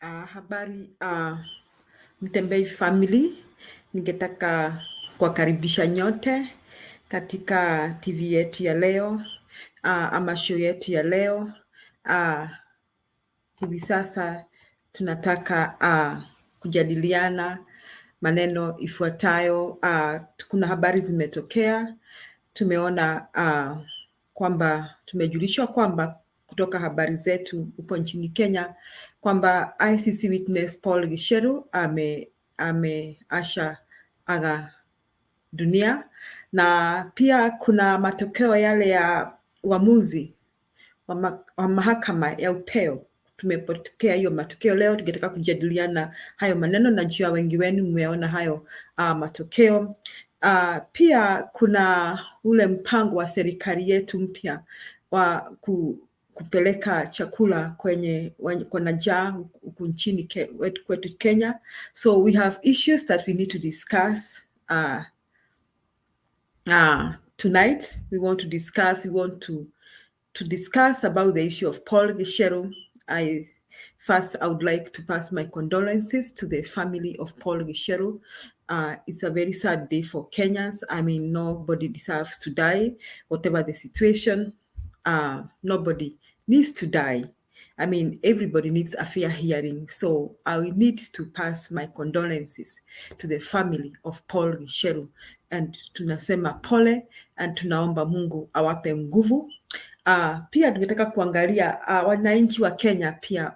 Habari Mtembei family, ningetaka kuwakaribisha nyote katika TV yetu ya leo ama show yetu ya leo. Hivi sasa tunataka kujadiliana maneno ifuatayo. Kuna habari zimetokea, tumeona kwamba tumejulishwa kwamba kutoka habari zetu huko nchini Kenya kwamba ICC witness Paul Gicheru ameasha aga dunia, na pia kuna matokeo yale ya uamuzi wa mahakama ya upeo. Tumepokea hiyo matokeo leo, tungetaka kujadiliana hayo maneno. Najua wengi wenu mmeona hayo matokeo. Pia kuna ule mpango wa serikali yetu mpya wa kupeleka chakula kwenye njaa huku nchini kwetu Kenya. So we have issues that we need to discuss tonight. We want to discuss about the issue of Paul Gicheru. I would like to pass my condolences to the family of Paul Gicheru. It's a very sad day for Kenyans. I mean, nobody deserves to die, whatever the situation. Nobody needs to die. I mean, everybody needs a fair hearing. So I will need to pass my condolences to the family of Paul Gicheru. And tunasema pole, and tunaomba Mungu awape nguvu. Pia tungetaka kuangalia wananchi wa Kenya pia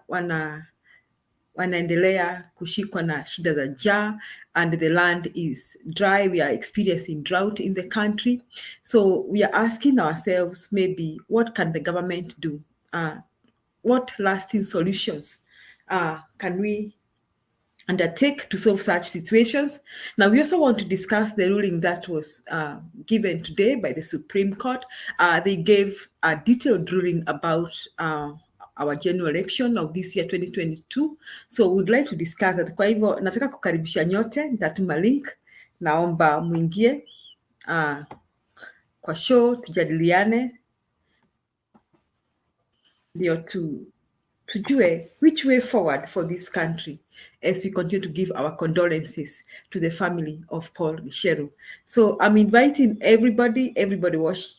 wanaendelea kushikwa na shida za njaa, and the land is dry. We are experiencing drought in the country. So we are asking ourselves, maybe what can the government do? What lasting solutions can we undertake to solve such situations? Now, we also want to discuss the ruling that was given today by the Supreme Court. They gave a detailed ruling about our general election of this year 2022. So we'd like to discuss that. Kwa hivyo nataka kukaribisha nyote, nitatuma link, naomba muingie kwa show, tujadiliane ndio tujue which way forward for this country as we continue to give our condolences to the family of Paul Gicheru. So I'm inviting everybody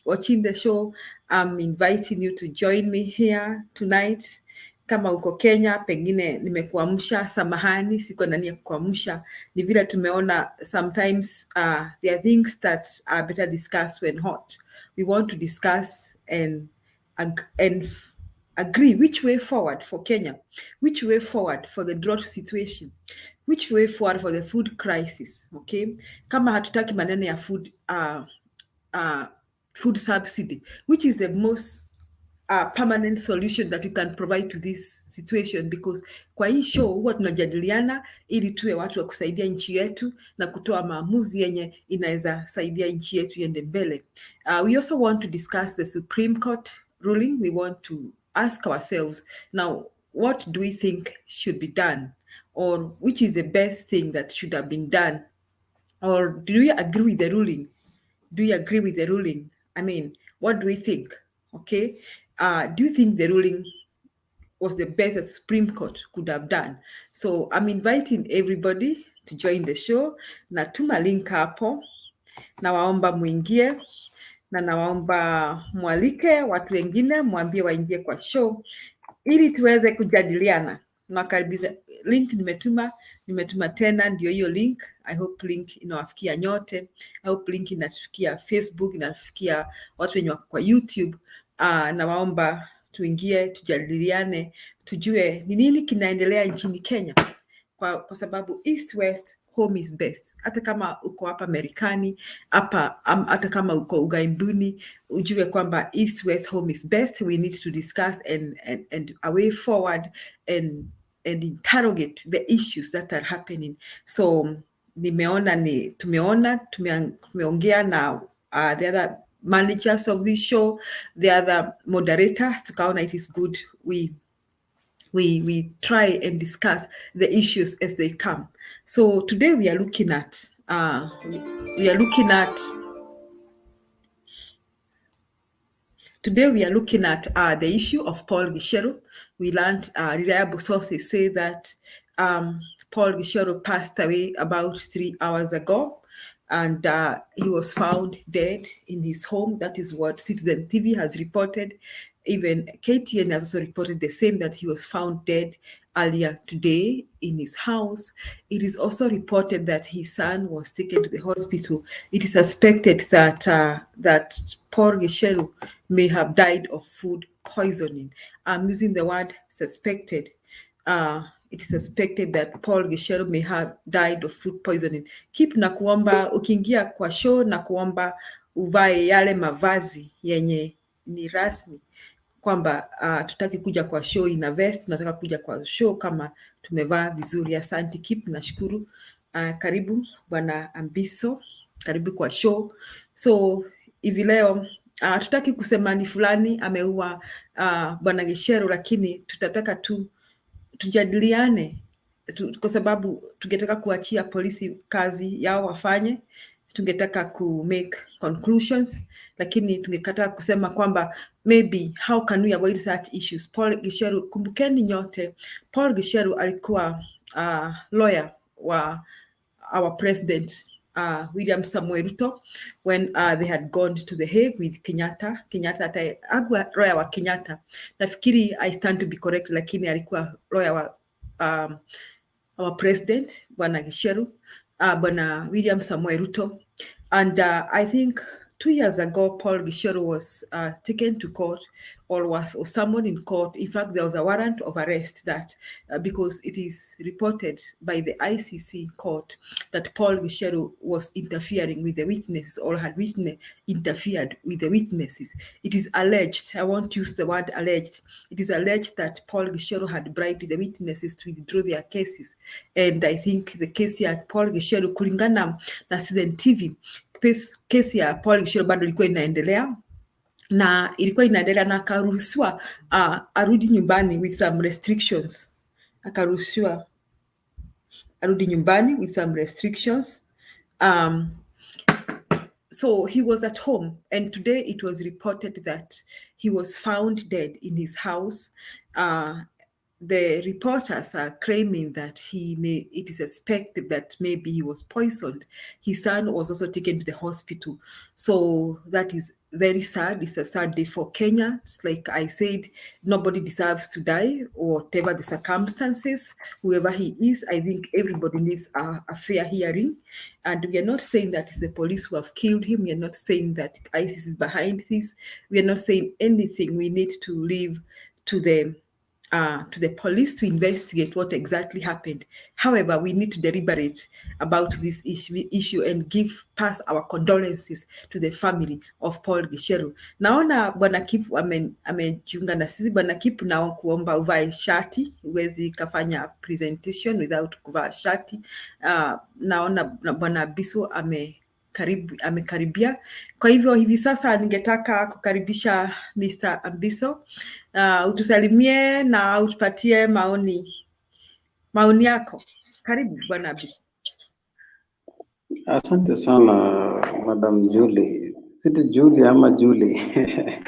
watching the show. I'm inviting you to join me here tonight. Kama uko Kenya, pengine nimekuamsha, samahani, siko nani ya kukuamsha. Ni vile tumeona sometimes there are things that are better discussed when hot. We want to discuss and agree which way forward for Kenya, which way forward for the drought situation, which way forward for the food crisis. Okay, kama hatutaki maneno ya food subsidy, which is the most permanent solution that we can provide to this situation, because kwa hii show huwa tunajadiliana ili tuwe watu wa kusaidia nchi yetu na kutoa maamuzi yenye inaweza saidia nchi yetu iende mbele. We also want to discuss the Supreme Court ruling. We want to ask ourselves now, what do we think should be done, or which is the best thing that should have been done, or do we agree with the ruling? Do you agree with the ruling? I mean, what do we think? Okay, do you think the ruling was the best that Supreme Court could have done? So I'm inviting everybody to join the show. Natuma link hapo, nawaomba muingie na nawaomba mwalike watu wengine, mwambie waingie kwa show ili tuweze kujadiliana. Nakaribisha, link nimetuma tena, ndio hiyo link. I hope link inawafikia nyote. I hope link inafikia Facebook, inafikia watu wenye wako kwa YouTube. Nawaomba tuingie, tujadiliane, tujue ni nini kinaendelea nchini Kenya, kwa sababu East West home is best. Hata kama uko hapa Marekani, hata kama uko ughaibuni, ujue kwamba East West home is best. We need to discuss and a way forward and interrogate the issues that are happening. So tumeongea na the other managers of this show, the other moderators, tukaona it is good we try and discuss the issues as they come. So today we are looking at Today we are looking at the issue of Paul Gicheru. We learned reliable sources say that Paul Gicheru passed away about 3 hours ago, and he was found dead in his home. That is what Citizen TV has reported. Even KTN has also reported the same, that he was found dead earlier today in his house. It is also reported that his son was taken to the hospital. It is suspected that that Paul Gicheru may have died of food poisoning. I'm using the word suspected. It is suspected that Paul Gicheru may have died of food poisoning. Keep na kuomba ukiingia kwa show na kuomba uvae yale mavazi yenye ni rasmi, kwamba tutaki kuja kwa show ina vest, tunataka kuja kwa show kama tumevaa vizuri. Asante Kip, nashukuru. Karibu Bwana Ambiso, karibu kwa show. So hivi leo tutaki kusema ni fulani ameua Bwana Gicheru, lakini tutataka tu tujadiliane kwa sababu tungetaka kuachia polisi kazi yao wafanye, tungetaka ku make conclusions, lakini tungekata kusema kwamba maybe how can we avoid such issues. Paul Gicheru, kumbukeni nyote, Paul Gicheru alikuwa lawyer wa our president William Samuel Ruto when they had gone to the Hague with Kenyatta. Kenyatta agwa lawyer wa Kenyatta. Nafikiri I stand to be correct, lakini alikuwa lawyer wa our president Bwana Gicheru, Bwana William Samuel Ruto. And I think 2 years ago, Paul Gicheru was taken to court, or summoned in court. In fact, there was a warrant of arrest that because it is reported by the ICC court that Paul Gicheru was interfering with the witnesses, or had interfered with the witnesses. It is alleged, I won't use the word alleged, it is alleged that Paul Gicheru had bribed the witnesses to withdraw their cases. And I think the case ya Paul Gicheru, kulingana na Citizen TV, kesi ya Paul Gicheru bado ilikuwa inaendelea, na ilikuwa inaendelea na akaruhusiwa arudi nyumbani with some restrictions. Akaruhusiwa arudi nyumbani with some restrictions. So he was at home, and today it was reported that he was found dead in his house. The reporters are claiming that it is suspected that maybe he was poisoned. His son was also taken to the hospital. So that is very sad. It's a sad day for Kenya. It's like I said, nobody deserves to die, or whatever the circumstances, whoever he is. I think everybody needs a fair hearing. And we are not saying that it's the police who have killed him. We are not saying that ISIS is behind this. We are not saying anything. We need to leave to the police to investigate what exactly happened. However, we need to deliberate about this issue and pass our condolences to the family of Paul Gicheru. Naona Bwana Kip amejiunga na sisi. Bwana Kip, na kuomba uvae shati, huwezi kafanya presentation without kuvaa shati. Naona Bwana Abiso amekaribia. Kwa hivyo hivi sasa ningetaka kukaribisha Mr. Ambiso, utusalimie na utupatie maoni yako. Karibu Bwana Ambiso. Asante sana Madam Julie. Siti Julie ama Julie?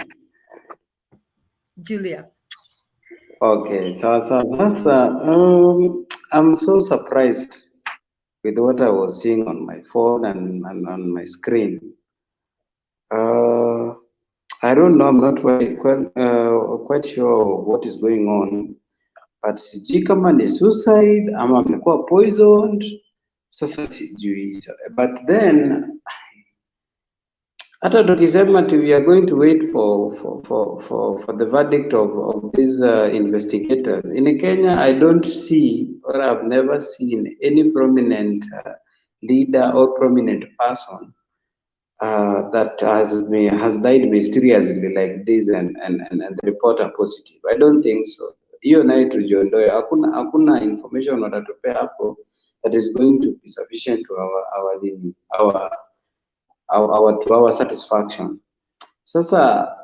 Julia. Okay, sasa I'm so surprised with what I was seeing on my phone and on my screen. I don't know, I'm not quite sure what is going on, but sijui kama ni suicide ama amekuwa poisoned, sasa sijui. But then hata tukisema we are going to wait for the verdict of these investigators in Kenya, I don't see, or I've never seen any prominent leader or prominent person that has died mysteriously like this and the report are positive. I don't think so. Hiyo nayo tujiondoe, hakuna information watatupea hapo that is going to be sufficient to our satisfaction. Sasa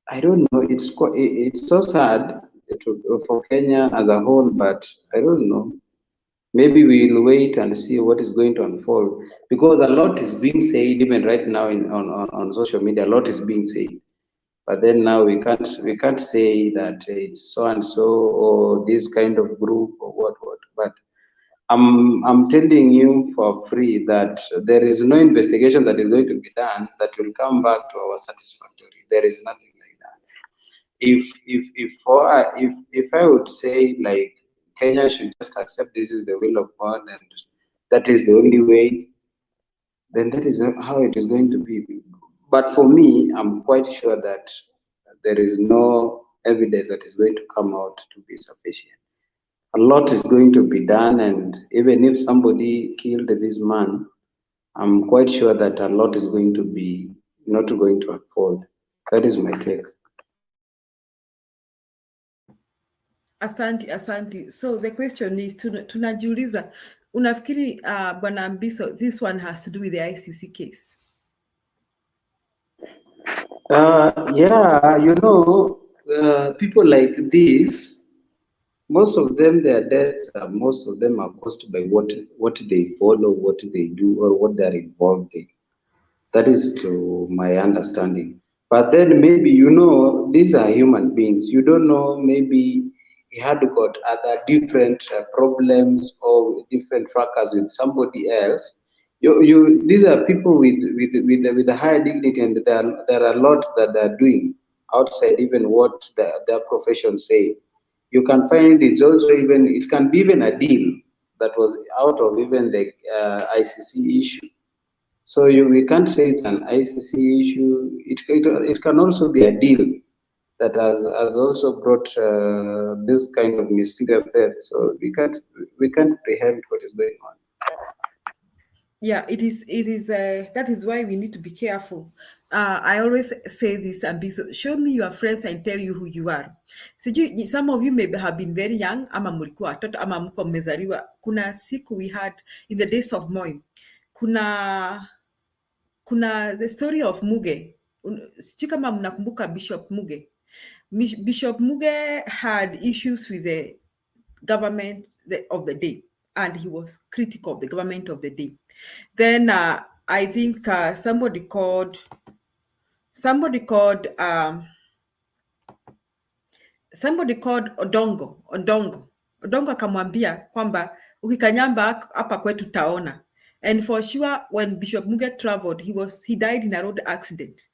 I don't know, it's so sad for Kenya as a whole, but I don't know. Maybe we'll wait and see what is going to unfold, because a lot is being said even right now on social media. A lot is being said, But then now we can't say that it's so and so or this kind of group or what. But I'm telling you for free that there is no investigation that is going to be done that will come back to our satisfactory. There is nothing like that. If I would say like Kenya should just accept this is the will of God and that is the only way, then that is how it is going to be. But for me, I'm quite sure that there is no evidence that is going to come out to be sufficient. A lot is going to be done, and even if somebody killed this man, I'm quite sure that a lot is going to be not going to unfold. That is my take. Asante. So the question is, tunajiuliza, unafikiri Bwana Mbiso, this one has to do with the ICC case? Yeah, people like this, most of them, their deaths, most of them are caused by what they follow, what they do, or what they are involved in. That is to my understanding. But then maybe, these are human beings. You don't know, maybe he had got other different problems or different fracas with somebody else. These are people with a higher dignity, and there are a lot that they're doing outside even what their profession say. You can find it can be even a deal that was out of even the ICC issue. So we can't say it's an ICC issue. It can also be a deal that has also brought this kind of mysterious death. So we can't preempt what is going on. Yeah, it is. That is why we need to be careful. I always say this, and be so, show me your friends and tell you who you are. Some of you may have been very young, ama mulikuwa watoto, ama mko mmezaliwa. Kuna siku we had in the days of Moi. Kuna the story of Muge. Sijui kama mnakumbuka Bishop Muge. Bishop Muge had issues with the government of the day, and he was critical of the government of the day. Then I think somebody called Odongo akamwambia kwamba ukikanyamba hapa kwetu taona. And for sure, when Bishop Muge traveled, he died in a road accident.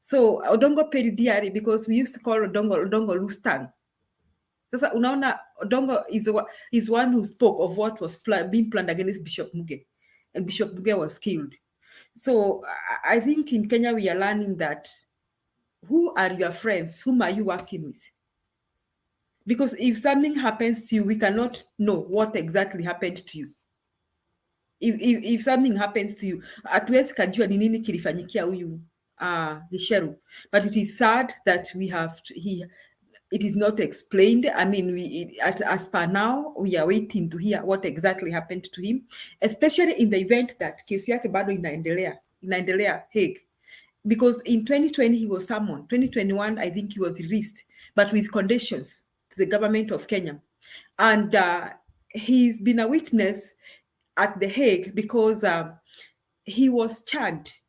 So Odongo paid dearly because we used to call Odongo Lustang. Sasa unaona, Odongo is one who spoke of what was being planned against Bishop Muge, and Bishop Muge was killed. So I think in Kenya we are learning that who are your friends, whom are you working with? Because if something happens to you, we cannot know what exactly happened to you. If something happens to you, hatuwezi kajua ni nini kilifanyikia huyu Gicheru. But it is sad that it is not explained. I mean, as per now, we are waiting to hear what exactly happened to him, especially in the event that kesi yake bado inaendelea Hague. Because in 2020, he was summoned. 2021, I think he was released, but with conditions to the government of Kenya. And he's been a witness at The Hague because he was charged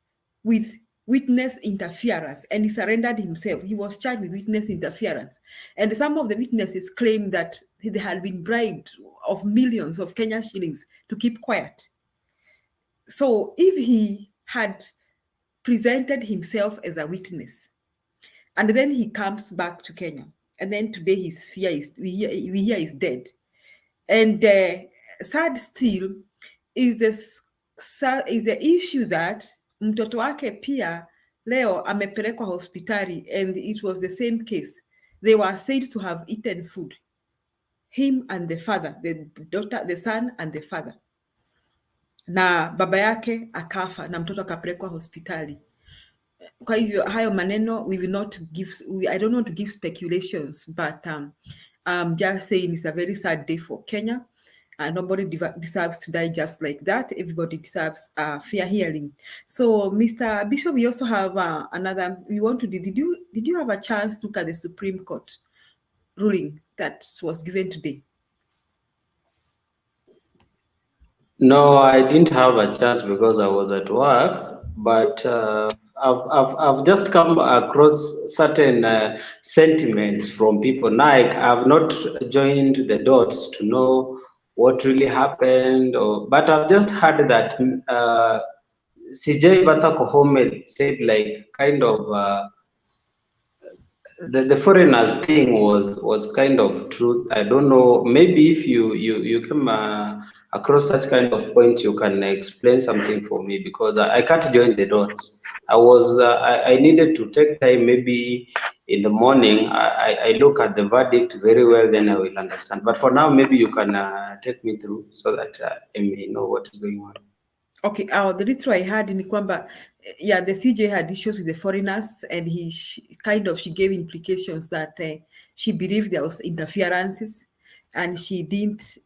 with witness interference, and he surrendered himself. He was charged with witness interference. And some of the witnesses claim that they had been bribed of millions of Kenya shillings to keep quiet. So if he had presented himself as a witness, and then he comes back to Kenya, and then today we hear he's dead. And sad still is the issue that mtoto wake pia leo amepelekwa hospitali, and it was the same case. They were said to have eaten food, him and the father, the son and the father, na baba yake akafa na mtoto akapelekwa hospitali. Kwa hivyo hayo maneno I don't want to give speculations, but just saying it's a very sad day for Kenya. Nobody deserves to die just like that. Everybody deserves fair hearing. So, Mr. Bishop, we also have another. Did you have a chance to look at the Supreme Court ruling that was given today? No, I didn't have a chance because I was at work. But I've just come across certain sentiments from people. Now I've not joined the dots to know what really happened, but I've just heard that CJ Bata Kohome said like kind of the foreigners thing was kind of truth. I don't know. Maybe if you come across such kind of points, you can explain something for me because I can't join the dots. I needed to take time. Maybe in the morning, I look at the verdict very well, then I will understand. But for now, maybe you can take me through so that I may know what is going on. Okay, the little I had ni kwamba yeah, the CJ had issues with the foreigners, and she gave implications that she believed there was interferences, and she didn't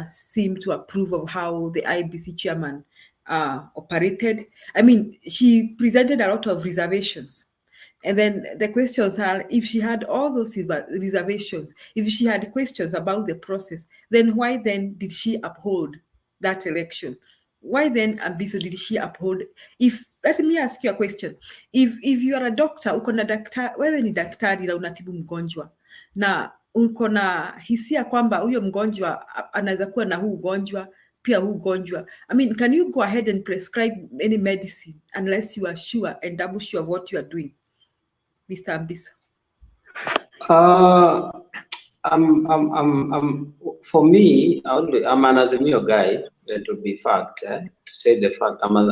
seem to approve of how the IBC chairman operated. I mean, she presented a lot of reservations. And then the questions are, if she had all those reservations, if she had questions about the process, then why then did she uphold that election? Why then, Ambiso, did she uphold? Let me ask you a question. If you are a doctor, wewe ni daktari na unatibu mgonjwa na uko na hisia kwamba huyo mgonjwa anaweza kuwa na huu ugonjwa pia huu ugonjwa, I mean, can you go ahead and prescribe any medicine unless you are sure and double sure of what you are doing, Mr. Ambiso? For me, I'm an Azimio guy. To be fact, to say the fact, I'm an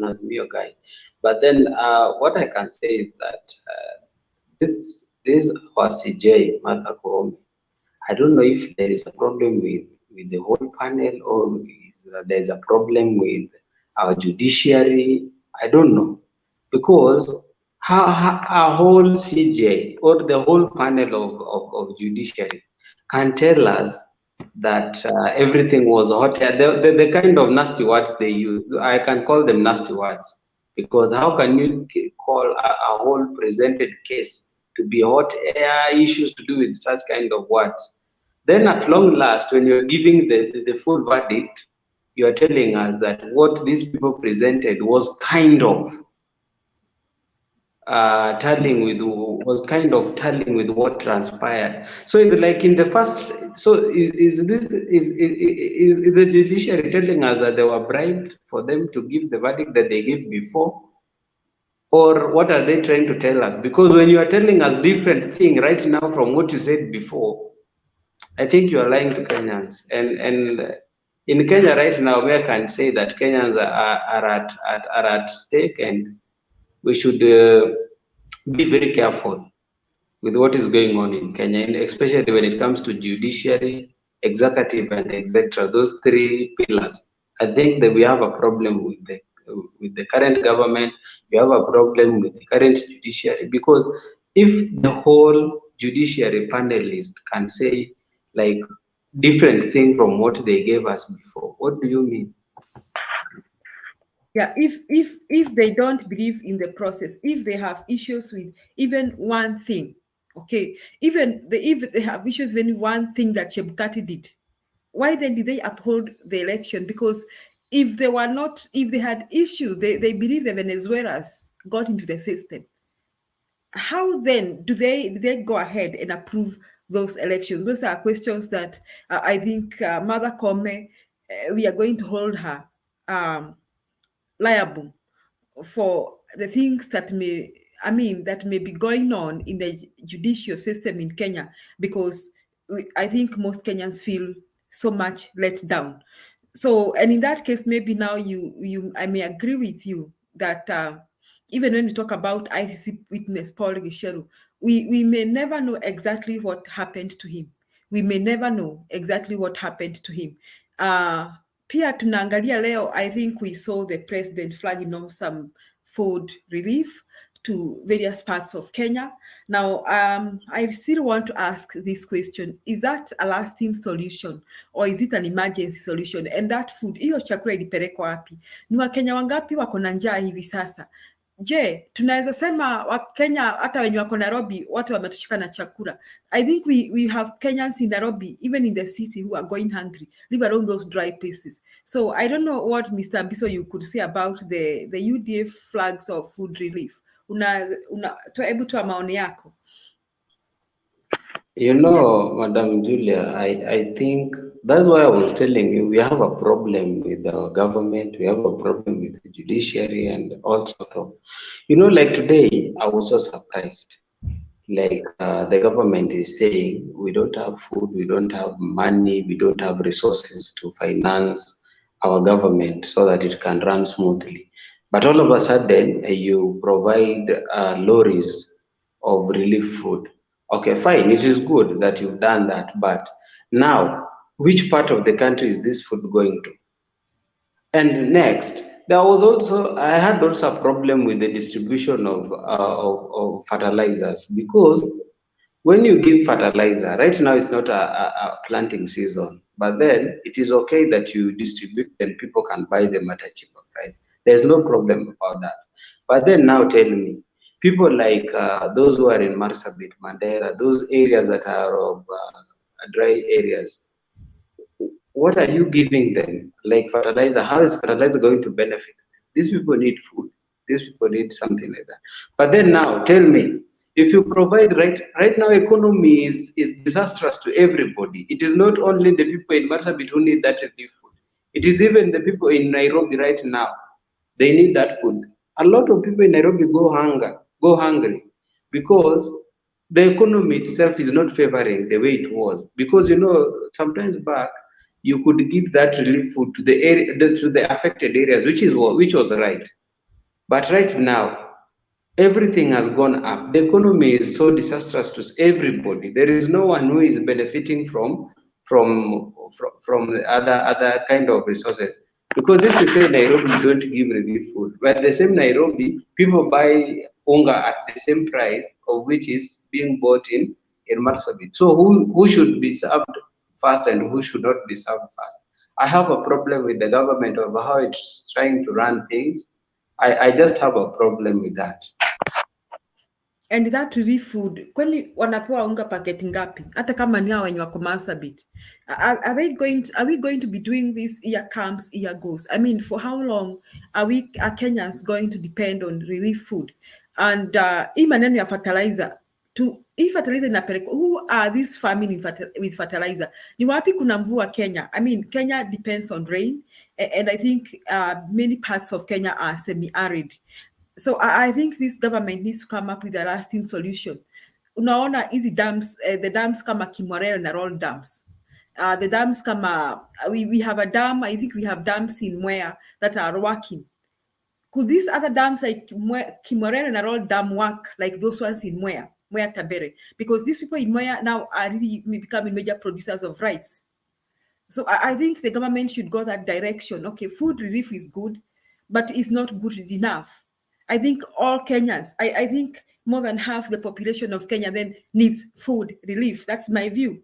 Azimio guy. But then, what I can say is that this our CJ Martha Koome. I don't know if there is a problem with the whole panel or there's a problem with our judiciary. I don't know because our whole CJ or the whole panel of judiciary can tell us that everything was hot. The kind of nasty words they use, I can call them nasty words because how can you call a whole presented case to be hot air issues to do with such kind of words? Then at long last, when you're giving the full verdict, you are telling us that what these people presented was kind of tallying with what transpired. So it's like in the first. So is the judiciary telling us that they were bribed for them to give the verdict that they gave before, or what are they trying to tell us? Because when you are telling us different thing right now from what you said before, I think you are lying to Kenyans. And in Kenya right now, we can say that Kenyans are at stake, and we should be very careful with what is going on in Kenya, and especially when it comes to judiciary, executive, and etc. Those three pillars. I think that we have a problem with the current government. We have a problem with the current judiciary because if the whole judiciary panelist can say like different thing from what they gave us before, what do you mean? Yeah, if they don't believe in the process, if they have issues with even one thing, okay, if they have issues with one thing that Chebukati did, why then did they uphold the election? Because if they had issues, they believe the Venezuelans got into the system. How then do they go ahead and approve those elections? Those are questions that I think Mother Koome, we are going to hold her liable for the things that may be going on in the judicial system in Kenya, because I think most Kenyans feel so much let down. So, and in that case, maybe now I may agree with you that even when we talk about ICC witness Paul Gicheru, we may never know exactly what happened to him. We may never know exactly what happened to him. Pia tunaangalia leo, I think we saw the president flagging off some food relief to various parts of Kenya. Now, I still want to ask this question. Is that a lasting solution or is it an emergency solution? And that food, hiyo chakula ilipelekwa wapi? Ni Wakenya wangapi wako na njaa hivi sasa? Je, tunaweza sema Wakenya hata wenye wako Nairobi watu wametoshika na chakula? I think we have Kenyans in Nairobi, even in the city, who are going hungry, leave alone those dry places. So I don't know what Mr. Mbiso you could say about the UDF flags of food relief. Hebu toa maoni yako. You know, Madam Julia, I think that's why I was telling you we have a problem with our government, we have a problem with the judiciary and all sort of, like today, I was so surprised. Like the government is saying, we don't have food, we don't have money, we don't have resources to finance our government so that it can run smoothly. But all of a sudden, you provide lorries of relief food. Okay, fine, it is good that you've done that, but now, which part of the country is this food going to? And next, I had also a problem with the distribution of fertilizers, because when you give fertilizer, right now it's not a planting season, but then it is okay that you distribute and people can buy them at a cheaper price. There's no problem about that. But then now tell me, people like those who are in Marsabit, Mandera, those areas that are of dry areas, what are you giving them? Like fertilizer, how is fertilizer going to benefit? These people need food. These people need something like that. But then now, tell me, if you provide right now, economy is disastrous to everybody. It is not only the people in Marsabit who need that relief food. It is even the people in Nairobi right now. They need that food. A lot of people in Nairobi go hungry, because the economy itself is not favoring the way it was. Because sometimes back you could give that relief food to the area, to the affected areas, which was right. But right now, everything has gone up. The economy is so disastrous to everybody. There is no one who is benefiting from the other kind of resources. Because if you say Nairobi don't give relief food, but the same Nairobi, people buy unga at the same price of which is being bought in Marsabit. So who should be served first and who should not be served first? I have a problem with the government of how it's trying to run things. I just have a problem with that. And that relief food, kwani wanapewa unga paketi ngapi? Hata kama ni hao wenye wako Marsabit. Are we going to be doing this year comes, year goes? I mean, for how long are Kenyans going to depend on relief food? And hii maneno ya fertilizer, hii fertilizer inapelekwa, who are these farming with fertilizer? Ni wapi kuna mvua Kenya? I mean, Kenya depends on rain, and I think many parts of Kenya are semi-arid. So I think this government needs to come up with a lasting solution. Unaona hizi dams, the dams kama Kimorera na Roll dams. The dams kama, we have a dam, I think we have dams in Mwea that are working. Could these other dams like Kimorera and Roll dam work like those ones in Mwea Tabere? Because these people in Mwea now are really becoming major producers of rice. So I think the government should go that direction. Okay, food relief is good, but it's not good enough. I think all Kenyans, I think more than half the population of Kenya then needs food relief. That's my view.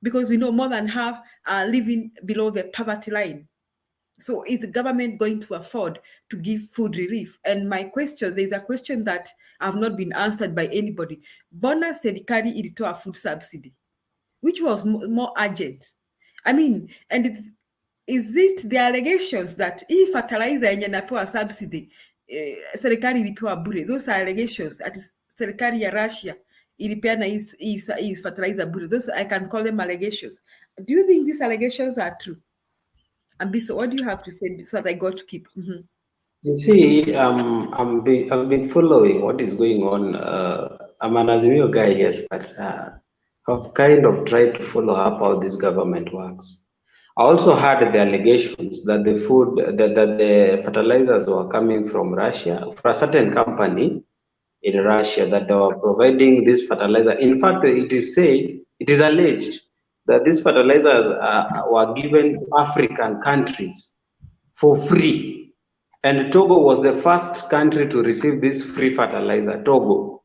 Because we know more than half are living below the poverty line. So is the government going to afford to give food relief? And my question, there's a question that have not been answered by anybody. Bona serikali ilitoa food subsidy, which was more urgent. I mean, and is it the allegations that hii fertilizer yenye napewa subsidy serikali ilipewa bure? Those are allegations. At serikali ya Russia ilipeana hii fertilizer bure. Those, I can call them allegations. Do you think these allegations are true? Ambiso, what do you have to say so that I got to keep? Mm-hmm. You see, I've been following what is going on. I'm an Azimio guy, yes, but I've kind of tried to follow up how this government works. I also heard the allegations that the the fertilizers were coming from Russia, for a certain company in Russia, that they were providing this fertilizer. In fact, it is alleged that these fertilizers were given to African countries for free. And Togo was the first country to receive this free fertilizer, Togo.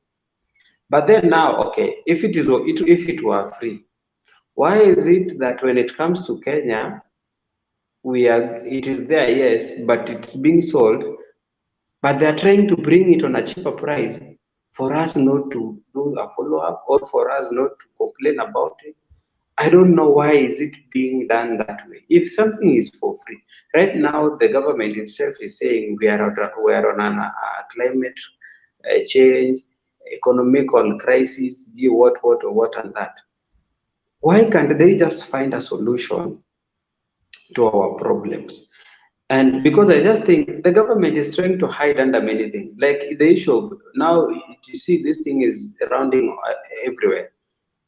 But then now, okay, if it were free, why is it that when it comes to Kenya, it is there, yes, but it's being sold but they are trying to bring it on a cheaper price for us not to do a follow-up or for us not to complain about it. I don't know why is it being done that way. If something is for free, right now the government itself is saying we are on a climate change, economical crisis, what, and that. Why can't they just find a solution to our problems? And because I just think the government is trying to hide under many things, like the issue of now you see this thing is surrounding everywhere.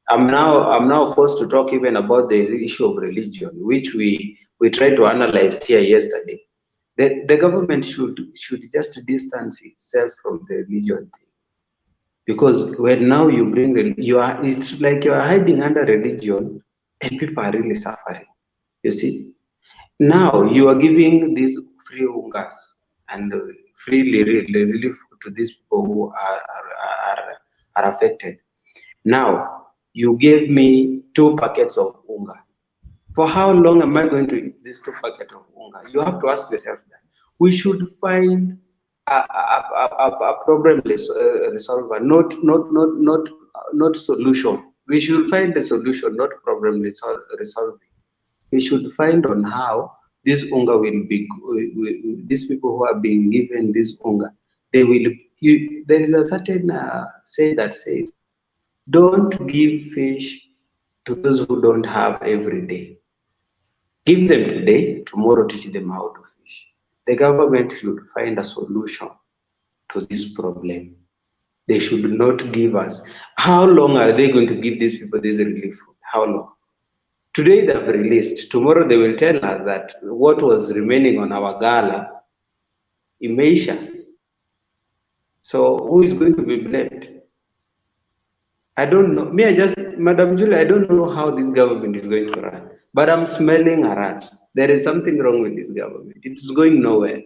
I'm now forced to talk even about the issue of religion, which we tried to analyze here yesterday. The government should just distance itself from the religion thing, because when now you bring you are it's like you are hiding under religion, and people are really suffering. You see, now you are giving these free ungas and freely relief to these people who are affected. Now you gave me 2 packets of unga. For how long am I going to eat these 2 packets of unga? You have to ask yourself that. We should find a problem resolver, not solution. We should find the solution, not problem resolving. We should find on how this unga will be. These people who are being given this unga, they will. There is a certain say that says, "Don't give fish to those who don't have every day. Give them today, tomorrow teach them how to fish." The government should find a solution to this problem. They should not give us. How long are they going to give these people this relief food? How long? Today they have released. Tomorrow they will tell us that what was remaining on our gala imeisha. So who is going to be blamed? I don't know. Madam Julie, I don't know how this government is going to run. But I'm smelling a rat. There is something wrong with this government. It's going nowhere.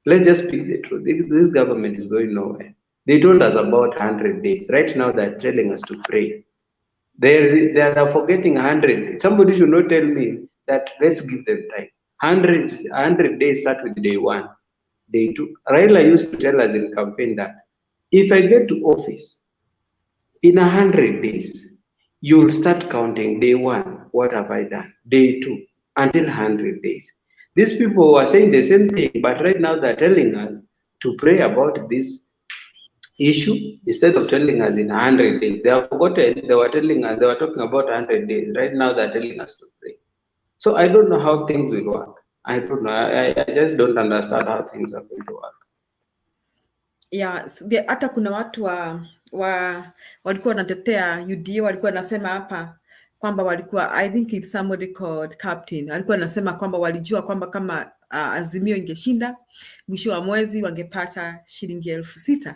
Let's just speak the truth. This government is going nowhere. They told us about 100 days. Right now, they're telling us to pray. They are forgetting 100. Somebody should not tell me that let's give them time. 100 days start with day 1. Day 2. Raila used to tell us in campaign that if I get to office, in 100 days, you'll start counting day 1, what have I done? Day 2, until 100 days. These people are saying the same thing, but right now they're telling us to pray about this issue instead of telling us in 100 days. They have forgotten, they were telling us, they were talking about 100 days. Right now they're telling us to pray. So I don't know how things will work. I don't know. I just don't understand how things are going to work. Yeah, hata kuna watu walikuwa wanatetea UDA, walikuwa wanasema hapa kwamba walikuwa, I think it's somebody called Captain, alikuwa anasema kwamba walijua kwamba kama Azimio ingeshinda mwisho wa mwezi wangepata shilingi 6,000.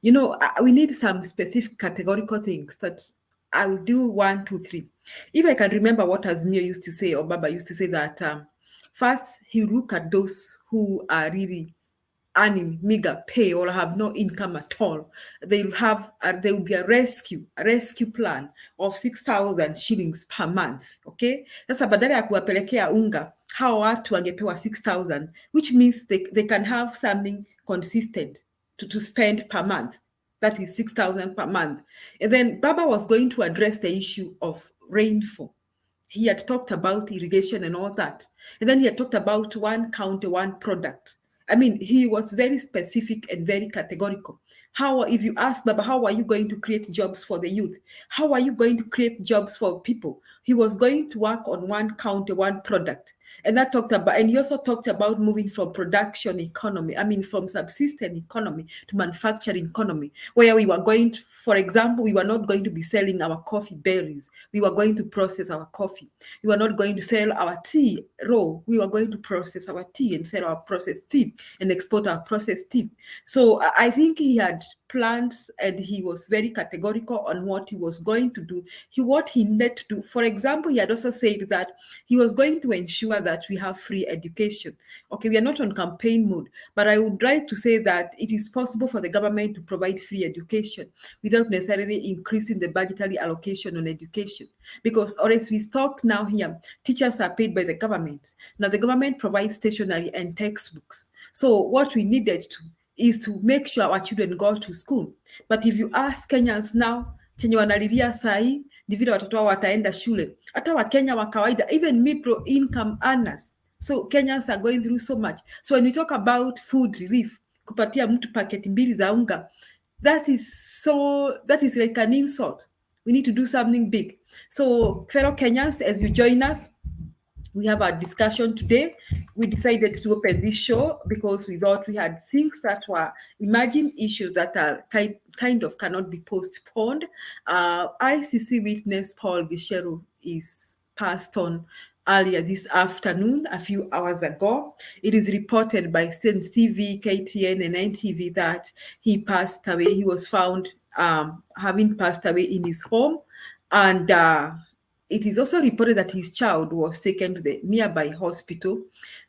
You know, we need some specific categorical things that I will do 1, 2, 3. If I can remember what Azimio used to say, or Baba used to say that first he look at those who are really earning meager pay or have no income at all. There will be a rescue plan of 6,000 shillings per month. Okay, sasa badala ya kuwapelekea unga hao watu wangepewa 6,000, which means they can have something consistent to spend per month. That is 6,000 per month. And then Baba was going to address the issue of rainfall. He had talked about irrigation and all that. And then he had talked about one county, one product. I mean, he was very specific and very categorical. If you ask Baba, how are you going to create jobs for the youth? How are you going to create jobs for people? He was going to work on one county, one product. And he also talked about moving from production economy, from subsistence economy to manufacturing economy, where we were going to, for example, we were not going to be selling our coffee berries. We were going to process our coffee. We were not going to sell our tea raw. We were going to process our tea and sell our processed tea and export our processed tea. So I think he had plans and he was very categorical on what he was going to do, what he needed to do. For example, he had also said that he was going to ensure that we have free education. Okay, we are not on campaign mode, but I would like to say that it is possible for the government to provide free education without necessarily increasing the budgetary allocation on education. Because, or as we talk now here, teachers are paid by the government. Now the government provides stationery and textbooks. So what we needed to is to make sure our children go to school. But if you ask Kenyans now, chenye wanalilia sahi ni vile watoto wao wataenda shule. Hata Wakenya wa kawaida, even middle income earners. So Kenyans are going through so much. So when we talk about food relief, kupatia mtu paketi mbili za unga, that is like an insult. We need to do something big. So fellow Kenyans, as you join us, we have a discussion today. We decided to open this show because we thought we had things that were emerging issues that are kind of cannot be postponed. ICC witness Paul Gicheru is passed on earlier this afternoon, a few hours ago. It is reported by State TV, KTN, and NTV that he passed away. He was found having passed away in his home, and it is also reported that his child was taken to the nearby hospital.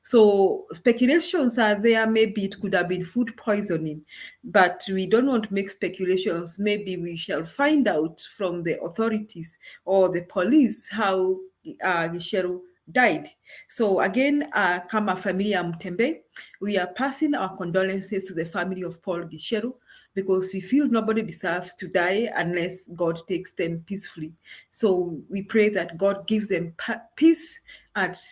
So speculations are there. Maybe it could have been food poisoning, but we don't want to make speculations. Maybe we shall find out from the authorities or the police how Gicheru died. So again, kama familia Mtembe, we are passing our condolences to the family of Paul Gicheru, because we feel nobody deserves to die unless God takes them peacefully. So we pray that God gives them peace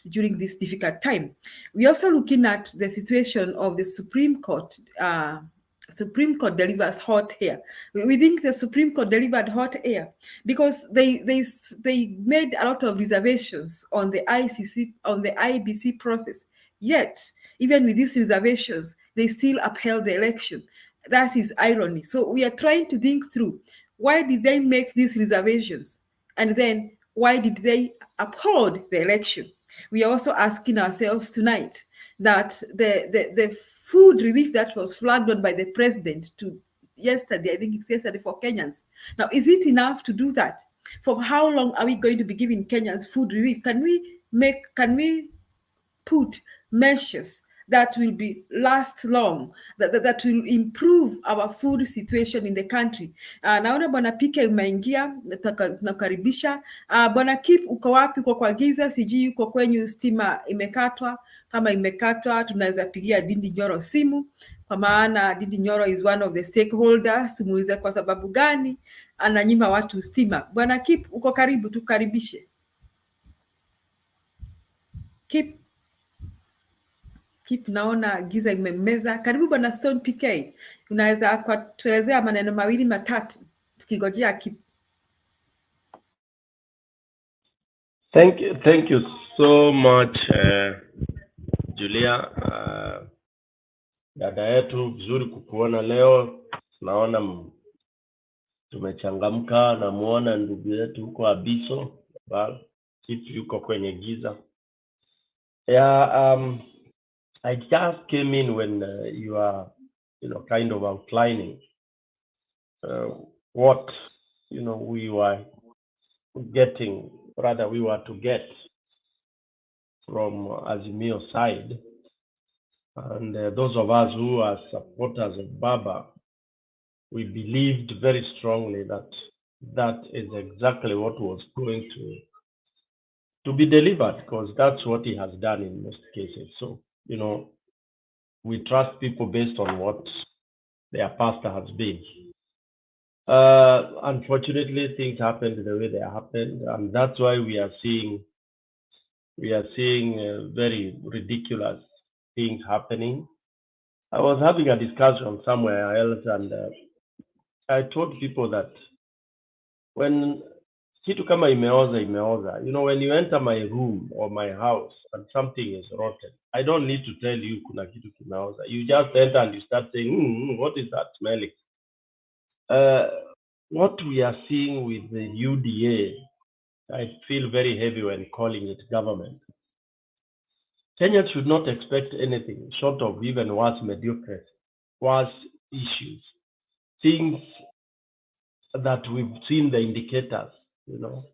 during this difficult time. We're also looking at the situation of the Supreme Court. Supreme Court delivers hot air. We think the Supreme Court delivered hot air because they made a lot of reservations on the IBC process. Yet, even with these reservations, they still upheld the election. That is irony. So we are trying to think through, why did they make these reservations? And then why did they uphold the election? We are also asking ourselves tonight that the food relief that was flagged on by the president yesterday, I think it's yesterday, for Kenyans. Now, is it enough to do that? For how long are we going to be giving Kenyans food relief? Can we put measures that will last long, that will improve our food situation in the country? Naona bwana Pike umeingia, tunakaribisha. Bwana Kip, uko wapi? Uko kwa giza, sijui uko kwenye stima imekatwa. Kama imekatwa, tunaweza pigia Dindi Nyoro simu, kwa maana Dindi Nyoro is one of the stakeholders. Muulize kwa sababu gani ananyima watu stima. Bwana Kip, uko karibu, tukaribishe. Kip, naona giza imemmeza. Karibu bwana Stone PK, unaweza kutuelezea maneno mawili matatu tukigojea Kip? Thank you so much Julia. Dada yetu, vizuri kukuona leo. Naona tumechangamka. Namuona ndugu yetu huko Abiso, Kip yuko kwenye giza. Yeah, I just came in when you are, kind of outlining what, we were getting, rather we were to get from Azimio side. And those of us who are supporters of Baba, we believed very strongly that that is exactly what was going to be delivered, because that's what he has done in most cases. So, we trust people based on what their pastor has been. Unfortunately, things happened the way they happened, and that's why we are seeing very ridiculous things happening. I was having a discussion somewhere else, and I told people that when kitu kama imeoza, when you enter my room or my house and something is rotten, I don't need to tell you kuna kitu kimeoza. You just enter and you start saying, what is that smelling? What we are seeing with the UDA, I feel very heavy when calling it government. Kenyans should not expect anything short of even worse mediocrity, worse issues, things that we've seen the indicators, we'll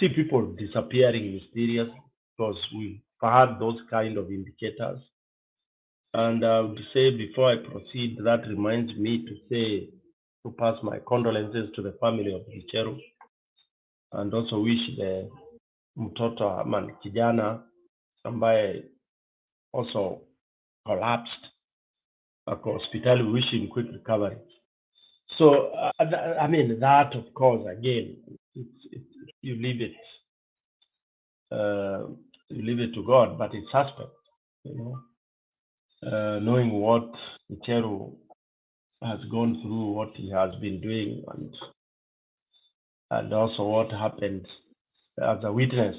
see people disappearing mysteriously because we've had those kind of indicators. And I would say, before I proceed, that reminds me to pass my condolences to the family of Gicheru, and also wish the mtoto ama kijana ambaye also collapsed hospital, we wish him quick recovery. So, I mean, that, of course, again, you leave it. You leave it to God, but it's suspect, knowing what Gicheru has gone through, what he has been doing, and also what happened as a witness.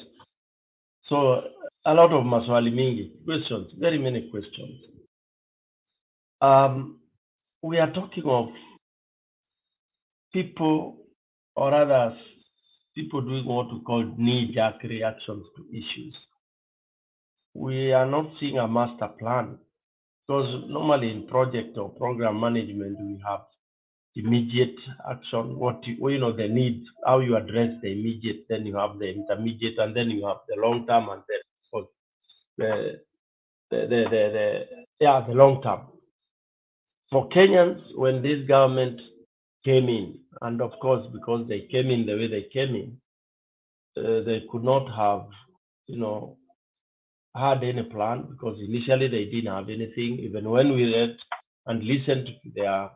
So a lot of maswali mingi, questions, very many questions. We are talking of people, or others, people doing what we call knee-jerk reactions to issues. We are not seeing a master plan, because normally in project or program management, we have immediate action, the needs, how you address the immediate, then you have the intermediate, and then you have the long term, and then the long term. For Kenyans, when this government came in, and of course, because they came in the way they came in, they could not have, had any plan, because initially they didn't have anything. Even when we read and listened to their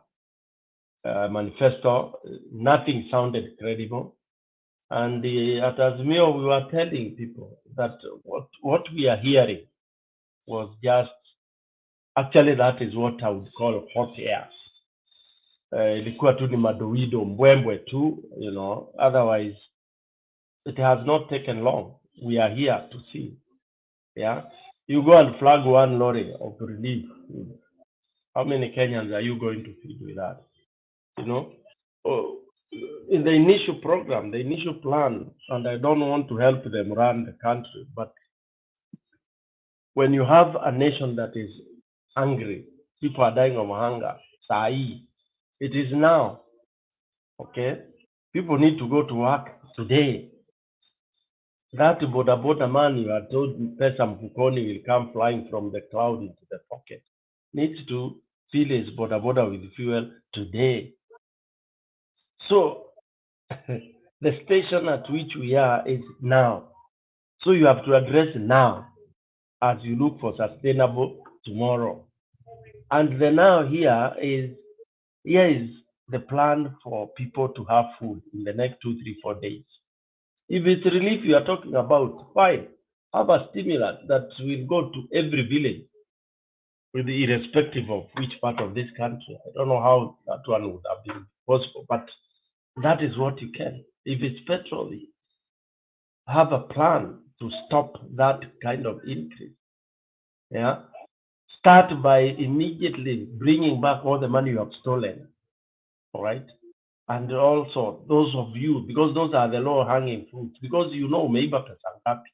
manifesto, nothing sounded credible. And at Azimio, we were telling people that what we are hearing was just, actually, that is what I would call hot air. Ilikuwa tu ni madoido, mbwembwe tu, otherwise it has not taken long. We are here to see. Yeah, you go and flag one lorry of relief. How many Kenyans are you going to feed with that? In the initial program, the initial plan, and I don't want to help them run the country, but when you have a nation that is hungry, people are dying of hunger, it is now, okay? People need to go to work today. That boda man you are told pesa mfukoni will come flying from the cloud into the pocket. Needs to fill his boda with fuel today. So the station at which we are is now. So you have to address now as you look for sustainable tomorrow. And the now here is the plan for people to have food in the next 2, 3, 4 days. If it's relief you are talking about, fine. Have a stimulus that will go to every village, irrespective of which part of this country. I don't know how that one would have been possible, but that is what you can. If it's petrol, have a plan to stop that kind of increase. Yeah. Start by immediately bringing back all the money you have stolen. All right. And also those of you, because those are the low hanging fruits, because maybe pesa ngapi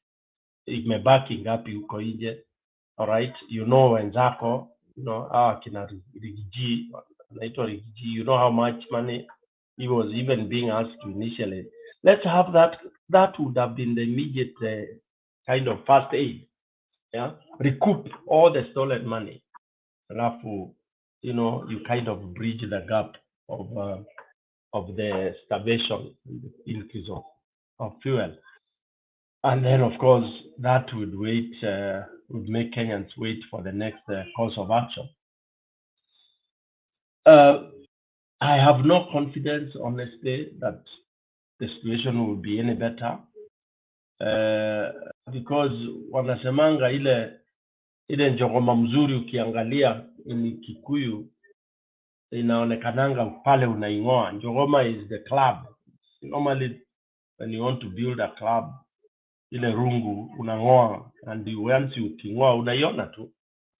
imebaki ngapi uko nje. All right, wenzako, kina Rigiji, Rigiji, how much money he was even being asked initially. Let's have that. That would have been the immediate kind of first aid. Yeah, recoup all the stolen money. Alafu, you kind of bridge the gap of the starvation, the increase of fuel. And then, of course, that would make Kenyans wait for the next course of action. I have no confidence, honestly, that the situation will be any better, because wanasemanga ile njogoma mzuri ukiangalia ni Kikuyu inaonekananga pale unaingoa. Njogoma is the club. Normally, when you want to build a club, ile rungu unangoa, and once ukingoa unaiona tu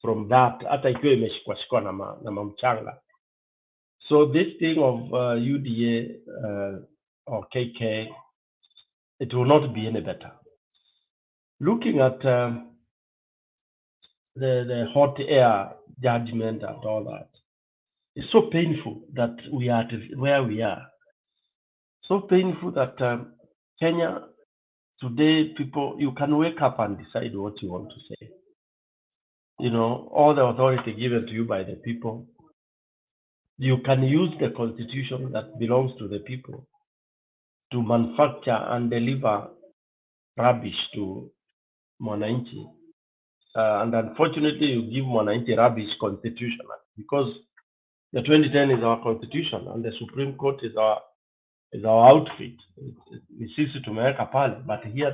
from that, hata ikiwa imeshikwa na mamchanga. So this thing of UDA or KK, it will not be any better. Looking at the hot air judgment and all that, it's so painful that we are where we are. So painful that Kenya, today, people, you can wake up and decide what you want to say. All the authority given to you by the people. You can use the constitution that belongs to the people to manufacture and deliver rubbish to Mwananchi. and unfortunately you give mwananchi rubbish constitution, because the 2010 is our constitution and the Supreme Court is our outfit. Ni sisi tumeweka pale, but here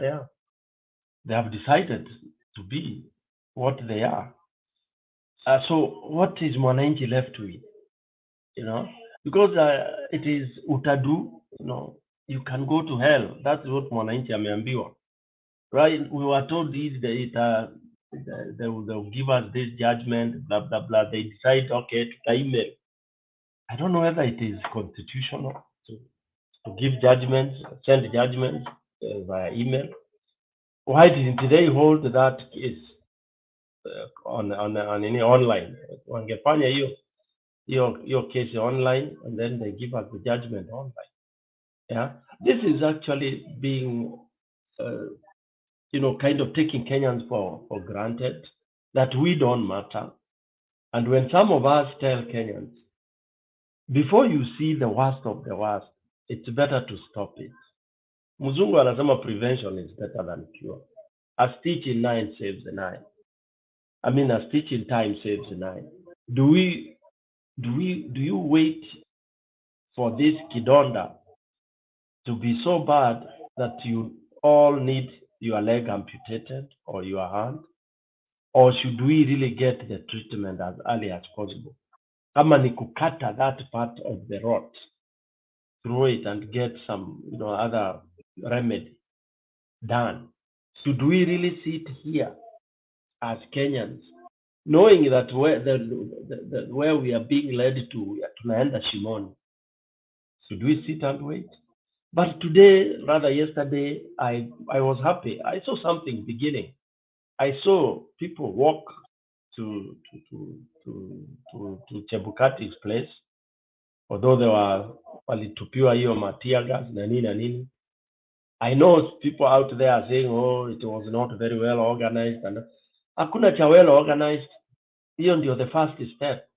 they have decided to be what they are. So what is mwananchi left with? Because it is utadu, you can go to hell. That's what mwananchi ameambiwa, right? We were told they'll give us this judgment, blah blah blah. They decide, okay, to email. I don't know whether it is constitutional to give judgments, send judgments via email. Why didn't they hold that case on any online? Wangefanya hiyo case online, and then they give us the judgment online. Yeah, this is actually being kind of taking Kenyans for granted, that we don't matter. And when some of us tell Kenyans, before you see the worst of the worst, it's better to stop it. Mzungu anasema prevention is better than cure. A stitch in 9 saves the 9. I mean, a stitch in time saves the 9. Do you wait for this kidonda to be so bad that you all need your leg amputated or your hand? Or should we really get the treatment as early as possible? Kama ni kukata that part of the rot, throw it and get some other remedy done. Should we really sit here as Kenyans, knowing that where we are being led to, tunaenda shimoni? Should we sit and wait? But today, rather yesterday, I was happy. I saw something beginning. I saw people walk to Chebukati's place, although they were walitupiwa hiyo tear gas na nini. I know people out there are saying, oh, it was not very well organized, and hakuna cha well organized. Hiyo ndio the first step.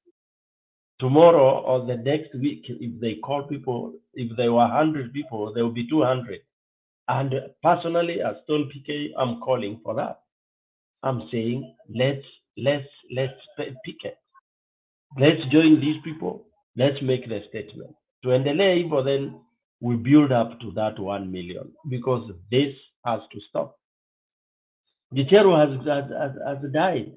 Tomorrow or the next week, if they call people, if there were 100 people, there will be 200. And personally, as Stone PK, I'm calling for that. I'm saying, let's picket. Let's join these people. Let's make the statement. Tuendelee hivyo, then we build up to that 1 million, because this has to stop. Gicheru has died.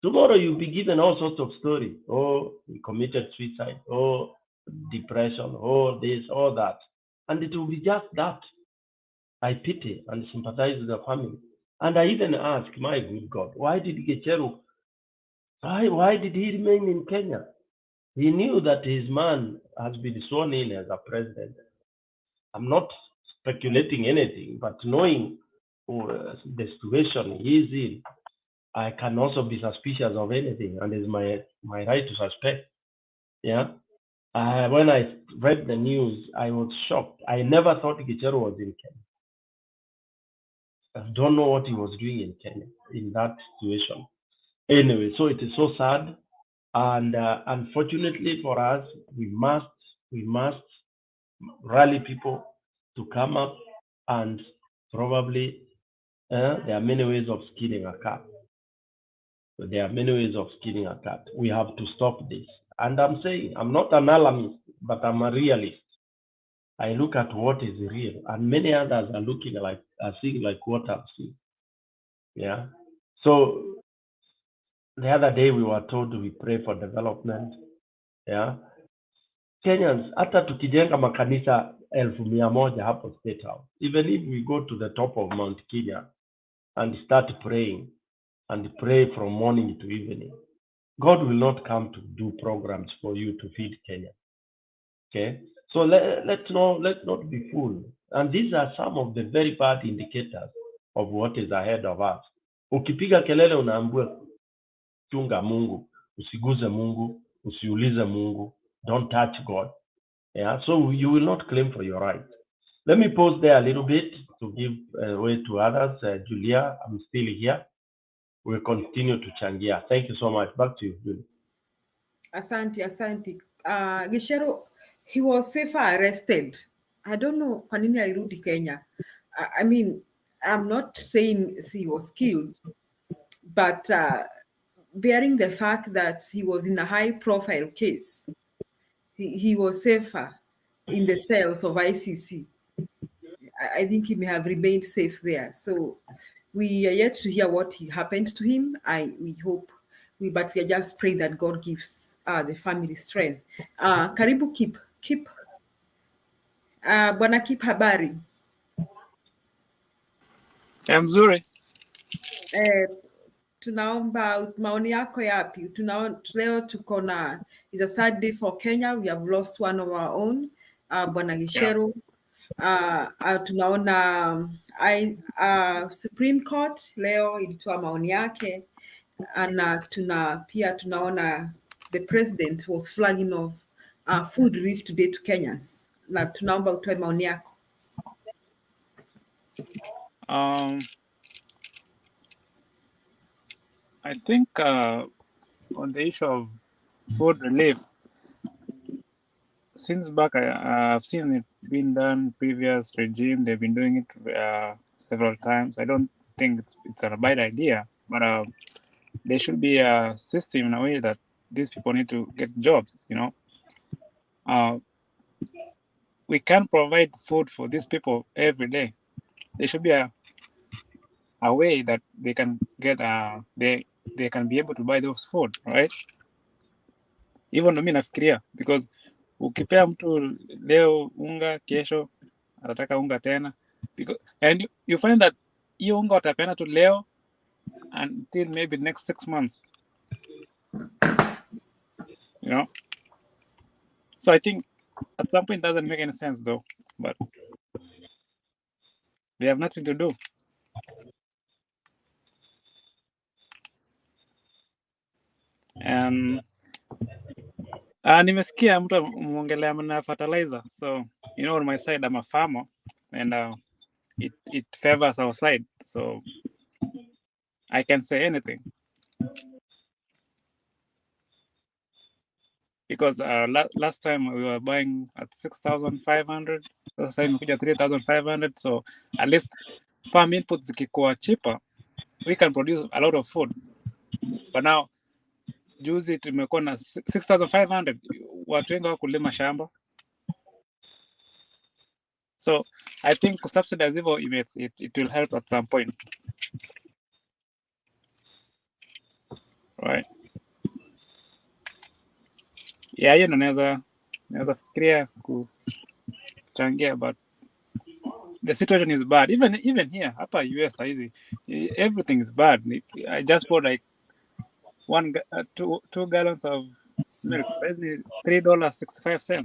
Tomorrow you'll be given all sorts of stories. Oh, he committed suicide. Oh, depression. Oh, this, all that. And it will be just that. I pity and sympathize with the family. And I even ask, my good God, why did Gicheru, why did he remain in Kenya? He knew that his man has been sworn in as a president. I'm not speculating anything, but knowing the situation he's in, I can also be suspicious of anything, and it's my right to suspect. Yeah. When I read the news, I was shocked. I never thought Gicheru was in Kenya. I don't know what he was doing in Kenya in that situation. Anyway, so it is so sad, and unfortunately for us, we must rally people to come up, and probably there are many ways of skinning a cat. There are many ways of skinning a cat. We have to stop this. And I'm saying, I'm not an alarmist, but I'm a realist. I look at what is real, and many others are seeing like what I've seen. Yeah. So the other day we were told we pray for development. Yeah. Kenyans, hata tukijenga makanisa 1,100 hapo State House, even if we go to the top of Mount Kenya and start praying and pray from morning to evening, God will not come to do programs for you to feed Kenya. Okay, so let's not be fooled. And these are some of the very bad indicators of what is ahead of us. Ukipiga kelele unaambiwa chunga Mungu, usiguze Mungu, usiulize Mungu, don't touch God. Yeah, so you will not claim for your right. Let me pause there a little bit to give way to others. Julia, I'm still here. We'll continue to changia. Thank you so much. Back to you, Julia. Asante. Gicheru, he was safer arrested. I don't know kwa nini alirudi Kenya. I mean, I'm not saying he was killed, but bearing the fact that he was in a high-profile case, he was safer in the cells of ICC. I think he may have remained safe there. So we are yet to hear what happened to him. We hope, but we are just praying that God gives the family strength. Karibu keep Bwana Kip, habari? Mzuri. Tunaomba maoni yako yapi? Leo tuko na, it's a sad day for Kenya. We have lost one of our own, Bwana Gicheru. Tunaona Supreme Court leo ilitoa maoni yake, na tunaona the president was flagging off food relief today to Kenyans, na tunaomba utoe maoni yako. I think on the issue of food relief, since back I've seen it being done previous regime. They've been doing it several times. I don't think it's a bad idea, but there should be a system in a way that these people need to get jobs. We can't provide food for these people every day. There should be a way that they can get they can be able to buy those food, right? Hivyo ndo mimi nafikiria, because ukipea mtu leo unga, kesho atataka unga tena, and you find that hiyo unga watapeana tu leo until maybe next 6 months, so I think at some point it doesn't make any sense though, but they have nothing to do. Nimesikia mtu muongelea na fertilizer, so on my side I'm a farmer, and it favors our side, so I can say anything, because last time we were buying at 6,500, sasa time imekuja 3,500, so at least farm inputs zikikuwa cheaper we can produce a lot of food, but now juzi tumekuwa na 6,500, watu wengi hawakulima shamba, so I think subsidize hivyo it will help at some point, right? Yeah, hiyo naweza fikiria kuchangia, but the situation is bad, even here hapa US hizi everything is bad. I just bought like two gallons of milk, $3.65.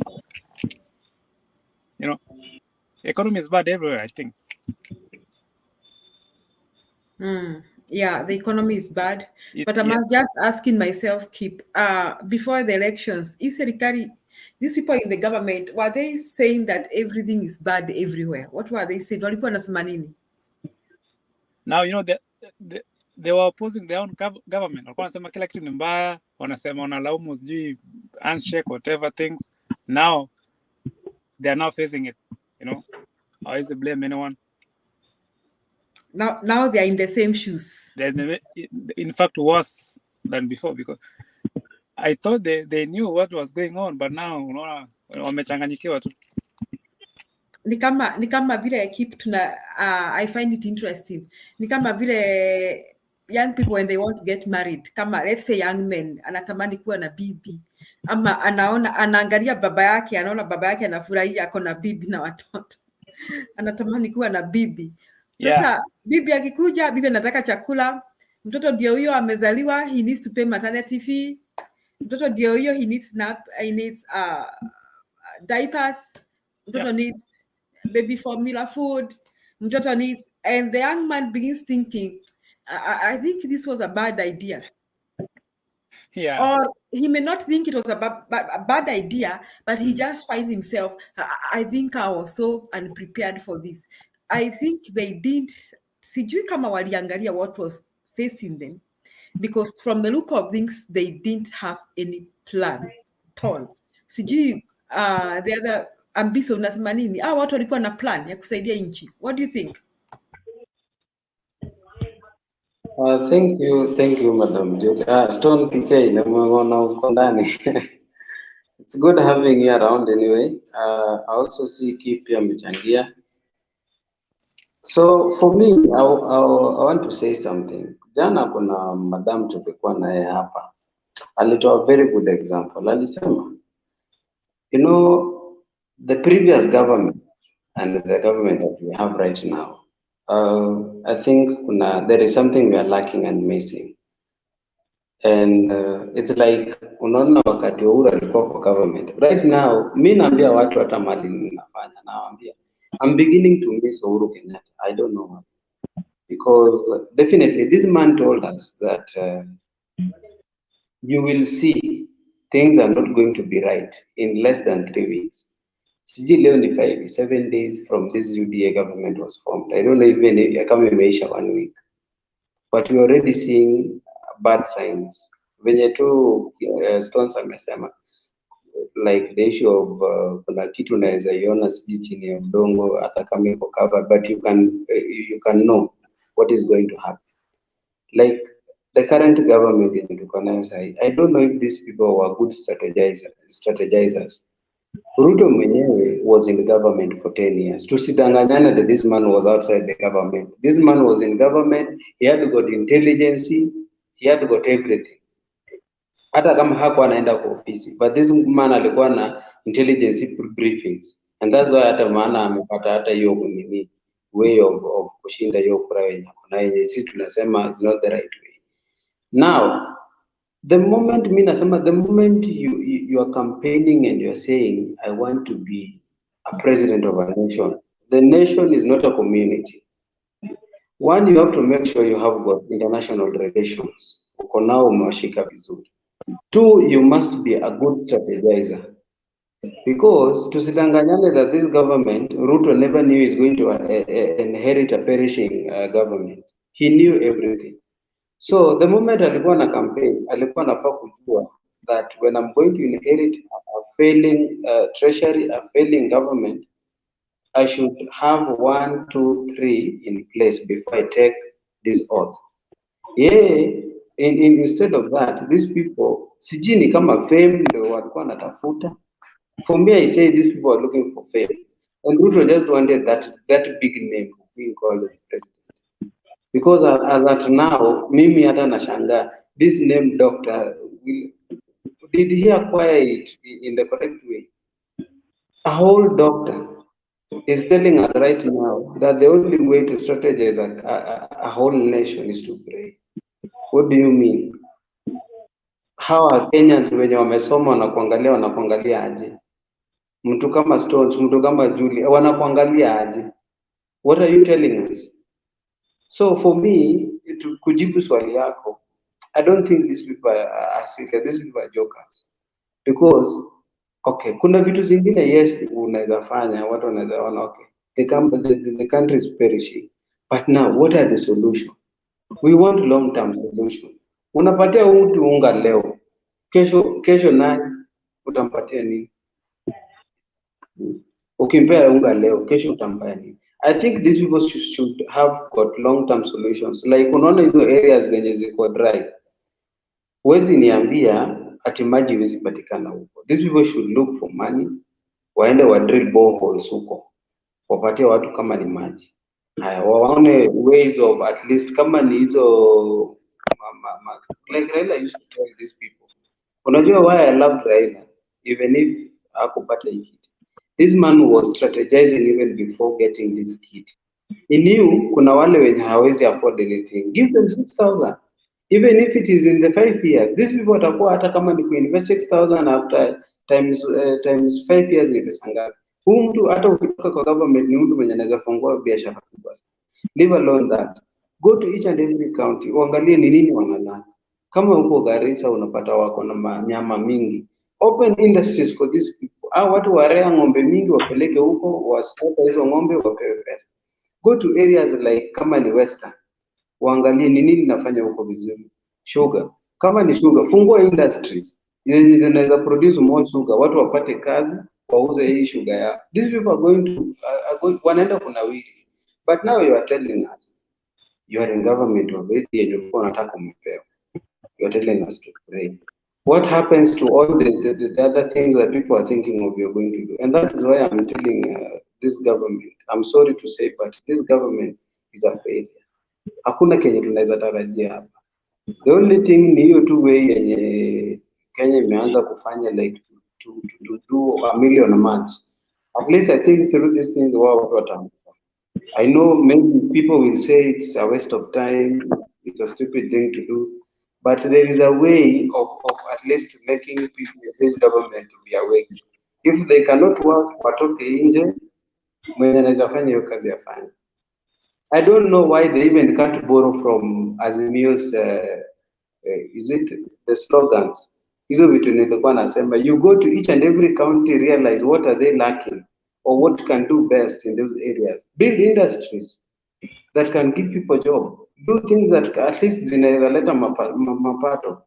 Economy is bad everywhere, I think. Yeah, the economy is bad, but I'm just asking myself, before the elections, these people in the government, were they saying that everything is bad everywhere? What were they saying? Walikuwa wanasema nini? Now they were opposing their own government. Walikuwa wanasema kila kitu ni mbaya, wanasema wanalaumu sijui handshake, whatever things. Now they are now facing it, hawezi blame anyone. Now they are in the same shoes. In fact, worse than before, because I thought they knew what was going on, but now unaona wamechanganyikiwa tu. Ni kama vile I find it interesting. Ni kama vile young people when they want to get married, kama let's say young men anatamani kuwa na bibi, ama anaangalia baba yake, anaona baba yake anafurahia ako na bibi na watoto, anatamani kuwa na bibi. Sasa bibi akikuja, bibi anataka chakula, mtoto ndio huyo amezaliwa, he needs to pay maternity fee, mtoto ndio huyo he needs diapers, mtoto needs baby formula food, mtoto needs, and the young man begins thinking, I think this was a bad idea. Or he may not think it was a bad idea, but he just finds himself, I think I was so unprepared for this. I think they didn't, sijui kama waliangalia what was facing them, because from the look of things, they didn't have any plan at all. Sijui the other Ambiso unasema nini? Watu walikuwa na plan ya kusaidia nchi. What do you think? Thank you, Madam Judy. Stone PK, namuona uko ndani. It's good having you around anyway. I also see Kip pia amechangia. So for me, I want to say something. Jana kuna madam tulikuwa naye hapa, alitoa very good example. Alisema, you know, the previous government and the government that we have right now, I think there is something we are lacking and missing. And it's like unaona wakati Uhuru alikuwa kwa government. Right now, mi naambia watu hata mali ninafanya, nawaambia I'm beginning to miss Uhuru Kenyatta. I don't know why. Because definitely this man told us that you will see things are not going to be right in less than 3 weeks. Sijui leo ni 7 days from this UDA government was formed. I don't know even kama imeisha 1 week. But we're already seeing bad signs. Venye tu Stones amesema, like the issue of kuna kitu unaweza iona sijui chini ya udongo hata kama iko covered, but you can know what is going to happen. Like the current government yenye tuko nayo sahi, I don't know if these people were good strategizers. Ruto mwenyewe was in the government for 10 years. Tusidanganyane that this man was outside the government. This man was in government, he had got intelligence, he had got everything. Hata kama hakuwa anaenda kwa ofisi, but this man alikuwa na intelligence briefings. And that's why hata maana amepata hata hiyo nini way of kushinda hiyo kura yenye kuna yenye sisi tunasema is not the right way. Now, the moment you are campaigning and you are saying, I want to be a president of a nation, the nation is not a community. One, you have to make sure you have got international relations. Uko nao umewashika vizuri. Two, you must be a good strategizer. Because tusidanganyane that this government, Ruto never knew he's going to inherit a perishing government. He knew everything. So the moment alikuwa na campaign, alikuwa anafaa kujua that when I'm going to inherit a failing treasury, a failing government, I should have 1, 2, 3 in place before I take this oath. Yeah, instead of that, these people, sijini kama fame ndio walikuwa wanatafuta. For me, I say these people are looking for fame. And Ruto just wanted that big name being called the president. Because as at now, mimi hata nashangaa, this name doctor, did he acquire it in the correct way? A whole doctor is telling us right now that the only way to strategize a whole nation is to pray. What do you mean? How are Kenyans wenye wamesoma wanakuangalia aje? Mtu kama Stones, mtu kama Julie, wanakuangalia aje? What are you telling us? So for me, kujibu swali yako, I don't think these people are serious. These people are jokers. Because, okay, kuna vitu zingine, yes, unaweza fanya, watu wanaweza ona, okay, the country is perishing. But now, what are the solutions? We want long-term solution. Unapatia mtu unga leo, kesho naye utampatia nini? Ukimpea unga leo, kesho utampea nini? I think these people should have got long-term solutions. Like unaona hizo areas zenye ziko dry, huwezi niambia ati maji huwezi patikana huko. These people should look for money, waende wa drill boreholes huko, wapatie watu kama ni maji. Haya, waone ways of at least kama ni hizo like Raila used to tell these people. Unajua why I love Raila even if hakupata hii kiti. This man was strategizing even before getting this kit. He knew kuna wale wenye hawezi afford anything. Give them 6,000. Even if it is in the 5 years. These people watakuwa hata kama ni kuinvest 6,000 after times 5 years ni pesa ngapi? Huyu mtu hata ukitoka kwa government ni mtu mwenye anaweza fungua biashara kubwa. Leave alone that. Go to each and every county. Uangalie ni nini wanalala. Kama uko Garissa unapata wako na nyama mingi. Open industries for these people. Watu warea ng'ombe mingi wapeleke huko, wasipata hizo ng'ombe wapewe pesa. Go to areas like kama ni Western. Waangalie ni nini nafanya huko vizuri. Sugar. Kama ni sugar, fungua industries. Zinaweza produce more sugar. Watu wapate kazi, wauze hii sugar yao. These people are going to wanaenda kunawiri. But now you are telling us You are in government already and you're going to attack umepewa. You're telling us to pray. What happens to all the other things that people are thinking of you're going to do? And that is why I'm telling this government, I'm sorry to say, but this government is a failure. Hakuna kenye tunaweza tarajia hapa. The only thing ni hiyo tu way yenye Kenya imeanza kufanya like to do a million a month. At least I think through these things wao watu. I know maybe people will say it's a waste of time, it's a stupid thing to do, but there is a way of at least making people, this government to be awake. If they cannot work, watoke nje, mwenye anaweza fanya hiyo kazi afanye. I don't know why they even can't borrow from Azimio's, is it the slogans? Hizo vitu nilikuwa nasema, you go to each and every county, realize what are they lacking or what can do best in those areas. Build industries that can give people job. Do things that at least zinawezaleta mapato.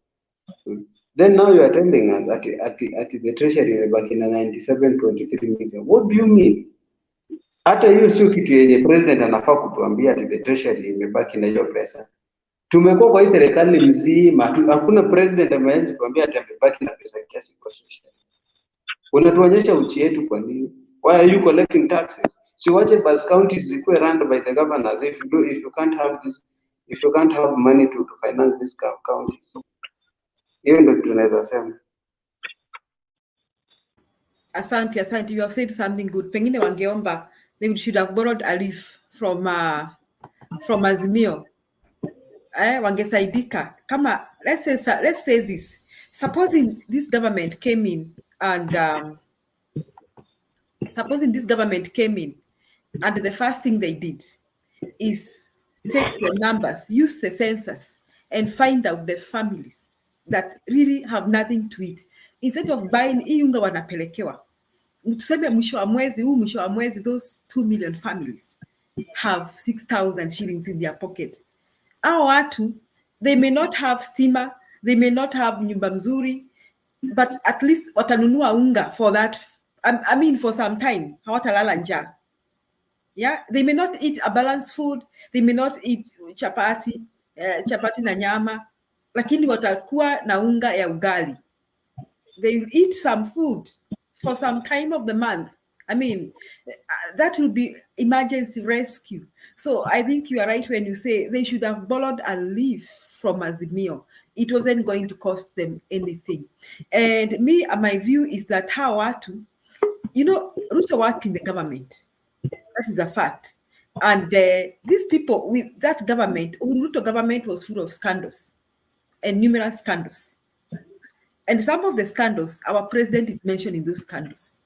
Then now you are telling us at the treasury imebaki na 97.3 million. What do you mean? Hata hiyo sio kitu yenye president anafaa kutuambia ati the treasury imebaki na hiyo pesa. Tumekuwa kwa hii serikali mzima, hakuna president ameanza kutuambia ati amebaki na pesa kiasi kwa treasury. Unatuonyesha uchi yetu kwa nini? Why are you collecting taxes? So wache bus counties zikuwe run by the governors if you can't have this, if you can't have money to finance these counties. Hiyo ndio tunaweza sema. Asante, you have said something good. Pengine wangeomba they should have borrowed a leaf from Azimio. Wangesaidika. Kama let's say this. Supposing this government came in and the first thing they did is take the numbers, use the census, and find out the families that really have nothing to eat. Instead of buying hii unga wanapelekewa, tuseme mwisho wa mwezi, those 2 million families have 6,000 shillings in their pocket. Hao watu, they may not have steamer, they may not have nyumba mzuri, but at least watanunua unga for that. I mean, for some time, hawatalala njaa. Yeah, they may not eat a balanced food, they may not eat chapati na nyama, lakini watakuwa na unga ya ugali. They will eat some food for some time of the month. I mean, that will be emergency rescue. So I think you are right when you say they should have borrowed a leaf from Azimio. It wasn't going to cost them anything. And my view is that Ruto worked in the government. That is a fact. And these people with that government, Ruto government was full of scandals and numerous scandals. And some of the scandals, our president is mentioning those scandals.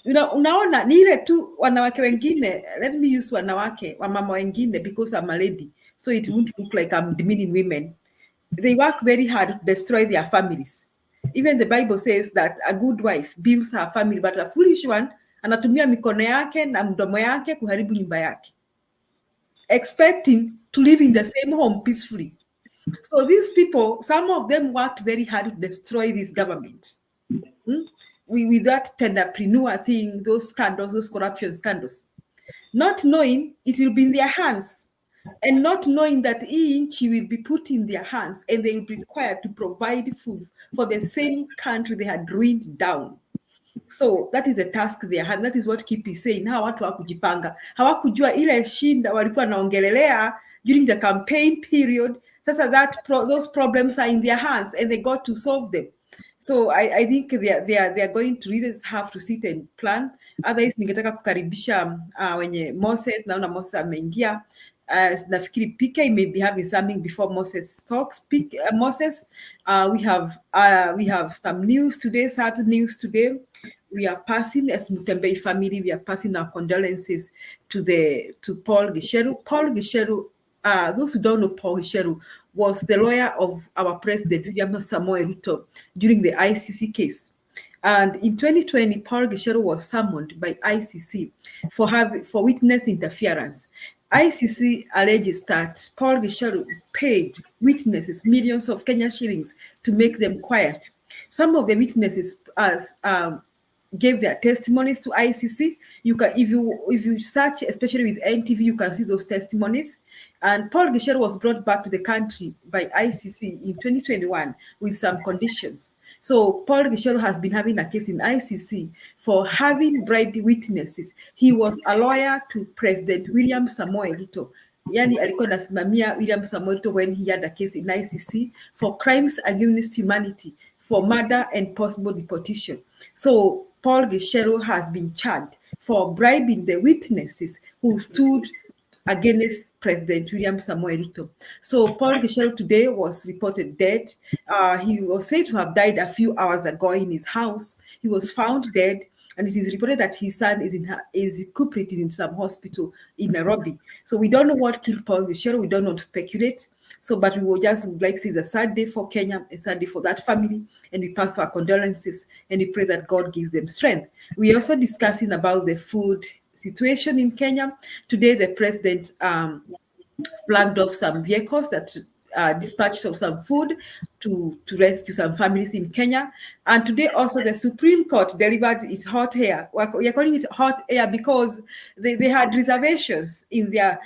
Unaona ni ile tu wanawake wengine, let me use wanawake, wamama wengine, because I'm a lady, so it won't look like I'm demeaning women. They work very hard to destroy their families. Even the Bible says that a good wife builds her family, but a foolish one anatumia mikono yake na mdomo yake kuharibu nyumba yake, expecting to live in the same home peacefully. So these people, some of them worked very hard to destroy this government. With that tenderpreneur thing, those scandals, those corruption scandals, not knowing it will be in their hands, and not knowing that each will be put in their hands and they will be required to provide food for the same country they had ruined down. So that is a task they had. That is what Kipi is saying. Hawa watu hawakujipanga, hawakujua ile shinda walikuwa naongelelea during the campaign period. Sasa those problems are in their hands and they got to solve them. So I think they are going to really have to sit and plan. Otherwise, ningetaka kukaribisha wenye Moses, naona Moses ameingia. Nafikiri PK may be having something before Moses talks. Moses, we have some news today, sad news today. We are passing, as Mutembei family, we are passing our condolences to Paul Gicheru. Paul Gicheru, those who don't know Paul Gicheru, was the lawyer of our president, William Samoei Ruto, during the ICC case. And in 2020, Paul Gicheru was summoned by ICC for witness interference. ICC alleges that Paul Gicheru paid witnesses millions of Kenyan shillings to make them quiet. Some of the witnesses gave their testimonies to ICC. You can, if you search, especially with NTV, you can see those testimonies. And Paul Gicheru was brought back to the country by ICC in 2021 with some conditions. So Paul Gicheru has been having a case in ICC for having bribed witnesses. He was a lawyer to President William Samoei Ruto. Yani alikuwa anasimamia William Samoei Ruto when he had a case in ICC for crimes against humanity, for murder and possible deportation. So Paul Gicheru has been charged for bribing the witnesses who stood against President William Samoei Ruto. So Paul Gicheru today was reported dead. He was said to have died a few hours ago in his house. He was found dead, and it is reported that his son is recuperating in some hospital in Nairobi. So we don't know what killed Paul Gicheru. We don't want to speculate. So, but we would like to say it's a sad day for Kenya, a sad day for that family, and we pass our condolences and we pray that God gives them strength. We also discussing about the food situation in Kenya. Today, the president flagged off some vehicles that dispatched of some food to rescue some families in Kenya. And today also the Supreme Court delivered its hot air. We're calling it hot air because they had reservations in their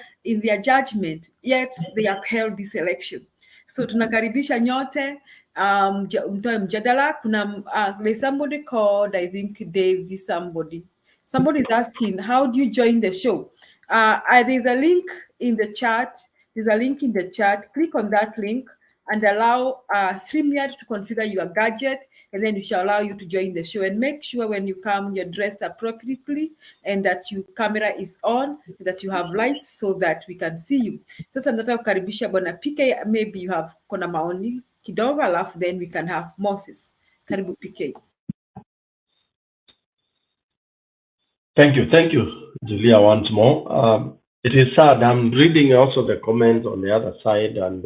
judgment, yet they upheld this election. So tunakaribisha nyote mtoe mjadala. Kuna there's somebody called, I think Davey somebody is asking, how do you join the show? There's a link in the chat. Click on that link and allow StreamYard to configure your gadget, and then it shall allow you to join the show. And make sure when you come, you're dressed appropriately and that your camera is on, that you have lights so that we can see you. Sasa nataka kukaribisha Bwana PK, maybe you have kona maoni kidogo, alafu then we can have Moses. Karibu PK. Thank you, Julia, once more. It is sad. I'm reading also the comments on the other side, and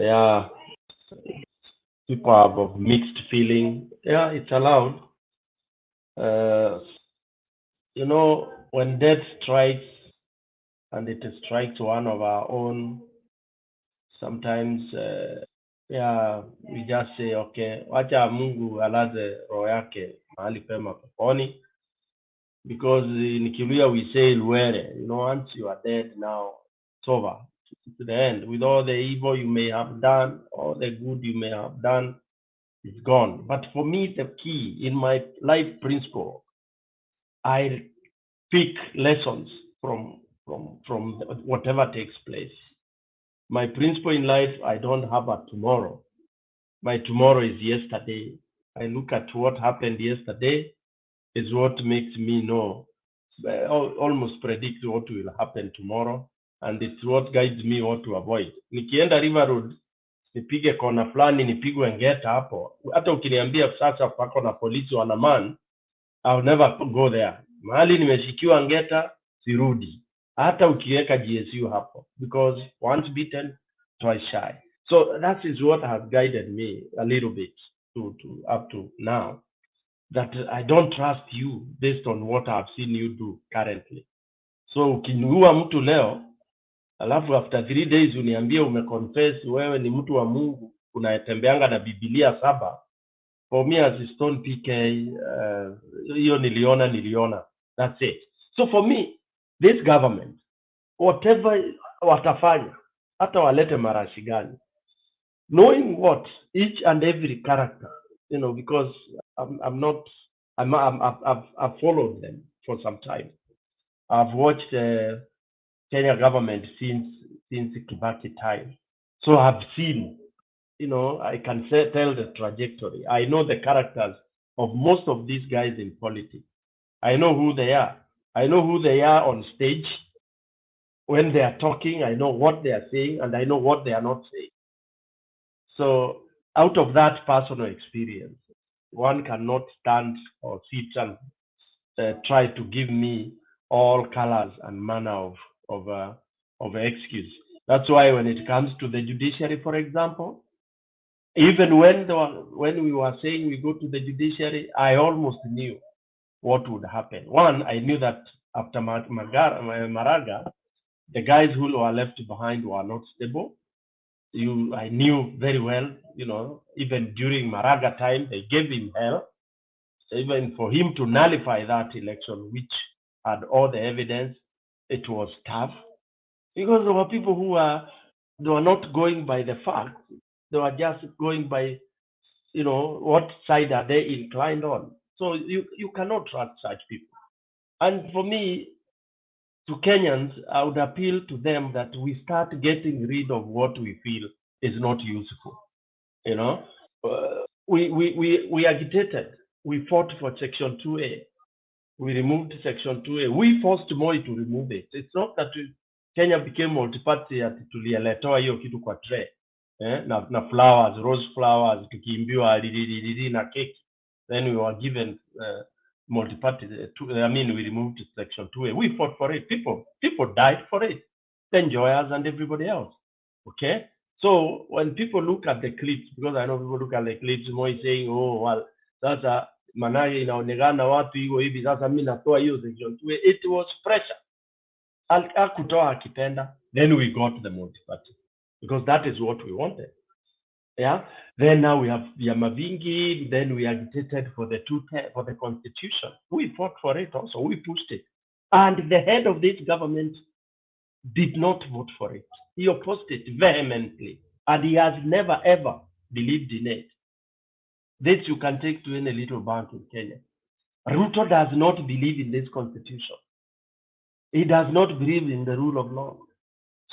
yeah, people have of mixed feeling. Yeah, it's allowed. You know, when death strikes, and it strikes one of our own, sometimes, yeah, we just say, okay, wacha Mungu alaze roho yake mahali pema peponi. Because in Kiluya we say Luere, you know, once you are dead now, it's over. To the end. With all the evil you may have done, all the good you may have done, it's gone. But for me, the key in my life principle, I pick lessons from whatever takes place. My principle in life, I don't have a tomorrow. My tomorrow is yesterday. I look at what happened yesterday is what makes me know, almost predict what will happen tomorrow, and it's what guides me what to avoid. Nikienda River Road, nipige kona fulani, nipigwe ngeta hapo. Hata ukiniambia sasa pako na polisi wanaman, I'll never go there. Mahali nimeshikiwa ngeta, sirudi. Hata ukiweka GSU hapo, because once bitten, twice shy. So that is what has guided me a little bit to up to now, that I don't trust you based on what I've seen you do currently. So ukiniua mtu leo, alafu after 3 days uniambie umeconfess wewe ni mtu wa Mungu, unatembeanga na Biblia 7. For me as a Stone PK, hiyo niliona. That's it. So for me, this government, whatever watafanya, hata walete marashi gani, knowing what each and every character, you know, because I've followed them for some time. I've watched the Kenya government since Kibaki time, so I've seen, you know, I can tell the trajectory. I know the characters of most of these guys in politics. I know who they are. I know who they are on stage. When they are talking, I know what they are saying, and I know what they are not saying. So out of that personal experience, one cannot stand or sit and try to give me all colors and manner of excuse. That's why when it comes to the judiciary, for example, even when we were saying we go to the judiciary, I almost knew what would happen. One, I knew that after Maraga, the guys who were left behind were not stable. I knew very well, even during Maraga time, they gave him hell, even for him to nullify that election, which had all the evidence. It was tough because there were people they were not going by the facts. They were just going by, what side are they inclined on. So you cannot trust such people. And for me, to Kenyans, I would appeal to them that we start getting rid of what we feel is not useful. We agitated. We fought for Section 2A. We removed Section 2A. We forced Moi to remove it. It's not that Kenya became multi-party ati tulieletoa hiyo kitu kwa tray. Na flowers, rose flowers, tukiimbiwa didi na cake. Then we were given multi-party. We removed Section 2A. We fought for it. People died for it. The enjoyers and everybody else. Okay? So when people look at the clips, because I know people look at the clips, Moi saying, oh, well, sasa manake inaonekana watu hiyo hivi, sasa mimi natoa hiyo Section 2A. It was pressure. Akutoa akipenda. Then we got the multi-party. Because that is what we wanted. Yeah. Then now we have Yamavingi. Then we agitated for the constitution. We fought for it also. We pushed it. And the head of this government did not vote for it. He opposed it vehemently. And he has never ever believed in it. This you can take to any little bank in Kenya. Ruto does not believe in this constitution. He does not believe in the rule of law.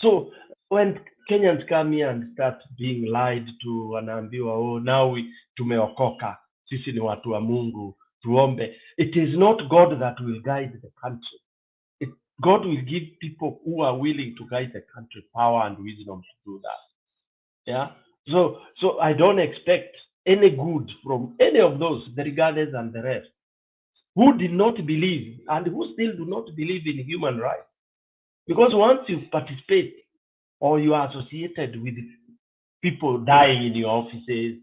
So when Kenyans come here and start being lied to, wanaambiwa, oh, now tumeokoka, sisi ni watu wa Mungu, tuombe. It is not God that will guide the country. God will give people who are willing to guide the country power and wisdom to do that. Yeah. So I don't expect any good from any of those, the regardless and the rest, who did not believe and who still do not believe in human rights. Because once you participate or you are associated with people dying in your offices,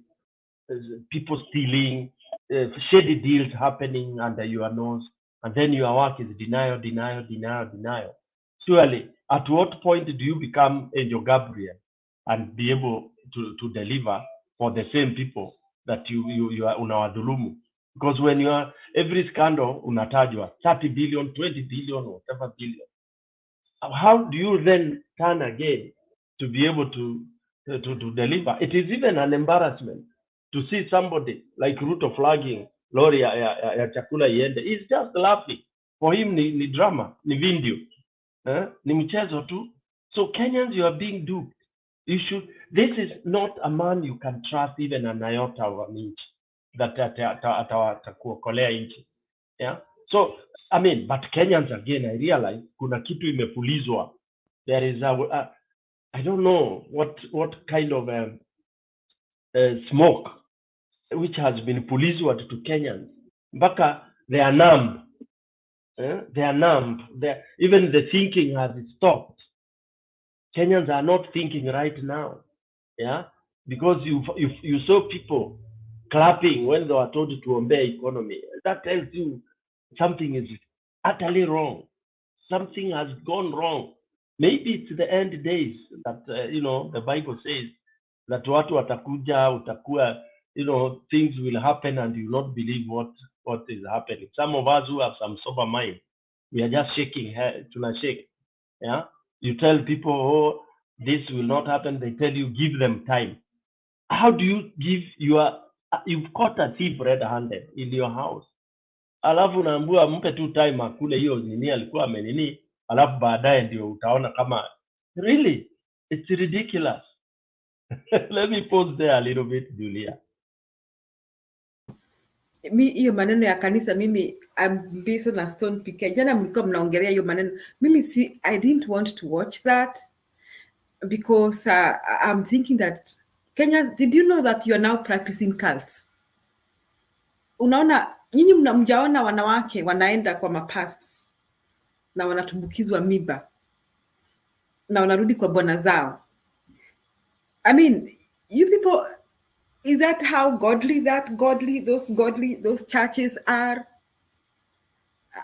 people stealing, shady deals happening under your nose, and then your work is denial. Surely, at what point do you become Angel Gabriel and be able to deliver for the same people that you are unawadhulumu? Because when you are, every scandal unatajwa 30 billion, 20 billion, whatever billion. How do you then turn again to be able to deliver? It is even an embarrassment to see somebody like Ruto flagging lori ya chakula iende. He's just laughing. For him ni drama, ni video, ni mchezo tu. So Kenyans, you are being duped. This is not a man you can trust even an iota of an inch that atakuokolea inchi. Yeah. So but Kenyans, again, I realize kuna kitu imepulizwa. There is I don't know what kind of smoke which has been pulizwa to Kenyans. Mpaka they are numb. They are numb. Even the thinking has stopped. Kenyans are not thinking right now. Yeah, because you saw people clapping when they were told to obey economy. That tells you something is utterly wrong. Something has gone wrong. Maybe it's the end days that the Bible says that watu watakuja, utakuwa, things will happen and you will not believe what is happening. Some of us who have some sober mind, we are just shaking head, shake. Yeah, you tell people, oh, this will not happen. They tell you, give them time. How do you give you've caught a thief red-handed in your house? Alafu unaambiwa mpe tu time akule hiyo nini alikuwa amenini, alafu baadaye ndio utaona kama really it's ridiculous. Let me pause there a little bit, Julia. Hiyo maneno ya kanisa mimi I'm based on a stone picker. Jana mlikuwa mnaongelea hiyo maneno. Mimi I didn't want to watch that because I'm thinking that Kenyans, did you know that you are now practicing cults? Unaona, nyinyi mjaona wanawake wanaenda kwa mapastors na wanatumbukizwa miba na wanarudi kwa bwana zao. I mean, you people, is that how godly those churches are?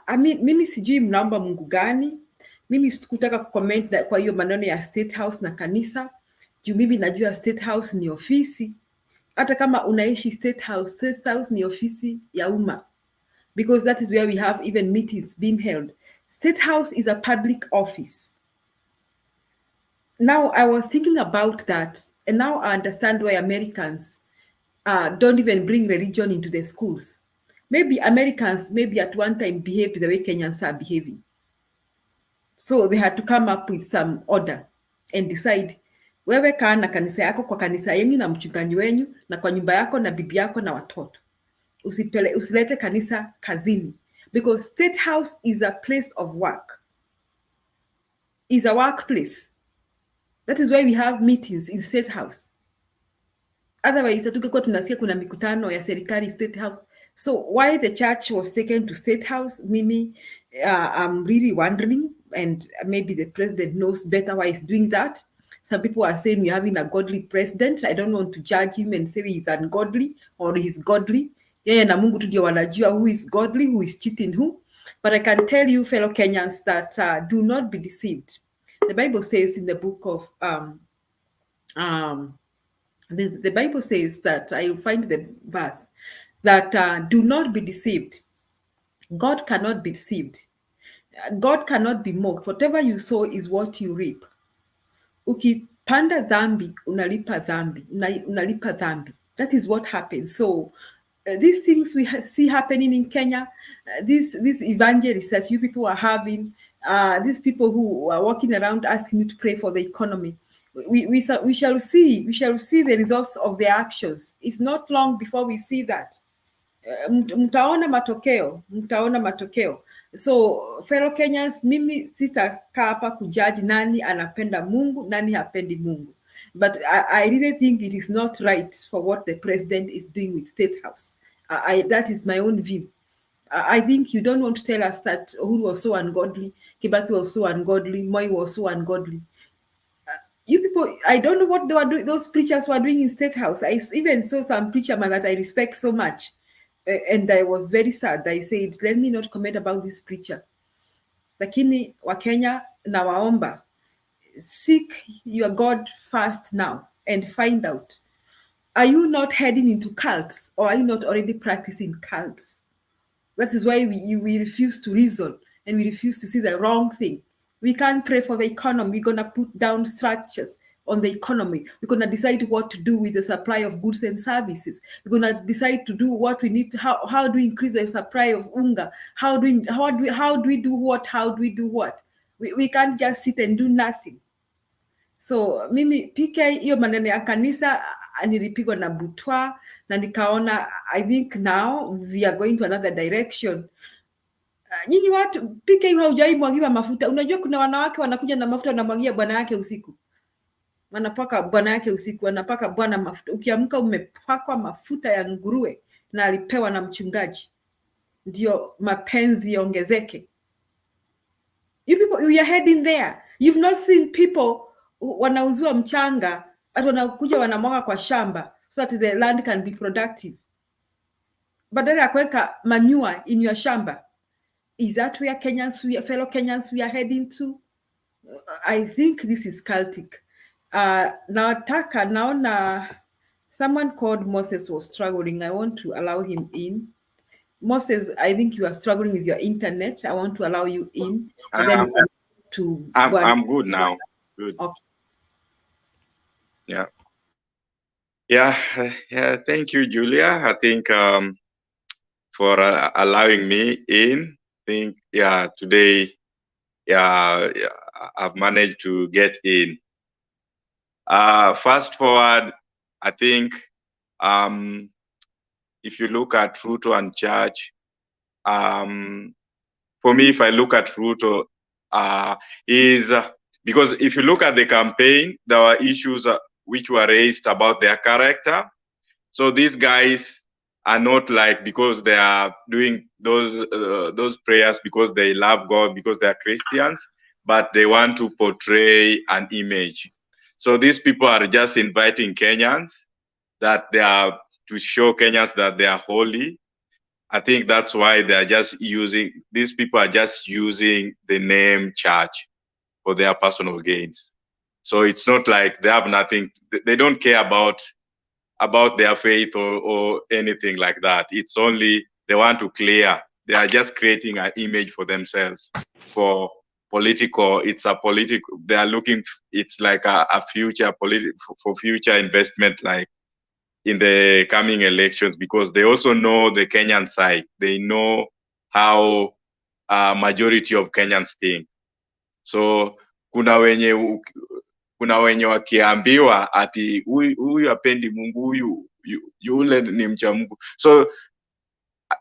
I mean, mimi sijui mnaomba Mungu gani. Mimi sikutaka comment kwa hiyo maneno ya State House na kanisa Juu mimi najua State House ni ofisi. Hata kama unaishi State House ni ofisi ya umma, because that is where we have even meetings being held. State House is a public office. Now I was thinking about that, and now I understand why Americans don't even bring religion into the schools. Maybe Americans maybe at one time behaved the way Kenyans are behaving. So they had to come up with some order and decide, wewe kaa na kanisa yako kwa kanisa yenyu na mchungaji wenyu na kwa nyumba yako na bibi yako na watoto. Usilete kanisa kazini, because State House is a place of work. Is a workplace. That is why we have meetings in State House. Otherwise, hatungekuwa tunasikia kuna mikutano ya serikali State House. So why the church was taken to State House, Mimi, I'm really wondering, and maybe the president knows better why he's doing that. Some people are saying we're having a godly president. I don't want to judge him and say he's ungodly or he's godly. Yeye na Mungu tu ndio wanajua who is godly, who is cheating who. But I can tell you, fellow Kenyans, that do not be deceived. The Bible says in the book of the Bible says that, I will find the verse, that do not be deceived. God cannot be deceived. God cannot be mocked. Whatever you sow is what you reap. Ukipanda dhambi, unalipa dhambi. Unalipa dhambi. That is what happens. So these things we see happening in Kenya, these evangelists that you people are having, these people who are walking around asking you to pray for the economy, we shall see the results of their actions. It's not long before we see that. Mtaona matokeo. So fellow Kenyans, mimi sitakaa hapa kujaji nani anapenda Mungu, nani hapendi Mungu. But I really think it is not right for what the president is doing with State House. That is my own view. I think you don't want to tell us that Uhuru was so ungodly, Kibaki was so ungodly, Moi was so ungodly. You people, I don't know what they were doing, those preachers were doing in State House. I even saw some preacher man that I respect so much. And I was very sad. I said, let me not comment about this preacher. Lakini Wakenya na waomba, seek your God first now and find out, are you not heading into cults, or are you not already practicing cults? That is why we refuse to reason, and we refuse to see the wrong thing. We can't pray for the economy. We're going to put down structures on the economy. We're going to decide what to do with the supply of goods and services. We're going to decide to do what we need to, how do we increase the supply of unga? How do we do what? We can't just sit and do nothing. So mimi PK, hiyo maneno ya kanisa nilipigwa na butwa na nikaona, I think now we are going to another direction. Nyinyi watu PK, haujai mwagiwa mafuta. Unajua kuna wanawake wanakuja na mafuta wanamwagia bwana yake usiku. Wanapaka bwana yake usiku, wanapaka bwana mafuta. Ukiamka umepakwa mafuta ya nguruwe na alipewa na mchungaji, ndio mapenzi yaongezeke. You people, we are heading there. You've not seen people wanauziwa mchanga, ati wanakuja wanamwaga kwa shamba so that the land can be productive. Badala ya kuweka manure in your shamba. Is that where fellow Kenyans, we are heading to? I think this is cultic. Naona someone called Moses was struggling. I want to allow him in. Moses, I think you are struggling with your internet. I want to allow you in. And then I'm good now. Good. Okay. Yeah. Thank you, Julia. I think for allowing me in. I think today I've managed to get in. Fast forward, I think if you look at Ruto and Church, for me, if I look at Ruto, is because if you look at the campaign, there were issues which were raised about their character. So these guys are not like, because they are doing those prayers because they love God, because they are Christians, but they want to portray an image. So these people are just inviting Kenyans that they are to show Kenyans that they are holy. I think that's why they are just using, these people are just using the name church for their personal gains. So it's not like they have nothing. They don't care about their faith or anything like that. It's only they want to clear. They are just creating an image for themselves for political. It's a political. They are looking. It's like a future for future investment, like in the coming elections, because they also know the Kenyan side. They know how majority of Kenyans think. So kuna wenye wakiambiwa ati huyu apendi Mungu, huyu yule ni mcha Mungu. So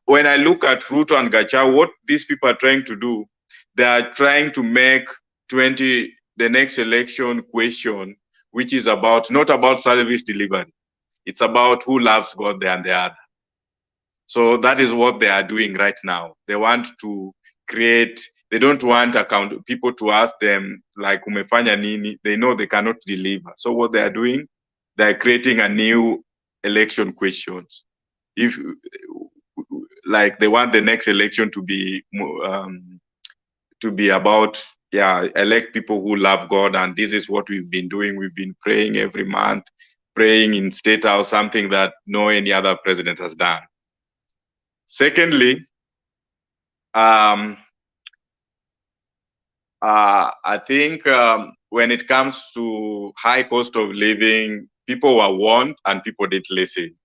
when I look at Ruto and Gachagua, what these people are trying to do, they are trying to make the next election question, which is not about service delivery. It's about who loves God and the other. So that is what they are doing right now. They want to create, they don't want people to ask them like umefanya nini. They know they cannot deliver. So what they are doing, they're creating a new election questions. If like they want the next election to be about, elect people who love God, and this is what we've been doing. We've been praying every month, praying in State House, something that no any other president has done. Secondly, I think when it comes to high cost of living, people were warned and people did listen.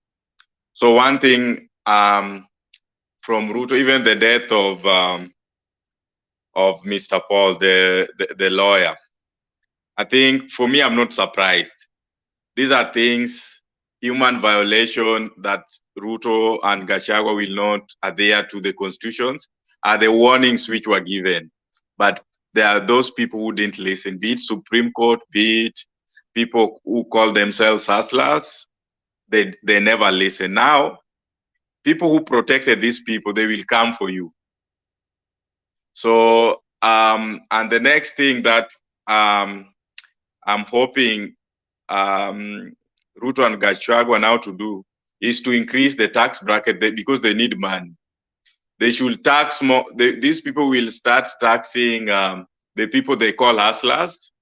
So one thing from Ruto, even the death of Mr. Paul, the lawyer, I think for me, I'm not surprised. These are things, human violation that Ruto and Gachagua will not adhere to the constitutions, are the warnings which were given. But there are those people who didn't listen, be it Supreme Court, be it people who call themselves hustlers, they never listen. Now, people who protected these people, they will come for you. So, and the next thing that I'm hoping Ruto and Gachagua now to do is to increase the tax bracket because they need money. They should tax more. These people will start taxing the people they call hustlers.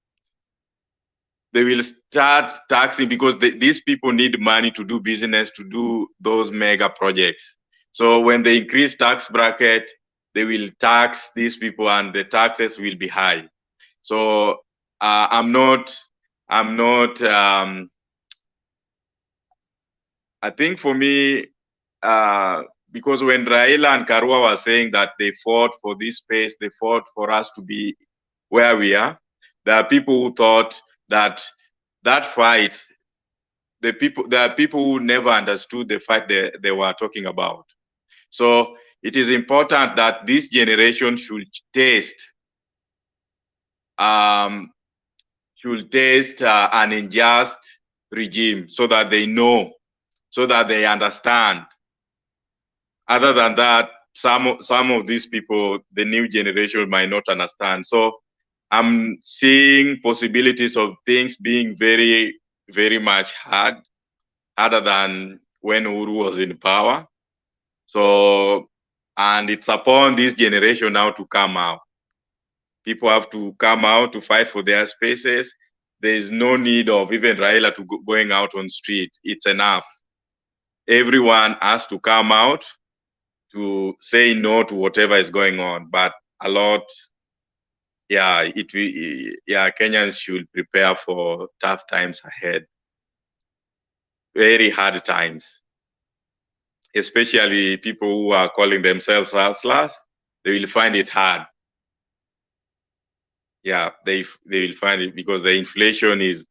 They will start taxing because these people need money to do business, to do those mega projects. So when they increase tax bracket, they will tax these people and the taxes will be high. So I'm not I think for me, because when Raila and Karua were saying that they fought for this space, they fought for us to be where we are, there are people who thought that fight, there are people who never understood the fight they were talking about. So it is important that this generation should taste an unjust regime so that they know, so that they understand. Other than that, some of these people, the new generation might not understand. So I'm seeing possibilities of things being very, very much harder than when Uhuru was in power. So, and it's upon this generation now to come out. People have to come out to fight for their spaces. There is no need of even Raila to going out on street. It's enough. Everyone has to come out to say no to whatever is going on. But a lot, Kenyans should prepare for tough times ahead. Very hard times. Especially people who are calling themselves hustlers, they will find it hard. Yeah, they will find it because the inflation is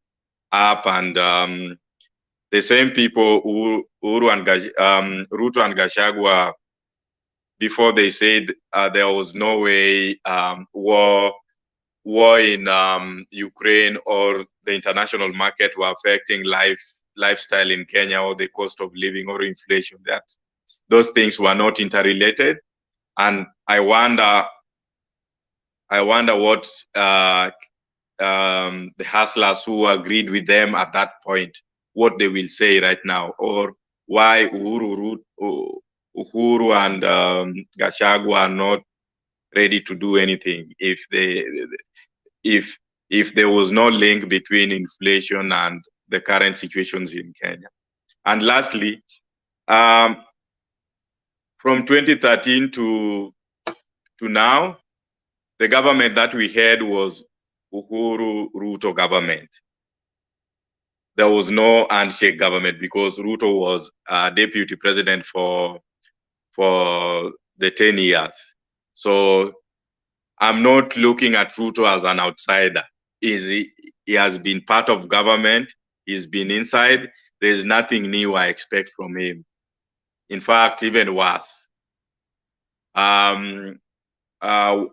up, and the same people who Ruto and Gachagua, before they said there was no way war in Ukraine or the international market were affecting lifestyle in Kenya, or the cost of living or inflation. That those things were not interrelated, and I wonder what the hustlers who agreed with them at that point, what they will say right now, or why Uhuru and Gachagua are not ready to do anything if if there was no link between inflation and the current situations in Kenya. And lastly, from 2013 to now, the government that we had was Uhuru Ruto government. There was no handshake government because Ruto was deputy president for the 10 years. So I'm not looking at Ruto as an outsider. He has been part of government. He's been inside. There's nothing new I expect from him. In fact, even worse.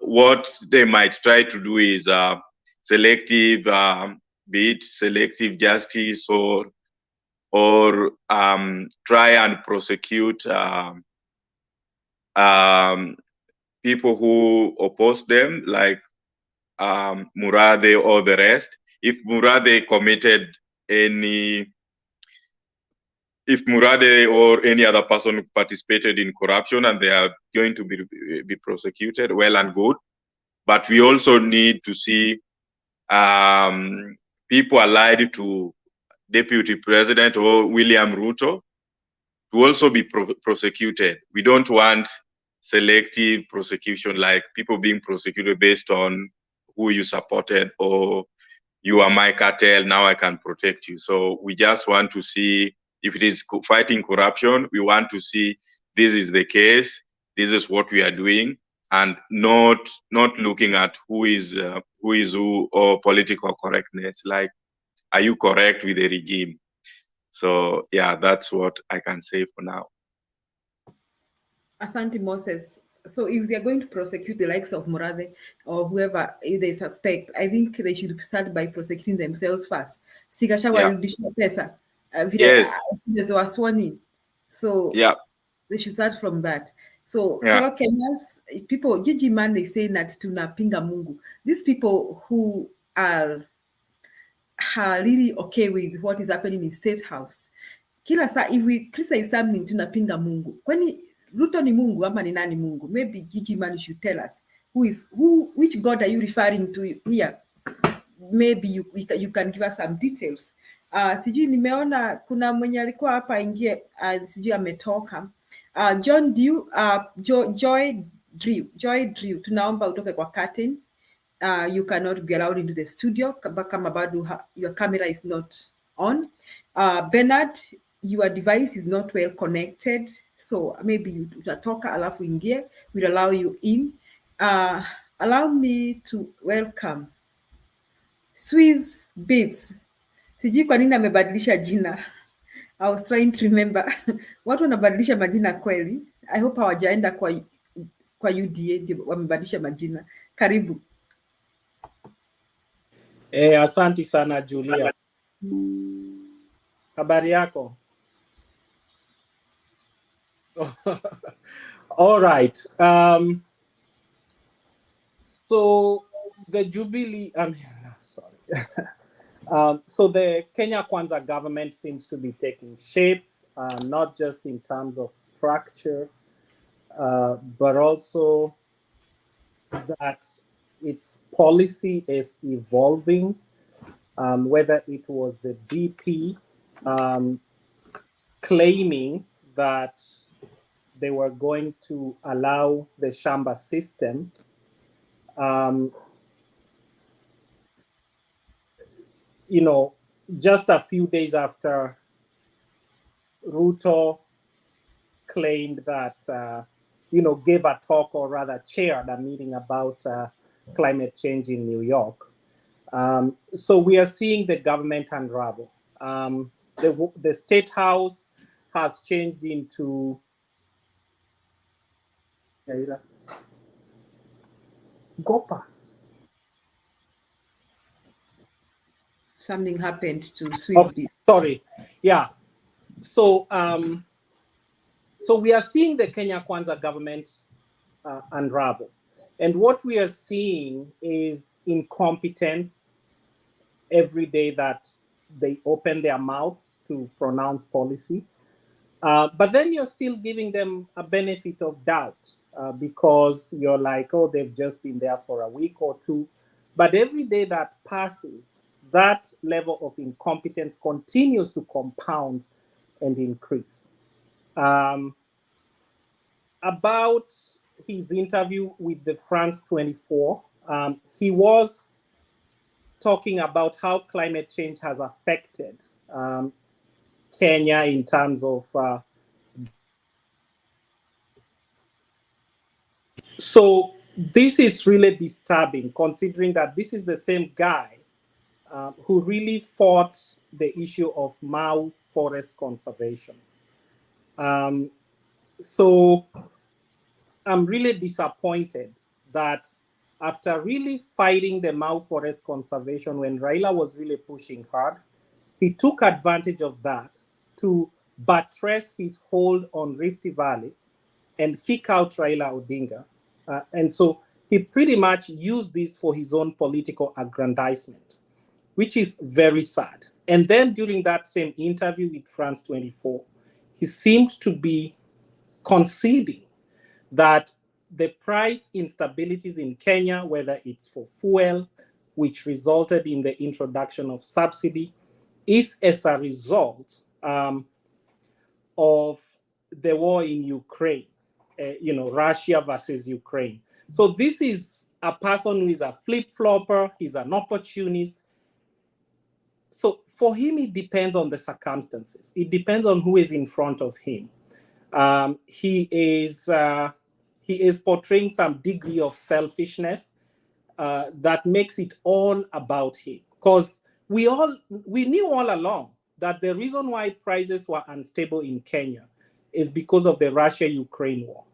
What they might try to do is selective, be it selective justice or try and prosecute people who oppose them, like Murade or the rest. If Murade or any other person participated in corruption and they are going to be prosecuted, well and good. But we also need to see people allied to Deputy President or William Ruto to also be prosecuted. We don't want selective prosecution, like people being prosecuted based on who you supported or you are my cartel, now I can protect you. So we just want to see if it is fighting corruption, we want to see this is the case, this is what we are doing, and not looking at who is who or political correctness, like are you correct with the regime? So yeah, that's what I can say for now. Asante Moses. So if they are going to prosecute the likes of Murade or whoever they suspect, I think they should start by prosecuting themselves first. Sikashawarudishia pesa. Vile they were sworn in. So yeah, they should start from that. So yeah, fellow Kenyans, people, Gigi man, they say that tunapinga Mungu. These people who are really okay with what is happening in State House. Kila saa if we criticize something tunapinga Mungu. Kwani Ruto ni Mungu ama ni nani Mungu? Maybe Gigi man should tell us which God are you referring to here? Maybe you can give us some details. Sijui nimeona kuna mwenye alikuwa hapa ingie, sijui ametoka. John Dew, Joy Drew, tunaomba utoke kwa curtain. You cannot be allowed into the studio kama bado your camera is not on. Bernard, your device is not well connected, so maybe you utatoka alafu ingie, we'll allow you in. Allow me to welcome Swiss Beats. Sijui kwa nini amebadilisha jina. I was trying to remember. Watu wanabadilisha majina kweli. I hope hawajaenda kwa UDA ndio wamebadilisha majina. Karibu. Asante sana Julia. Habari yako? All right. So the Jubilee, sorry. So the Kenya Kwanza government seems to be taking shape, not just in terms of structure, but also that its policy is evolving, whether it was the DP claiming that they were going to allow the Shamba system just a few days after Ruto claimed that, gave a talk or rather chaired a meeting about climate change in New York. So we are seeing the government unravel. The State House has changed into go past. Something happened to Swiss Beats. Sorry. Yeah. So so we are seeing the Kenya Kwanza government unravel. And what we are seeing is incompetence every day that they open their mouths to pronounce policy. But then you're still giving them a benefit of doubt because you're like, oh, they've just been there for a week or two. But every day that passes, that level of incompetence continues to compound and increase. About his interview with the France 24, he was talking about how climate change has affected Kenya in terms of so this is really disturbing, considering that this is the same guy who really fought the issue of Mau forest conservation. So I'm really disappointed that after really fighting the Mau forest conservation when Raila was really pushing hard, he took advantage of that to buttress his hold on Rift Valley and kick out Raila Odinga. And so he pretty much used this for his own political aggrandizement, which is very sad. And then during that same interview with France 24, he seemed to be conceding that the price instabilities in Kenya, whether it's for fuel, which resulted in the introduction of subsidy, is as a result of the war in Ukraine, Russia versus Ukraine. So this is a person who is a flip-flopper, he's an opportunist. So for him, it depends on the circumstances. It depends on who is in front of him. He is portraying some degree of selfishness that makes it all about him. Because we knew all along that the reason why prices were unstable in Kenya is because of the Russia-Ukraine war.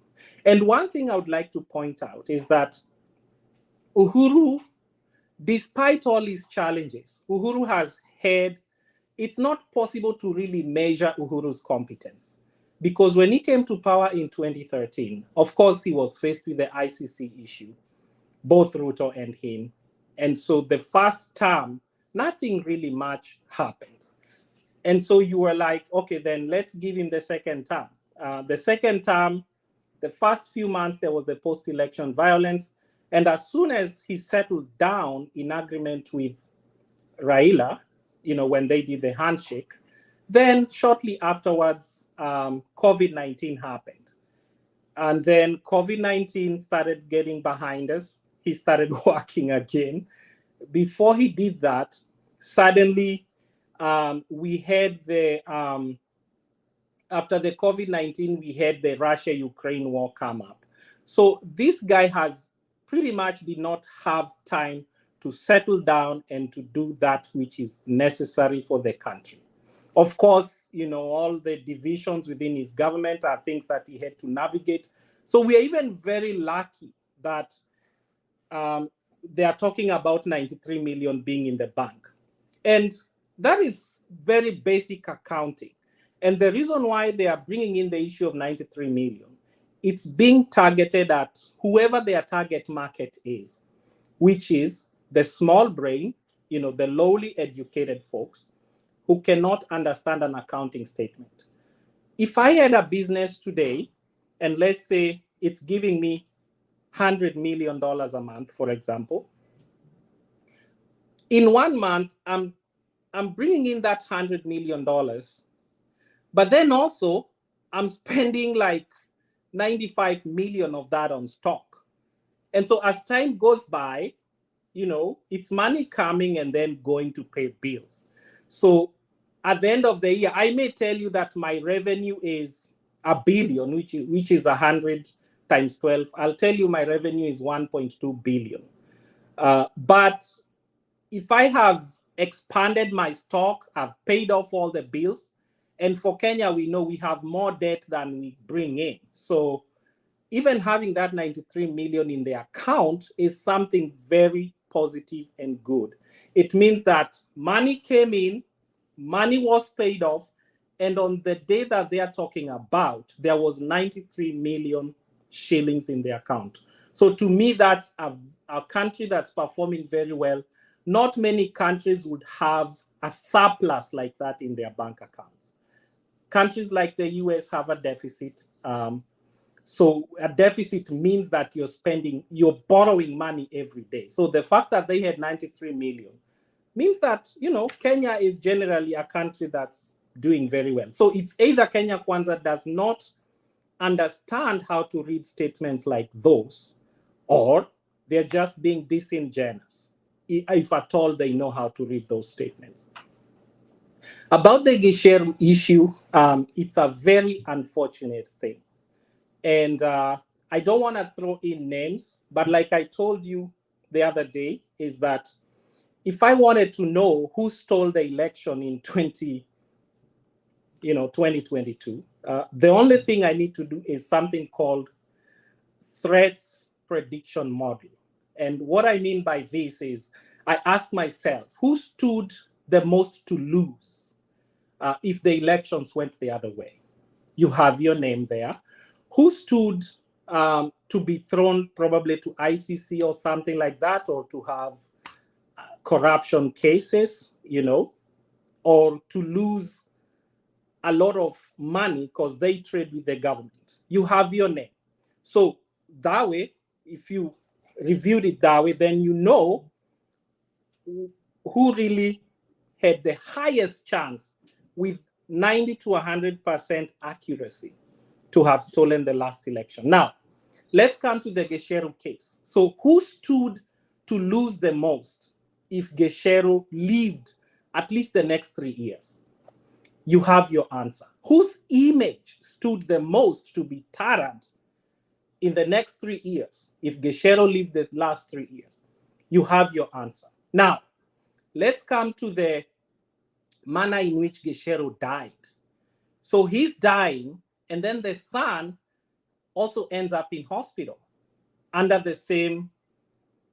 And one thing I would like to point out is that Uhuru, despite all his challenges, Uhuru has had, it's not possible to really measure Uhuru's competence. Because when he came to power in 2013, of course, he was faced with the ICC issue, both Ruto and him. And so the first term, nothing really much happened. And so you were like, okay, then let's give him the second term. The second term, the first few months, there was the post-election violence. And as soon as he settled down in agreement with Raila, when they did the handshake, then shortly afterwards, COVID-19 happened. And then COVID-19 started getting behind us. He started working again. Before he did that, suddenly we had after the COVID-19, we had the Russia-Ukraine war come up. So this guy has pretty much did not have time to settle down and to do that which is necessary for the country. Of course, all the divisions within his government are things that he had to navigate. So we are even very lucky that they are talking about 93 million being in the bank. And that is very basic accounting. And the reason why they are bringing in the issue of 93 million, it's being targeted at whoever their target market is, which is the small brain, the lowly educated folks who cannot understand an accounting statement. If I had a business today, and let's say it's giving me $100 million a month, for example, in 1 month, I'm bringing in that $100 million, but then also I'm spending like 95 million of that on stock. And so as time goes by, it's money coming and then going to pay bills. So at the end of the year, I may tell you that my revenue is $1 billion, which is 100 times 12. I'll tell you my revenue is 1.2 billion. But if I have expanded my stock, I've paid off all the bills, and for Kenya, we know we have more debt than we bring in. So even having that 93 million in the account is something very positive and good. It means that money came in, money was paid off, and on the day that they are talking about, there was 93 million shillings in the account. So to me, that's a country that's performing very well. Not many countries would have a surplus like that in their bank accounts. Countries like the US have a deficit. So a deficit means that you're borrowing money every day. So the fact that they had 93 million means that, Kenya is generally a country that's doing very well. So it's either Kenya Kwanza does not understand how to read statements like those, or they're just being disingenuous, if at all they know how to read those statements. About the Gicheru issue, it's a very unfortunate thing. And I don't want to throw in names, but like I told you the other day, is that if I wanted to know who stole the election in 2022, the only thing I need to do is something called threats prediction model. And what I mean by this is I ask myself, who stood the most to lose if the elections went the other way? You have your name there. Who stood to be thrown probably to ICC or something like that, or to have corruption cases, or to lose a lot of money because they trade with the government? You have your name. So that way, if you reviewed it that way, then you know who really had the highest chance with 90 to 100% accuracy to have stolen the last election. Now, let's come to the Gicheru case. So who stood to lose the most if Gicheru lived at least the next 3 years? You have your answer. Whose image stood the most to be tarred in the next 3 years if Gicheru lived the last 3 years? You have your answer. Now, let's come to the manner in which Gicheru died. So he's dying, and then the son also ends up in hospital under the same,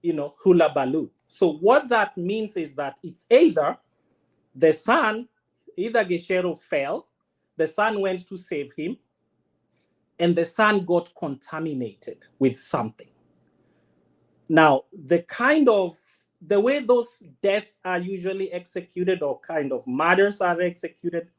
hula baloo. So what that means is that it's either the son, either Gicheru fell, the son went to save him, and the son got contaminated with something. Now, the way those deaths are usually executed, or kind of murders are executed,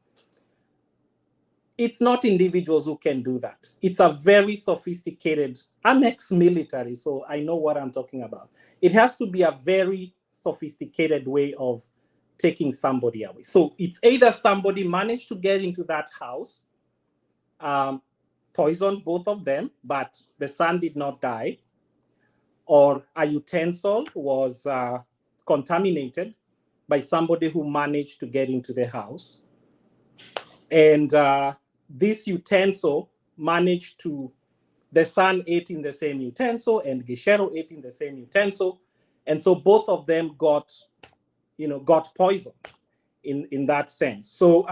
it's not individuals who can do that. It's a very sophisticated, I'm ex-military, so I know what I'm talking about. It has to be a very sophisticated way of taking somebody away. So it's either somebody managed to get into that house, poisoned both of them, but the son did not die, or a utensil was contaminated by somebody who managed to get into the house. And this utensil the son ate in the same utensil, and Gicheru ate in the same utensil. And so both of them got poisoned in that sense. So,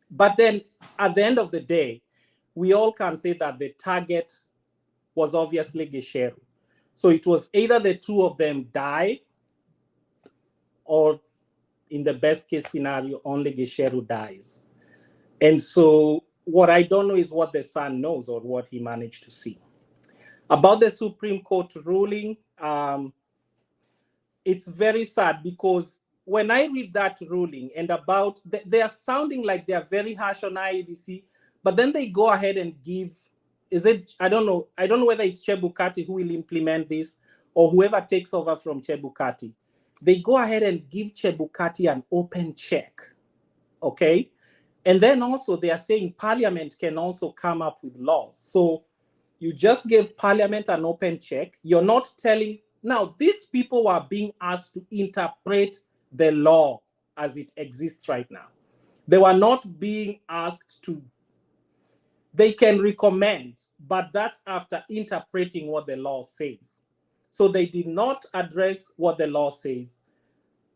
but then at the end of the day, we all can say that the target was obviously Gicheru. So it was either the two of them die, or in the best case scenario, only Gicheru dies. And so what I don't know is what the son knows or what he managed to see. About the Supreme Court ruling, it's very sad, because when I read that ruling and they are sounding like they are very harsh on IEBC, but then they go ahead and give, I don't know whether it's Chebukati who will implement this, or whoever takes over from Chebukati. They go ahead and give Chebukati an open check, okay? And then also they are saying Parliament can also come up with laws. So you just gave Parliament an open check. You're not telling, now these people are being asked to interpret the law as it exists right now. They were not being asked to, they can recommend, but that's after interpreting what the law says. So they did not address what the law says,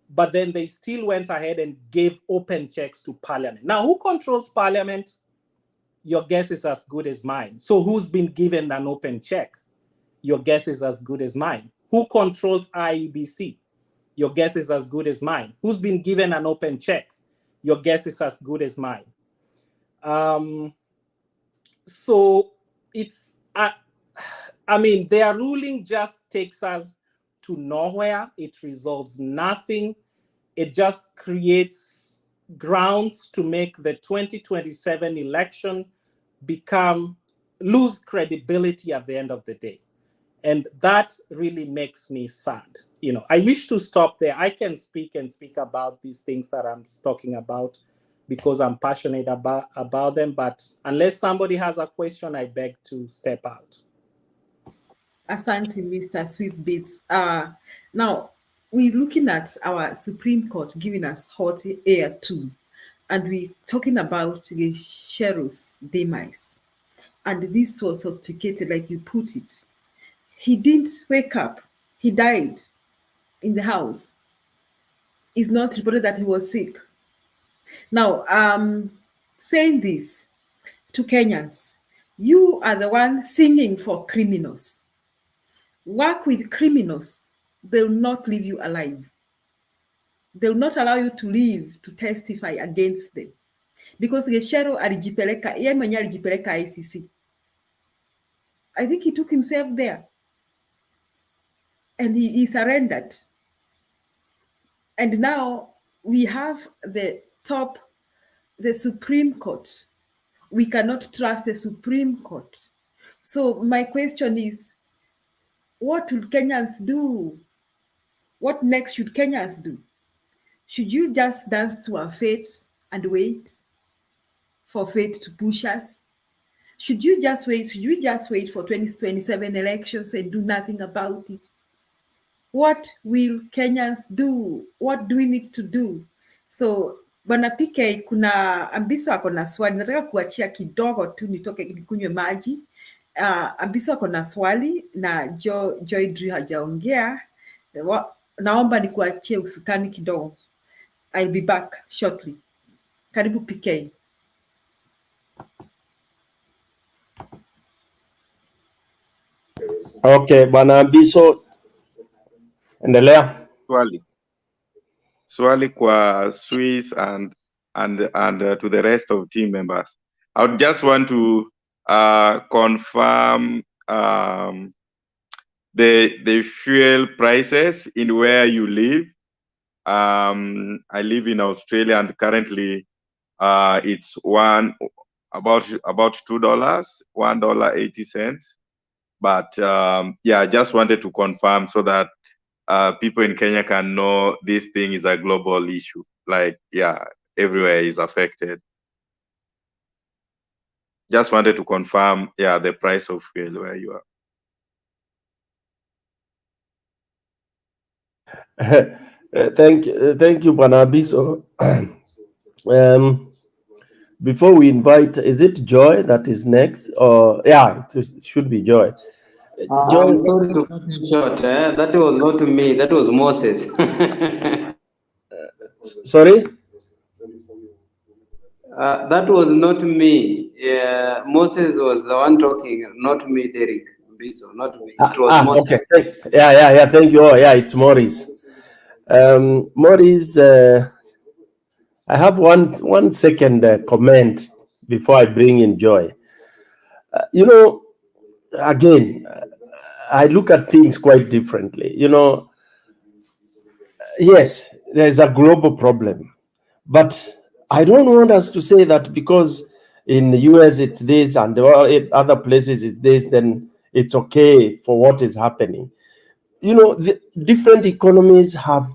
but then they still went ahead and gave open checks to Parliament. Now, who controls Parliament? Your guess is as good as mine. So who's been given an open check? Your guess is as good as mine. Who controls IEBC? Your guess is as good as mine. Who's been given an open check? Your guess is as good as mine. So it's, their ruling just takes us to nowhere. It resolves nothing. It just creates grounds to make the 2027 election become lose credibility at the end of the day. And that really makes me sad. You know, I wish to stop there. I can speak about these things that I'm talking about because I'm passionate about them. But unless somebody has a question, I beg to step out. Asante, Mr. Swiss Beats. Now, we're looking at our Supreme Court giving us hot air too. And we're talking about Gicheru Demise. And this was sophisticated, like you put it. He didn't wake up. He died in the house. It's not reported that he was sick. Now, saying this to Kenyans, you are the one singing for criminals. Work with criminals. They will not leave you alive. They will not allow you to live to testify against them. Because Gicheru alijipeleka, yeye mwenyewe alijipeleka ICC. I think he took himself there. And he surrendered. And now we have the Supreme Court. We cannot trust the Supreme Court. So my question is, what will Kenyans do? What next should Kenyans do? Should you just dance to our fate and wait for fate to push us? Should you just wait? Should we just wait for 2027 elections and do nothing about it? What will Kenyans do? What do we need to do? So Bwana PK, kuna Ambiso ako na swali, nataka kuachia kidogo tu nitoke nikunywe maji. Ambiso ako na swali na Joy Drew hajaongea. Naomba nikuachie usukani kidogo. I'll be back shortly. Karibu PK. Okay, Bwana Ambiso, endelea. Swali kwa Swiss and to the rest of team members. I would just want to confirm the fuel prices in where you live. I live in Australia and currently it's about $2, $1.80. But yeah, I just wanted to confirm so that people in Kenya can know this thing is a global issue. Like, yeah, everywhere is affected. Just wanted to confirm, yeah, the price of fuel where you are. Thank you, Bwana Ambiso. Before we invite, is it Joy that is next? Or yeah, it should be Joy. Joy, I'm sorry to cut you short. That was not me. That was Moses. Sorry? That was not me. Moses was the one talking, not me, Derek. Ambiso, not me. It was Moses. Okay. Yeah. Thank you. Oh, yeah, it's Maurice. Maurice, I have one second comment before I bring in Joy. You know, again, I look at things quite differently. You know, yes, there's a global problem, but I don't want us to say that because in the US it's this and other places it's this, then it's okay for what is happening. You know, the different economies have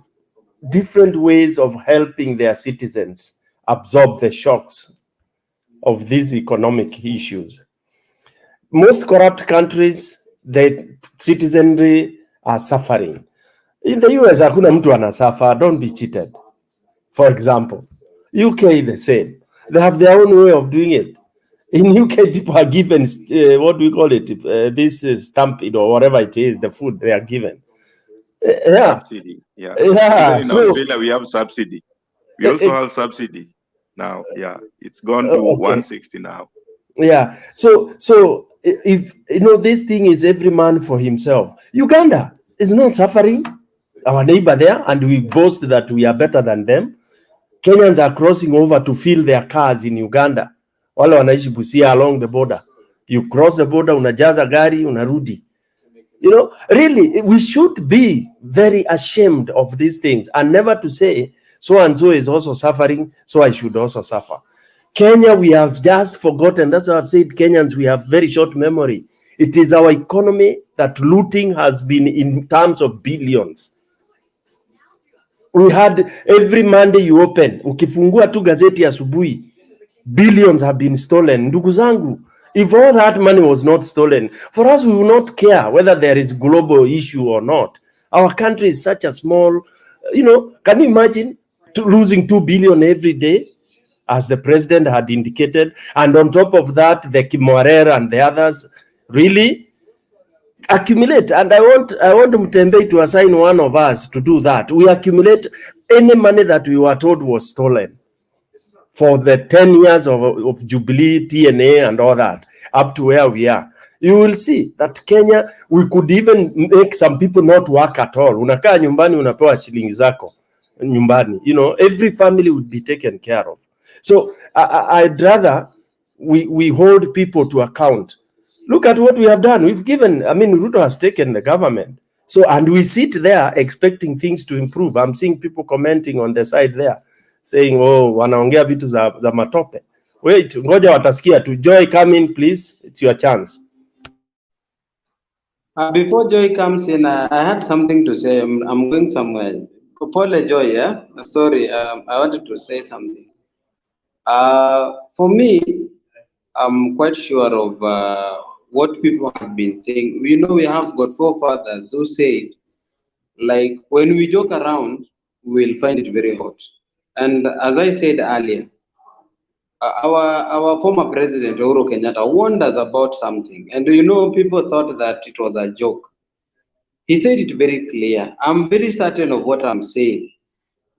different ways of helping their citizens absorb the shocks of these economic issues. Most corrupt countries, the citizenry are suffering. In the US, hakuna mtu anasuffer. Don't be cheated. For example, UK the same. They have their own way of doing it. In UK, people are given what do we call it? This stamp, or whatever it is, the food they are given. Yeah. Subsidy. Yeah. Yeah. Even in Australia, we have subsidy. We also have subsidy now. Yeah, it's gone to 160 now. Yeah. So if you know, this thing is every man for himself. Uganda is not suffering. Our neighbor there, and we boast that we are better than them. Kenyans are crossing over to fill their cars in Uganda. Wale wanaishi Busia along the border. You cross the border, unajaza gari, unarudi. You know, really, we should be very ashamed of these things and never to say, so and so is also suffering, so I should also suffer. Kenya, we have just forgotten. That's why I've said Kenyans, we have very short memory. It is our economy that looting has been in terms of billions. We had every Monday you open, ukifungua tu gazeti asubuhi, billions have been stolen. Ndugu zangu, if all that money was not stolen, for us we will not care whether there is global issue or not. Our country is such a small, can you imagine losing 2 billion every day, as the president had indicated, and on top of that, the Kimwarer and the others really accumulate. And I want Mtembei to assign one of us to do that. We accumulate any money that we were told was stolen for the 10 years of Jubilee, TNA, and all that, up to where we are. You will see that Kenya, we could even make some people not work at all. Unakaa nyumbani, unapewa shilingi zako nyumbani. Every family would be taken care of. So I'd rather we hold people to account. Look at what we have done. We've given, Ruto has taken the government. So, and we sit there expecting things to improve. I'm seeing people commenting on the side there, saying, oh, wanaongea vitu za matope. Wait, ngoja watasikia tu. Joy, come in, please. It's your chance. Before Joy comes in, I had something to say. I'm going somewhere. Pole Joy, yeah? Sorry, I wanted to say something. For me, I'm quite sure of what people have been saying. We have got forefathers who said, like, when we joke around, we'll find it very hot. And as I said earlier, our former president, Uhuru Kenyatta, warned us about something. And people thought that it was a joke. He said it very clear. I'm very certain of what I'm saying.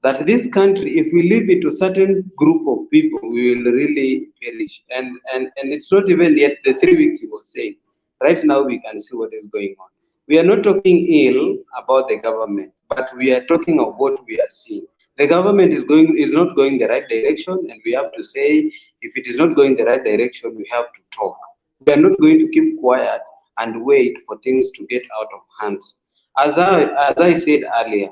That this country, if we leave it to certain group of people, we will really perish. And it's not even yet the 3 weeks he was saying. Right now, we can see what is going on. We are not talking ill about the government, but we are talking of what we are seeing. The government is not going the right direction, and we have to say, if it is not going the right direction, we have to talk. We are not going to keep quiet and wait for things to get out of hands. As I said earlier,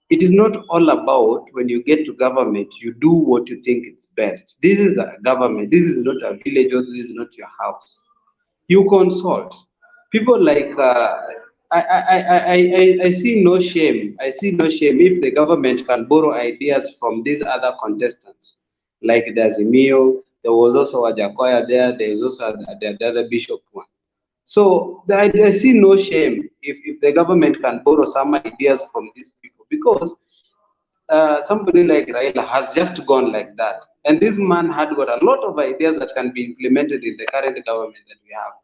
it is not all about when you get to government, you do what you think is best. This is a government. This is not a village, or this is not your house. You consult. People like, I see no shame. I see no shame if the government can borrow ideas from these other contestants. Like there's Emil, there was also a Jacoya there, there is also the other bishop one. So I see no shame if the government can borrow some ideas from these people, because somebody like Raila has just gone like that. And this man had got a lot of ideas that can be implemented in the current government that we have.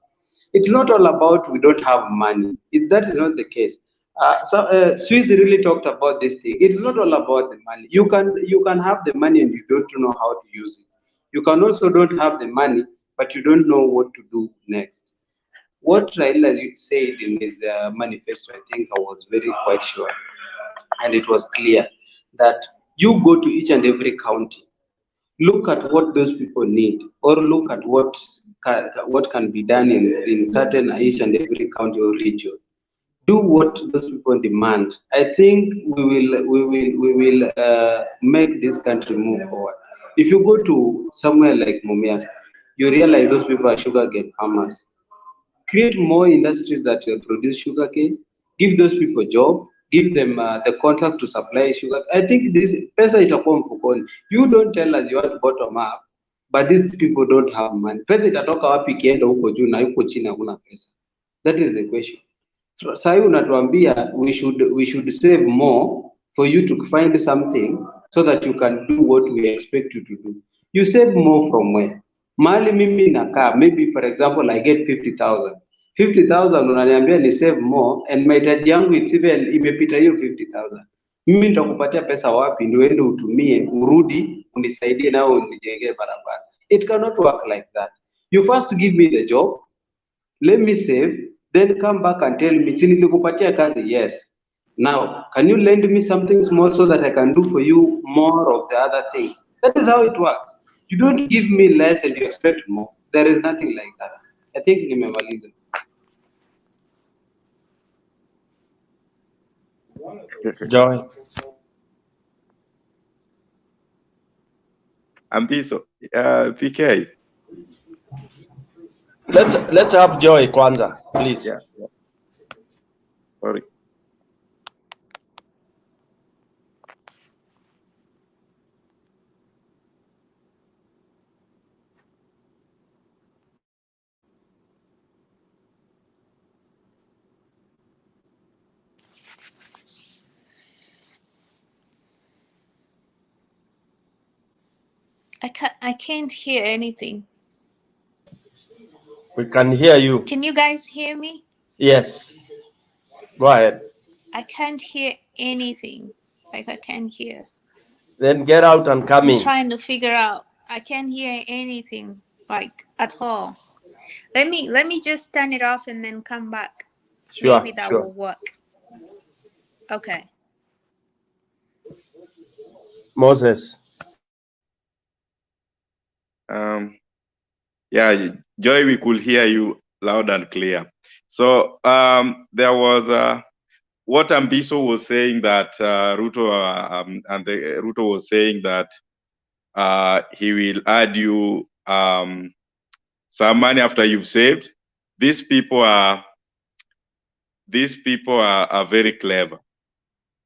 It's not all about we don't have money. That is not the case. Swiss really talked about this thing. It's not all about the money. You can have the money and you don't know how to use it. You can also don't have the money, but you don't know what to do next. What Raila said in his manifesto, I think I was very quite sure, and it was clear that you go to each and every county, look at what those people need, or look at what can be done in certain each and every county or region. Do what those people demand. I think we will make this country move forward. If you go to somewhere like Mumias, you realize those people are sugarcane farmers. Create more industries that produce sugarcane, give those people job, give them the contract to supply sugar. I think this pesa itakuwa mfukoni. You don't tell us you want to bottom up, but these people don't have money. Pesa itatoka wapi ikienda huko juu na huko chini hakuna pesa? That is the question. Sasa unatuambia we should save more for you to find something so that you can do what we expect you to do. You save more from where? Mali mimi nakaa, maybe for example I get 50,000. 50,000 unaniambia ni save more and mahitaji yangu imepita hiyo 50,000. Mimi nitakupatia pesa wapi ndio uende utumie, urudi unisaidie nao unijengee barabara? It cannot work like that. You first give me the job, let me save, then come back and tell me, si nilikupatia kazi? Yes. Now, can you lend me something small so that I can do for you more of the other thing? That is how it works. You don't give me less and you expect more. There is nothing like that. I think nimemaliza. Joy. Ambiso, PK. Let's have Joy Kwanza, please. Yeah. Sorry. I can't hear anything. We can hear you. Can you guys hear me? Yes. Go ahead. I can't hear anything. Like I can't hear. Then get out and come I'm in. trying to figure out. I can't hear anything like at all. Let me just turn it off and then come back. Sure, Maybe that sure. will work. Okay. Moses. Yeah, Joy, we could hear you loud and clear. So there was what Ambiso was saying that Ruto Ruto was saying that he will add you some money after you've saved. These people are very clever.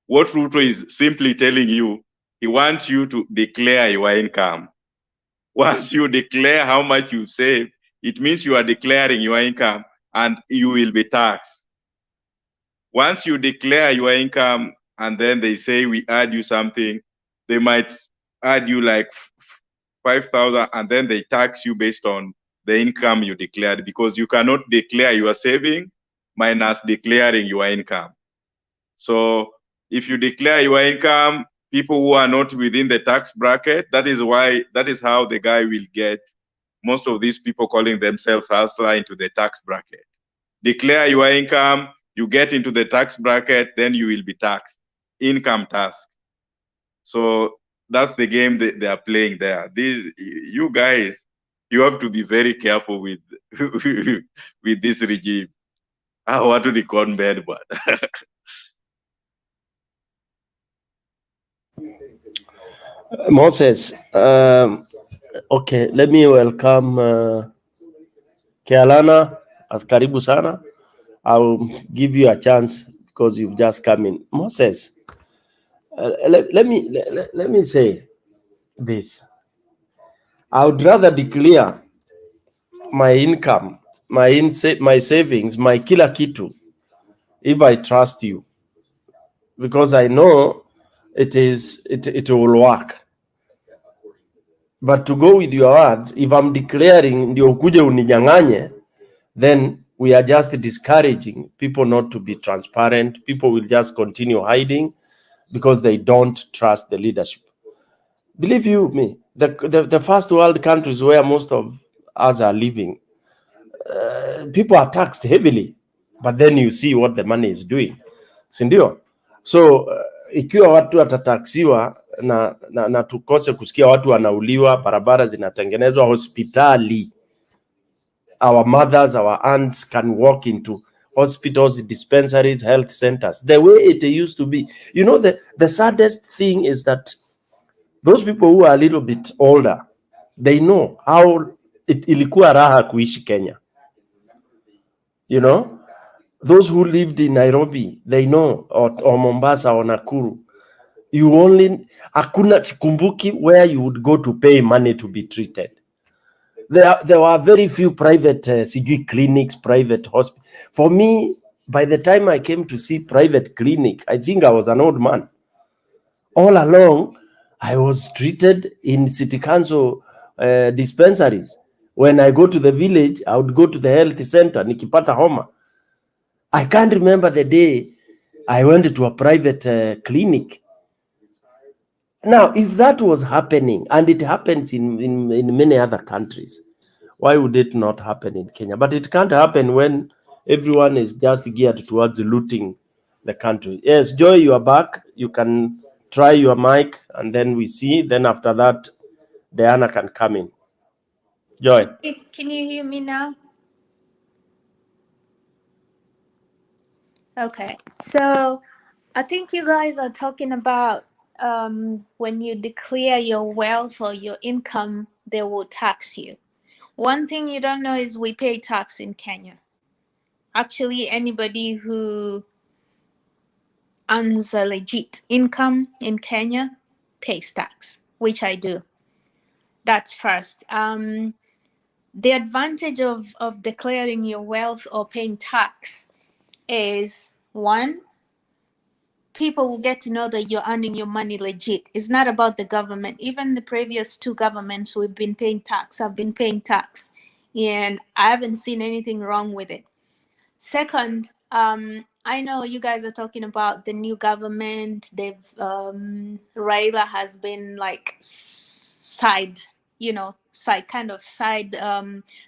What Ruto is simply telling you, he wants you to declare your income. Once you declare how much you save, it means you are declaring your income and you will be taxed. Once you declare your income and then they say we add you something, they might add you like 5,000 and then they tax you based on the income you declared, because you cannot declare your saving minus declaring your income. So if you declare your income, people who are not within the tax bracket, that is how the guy will get most of these people calling themselves hustler into the tax bracket. Declare your income, you get into the tax bracket, then you will be taxed. Income tax. So that's the game they are playing there. You guys, you have to be very careful with with this regime. I want to record bad, but Moses. Okay, let me welcome Kealana as karibu sana. I'll give you a chance because you've just come in. Moses, let me say this. I would rather declare my income, my savings, my kila kitu, if I trust you, because I know it will work. But to go with your words, if I'm declaring ndio ukuje uninyang'anye, then we are just discouraging people not to be transparent. People will just continue hiding because they don't trust the leadership. Believe you me, the first world countries where most of us are living, people are taxed heavily, but then you see what the money is doing. Sindio? So ikiwa watu watataksiwa na tukose kusikia watu wanauliwa, barabara zinatengenezwa, hospitali, our mothers, our aunts can walk into hospitals, dispensaries, health centers, the way it used to be. You know, the saddest thing is that those people who are a little bit older, they know how ilikuwa raha kuishi Kenya. You know, those who lived in Nairobi, they know, or Mombasa or Nakuru. You only, hakuna sikumbuki where you would go to pay money to be treated. There were very few private CG clinics, private hospitals. For me, by the time I came to see private clinic, I think I was an old man. All along, I was treated in city council dispensaries. When I go to the village, I would go to the health center, nikipata homa. I can't remember the day I went to a private clinic. Now, if that was happening, and it happens in many other countries, why would it not happen in Kenya? But it can't happen when everyone is just geared towards looting the country. Yes, Joy, you are back. You can try your mic, and then we see. Then after that, Diana can come in. Joy. Can you hear me now? Okay. So I think you guys are talking about when you declare your wealth or your income, they will tax you. One thing you don't know is we pay tax in Kenya. Actually, anybody who earns a legit income in Kenya pays tax, which I do. That's first. The advantage of declaring your wealth or paying tax is, one, people will get to know that you're earning your money legit. It's not about the government. Even the previous two governments we've been paying tax, I've been paying tax, and I haven't seen anything wrong with it. Second, I know you guys are talking about the new government. Raila has been like side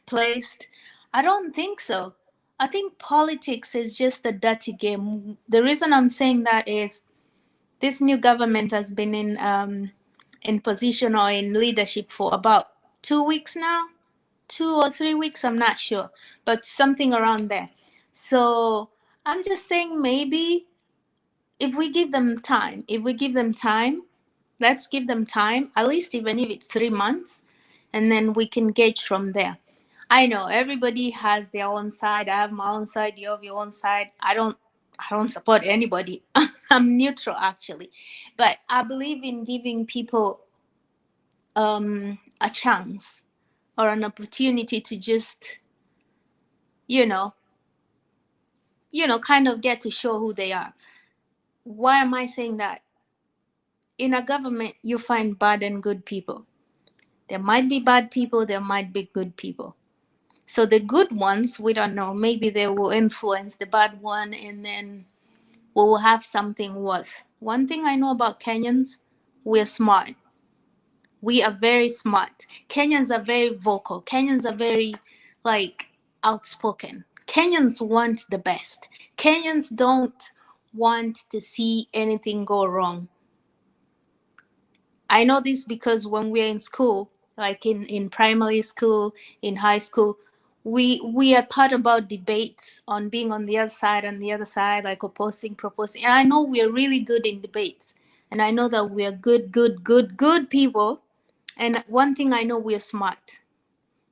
placed. I don't think so. I think politics is just a dirty game. The reason I'm saying that is this new government has been in position or in leadership for about 2 weeks now, 2 or 3 weeks, I'm not sure, but something around there. So I'm just saying, maybe if we give them time, let's give them time, at least even if it's 3 months, and then we can gauge from there. I know everybody has their own side. I have my own side. You have your own side. I don't support anybody. I'm neutral, actually. But I believe in giving people a chance or an opportunity to just, kind of get to show who they are. Why am I saying that? In a government, you find bad and good people. There might be bad people, there might be good people. So the good ones, we don't know. Maybe they will influence the bad one, and then we will have something worth. One thing I know about Kenyans, we're smart. We are very smart. Kenyans are very vocal. Kenyans are very, outspoken. Kenyans want the best. Kenyans don't want to see anything go wrong. I know this because when we're in school, like in primary school, in high school, we are taught about debates on being on the other side, like opposing, proposing. And I know we're really good in debates. And I know that we're good people. And one thing I know, we're smart.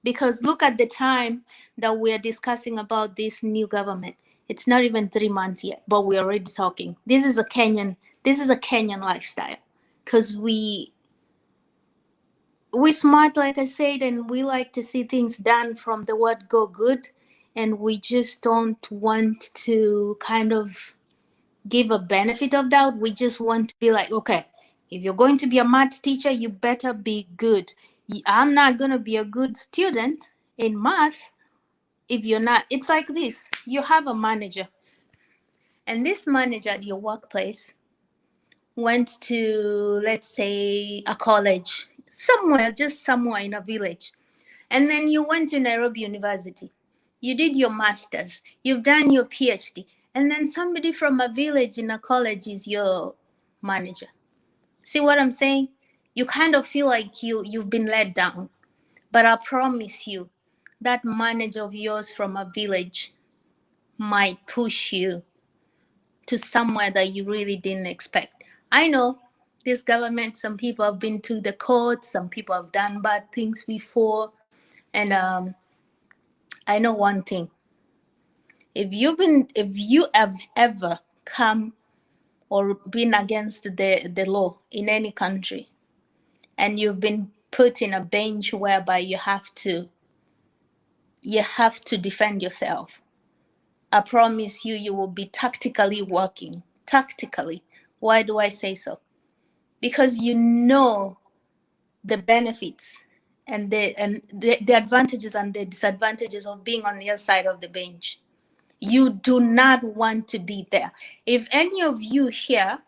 Because look at the time that we're discussing about this new government. It's not even 3 months yet, but we're already talking. This is a Kenyan lifestyle. Because we smart, like I said, and we like to see things done from the word go good, and we just don't want to kind of give a benefit of doubt. We just want to be like, okay, if you're going to be a math teacher, you better be good. I'm not going to be a good student in math if you're not. It's like this. You have a manager, and this manager at your workplace went to, let's say, a college just somewhere in a village, and then you went to Nairobi University, you did your master's, you've done your PhD, and then somebody from a village in a college is your manager. See what I'm saying? You kind of feel like you've been let down. But I promise you, that manager of yours from a village might push you to somewhere that you really didn't expect. I know this government, some people have been to the court, some people have done bad things before. And I know one thing. If you have ever come or been against the law in any country, and you've been put in a bench whereby you have to defend yourself, I promise you, you will be tactically working. Tactically. Why do I say so? Because you know the benefits and the advantages and the disadvantages of being on the other side of the bench. You do not want to be there. If any of you here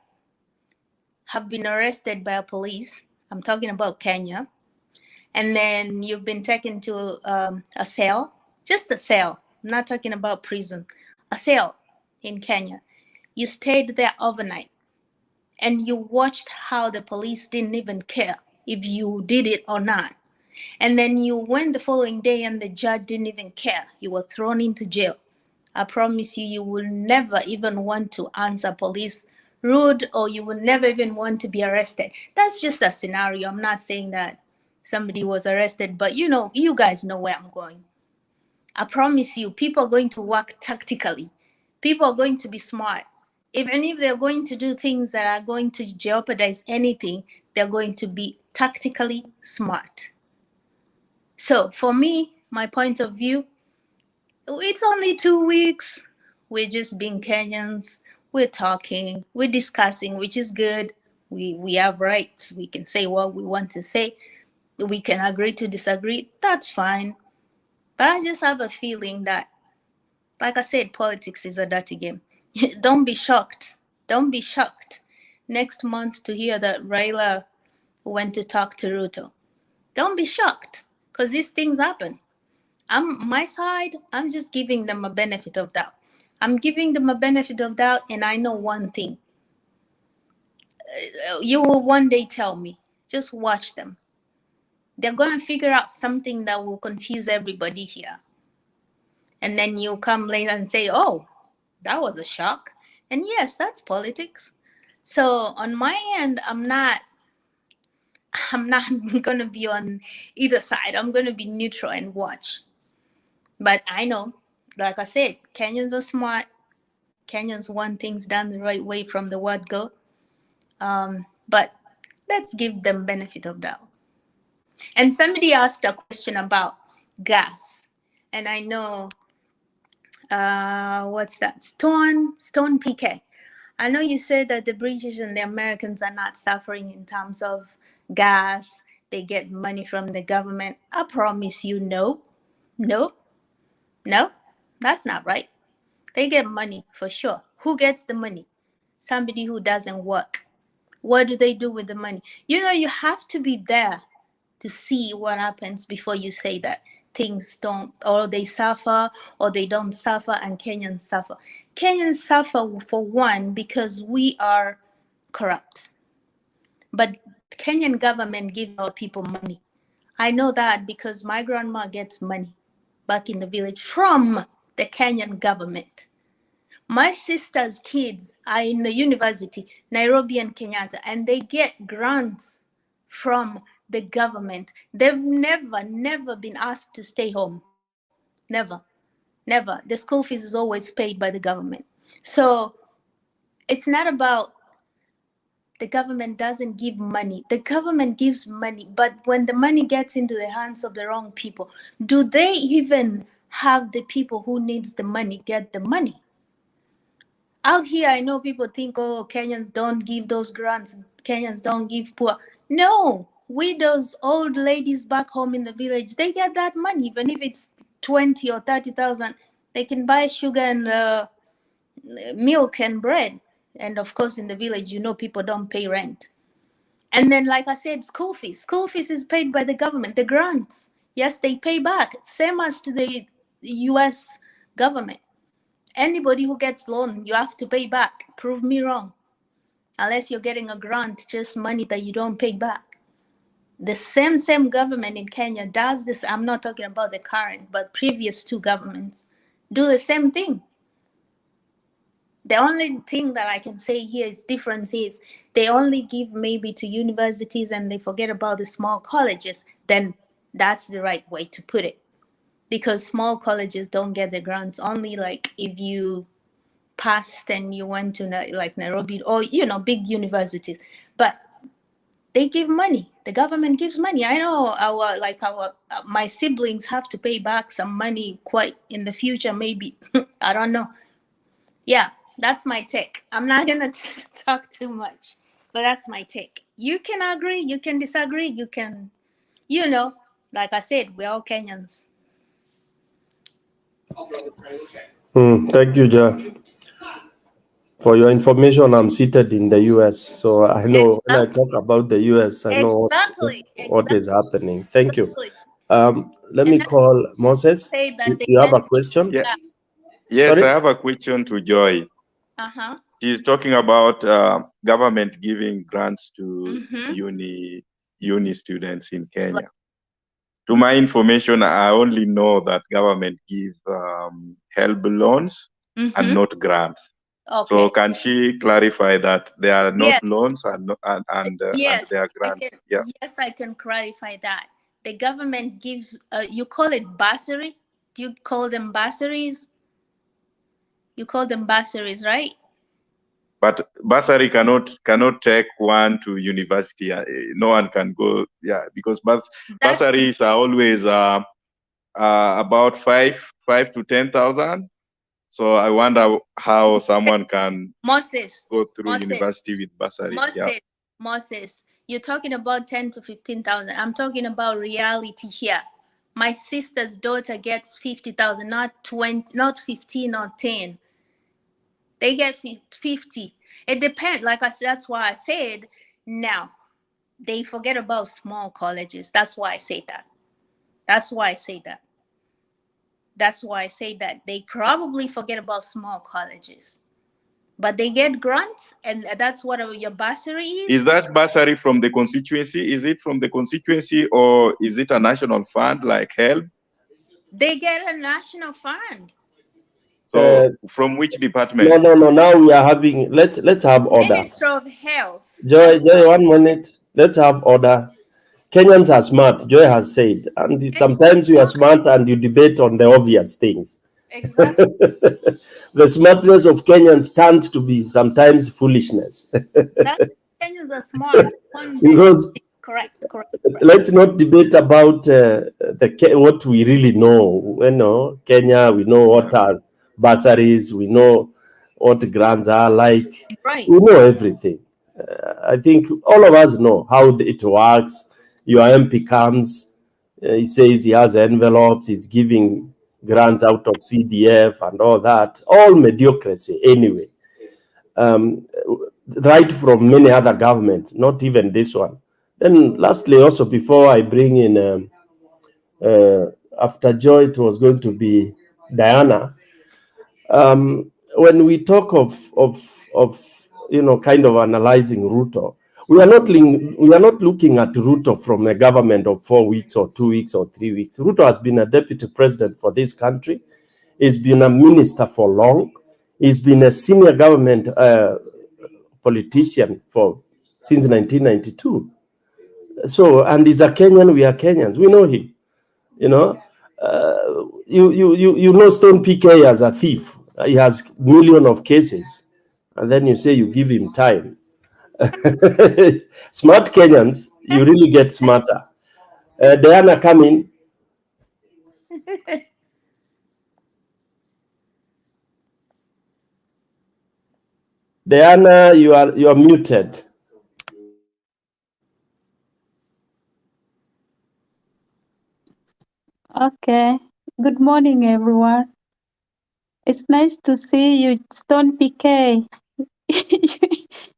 have been arrested by a police, I'm talking about Kenya, and then you've been taken to a cell, just a cell, I'm not talking about prison, a cell in Kenya. You stayed there overnight, and you watched how the police didn't even care if you did it or not. And then you went the following day and the judge didn't even care. You were thrown into jail. I promise you, you will never even want to answer police rude, or you would never even want to be arrested. That's just a scenario. I'm not saying that somebody was arrested, but you guys know where I'm going. I promise you, people are going to work tactically. People are going to be smart. Even if they're going to do things that are going to jeopardize anything, they're going to be tactically smart. So for me, my point of view, it's only 2 weeks. We're just being Kenyans. We're talking, we're discussing, which is good. We have rights. We can say what we want to say. We can agree to disagree. That's fine. But I just have a feeling that, like I said, politics is a dirty game. Don't be shocked. Don't be shocked next month to hear that Raila went to talk to Ruto. Don't be shocked, because these things happen. My side, I'm just giving them a benefit of doubt. I'm giving them a benefit of doubt, and I know one thing. You will one day tell me. Just watch them. They're going to figure out something that will confuse everybody here. And then you'll come later and say, oh, that was a shock. And yes, that's politics. So on my end, I'm not going to be on either side. I'm going to be neutral and watch. But I know, like I said, Kenyans are smart. Kenyans want things done the right way from the word go. But let's give them benefit of doubt. And somebody asked a question about gas. And I know, what's that? Stone PK. I know you said that the British and the Americans are not suffering in terms of gas. They get money from the government. I promise you, no, that's not right. They get money for sure. Who gets the money? Somebody who doesn't work. What do they do with the money? You have to be there to see what happens before you say that things don't, or they suffer, or they don't suffer, and Kenyans suffer. Kenyans suffer, for one, because we are corrupt. But Kenyan government gives our people money. I know that because my grandma gets money back in the village from the Kenyan government. My sister's kids are in the university, Nairobi and Kenyatta, and they get grants from the government. They've never been asked to stay home. Never. The school fees is always paid by the government. So it's not about the government doesn't give money. The government gives money, but when the money gets into the hands of the wrong people, do they even have the people who needs the money get the money? Out here, I know people think, oh, Kenyans don't give those grants. Kenyans don't give poor. No, widows, old ladies back home in the village, they get that money. Even if it's 20 or 30,000, they can buy sugar and milk and bread. And of course, in the village, people don't pay rent. And then, like I said, school fees. School fees is paid by the government. The grants, yes, they pay back. Same as to the US government. Anybody who gets loan, you have to pay back. Prove me wrong. Unless you're getting a grant, just money that you don't pay back. The same government in Kenya does this. I'm not talking about the current, but previous two governments do the same thing. The only thing that I can say here is difference is they only give maybe to universities and they forget about the small colleges. Then that's the right way to put it. Because small colleges don't get the grants, only like if you passed and you went to like Nairobi or big universities. But they give money. The government gives money. I know my siblings have to pay back some money quite in the future, maybe. I don't know. Yeah, that's my take. I'm not gonna talk too much, but that's my take. You can agree, you can disagree, you can, like I said, we're all Kenyans. Thank you, Ja. For your information, I'm seated in the US, so I know when I talk about the US, I know what is happening. Thank you. Let me call Moses. You have a question? Yeah. Yes, sorry? I have a question to Joy. She's talking about government giving grants to uni students in Kenya. To my information, I only know that government give help loans and not grants. Okay. So can she clarify that they are not Yes. loans and Yes, they are I grants? can. Yeah. Yes, I can clarify that. The government gives. You call it bursary. Do you call them bursaries? You call them bursaries, right? But bursary cannot take one to university. No one can go. Yeah, because That's bursaries are always about 5 to 10,000. So I wonder how someone can Moses. go through Moses. university with bursary. Yeah. Moses. Moses. You're talking about 10 to 15,000. I'm talking about reality here. My sister's daughter gets 50,000, not 20, not 15 or 10. They get 50. It depends. Like I said, that's why I said now they forget about small colleges. That's why I say that. That's why I say that. That's why I say that they probably forget about small colleges, but they get grants, and that's what your bursary is. Is that bursary from the constituency? Is it from the constituency or is it a national fund like HELP? They get a national fund. So from which department? No. Now we are having, let's have order. Minister of Health. Joy, 1 minute. Let's have order. Kenyans are smart, Joy has said, and sometimes you are smart and you debate on the obvious things. Exactly. The smartness of Kenyans tends to be sometimes foolishness. Kenyans are smart. One day. Because Correct. let's not debate about what we really know. You know, Kenya, we know what are bursaries, we know what grants are like. Right. We know everything. I think all of us know how it works. Your MP comes, he says he has envelopes, he's giving grants out of CDF and all that. All mediocrity anyway. Right from many other governments, not even this one. Then lastly, also before I bring in, after Joy, it was going to be Diana. When we talk of kind of analyzing Ruto, we are not looking at Ruto from a government of 4 weeks or 2 weeks or 3 weeks. Ruto has been a deputy president for this country. He's been a minister for long. He's been a senior government politician since 1992. So, and he's a Kenyan. We are Kenyans. We know him. You know, you know Stone PK as a thief. He has millions of cases, and then you say you give him time. Smart Kenyans, you really get smarter. Diana, come in. Diana, you are muted. Okay. Good morning, everyone. It's nice to see you, Stone PK.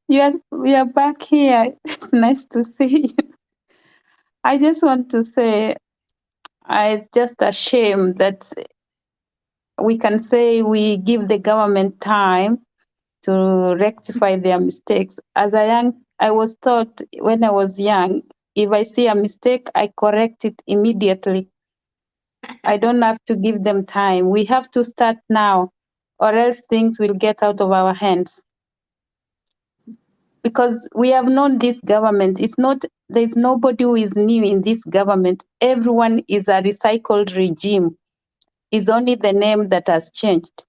We are back here. It's nice to see you. I just want to say it's just a shame that we can say we give the government time to rectify their mistakes. As I was taught when I was young, if I see a mistake, I correct it immediately. I don't have to give them time. We have to start now, or else things will get out of our hands. Because we have known this government. There's nobody who is new in this government. Everyone is a recycled regime. It's only the name that has changed.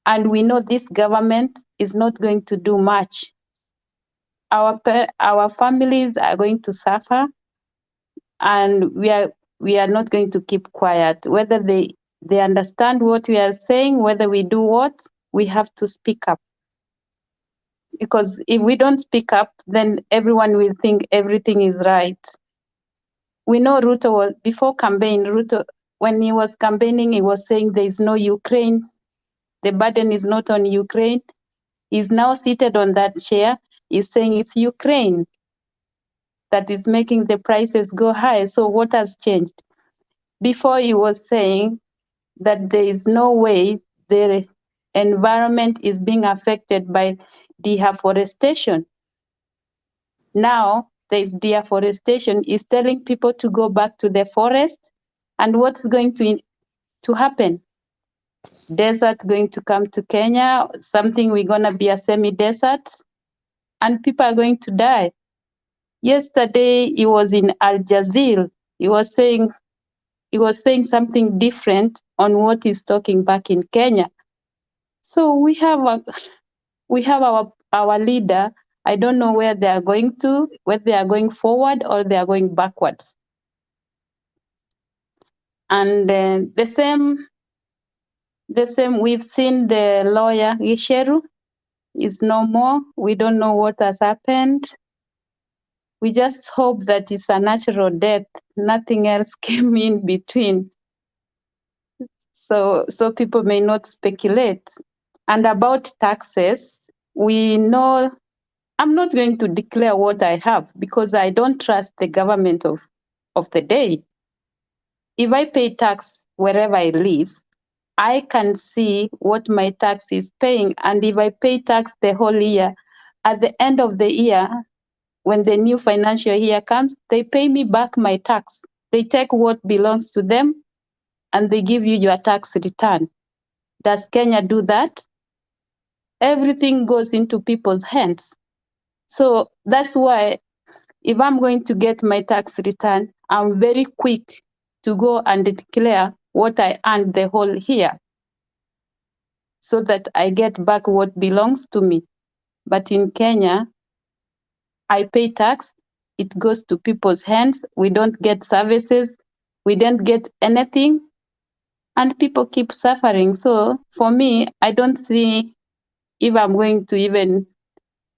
And we know this government is not going to do much. Our families are going to suffer, and we are not going to keep quiet. Whether they understand what we are saying, whether we do what, we have to speak up. Because if we don't speak up, then everyone will think everything is right. We know Ruto was, before campaign, Ruto, when he was campaigning, he was saying there is no Ukraine. The burden is not on Ukraine. He's now seated on that chair. He's saying it's Ukraine that is making the prices go high. So what has changed? Before he was saying that there is no way the environment is being affected by deforestation. Now there's deforestation. Is telling people to go back to the forest, and what's going to happen? desert going to come to Kenya, something we're going to be a semi-desert, and people are going to die. Yesterday, he was in Al Jazeera. He was saying something different on what he's talking back in Kenya. So we have our leader. I don't know where they are going to, whether they are going forward or they are going backwards. And the same, we've seen the lawyer Gicheru is no more. We don't know what has happened. We just hope that it's a natural death. Nothing else came in between. So people may not speculate. And about taxes, we know, I'm not going to declare what I have because I don't trust the government of the day. If I pay tax wherever I live, I can see what my tax is paying. And if I pay tax the whole year, at the end of the year, when the new financial year comes, they pay me back my tax. They take what belongs to them and they give you your tax return. Does Kenya do that? Everything goes into people's hands. So that's why if I'm going to get my tax return, I'm very quick to go and declare what I earned the whole year so that I get back what belongs to me. But in Kenya, I pay tax, it goes to people's hands, we don't get services, we don't get anything, and people keep suffering. So for me, I don't see if I'm going to even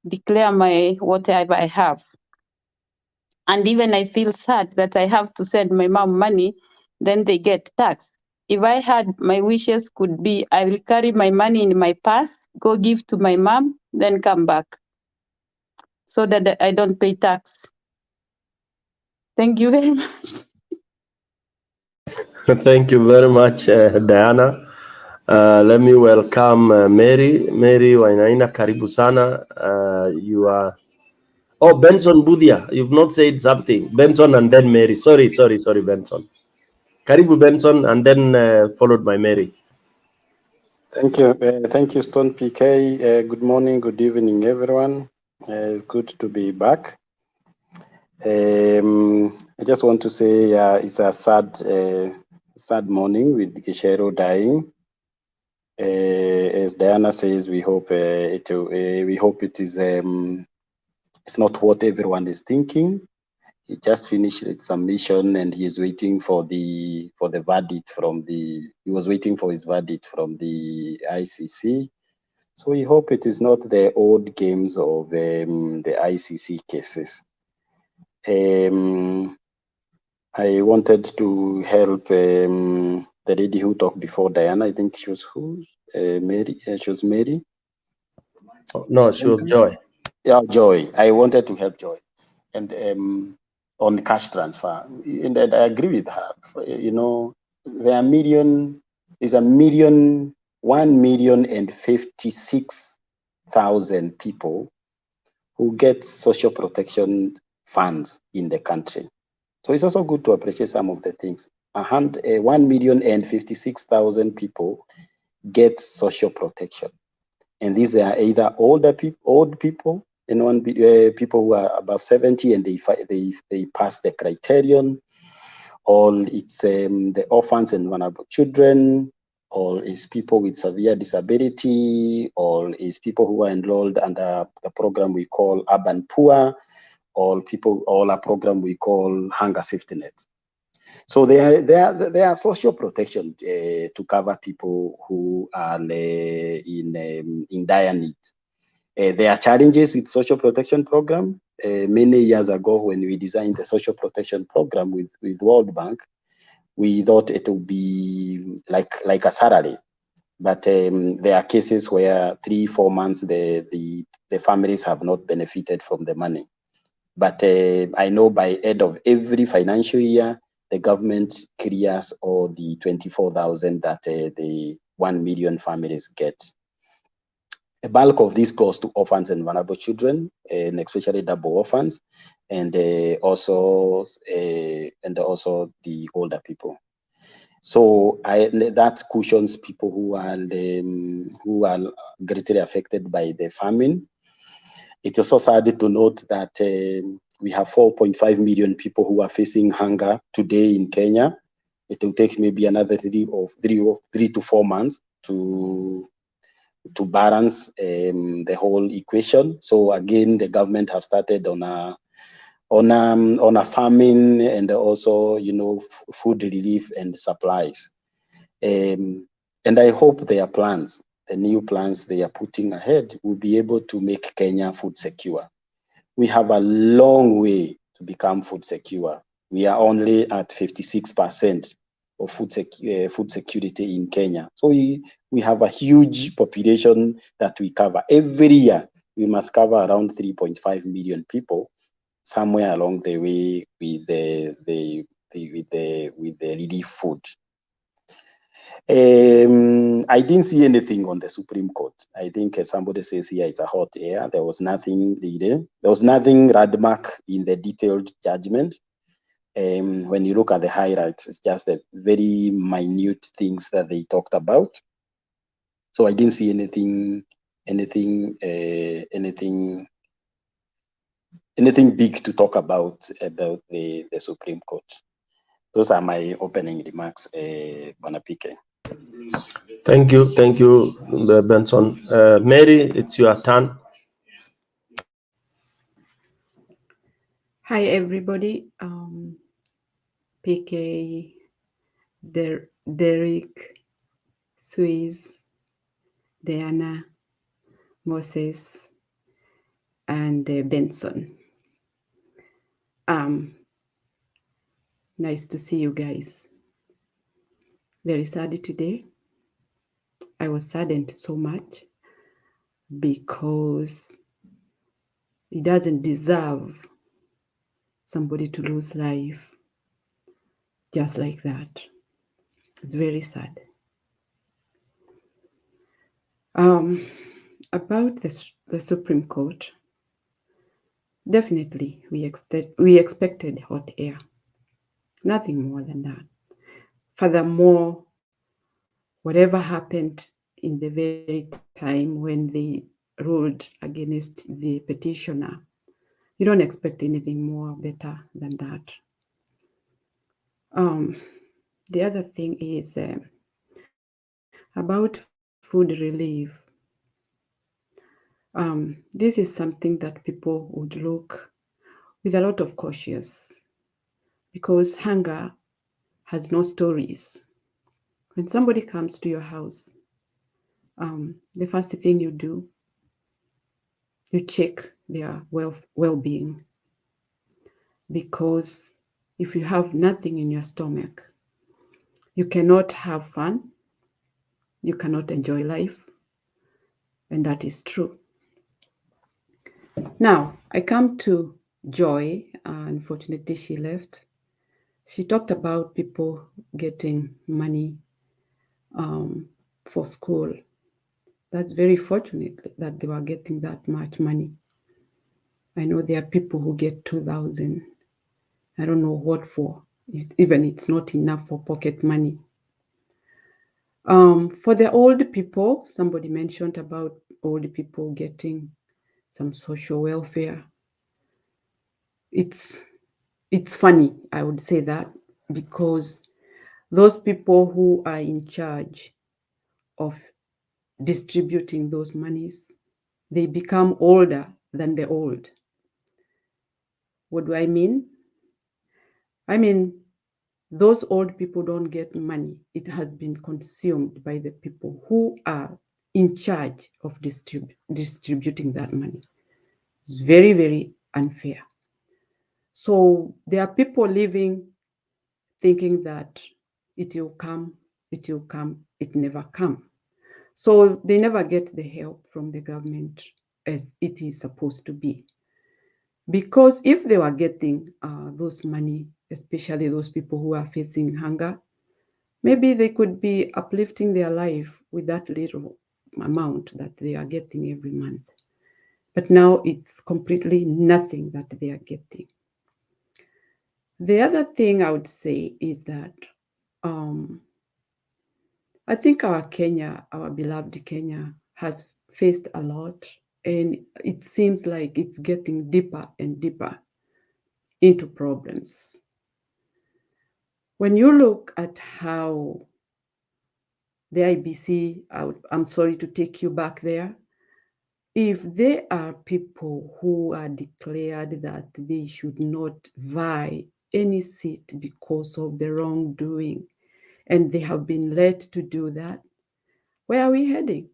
declare my whatever I have. And even I feel sad that I have to send my mom money, then they get taxed. If I had, my wishes could be, I will carry my money in my purse, go give to my mom, then come back so that I don't pay tax. Thank you very much. Thank you very much, Diana. Let me welcome Mary. Mary Wainaina, karibu sana. You are... Oh, Benson Budia, you've not said something. Benson and then Mary. Sorry, Benson. Karibu Benson and then followed by Mary. Thank you, Stone PK. Good morning, good evening, everyone. It's good to be back. I just want to say it's a sad morning with Gicheru dying. As Diana says, we hope it is it's not what everyone is thinking. He just finished his submission and he is waiting for the verdict from the. He was waiting for his verdict from the ICC. So we hope it is not the old games of the ICC cases. I wanted to help the lady who talked before Diana. I think she was who? Mary. She was Mary. No, she was Joy. Yeah, Joy. I wanted to help Joy, and on the cash transfer, and I agree with her. You know, there are 1,056,000 people who get social protection funds in the country. So it's also good to appreciate some of the things. 1,056,000 people get social protection, and these are either old people, and people who are above 70 and they pass the criterion, or it's the orphans and vulnerable children, or is people with severe disability, or is people who are enrolled under the program we call urban poor, or a program we call hunger safety net. So there are social protection to cover people who are in dire need. There are challenges with social protection program. Many years ago, when we designed the social protection program with World Bank, we thought it would be like a salary. But there are cases where 3-4 months the families have not benefited from the money. But I know by end of every financial year, the government clears all the 24,000 that the 1 million families get. A bulk of this goes to orphans and vulnerable children, and especially double orphans, and also the older people. So that cushions people who are greatly affected by the famine. It is also sad to note that we have 4.5 million people who are facing hunger today in Kenya. It will take maybe another 3 to 4 months to balance the whole equation. So again, the government have started on a famine and also, food relief and supplies. And I hope their plans, the new plans they are putting ahead, will be able to make Kenya food secure. We have a long way to become food secure. We are only at 56% of food security in Kenya. So we have a huge population that we cover. Every year, we must cover around 3.5 million people somewhere along the way with the relief food. I didn't see anything on the Supreme Court. I think somebody says here it's a hot air. There was nothing there. There was nothing landmark in the detailed judgment. When you look at the highlights, it's just the very minute things that they talked about. So I didn't see anything big to talk about the Supreme Court. Those are my opening remarks, Bwana PK. Thank you, Benson. Mary, it's your turn. Hi, everybody. PK, Derek, Suisse, Diana, Moses, and Benson. Nice to see you guys. Very sad today. I was saddened so much because it doesn't deserve somebody to lose life just like that. It's very sad. About the Supreme Court, definitely we expected hot air. Nothing more than that. Furthermore, whatever happened in the very time when they ruled against the petitioner, you don't expect anything more better than that. The other thing is about food relief. This is something that people would look with a lot of cautious, because hunger has no stories. When somebody comes to your house, the first thing you do, you check their well-being, because if you have nothing in your stomach, you cannot have fun, you cannot enjoy life, and that is true. Now, I come to Joy. Unfortunately, she left. She talked about people getting money for school. That's very fortunate that they were getting that much money. I know there are people who get 2,000. I don't know what for. Even it's not enough for pocket money. For the old people, somebody mentioned about old people getting some social welfare. It's funny, I would say that, because those people who are in charge of distributing those monies, they become older than the old. What do I mean? I mean, those old people don't get money. It has been consumed by the people who are in charge of distributing that money. It's very, very unfair. So there are people living thinking that it will come, it never comes. So they never get the help from the government as it is supposed to be. Because if they were getting those money, especially those people who are facing hunger, maybe they could be uplifting their life with that little amount that they are getting every month. But now it's completely nothing that they are getting. The other thing I would say is that I think our Kenya, our beloved Kenya, has faced a lot, and it seems like it's getting deeper and deeper into problems. When you look at how the IBC, I'm sorry to take you back there, if there are people who are declared that they should not vie any seat because of the wrongdoing, and they have been led to do that, where are we heading?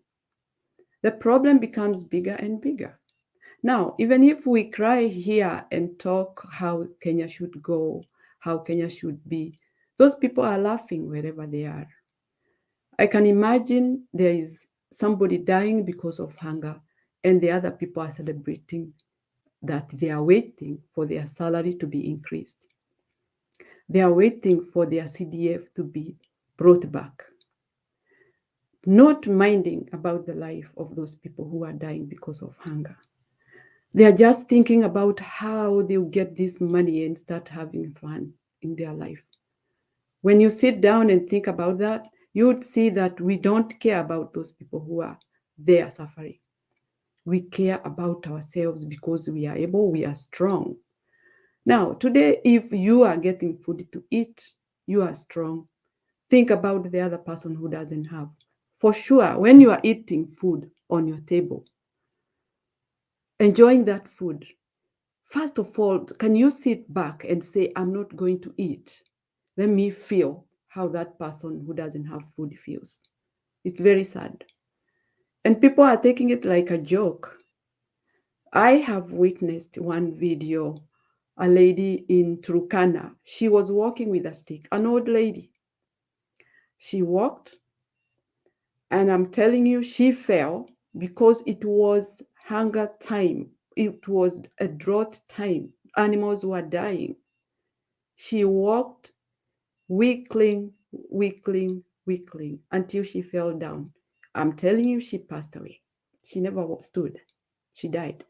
The problem becomes bigger and bigger. Now, even if we cry here and talk how Kenya should go, how Kenya should be, those people are laughing wherever they are. I can imagine there is somebody dying because of hunger, and the other people are celebrating that they are waiting for their salary to be increased. They are waiting for their CDF to be brought back, not minding about the life of those people who are dying because of hunger. They are just thinking about how they'll get this money and start having fun in their life. When you sit down and think about that, you would see that we don't care about those people who are there suffering. We care about ourselves because we are able, we are strong. Now, today, if you are getting food to eat, you are strong. Think about the other person who doesn't have. For sure, when you are eating food on your table, enjoying that food, first of all, can you sit back and say, I'm not going to eat? Let me feel how that person who doesn't have food feels. It's very sad. And people are taking it like a joke. I have witnessed one video, a lady in Turkana. She was walking with a stick, an old lady. She walked, and I'm telling you, she fell because it was hunger time. It was a drought time. Animals were dying. She walked weakling until she fell down. I'm telling you, she passed away. She never stood. She died.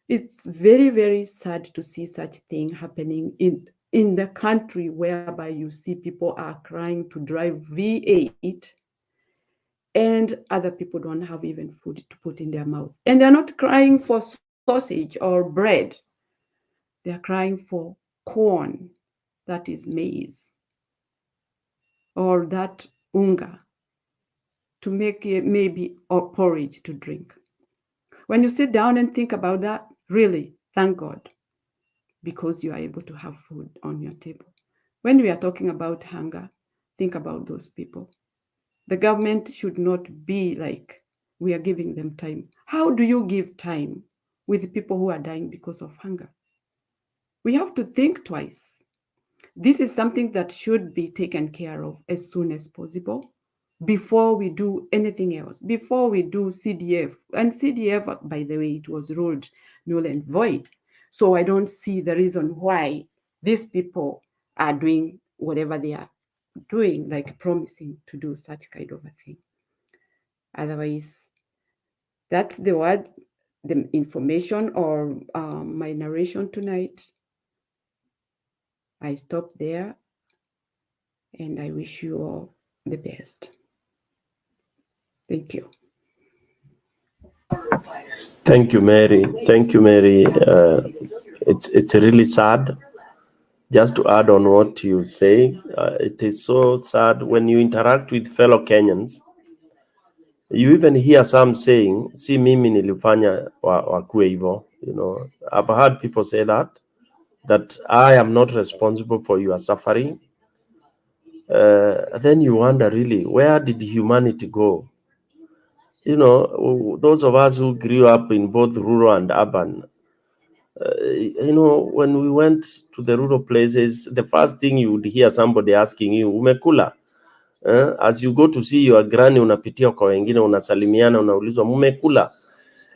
It's very, very sad to see such thing happening in the country whereby you see people are crying to drive V8 and other people don't have even food to put in their mouth. And they're not crying for sausage or bread. They're crying for corn, that is maize, or that unga, to make it maybe or porridge to drink. When you sit down and think about that, really, thank God, because you are able to have food on your table. When we are talking about hunger, think about those people. The government should not be like we are giving them time. How do you give time with people who are dying because of hunger? We have to think twice. This is something that should be taken care of as soon as possible before we do anything else, before we do CDF. And CDF, by the way, it was ruled null and void. So I don't see the reason why these people are doing whatever they are doing, like promising to do such kind of a thing. Otherwise, that's the information or my narration tonight. I stop there, and I wish you all the best. Thank you. Thank you, Mary. Thank you, Mary. It's really sad. Just to add on what you say, it is so sad when you interact with fellow Kenyans. You even hear some saying, si mimi nilifanya wakue hivyo. You know, I've heard people say that I am not responsible for your suffering. Then you wonder, really, where did humanity go? You know, those of us who grew up in both rural and urban, you know, when we went to the rural places, the first thing you would hear somebody asking you, umekula? As you go to see your granny, unapitia kwa wengine, unasalimiana, unaulizwa, umekula?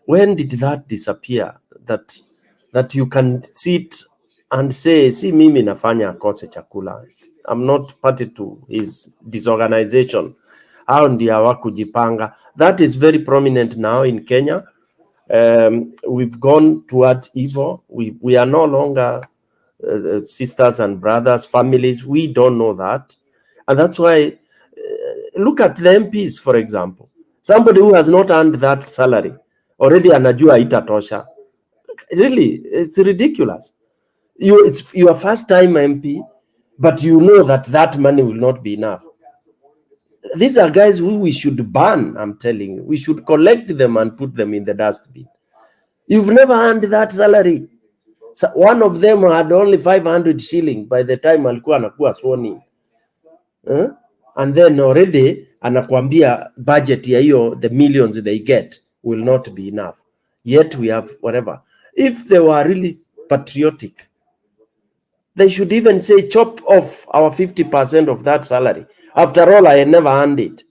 When did that disappear? That you can sit and say, si mimi nafanya akose chakula. I'm not party to his disorganization. Hao ndio hawakujipanga. That is very prominent now in Kenya. We've gone towards evil. We are no longer sisters and brothers, families. We don't know that. And that's why look at the MPs, for example. Somebody who has not earned that salary already anajua itatosha. Really, it's ridiculous. It's your first time MP, but you know that that money will not be enough. These are guys who we should ban, I'm telling you. We should collect them and put them in the dustbin. You've never earned that salary. So one of them had only 500 shilling by the time alikuwa anakuwa sworn in. And then already anakuambia budget ya hiyo, the millions they get will not be enough. Yet we have whatever. If they were really patriotic, they should even say chop off our 50% of that salary. After all, I never earned it.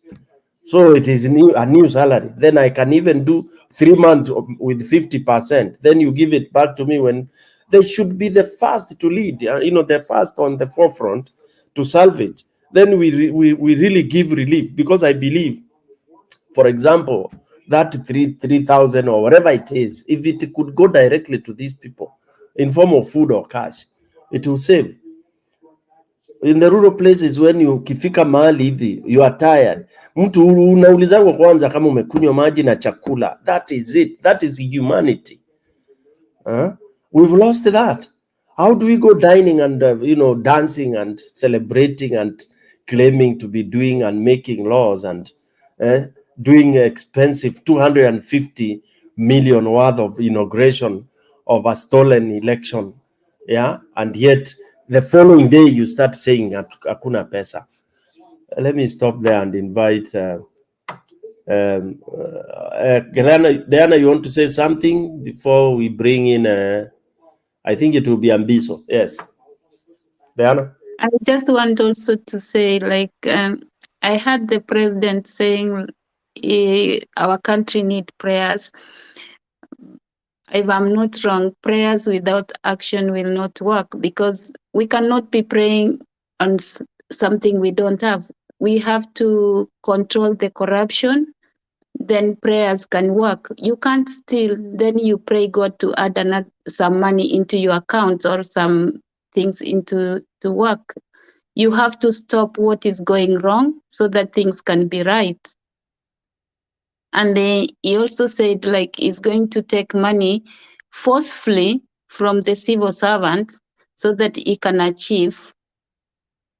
So it is a new salary. Then I can even do 3 months with 50%. Then you give it back to me when they should be the first to lead. The first on the forefront to salvage. Then we really give relief, because I believe, for example, that 3,000 or whatever it is, if it could go directly to these people in form of food or cash, it will save. In the rural places, when you kifika mahali hivi, you are tired. Mtu unaulizangu kwanza kama umekunywa maji na chakula. That is it. That is humanity. We've lost that. How do we go dining and dancing and celebrating and claiming to be doing and making laws and doing expensive 250 million worth of inauguration of a stolen election? Yeah, and yet the following day you start saying hakuna pesa. Let me stop there and invite Diana, you want to say something before we bring in I think it will be Ambiso. Yes, Diana. I just want also to say, I heard the president saying our country need prayers. If I'm not wrong, prayers without action will not work, because we cannot be praying on something we don't have. We have to control the corruption, then prayers can work. You can't steal, then you pray God to add some money into your account or some things to work. You have to stop what is going wrong so that things can be right. And he also said he's going to take money forcefully from the civil servant so that he can achieve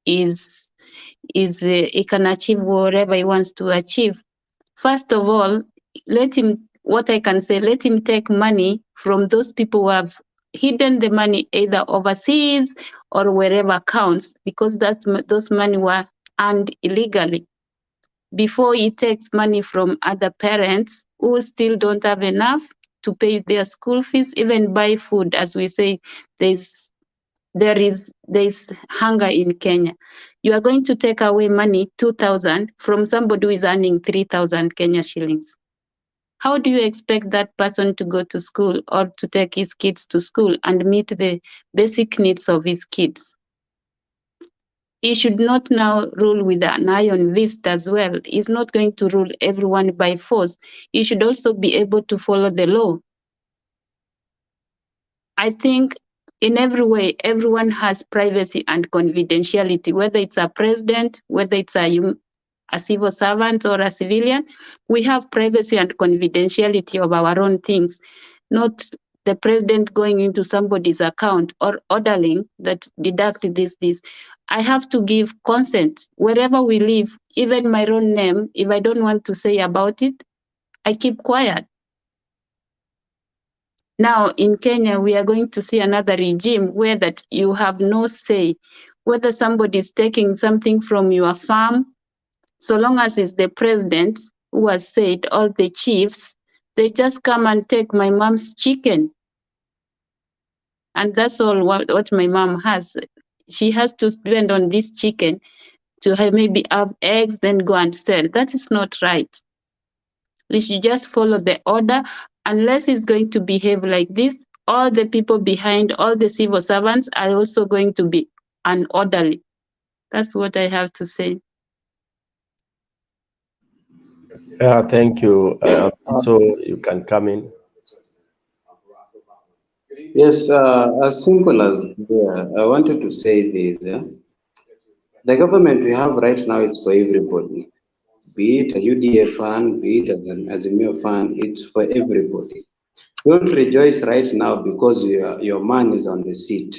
he can achieve whatever he wants to achieve. First of all, let him take money from those people who have hidden the money either overseas or wherever counts, because those money were earned illegally. Before he takes money from other parents who still don't have enough to pay their school fees, even buy food. As we say, there is hunger in Kenya. You are going to take away money, 2,000, from somebody who is earning 3,000 Kenya shillings. How do you expect that person to go to school or to take his kids to school and meet the basic needs of his kids? He should not now rule with an iron fist as well. He's not going to rule everyone by force. He should also be able to follow the law. I think in every way, everyone has privacy and confidentiality, whether it's a president, whether it's a civil servant or a civilian. We have privacy and confidentiality of our own things, not the president going into somebody's account or ordering that deduct this. I have to give consent wherever we live, even my own name. If I don't want to say about it, I keep quiet. Now in Kenya, we are going to see another regime where that you have no say whether somebody is taking something from your farm. So long as it's the president who has said, all the chiefs, they just come and take my mom's chicken. And that's all what my mom has. She has to spend on this chicken to maybe have eggs, then go and sell. That is not right. We should just follow the order. Unless it's going to behave like this, all the people behind, all the civil servants are also going to be unorderly. That's what I have to say. Thank you. So you can come in. Yes, as simple as I wanted to say this. The government we have right now is for everybody. be it a UDA fan, be it an Azimio fan, it's for everybody. Don't rejoice right now because your man is on the seat.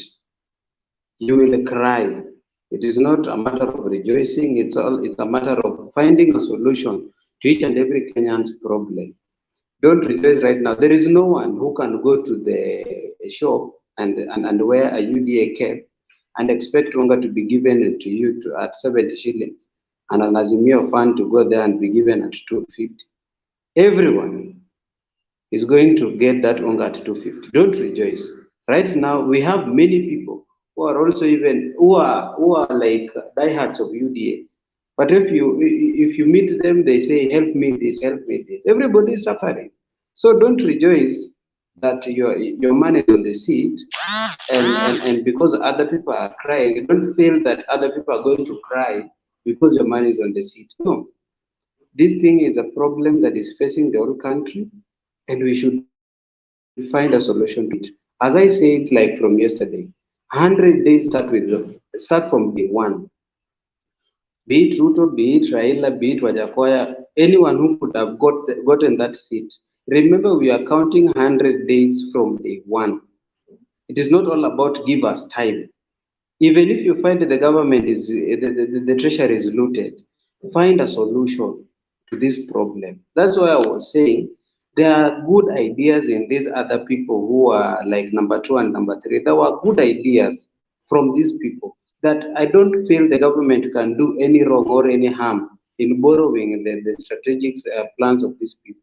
You will cry. It is not a matter of rejoicing, it's a matter of finding a solution to each and every Kenyan's problem. Don't rejoice right now. There is no one who can go to the shop and wear a UDA cap and expect longer to be given to you at 70 shillings and an Azimio fan to go there and be given at 250. Everyone is going to get that longer at 250. Don't rejoice. Right now, we have many people who are also who are like diehards of UDA. But if you meet them, they say, help me this, help me this. Everybody is suffering. So don't rejoice that your man is on the seat and because other people are crying, don't feel that other people are going to cry because your man is on the seat. No. This thing is a problem that is facing the whole country and we should find a solution to it. As I said, like from yesterday, 100 days start from day one. Be it Ruto, be it Raila, be it Wajakoya, anyone who could have gotten that seat. Remember, we are counting 100 days from day one. It is not all about give us time. Even if you find that the government is, the treasury is looted, find a solution to this problem. That's why I was saying there are good ideas in these other people who are like number 2 and number 3. There were good ideas from these people that I don't feel the government can do any wrong or any harm in borrowing the strategic plans of these people.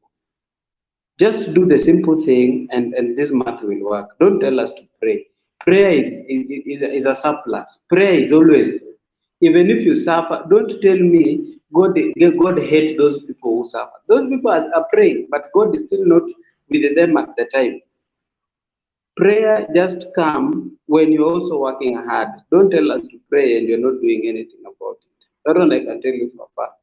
Just do the simple thing and this math will work. Don't tell us to pray. Prayer is a surplus. Prayer is always, even if you suffer, don't tell me God hates those people who suffer. Those people are praying, but God is still not with them at the time. Prayer just come when you're also working hard. Don't tell us to pray and you're not doing anything about it. That one I can tell you for a fact.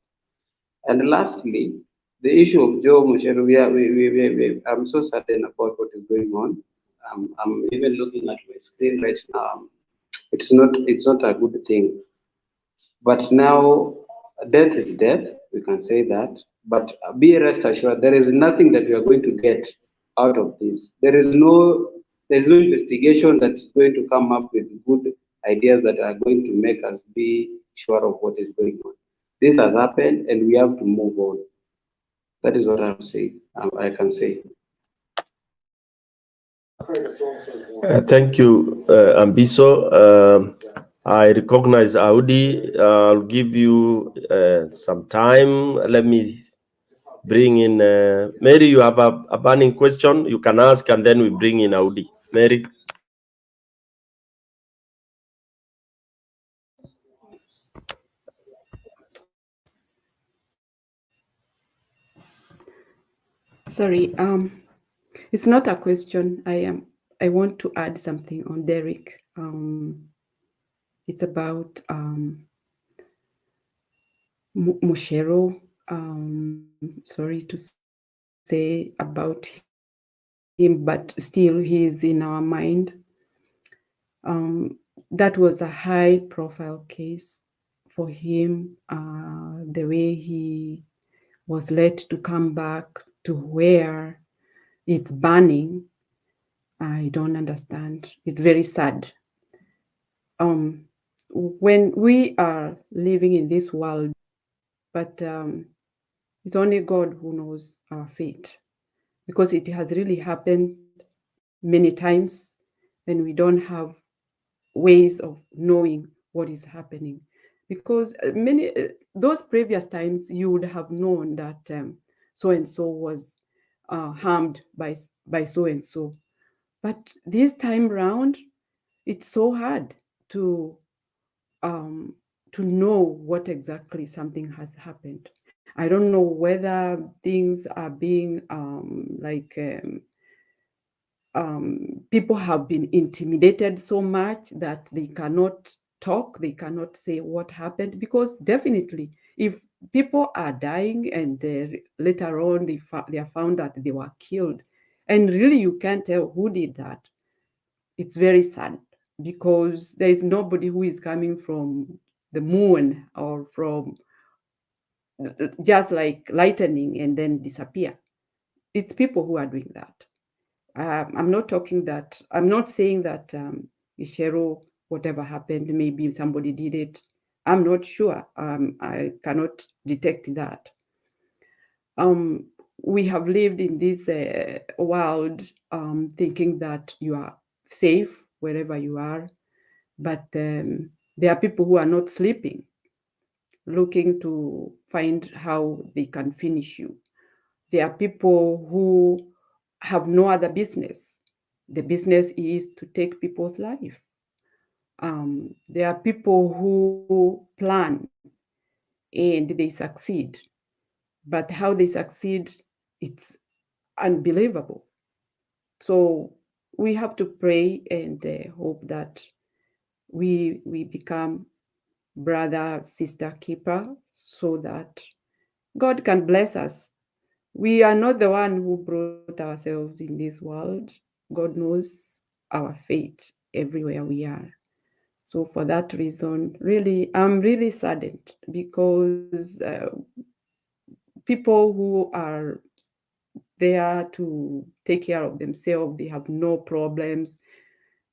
And lastly, the issue of Joe Gicheru, I'm so certain about what is going on. I'm even looking at my screen right now. It's not a good thing. But now, death is death. We can say that. But be rest assured, there is nothing that we are going to get out of this. There's no investigation that's going to come up with good ideas that are going to make us be sure of what is going on. This has happened, and we have to move on. That is what I'm saying. I can say. Thank you, Ambiso. I recognize Audi. I'll give you some time. Let me bring in Mary. You have a burning question you can ask, and then we bring in Audi. Mary. Sorry, it's not a question. I want to add something on Derek. It's about Gicheru. Sorry to say about him, but still he's in our mind. That was a high-profile case for him. The way he was led to come back to where it's burning, I don't understand. It's very sad. When we are living in this world, but it's only God who knows our fate, because it has really happened many times and we don't have ways of knowing what is happening. Because those previous times you would have known that so-and-so was harmed by so-and-so. But this time round, it's so hard to know what exactly something has happened. I don't know whether things are being people have been intimidated so much that they cannot talk, they cannot say what happened, because definitely if people are dying and later on they are found that they were killed, and really you can't tell who did that, it's very sad, because there is nobody who is coming from the moon or from just like lightning and then disappear. It's people who are doing that. I'm not saying that Gicheru, whatever happened, maybe somebody did it. I'm not sure. I cannot detect that. We have lived in this world thinking that you are safe wherever you are, but there are people who are not sleeping, looking to find how they can finish you. There are people who have no other business. The business is to take people's life. There are people who plan and they succeed, but how they succeed, it's unbelievable. So we have to pray and hope that we become brother, sister keeper, so that God can bless us. We are not the one who brought ourselves in this world. God knows our fate everywhere we are. So for that reason, really, I'm really saddened because people who are there to take care of themselves, they have no problems,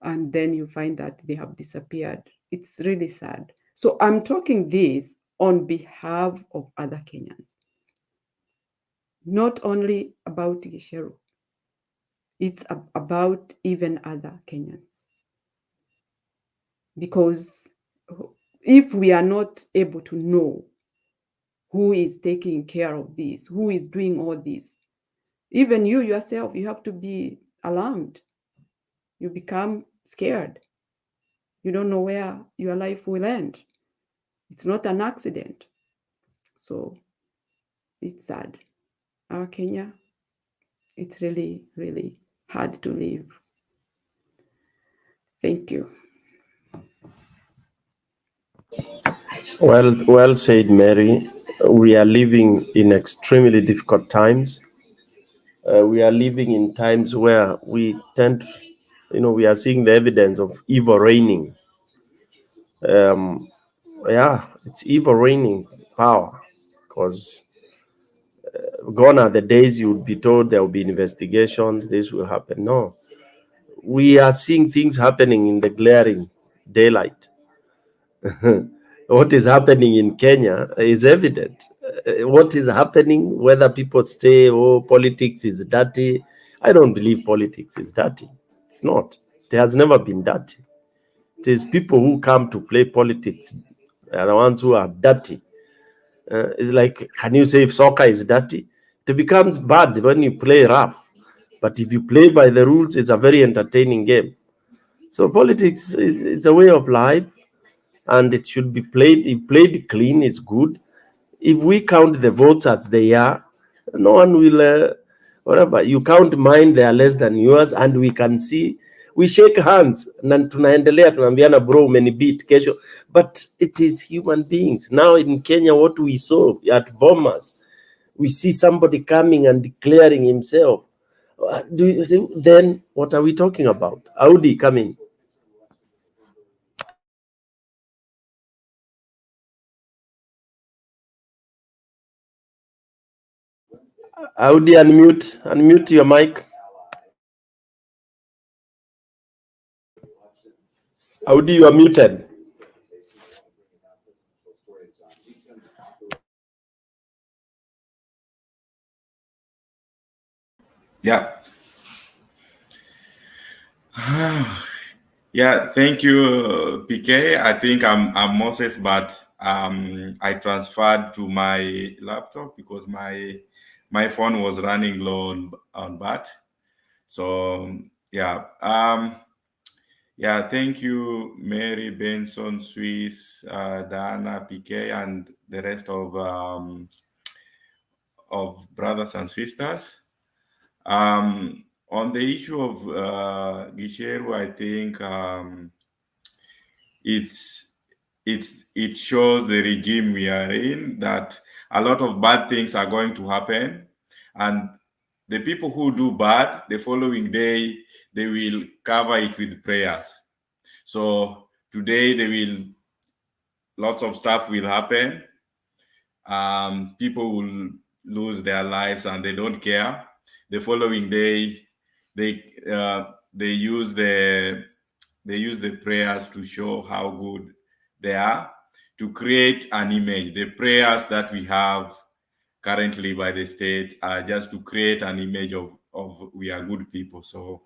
and then you find that they have disappeared. It's really sad. So I'm talking this on behalf of other Kenyans, not only about Gicheru. It's about even other Kenyans. Because if we are not able to know who is taking care of this, who is doing all this, even you yourself, you have to be alarmed. You become scared. You don't know where your life will end. It's not an accident. So it's sad. Our Kenya, it's really, really hard to live. Thank you. Well said, Mary. We are living in extremely difficult times. We are living in times where we tend to, we are seeing the evidence of evil reigning. It's evil reigning power, because gone are the days you would be told there will be investigations, this will happen. No, we are seeing things happening in the glaring daylight. What is happening in Kenya is evident. What is happening, whether people say, oh, politics is dirty, I don't believe politics is dirty. It's not. It has never been dirty. It is people who come to play politics are the ones who are dirty. It's like, can you say if soccer is dirty? It becomes bad when you play rough. But if you play by the rules, it's a very entertaining game. So politics it's a way of life, and it should be played. If played clean, it's good. If we count the votes as they are, no one will, whatever. You count mine, they are less than yours, and we can see, we shake hands, na tunaendelea tunaambiana bro umenibit kesho, but it is human beings. Now in Kenya, what we saw at Bomas, we see somebody coming and declaring himself. Then what are we talking about? Audi coming. Audi, unmute your mic. Audi, you are muted. Yeah. Yeah, thank you, PK. I think I'm Moses, but I transferred to my laptop because my phone was running low on bat. So yeah. Thank you, Mary, Benson, Swiss, Dana, PK, and the rest of brothers and sisters. On the issue of Gicheru, I think it shows the regime we are in that a lot of bad things are going to happen, and the people who do bad, the following day they will cover it with prayers. So today lots of stuff will happen, People will lose their lives and they don't care. The following day, they use the prayers to show how good they are, to create an image. The prayers that we have currently by the state are just to create an image of we are good people. So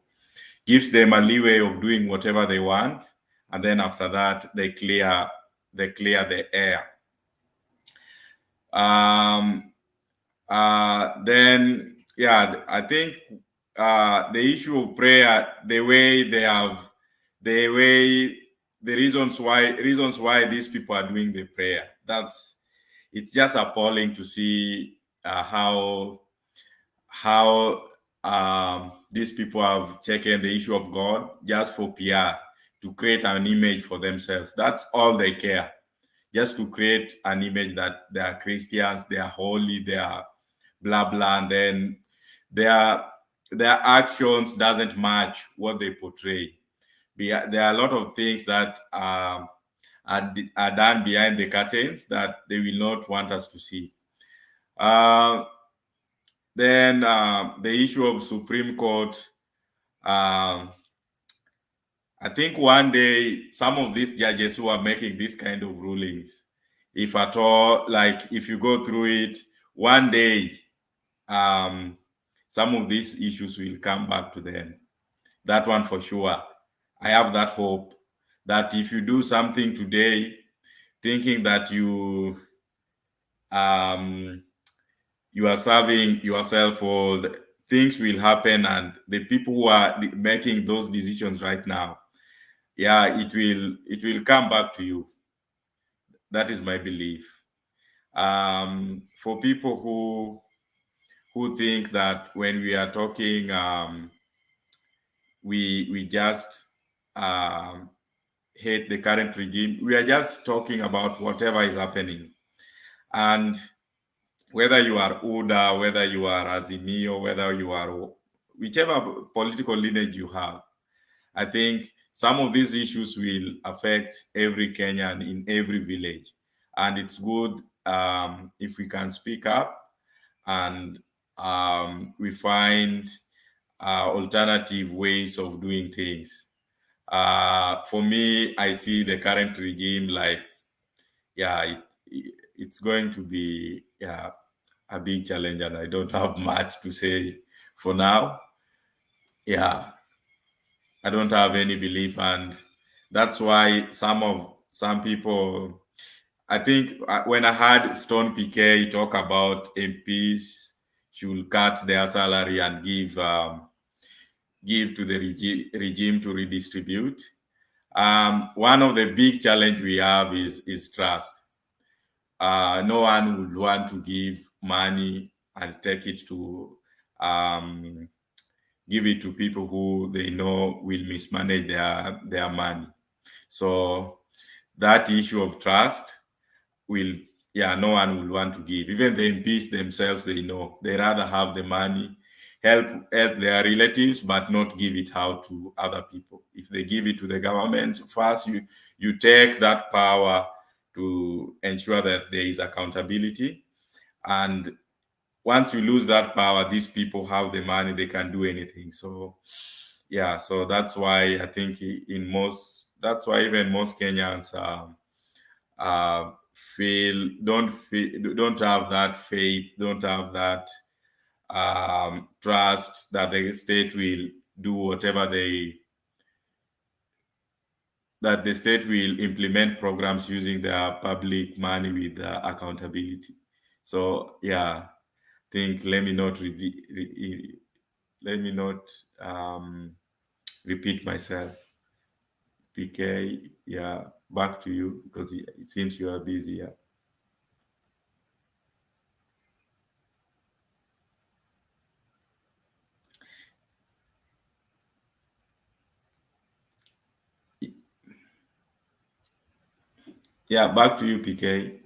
gives them a leeway of doing whatever they want, and then after that they clear the air. Then yeah, I think the issue of prayer, the reasons why these people are doing the prayer, it's just appalling to see how these people have taken the issue of God just for PR, to create an image for themselves. That's all they care, just to create an image that they are Christians, they are holy, they are blah blah, and then their actions doesn't match what they portray. There are a lot of things that are done behind the curtains that they will not want us to see. Then the issue of Supreme Court. I think one day some of these judges who are making this kind of rulings, if at all, like if you go through it, one day some of these issues will come back to them. That one for sure. I have that hope that if you do something today, thinking that you are serving yourself, or things will happen, and the people who are making those decisions right now, yeah, it will come back to you. That is my belief. For people who think that when we are talking, we just hate the current regime, we are just talking about whatever is happening. And whether you are UDA, whether you are Azimio, whether you are whichever political lineage you have, I think some of these issues will affect every Kenyan in every village. And it's good if we can speak up and we find alternative ways of doing things. For me, I see the current regime like, yeah, it's going to be a big challenge, and I don't have much to say for now. Yeah, I don't have any belief, and that's why some people. I think when I heard Stone PK talk about MPs should cut their salary and give to the regime to redistribute. One of the big challenge we have is trust. No one would want to give money and take it to give it to people who they know will mismanage their money. So that issue of trust will, yeah, no one will want to give. Even the MPs themselves, they know they rather have the money, help their relatives, but not give it out to other people. If they give it to the government, first you take that power to ensure that there is accountability. And once you lose that power, these people have the money, they can do anything. So yeah, so that's why I think that's why even most Kenyans don't have that faith, don't have that trust that the state will do whatever that the state will implement programs using their public money with accountability. So yeah, I think let me not repeat myself. PK, yeah, back to you because it seems you are busy. Yeah. Yeah, back to you, PK.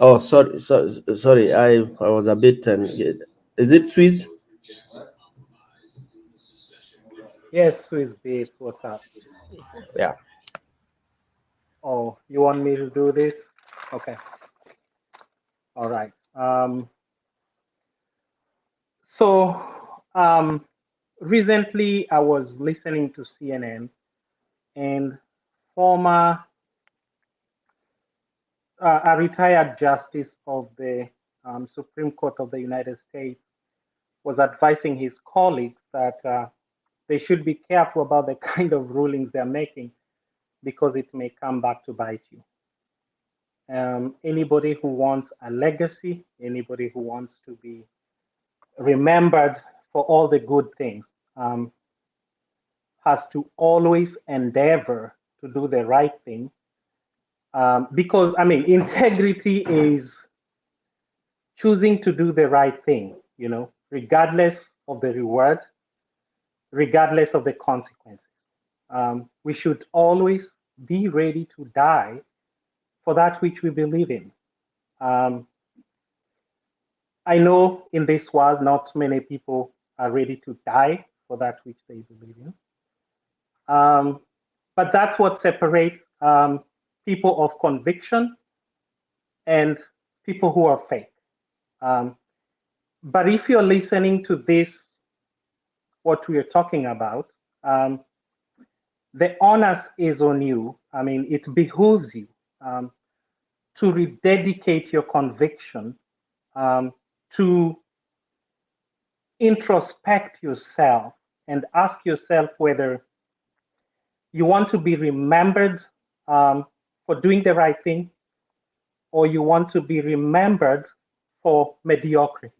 Oh, sorry. I was a bit. Is it Swiss? Yes, Swiss base, what's up? Yeah. Oh, you want me to do this? Okay. All right. So recently I was listening to CNN, and former a retired justice of the Supreme Court of the United States was advising his colleagues that they should be careful about the kind of rulings they're making because it may come back to bite you. Anybody who wants a legacy, anybody who wants to be remembered for all the good things, has to always endeavor to do the right thing. Because, I mean, integrity is choosing to do the right thing, you know, regardless of the reward, regardless of the consequences. We should always be ready to die for that which we believe in. I know in this world, not many people are ready to die for that which they believe in. But that's what separates people of conviction and people who are fake. But if you're listening to this, what we are talking about, the onus is on you. I mean, it behooves you to rededicate your conviction, to introspect yourself and ask yourself whether you want to be remembered for doing the right thing, or you want to be remembered for mediocrity.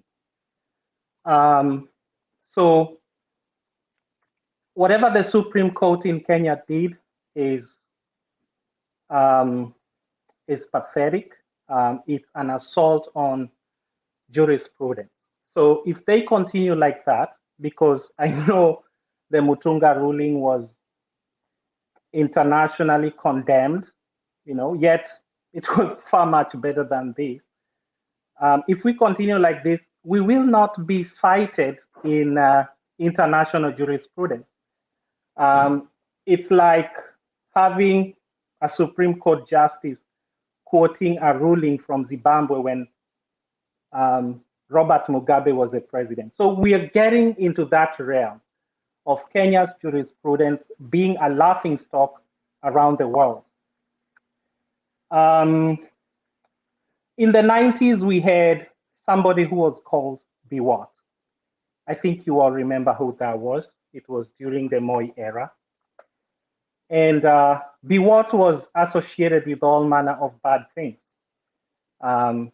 So whatever the Supreme Court in Kenya did is pathetic. It's an assault on jurisprudence. So if they continue like that, because I know the Mutunga ruling was internationally condemned, you know, yet it was far much better than this. If we continue like this, we will not be cited in international jurisprudence. It's like having a Supreme Court justice quoting a ruling from Zimbabwe when Robert Mugabe was the president. So we are getting into that realm of Kenya's jurisprudence being a laughingstock around the world. In the 90s, we had somebody who was called Biwott. I think you all remember who that was. It was during the Moi era. And Biwott was associated with all manner of bad things. And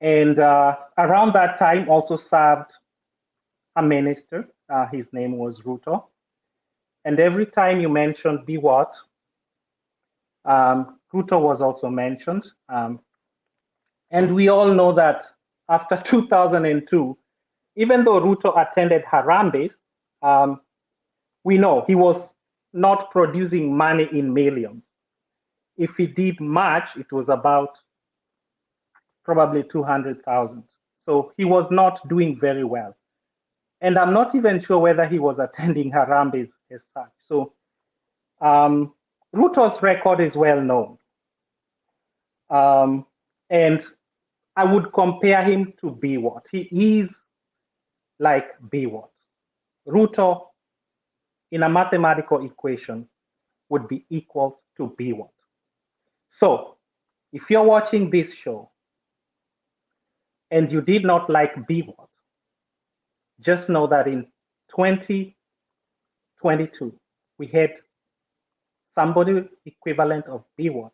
around that time also served a minister. His name was Ruto. And every time you mentioned Biwott, Ruto was also mentioned. And we all know that after 2002, even though Ruto attended Harambes, we know he was not producing money in millions. If he did much, it was about probably 200,000. So he was not doing very well. And I'm not even sure whether he was attending Harambes as such. So Ruto's record is well known. And I would compare him to Biwott. He is like Biwott. Ruto, in a mathematical equation, would be equal to Biwott. So if you're watching this show and you did not like Biwott, just know that in 2022, we had somebody equivalent of Biwott,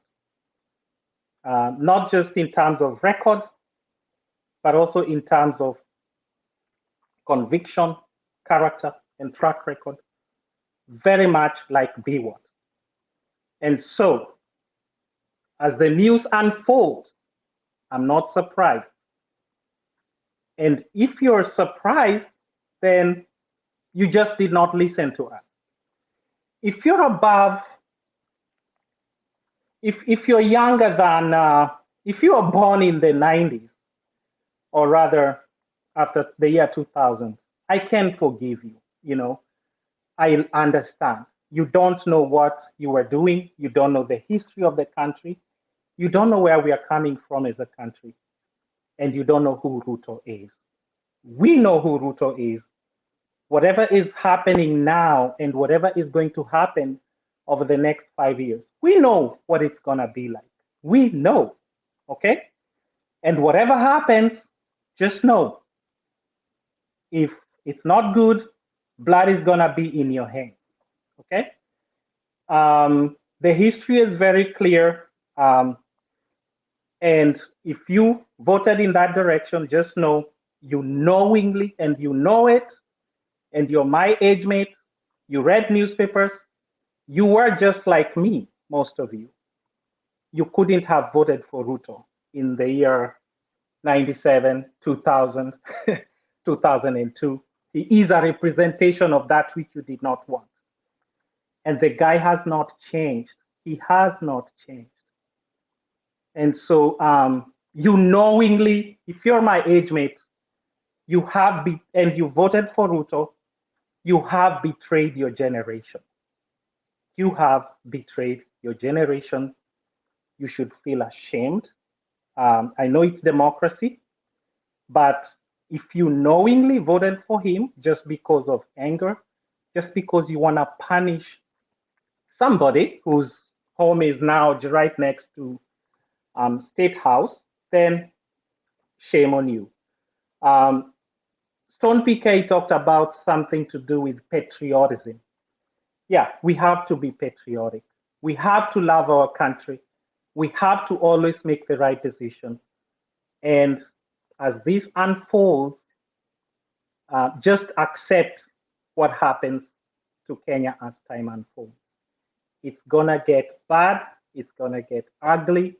not just in terms of record, but also in terms of conviction, character, and track record, very much like Biwott. And so, as the news unfolds, I'm not surprised. And if you're surprised, then you just did not listen to us. If you're above if you're younger than, if you were born in the 90s, or rather after the year 2000, I can forgive you. You know, I understand. You don't know what you were doing. You don't know the history of the country. You don't know where we are coming from as a country. And you don't know who Ruto is. We know who Ruto is. Whatever is happening now and whatever is going to happen over the next 5 years, we know what it's going to be like. We know. Okay? And whatever happens, just know if it's not good, blood is going to be in your hands. Okay? The history is very clear. And if you voted in that direction, just know you knowingly, and you know it, and you're my age mate, you read newspapers, you were just like me, most of you. You couldn't have voted for Ruto in the year 97, 2000, 2002. He is a representation of that which you did not want. And the guy has not changed. He has not changed. And so you knowingly, if you're my age mate, you have and you voted for Ruto, you have betrayed your generation. You have betrayed your generation. You should feel ashamed. I know it's democracy, but if you knowingly voted for him just because of anger, just because you want to punish somebody whose home is now right next to State House, then shame on you. Stone PK talked about something to do with patriotism. Yeah, we have to be patriotic. We have to love our country. We have to always make the right decision. And as this unfolds, just accept what happens to Kenya as time unfolds. It's gonna get bad. It's gonna get ugly.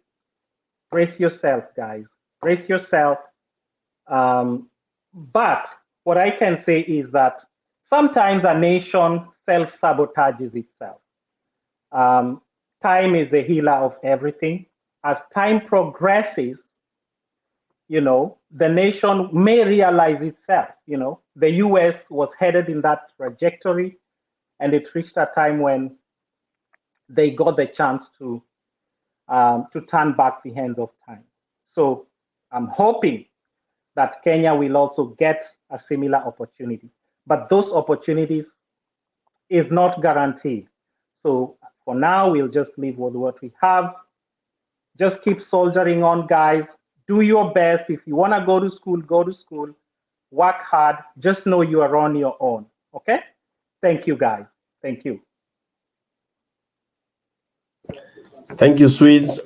Brace yourself, guys. Brace yourself. But what I can say is that sometimes a nation self-sabotages itself. Time is the healer of everything. As time progresses, you know, the nation may realize itself. You know, the US was headed in that trajectory, and it reached a time when they got the chance to turn back the hands of time. So I'm hoping that Kenya will also get a similar opportunity. But those opportunities is not guaranteed. So for now, we'll just live with what we have. Just keep soldiering on, guys. Do your best. If you want to go to school, go to school. Work hard. Just know you are on your own. Okay? Thank you, guys. Thank you. Thank you, Swiss,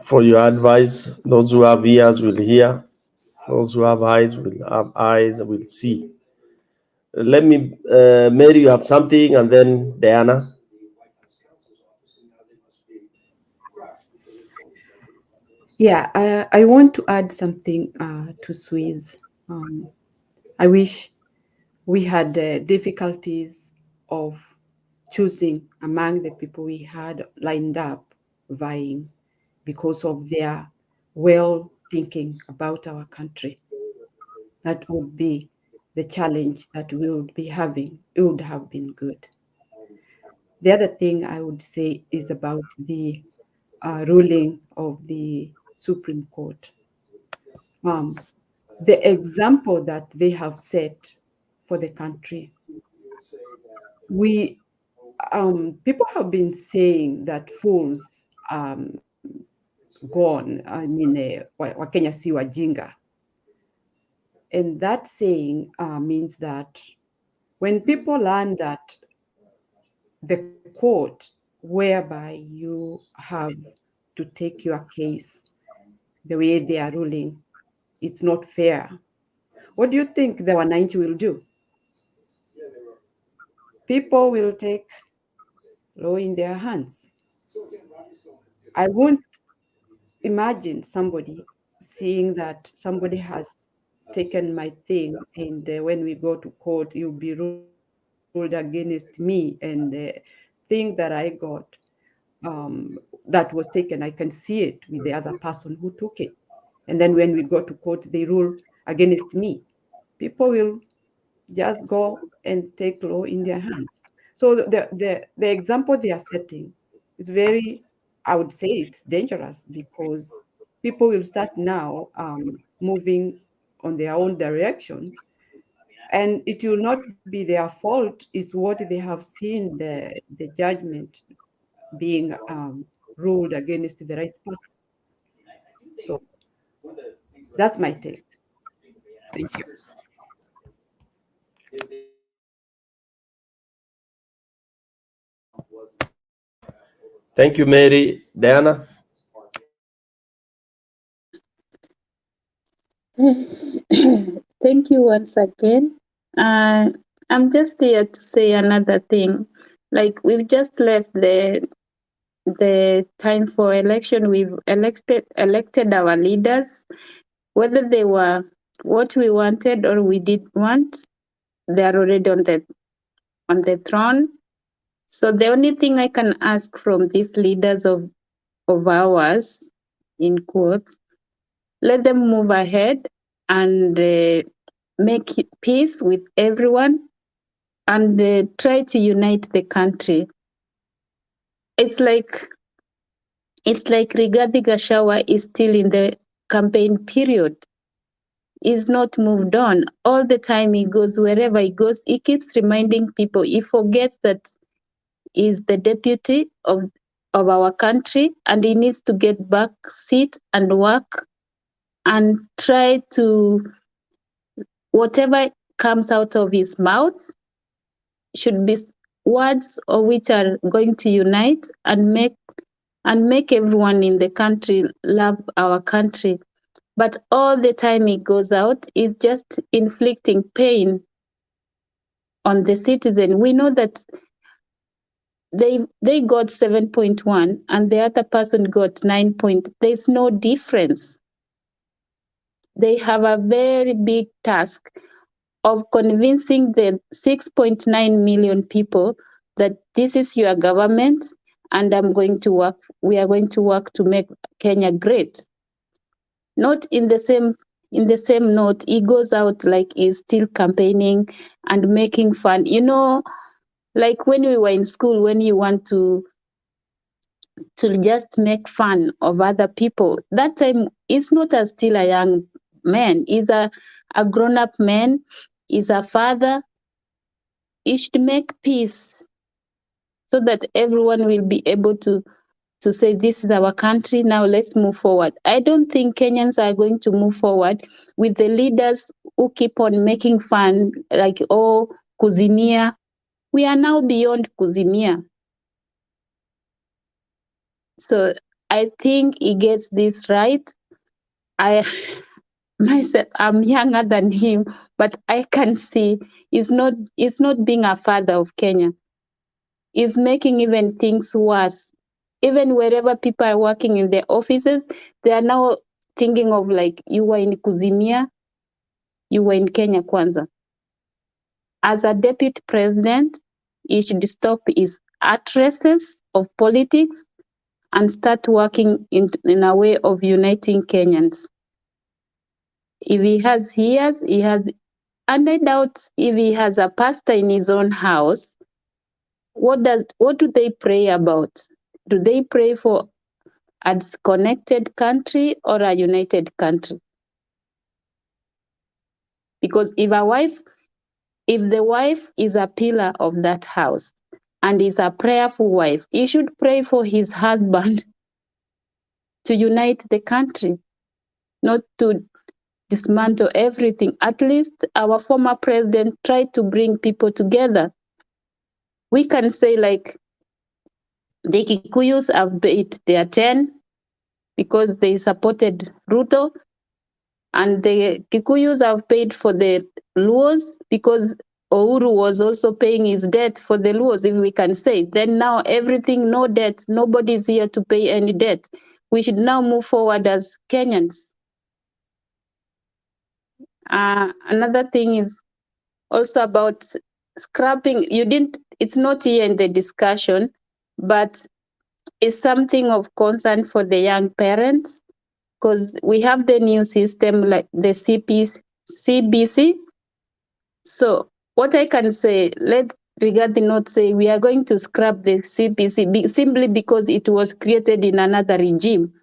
for your advice. Those who have ears will hear. Those who have eyes will see. Let me, Mary, you have something, and then Diana. Yeah, I want to add something to Swiss. I wish we had difficulties of choosing among the people we had lined up vying because of their well thinking about our country. That would be the challenge that we would be having. It would have been good. The other thing I would say is about the ruling of the Supreme Court. The example that they have set for the country. People have been saying that fools gone. I mean, Wakenya si wajinga. And that saying means that when people learn that the court whereby you have to take your case the way they are ruling, it's not fair. What do you think the wananchi will do? People will take law in their hands. I won't imagine somebody seeing that somebody has taken my thing, and when we go to court, you'll be ruled against me, and the thing that I got that was taken. I can see it with the other person who took it. And then when we go to court, they rule against me. People will just go and take law in their hands. So the example they are setting is very, I would say it's dangerous, because people will start now moving on their own direction, and it will not be their fault. It's what they have seen the judgment being ruled against the right person. So that's my take. Thank you. Thank you, Mary. Diana? Thank you once again. I'm just here to say another thing. Like, we've just left the time for election. We've elected our leaders, whether they were what we wanted or we did want. They are already on the throne. So the only thing I can ask from these leaders of ours, in quotes, let them move ahead and make peace with everyone, and try to unite the country. It's like Rigathi Gachagua is still in the campaign period. He's not moved on. All the time he goes, wherever he goes, he keeps reminding people. He forgets that he's the deputy of our country, and he needs to get back, sit and work and try to, whatever comes out of his mouth should be words of which are going to unite and make everyone in the country love our country. But all the time he goes out is just inflicting pain on the citizen. We know that they got 7.1 and the other person got 9 point. There's no difference. They have a very big task of convincing the 6.9 million people that this is your government and we are going to work to make Kenya great. Not in the same note, he goes out like he's still campaigning and making fun. You know, like when we were in school, when you want to just make fun of other people, that time he's not still a young man. He's a grown-up man. He's a father. He should make peace so that everyone will be able to say, this is our country, now let's move forward. I don't think Kenyans are going to move forward with the leaders who keep on making fun, like, oh, kuzimia. We are now beyond kuzimia. So I think he gets this right. I myself, I'm younger than him, but I can see he's not being a father of Kenya. He's making even things worse. Even wherever people are working in their offices, they are now thinking of, like, you were in kuzimia, you were in Kenya Kwanza. As a deputy president, he should stop his addresses of politics and start working in a way of uniting Kenyans. If he has ears, he has, and I doubt if he has a pastor in his own house, what do they pray about? Do they pray for a disconnected country or a united country? Because if the wife is a pillar of that house and is a prayerful wife, he should pray for his husband to unite the country, not to dismantle everything. At least our former president tried to bring people together. We can say, like, the Kikuyus have paid their 10 because they supported Ruto, and the Kikuyus have paid for the Luos because Ouru was also paying his debt for the Luos, if we can say. Then now everything, no debt, nobody's here to pay any debt. We should now move forward as Kenyans. Another thing is also about scrapping. It's not here in the discussion, but is something of concern for the young parents, because we have the new system like the CBC. So what I can say, let Rigathi not say we are going to scrap the CBC simply because it was created in another regime.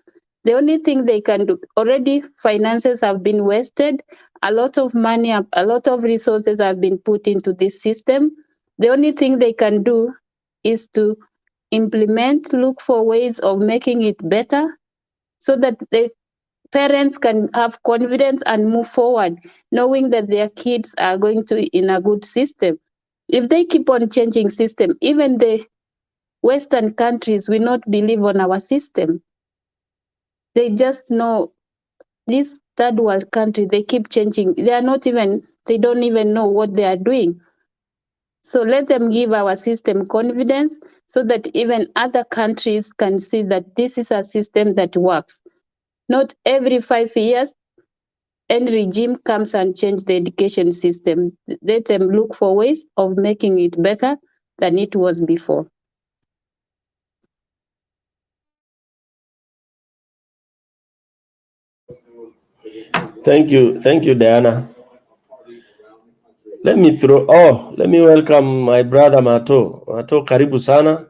The only thing they can do, already finances have been wasted, a lot of money, a lot of resources have been put into this system. The only thing they can do is to implement, look for ways of making it better so that the parents can have confidence and move forward, knowing that their kids are going to in a good system. If they keep on changing system, even the Western countries will not believe on our system. They just know this third world country, they keep changing. They don't even know what they are doing. So let them give our system confidence so that even other countries can see that this is a system that works. Not every 5 years, any regime comes and change the education system. Let them look for ways of making it better than it was before. Thank you, Diana. Let me welcome my brother Mato. Mato, karibu sana.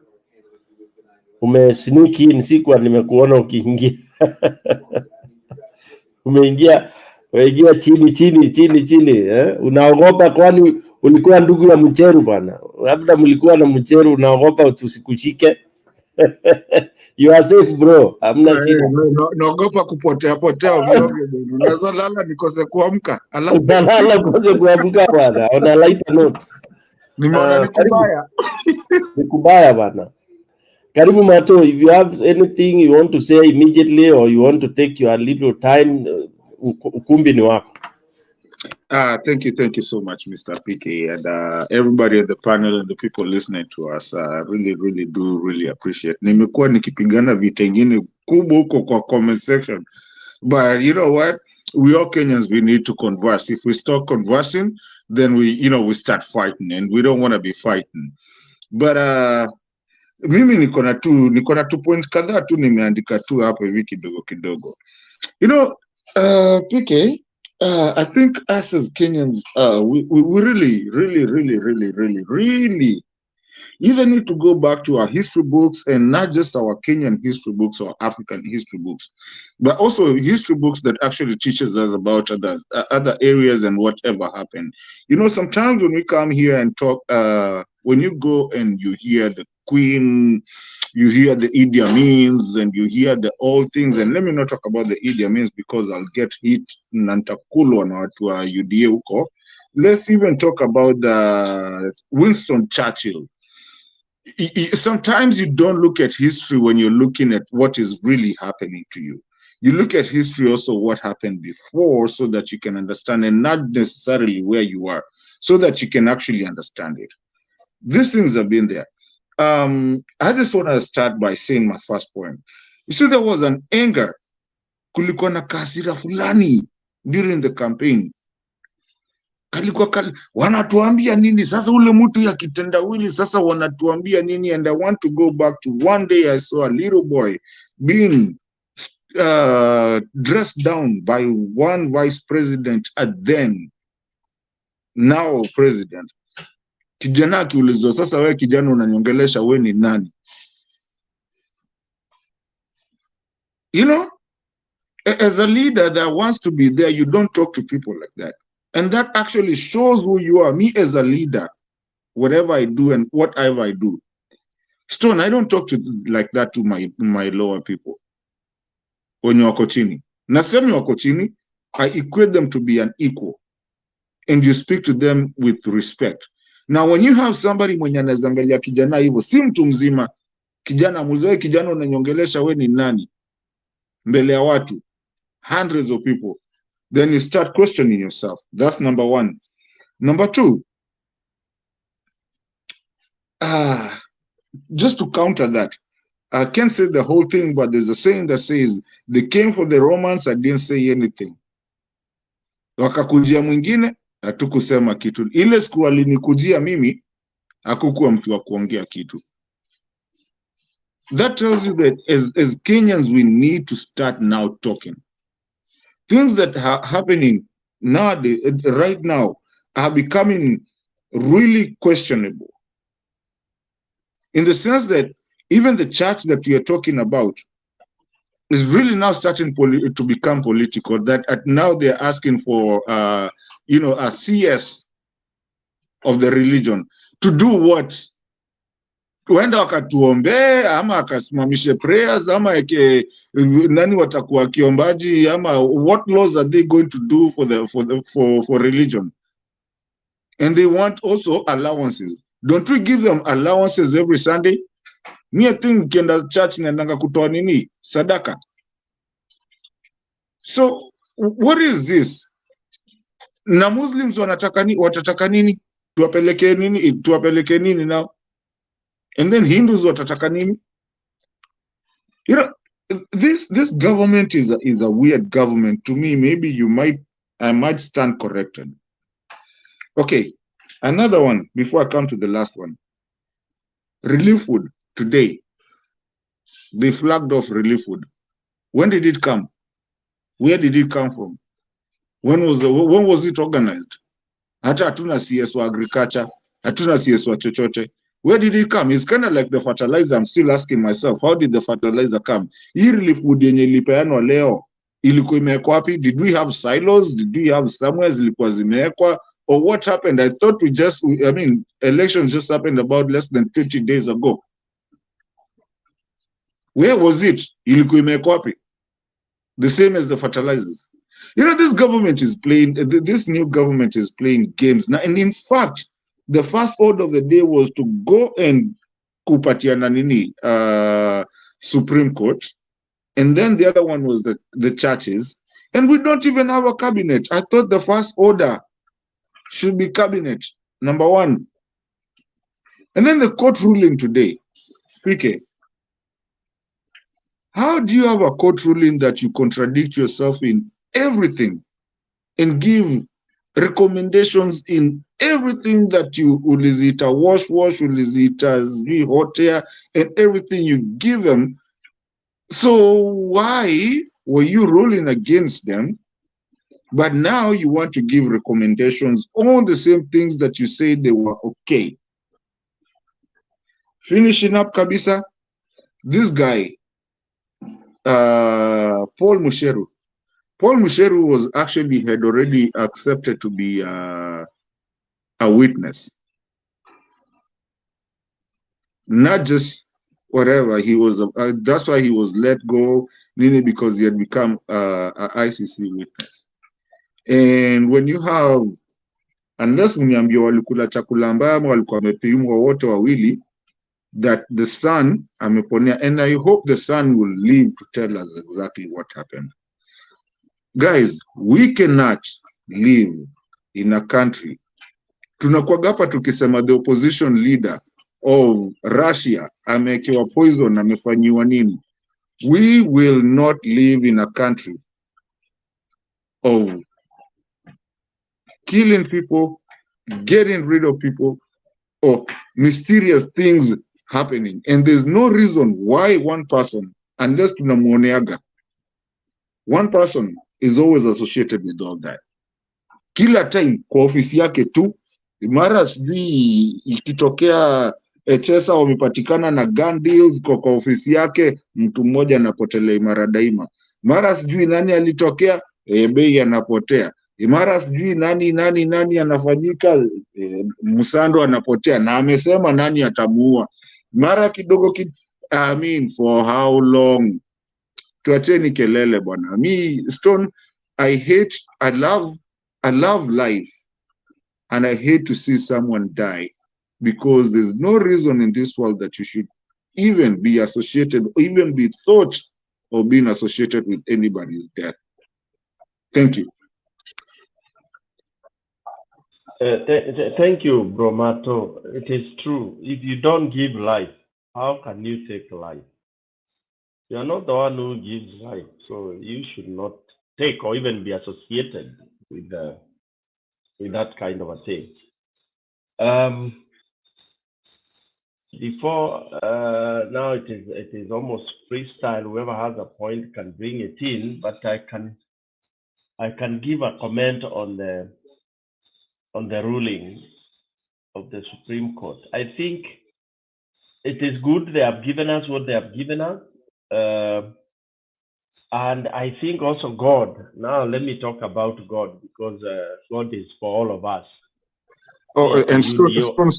Umesneak in, sikuwa nimekuona ukiingia. Umeingia chini eh? Unaogopa kwani ulikuwa ndugu ya Gicheru bwana? Labda mlikuwa na Gicheru, unaogopa tusikushike? You are safe bro, hamna shida. Naogopa kupotea ovyo. Unaweza lala nikose kuamka. Unalala nikose kuamka bwana. On a lighter note. Nimeona nikubaya. Nikubaya bwana. Karibu Mato, if you have anything you want to say immediately or you want to take your little time, ukumbi ni wako. Thank you so much, Mr. PK, and everybody at the panel and the people listening to us. Really appreciate. Nimekuwa nikipigana vita ingine kubwa huko kwa comment section, but you know what? We all Kenyans, we need to converse. If we stop conversing, then we start fighting, and we don't want to be fighting. But mimi niko na tu point kadhaa tu nimeandika tu hapo hivi kidogo. PK, I think us as Kenyans, we really either need to go back to our history books, and not just our Kenyan history books or African history books, but also history books that actually teaches us about other areas and whatever happened. Sometimes when we come here and talk, when you go and you hear the Queen, you hear the Idi Amins, and you hear the old things, and let me not talk about the Idi Amins because I'll get hit nantakulwa na watu wa UDA huko. Let's even talk about the Winston Churchill. Sometimes you don't look at history when you're looking at what is really happening to you. You look at history also what happened before so that you can understand, and not necessarily where you are, so that you can actually understand it. These things have been there. I just want to start by saying my first point. You see, there was an anger, kulikuwa na kasira fulani during the campaign. Wanatuambia nini sasa, ule mtu ya kitendawili sasa wanatuambia nini? And I want to go back to one day I saw a little boy being dressed down by one vice president at then now president. Kijana akiulizwa, sasa wewe kijana unaniongelesha wewe ni nani? As a leader that wants to be there, you don't talk to people like that. And that actually shows who you are. Me as a leader, whatever I do and whatever I do. Stone, I don't talk like that to my lower people. When you are chini. Nasemi wako chini, I equate them to be an equal. And you speak to them with respect. Now, when you have somebody mwenye anazangalia kijana hivyo, si mtu mzima, kijana mulzai, kijana unanyongelesha we ni nani? Mbele ya watu, hundreds of people. Then you start questioning yourself. That's number one. Number two, just to counter that, I can't say the whole thing, but there's a saying that says, they came for the Romans, I didn't say anything. Wakakujia mwingine, hatukusema kitu. Ile siku alinikujia mimi, hakukuwa mtu wa kuongea kitu. That tells you that as Kenyans, we need to start now talking. Things that are happening nowadays, right now, are becoming really questionable. In the sense that even the church that we are talking about is really now starting to become political. That now they're asking for, a CS of the religion to do what? Huenda wakatuombee ama akasimamishe prayers ama nani watakuwa kiombaji ama what laws are they going to do for religion? And they want also allowances. Don't we give them allowances every Sunday? Me, I think ukienda church naendanga kutoa nini? Sadaka. So what is this? Na Muslims watataka nini? Tuwapeleke nini now? And then Hindus watataka nini? You know, this government is a weird government. To me, maybe I might stand corrected. Okay, another one before I come to the last one. Relief food today. They flagged off relief food. When did it come? Where did it come from? When was it organized? Hata hatuna CS wa agriculture, hatuna CS wa chochote. Where did it come? It's kind of like the fertilizer. I'm still asking myself, how did the fertilizer come? Hii relief food yenye ilipeanwa leo, ilikuwa imewekwa wapi? Did we have silos? Did we have somewhere zilikuwa zimewekwa? Or what happened? I thought elections just happened about less than 20 days ago. Where was it? Ilikuwa imewekwa wapi? The same as the fertilizers. You know, this new government is playing games now. And in fact, the first order of the day was to go and kupatiana nini, Supreme Court. And then the other one was the churches. And we don't even have a cabinet. I thought the first order should be cabinet, number one. And then the court ruling today. PK, how do you have a court ruling that you contradict yourself in everything and give recommendations in everything that you ulizita wash, ulizita hot air, and everything you give them? So why were you ruling against them? But now you want to give recommendations on the same things that you said they were okay. Finishing up kabisa, this guy, Paul Musheru. Paul Musheru had already accepted to be a witness. Not just whatever, he was, that's why he was let go, mainly because he had become a ICC witness. And when you have, unless mniambia walikula chakula ambayo walikuwa wamepimwa wote wawili, that the son ameponea, and I hope the son will live to tell us exactly what happened. Guys, we cannot live in a country. Tunakuwaga hapa tukisema the opposition leader of Russia amewekewa poison, amefanyiwa nini. We will not live in a country of killing people, getting rid of people, or mysterious things happening. And there's no reason why one person, unless tunamuoneaga, one person is always associated with all that. Kila time kwa ofisi yake tu, mara sijui ikitokea Chesa wamepatikana na gun deals kwa ofisi yake, mtu mmoja anapotelea mara daima. Mara sijui nani alitokea, bei anapotea. Mara sijui nani anafanyika, Musando anapotea na amesema nani atamuua. Mara kidogo I mean, for how long? Tuacheni kelele bwana. Me, Stone, I love life, and I hate to see someone die, because there's no reason in this world that you should even be associated, or even be thought of being associated with anybody's death. Thank you. Thank you, Bromato. It is true. If you don't give life, how can you take life? You are not the one who gives life, so you should not take or even be associated with that kind of a thing. Before now it is almost freestyle. Whoever has a point can bring it in, but I can give a comment on the ruling of the Supreme Court. I think it is good they have given us what they have given us, and I think also God. Now let me talk about God, because God is for all of us. Oh, Yeah, and you. Stone,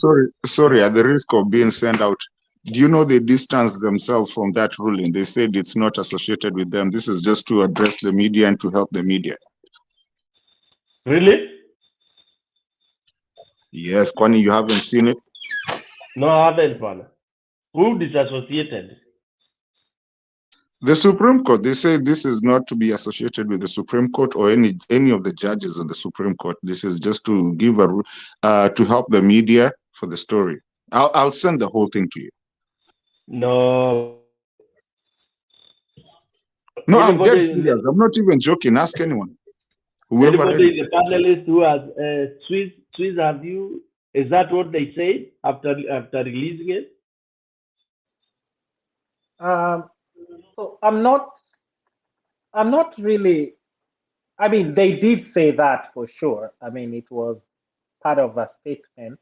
sorry, at the risk of being sent out, do you know they distanced themselves from that ruling? They said it's not associated with them. This is just to address the media and to help the media. Really? Yes, Kwani, you haven't seen it? No, I haven't, one. Who disassociated? The Supreme Court, they say this is not to be associated with the Supreme Court or any of the judges on the Supreme Court. This is just to give to help the media for the story. I'll send the whole thing to you. No. No, I'm dead Anybody in serious. I'm not even joking. Ask anyone. Anybody Whoever. in the panelist who has Swiss have you? Is that what they say after releasing it? So I'm not really. I mean, they did say that for sure. I mean, it was part of a statement.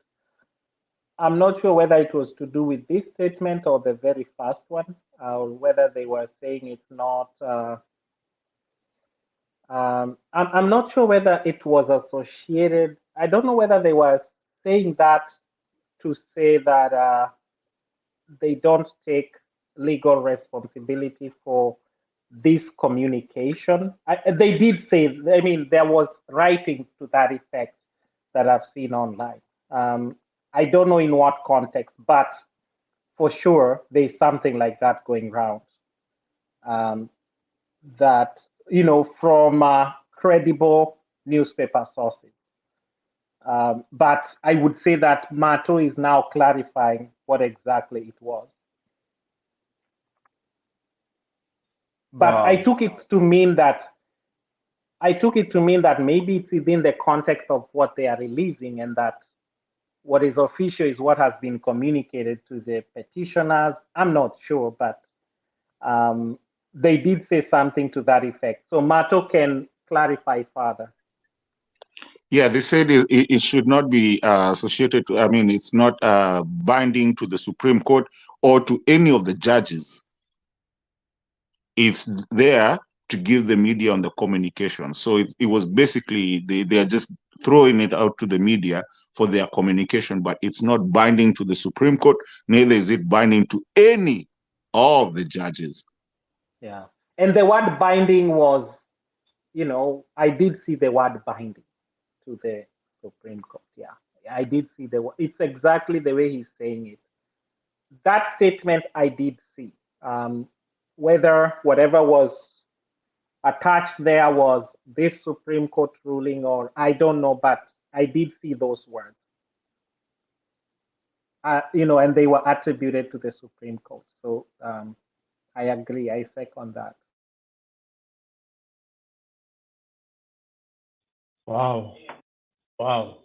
I'm not sure whether it was to do with this statement or the very first one, or whether they were saying it's not. I'm not sure whether it was associated. I don't know whether they were saying that to say that they don't take legal responsibility for this communication. They did say, I mean, there was writing to that effect that I've seen online. I don't know in what context, but for sure, there's something like that going around. That, you know, from credible newspaper sources. But I would say that Mato is now clarifying what exactly it was. But Wow. I took it to mean that maybe it's within the context of what they are releasing, and that what is official is what has been communicated to the petitioners. I'm not sure, but they did say something to that effect. So Mato can clarify further. Yeah, they said it should not be associated to, I mean, it's not binding to the Supreme Court or to any of the judges. It's there to give the media on the communication. So it was basically, they are just throwing it out to the media for their communication, but it's not binding to the Supreme Court, neither is it binding to any of the judges. Yeah. And the word binding was, you know, I did see the word binding to the Supreme Court. Yeah. I did see the word. It's exactly the way he's saying it. That statement I did see. Whether whatever was attached there was this Supreme Court ruling or I don't know, but I did see those words. You know, and they were attributed to the Supreme Court. So I agree. I second that. Wow. Wow.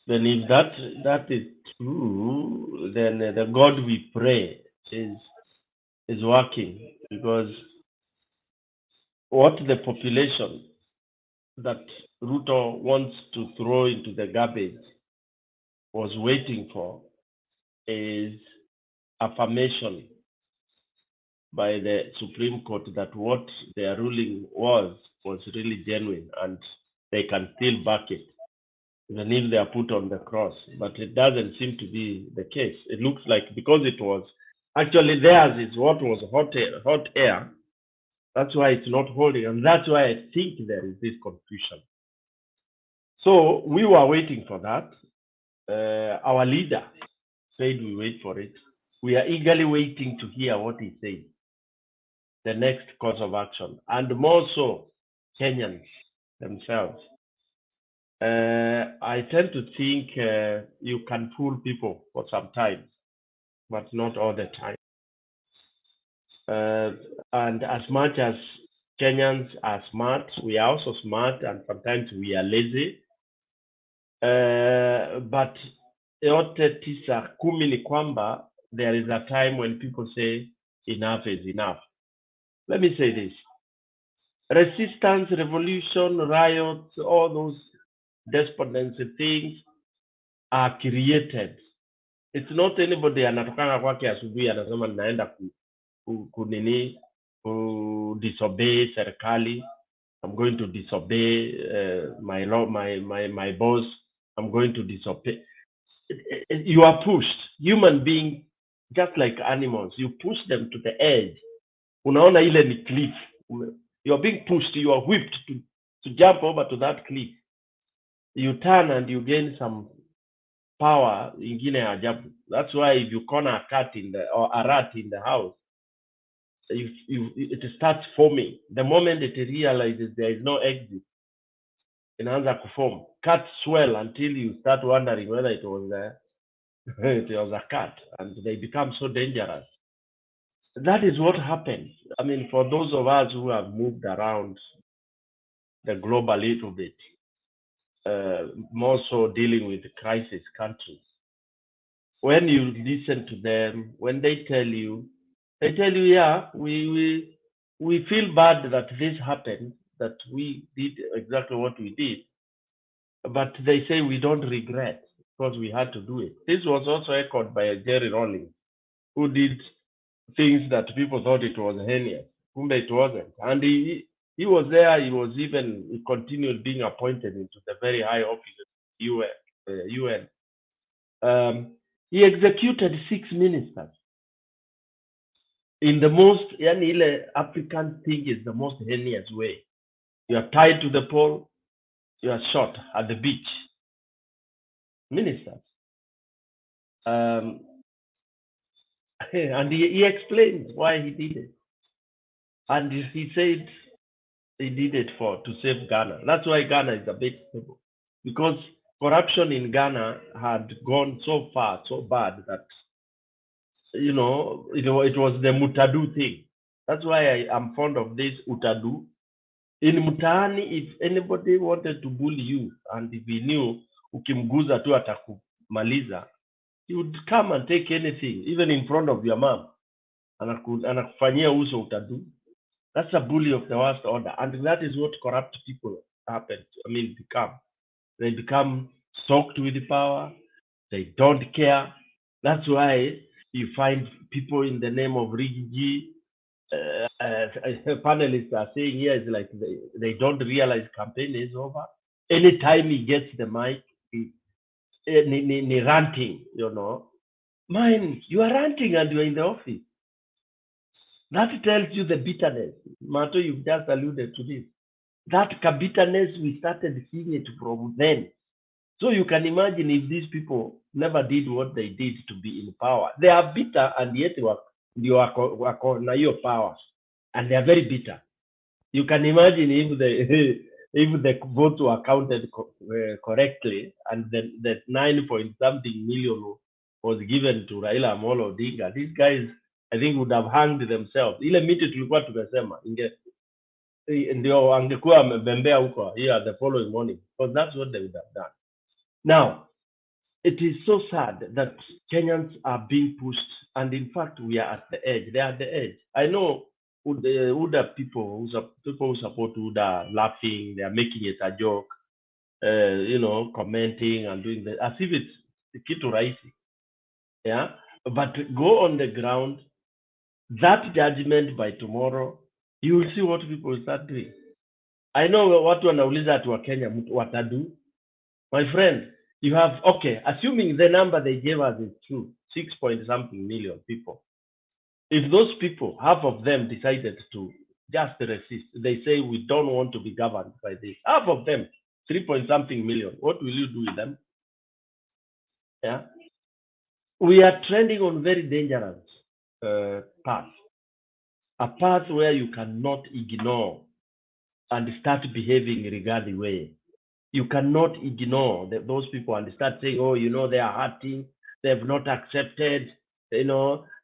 Then if that is true, then the God we pray is working, because what the population that Ruto wants to throw into the garbage was waiting for is affirmation by the Supreme Court that what their ruling was really genuine, and they can still back it, even if they are put on the cross. But it doesn't seem to be the case. It looks like because it was actually theirs is what was hot air. That's why it's not holding, and that's why I think there is this confusion. So we were waiting for that. Our leader said we wait for it. We are eagerly waiting to hear what he says, the next course of action, and more so Kenyans themselves. I tend to think you can fool people for some time, but not all the time. And as much as Kenyans are smart, we are also smart, and sometimes we are lazy. But yote 9, 10 ni kwamba there is a time when people say enough is enough. Let me say this. Resistance, revolution, riots, all those despondency things are created. It's not anybody anatokanga kwake asubuhi anasema ninaenda disobey serikali. I'm going to disobey my boss. I'm going to disobey. You are pushed. Human beings, just like animals, you push them to the edge. Unaona ile ni cliff. You are being pushed. You are whipped to jump over to that cliff. You turn and you gain some power. Ingine ajabu. That's why if you corner a cat or a rat in the house, it starts forming. The moment it realizes there is no exit, inaanza kuform. Cats swell until you start wondering whether it was a cat, and they become so dangerous. That is what happens. I mean, for those of us who have moved around the globe a little bit, more so dealing with crisis countries, when you listen to them, when they tell you, yeah, we feel bad that this happened, that we did exactly what we did, but they say we don't regret because we had to do it. This was also echoed by Jerry Rawlings, who did things that people thought it was heinous, whom it wasn't. And he was there. He continued being appointed into the very high office of UN. He executed 6 ministers in the most, African thing is the most heinous way. You are tied to the pole, you are shot at the beach. Ministers. And he explained why he did it. And he said he did it to save Ghana. That's why Ghana is a bit stable. Because corruption in Ghana had gone so far, so bad that, it was the Mutadu thing. That's why I am fond of this Utadu. In Mutani, if anybody wanted to bully you, and if he knew ukimguza tu atakumaliza, he would come and take anything, even in front of your mom. Anakufanyia uso Utadu. That's a bully of the worst order. And that is what corrupt people become. They become soaked with the power. They don't care. That's why you find people in the name of Rigiji. Panelists are saying here is like they don't realize campaign is over. Anytime he gets the mic, he ranting, Mine, you are ranting and you are in the office. That tells you the bitterness. Mato, you've just alluded to this. That bitterness, we started seeing it from then. So you can imagine if these people never did what they did to be in power. They are bitter and yet you are your power. And they are very bitter. You can imagine if the votes were counted correctly and the 9-point-something million was given to Raila Amolo Odinga, these guys, I think, would have hanged themselves. Ile miti tulikuwa tumesema ndio angekuwa amebembea huko the following morning, because that's what they would have done. Now, it is so sad that Kenyans are being pushed, and in fact, we are at the edge. They are at the edge. I know Uda people who support Uda laughing, they are making it a joke, commenting and doing that as if it's kitu rahisi. Yeah, but go on the ground. That judgment by tomorrow, you will see what people will start doing. I know watu wanauliza ati wa Kenya watadu. My friend, you have, okay, assuming the number they gave us is true, 6-point-something million people. If those people, half of them decided to just resist, they say we don't want to be governed by this. Half of them, 3-point-something million. What will you do with them? Yeah, we are trending on very dangerous path. A path where you cannot ignore and start behaving regarding way. You cannot ignore those people and start saying, oh, they are hurting, they have not accepted,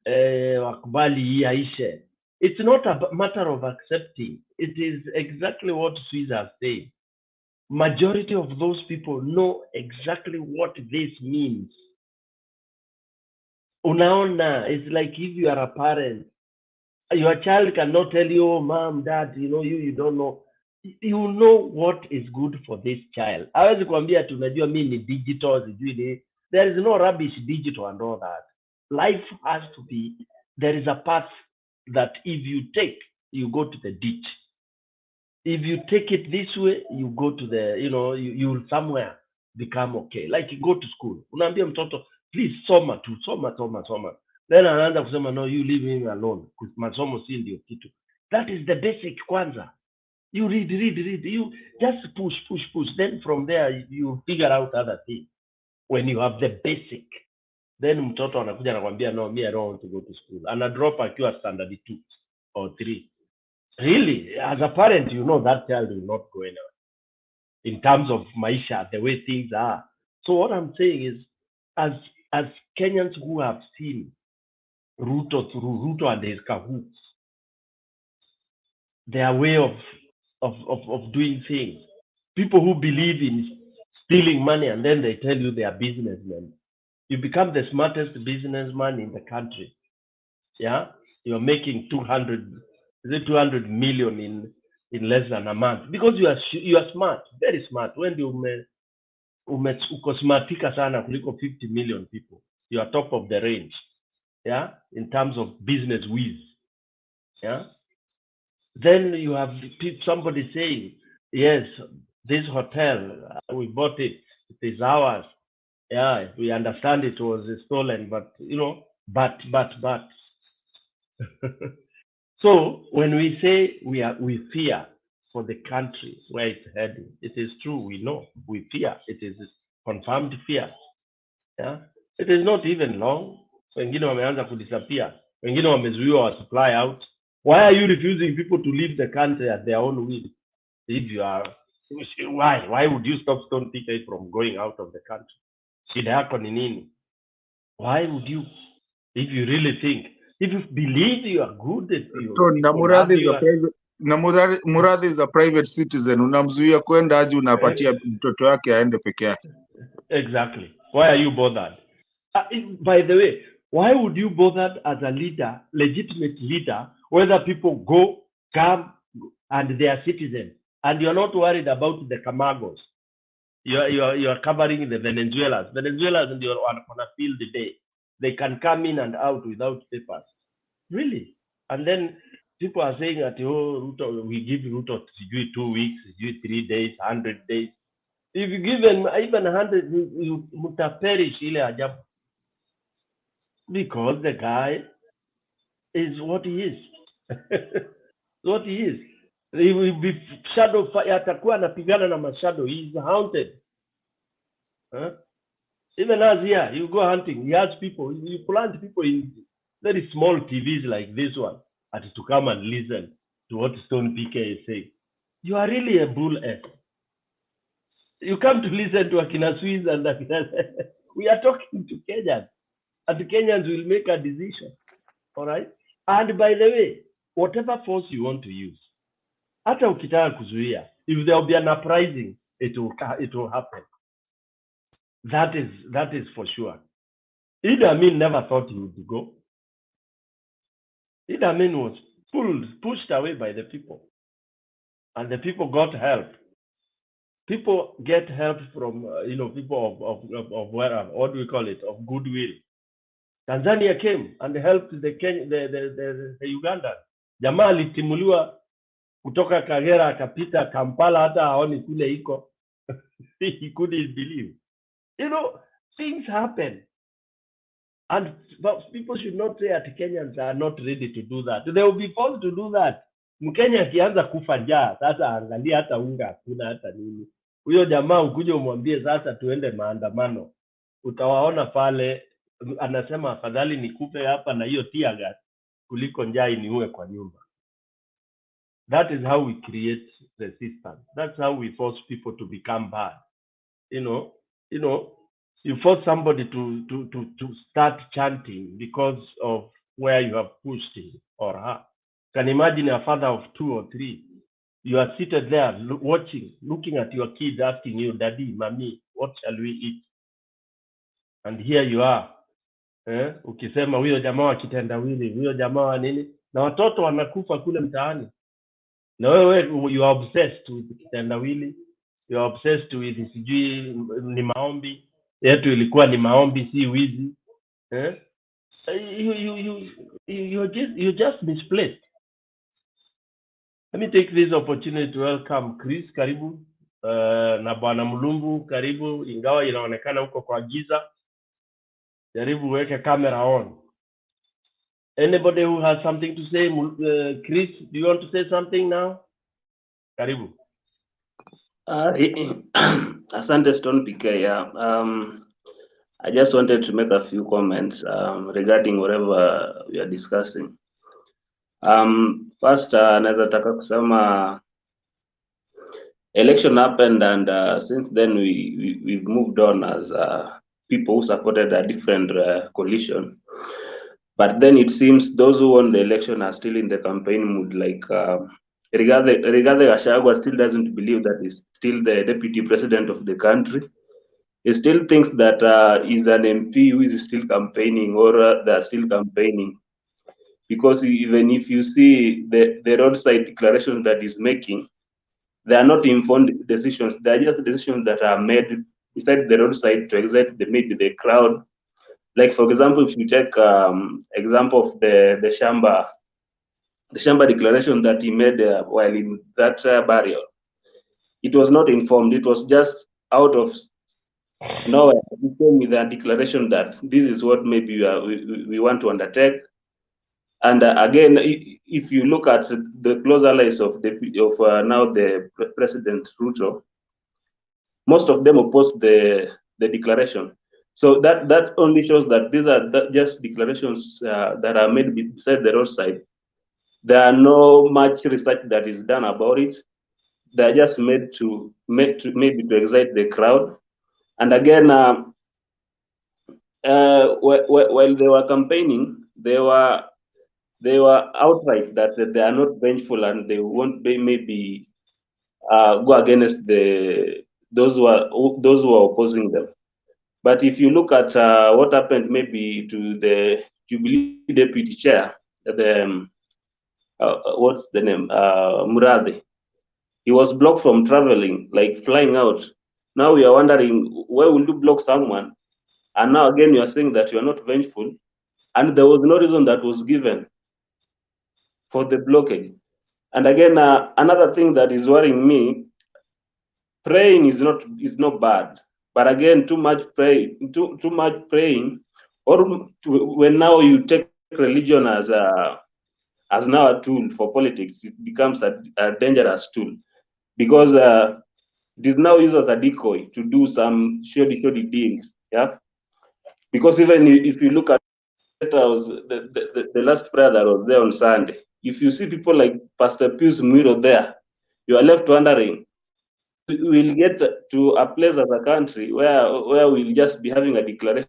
wakubali aishe. It's not a matter of accepting. It is exactly what Swiss are saying. Majority of those people know exactly what this means. Unaona, it's like if you are a parent, your child cannot tell you, oh, mom, dad, you don't know. You know what is good for this child. Hawezi kuambia tunajua mimi ni digital, sijui ni. There is no rubbish digital and all that. Life has to be, there is a path that if you take, you go to the ditch. If you take it this way, you go to the, you will somewhere become okay. Like you go to school. Unaambia mtoto, please soma tu, soma. Then anaanza kusema, no, you leave him alone. Masomo si ndio kitu. That is the basic kwanza. You read. You just push. Then from there, you figure out other things. When you have the basic, then mtoto anakuja anakuambia, no, me, I don't want to go to school. And a drop akiwa standard 2 or 3. Really, as a parent, you know that child will not go anywhere. In terms of maisha, the way things are. So what I'm saying is, as Kenyans who have seen Ruto and his cahoots, their way of doing things, people who believe in stealing money and then they tell you they are businessmen. You become the smartest businessman in the country. Yeah, you're making 200 million in less than a month because you are smart, very smart. When you uko smartika sana kuliko 50 million people, you are top of the range. Yeah, in terms of business whiz. Yeah. Then you have somebody saying, yes, this hotel, we bought it. It is ours. Yeah, we understand it was stolen, but but. So when we say we fear for the country where it's heading, it is true. We know we fear. It is confirmed fear. Yeah, it is not even long. Wengine wameanza kudisappear. Wengine wamezuiwa wa supply out. Why are you refusing people to leave the country at their own will? If you are, why would you stop Stone PK from going out of the country? Shida yako ni nini? Why would you, if you really think, if you believe you are good, Muradhi is a private citizen. Unamzuia kwenda aje unapatia mtoto wake aende peke yake. Exactly. Why are you bothered? By the way, why would you bother as a leader, legitimate leader, whether people come and they are citizens, and you're not worried about the Camagos? You're covering the Venezuelans. Venezuelans and you're on a field day. They can come in and out without papers. Really? And then people are saying that, oh, Ruto, we give Ruto 2 weeks, 3 days, 100 days. If you give them even 100, you would have perished ile ajabu. Because the guy is what he is. What he is. He will be shadow fire. Atakuwa anapigana na mashadow. He is haunted. Huh? Even as here, you go hunting. He has people. You plant people in very small TVs like this one, and to come and listen to what Stone PK is saying. You are really a bull ass. You come to listen to Akina Swiss and Akina. We are talking to Kenyans, and the Kenyans will make a decision. All right. And by the way, whatever force you want to use, hata ukitaka kuzuia, if there will be an uprising, it will happen. That is for sure. Idi Amin never thought he would go. Idi Amin was pushed away by the people, and the people got help. People get help from people of what do we call it, of goodwill. Tanzania came and helped the Uganda. Jamaa alitimuliwa kutoka Kagera akapita Kampala hata haoni kule iko. He couldn't believe. Things happen. And people should not say that Kenyans are not ready to do that. They will be forced to do that. Mkenya akianza kufa njaa, sasa angalia hata unga hakuna hata nini. Huyo jamaa ukuje umwambie sasa tuende maandamano. Utawaona pale anasema afadhali nikupe hapa na hiyo tear gas kuliko njaa iniue kwa nyumba. That is how we create resistance. That's how we force people to become bad. You force somebody to start chanting because of where you have pushed him or her. Can imagine a father of 2 or 3. You are seated there watching, looking at your kids, asking you, Daddy, Mommy, what shall we eat? And here you are. Ukisema huyo jamaa wa kitendawili, huyo jamaa wa nini, na watoto wanakufa kule mtaani, na wewe you are obsessed with kitendawili, you are obsessed with sijui ni maombi yetu, ilikuwa ni maombi, si wizi. You're just misplaced. Let me take this opportunity to welcome Chris, karibu. Na Bwana Mlumbu, karibu, ingawa inaonekana huko kwa giza. Jaribu weke camera on. Anybody who has something to say? Chris, do you want to say something now? Karibu. Asante Stone PK. I just wanted to make a few comments regarding whatever we are discussing. First, naweza taka kusema election happened, and since then we've moved on as people who supported a different coalition. But then it seems those who won the election are still in the campaign mood. Like Rigathi Gachagua still doesn't believe that he's still the deputy president of the country. He still thinks that he's an MP who is still campaigning, or they're still campaigning. Because even if you see the roadside declarations that he's making, they are not informed decisions. They are just decisions that are made beside the roadside to excite maybe the crowd. Like, for example, if you take example of the Shamba declaration that he made while in that burial, it was not informed. It was just out of nowhere. He came with a declaration that this is what maybe we want to undertake. And again, if you look at the close allies of now the President Ruto, most of them opposed the declaration. So that only shows that these are just declarations that are made beside the roadside. There are no much research that is done about it. They are just made to maybe to excite the crowd. And again, while they were campaigning, they were outright that they are not vengeful and they won't maybe go against those who are opposing them. But if you look at what happened maybe to the Jubilee deputy chair, what's the name, Murathe, he was blocked from traveling, like flying out. Now we are wondering, why will you block someone? And now again, you are saying that you are not vengeful, and there was no reason that was given for the blockage. And again, another thing that is worrying me, praying is not bad, but again, too much praying, or when now you take religion as now a tool for politics, it becomes a dangerous tool, because it is now used as a decoy to do some shoddy deals. Yeah, because even if you look at the last prayer that was there on Sunday, if you see people like Pastor Pius Mwiro there, you are left wondering, we'll get to a place as a country where we'll just be having a declaration.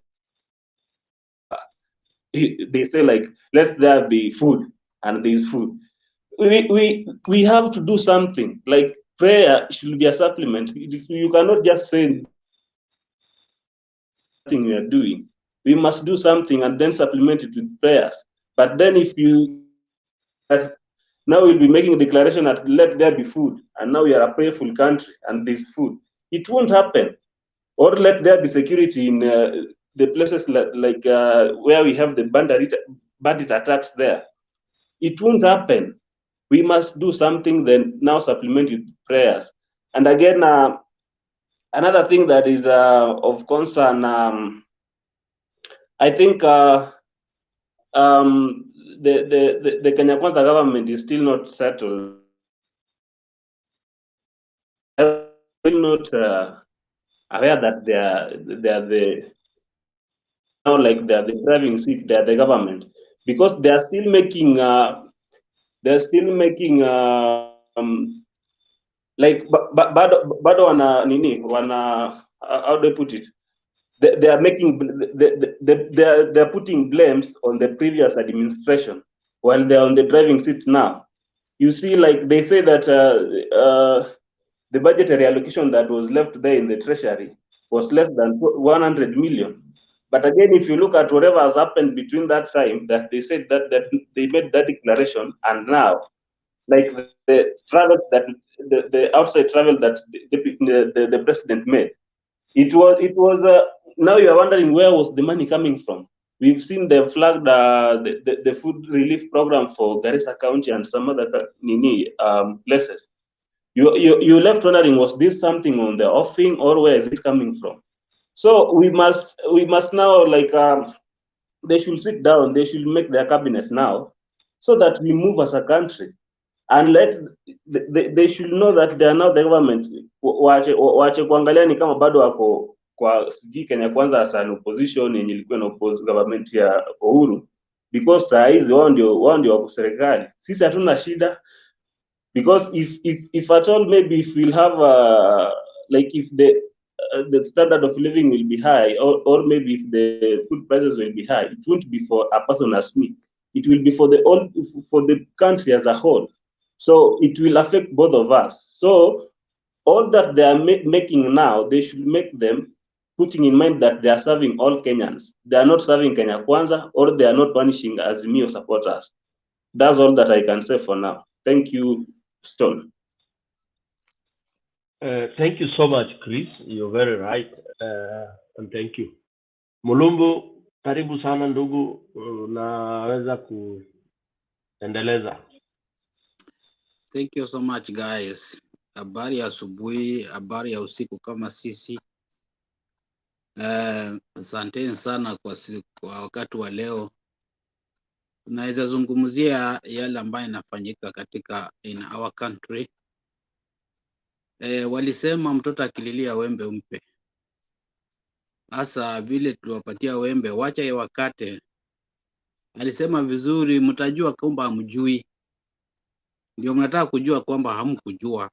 They say, like, let there be food, and there's food. We have to do something. Like, prayer should be a supplement. You cannot just say nothing we are doing. We must do something and then supplement it with prayers. But then if you now we'll be making a declaration that let there be food, and now we are a prayerful country and there's food, it won't happen. Or let there be security in the places like where we have the bandit attacks there. It won't happen. We must do something, then now supplement with prayers. And again, another thing that is of concern, I think the Kenya Kwanza government is still not settled. Still not aware that they are the now, like they are the driving seat, they are the government, because they are still making like bado wana nini wana how do I put it, they are making they are putting blames on the previous administration while they are on the driving seat now. You see, like they say that the budgetary allocation that was left there in the treasury was less than 100 million, But again, if you look at whatever has happened between that time that they said that they made that declaration, and now, like the travels that the outside travel that the president made, it was now you are wondering where was the money coming from. We've seen they flagged the food relief program for Garissa County and some other places. You left wondering, was this something on the offing or where is it coming from? So we must now, like, they should sit down, they should make their cabinet now, so that we move as a country, and they should know that they are now the government. Waache kuangalia ni kama bado wako kwa sijui Kenya Kwanza as an opposition yenye ilikuwa na government ya Uhuru, because saa hizi wao ndio wako serikali. Sisi hatuna shida, because if at all, maybe if we'll have like if the standard of living will be high, or maybe if the food prices will be high, it won't be for a person as me. It will be for the country as a whole. So it will affect both of us. So all that they are making now, they should make them putting in mind that they are serving all Kenyans. They are not serving Kenya Kwanza, or they are not punishing Azimio supporters. That's all that I can say for now. Thank you, Stone. Thank you so much, Chris. You're very right. And thank you. Mulumbu, karibu sana ndugu, unaweza kuendeleza. Thank you so much, guys. Habari ya asubuhi, habari ya usiku kama sisi. Asanteni sana kwa wakati wa leo. Tunaweza zungumzia yale ambayo inafanyika katika in our country. Walisema mtoto akililia wembe umpe. Sasa vile tuwapatia wembe, wacha ya wakate. Alisema vizuri, mtajua kwamba hamjui. Ndio mnataka kujua kwamba hamkujua.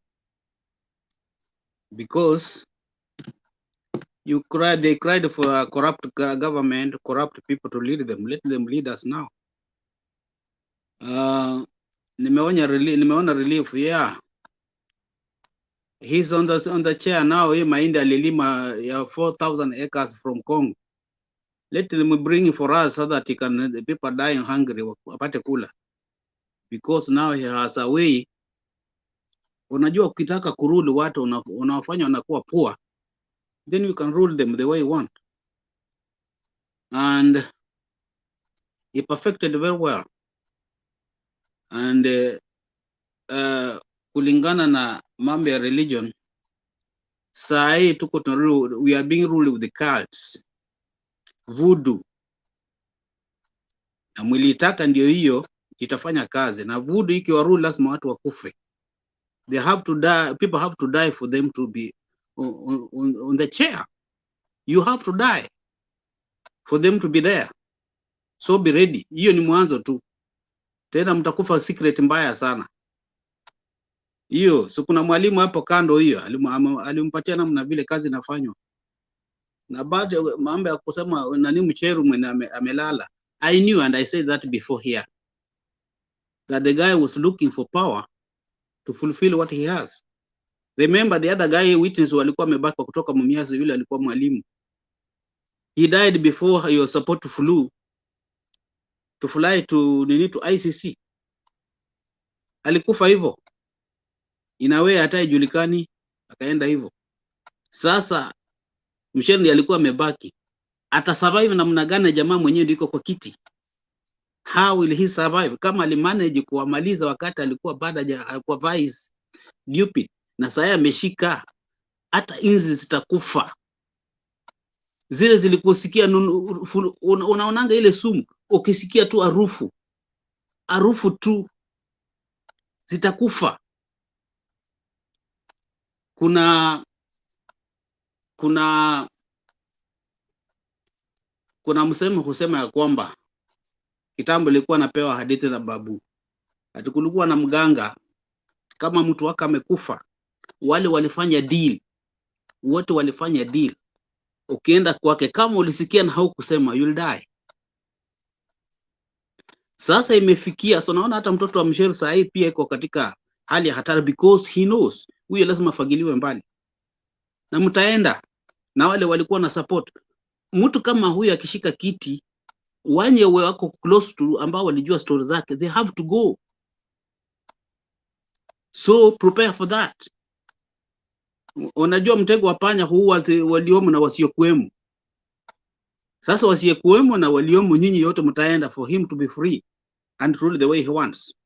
Because they cried for a corrupt government, corrupt people to lead them. Let them lead us now. Nimeona relief, yeah. He's on the chair now. Hii mahindi alilima ya 4,000 acres from Congo. Let them bring for us so that the people dying hungry wapate kula. Because now he has a way. Unajua ukitaka kurule watu unawafanya wanakuwa poor, then you can rule them the way you want. And he perfected very well. And kulingana na mambo ya religion, saa hii tuko we are being ruled with the cults, voodoo. Na mwilitaka ndio hiyo itafanya kazi, na voodoo ikiwa rule lazima watu wakufe. They have to die, people have to die for them to be on the chair. You have to die for them to be there. So be ready. Hiyo ni mwanzo tu. Tena mtakufa secret mbaya sana. Hiyo, so kuna mwalimu hapo kando hiyo, alimpatia namna vile kazi inafanywa. Na baada mambo ya kusema nani Gicheru amelala. I knew, and I said that before here, that the guy was looking for power to fulfill what he has. Remember the other guy witness walikuwa amebaki kutoka Mumias, yule alikuwa mwalimu. He died before he was supposed to fly to ICC. Alikufa hivyo. Inawe hata ijulikani, akaenda hivyo. Sasa Gicheru ndiye alikuwa amebaki. Ata survive namna gani jamaa mwenyewe ndiko kwa kiti? How will he survive? Kama alimanage kuwamaliza wakati alikuwa baada kwa vice stupid, na sasa ameshika, hata inzi zitakufa. Zile zilikusikia unaonanga ile sumu, ukisikia tu harufu tu zitakufa. Kuna msemo husema ya kwamba kitambo ilikuwa napewa hadithi na babu. Ati kulikuwa na mganga, kama mtu wake amekufa, wale walifanya deal. Wote walifanya deal. Ukienda kwake kama ulisikia na haukusema, you'll die. Sasa imefikia, so naona hata mtoto wa Gicheru saa hii pia iko katika hali ya hatari, because he knows huyo lazima fagiliwe mbali. Na mtaenda na wale walikuwa na support. mtu kama huyu akishika kiti, wanye wako close to ambao walijua story zake, they have to go. So prepare for that. Unajua mtego wa panya huwa waliomo na wasiokuwemo. Sasa wasiokuwemo na waliomo, nyinyi yote mtaenda for him to be free and rule the way he wants.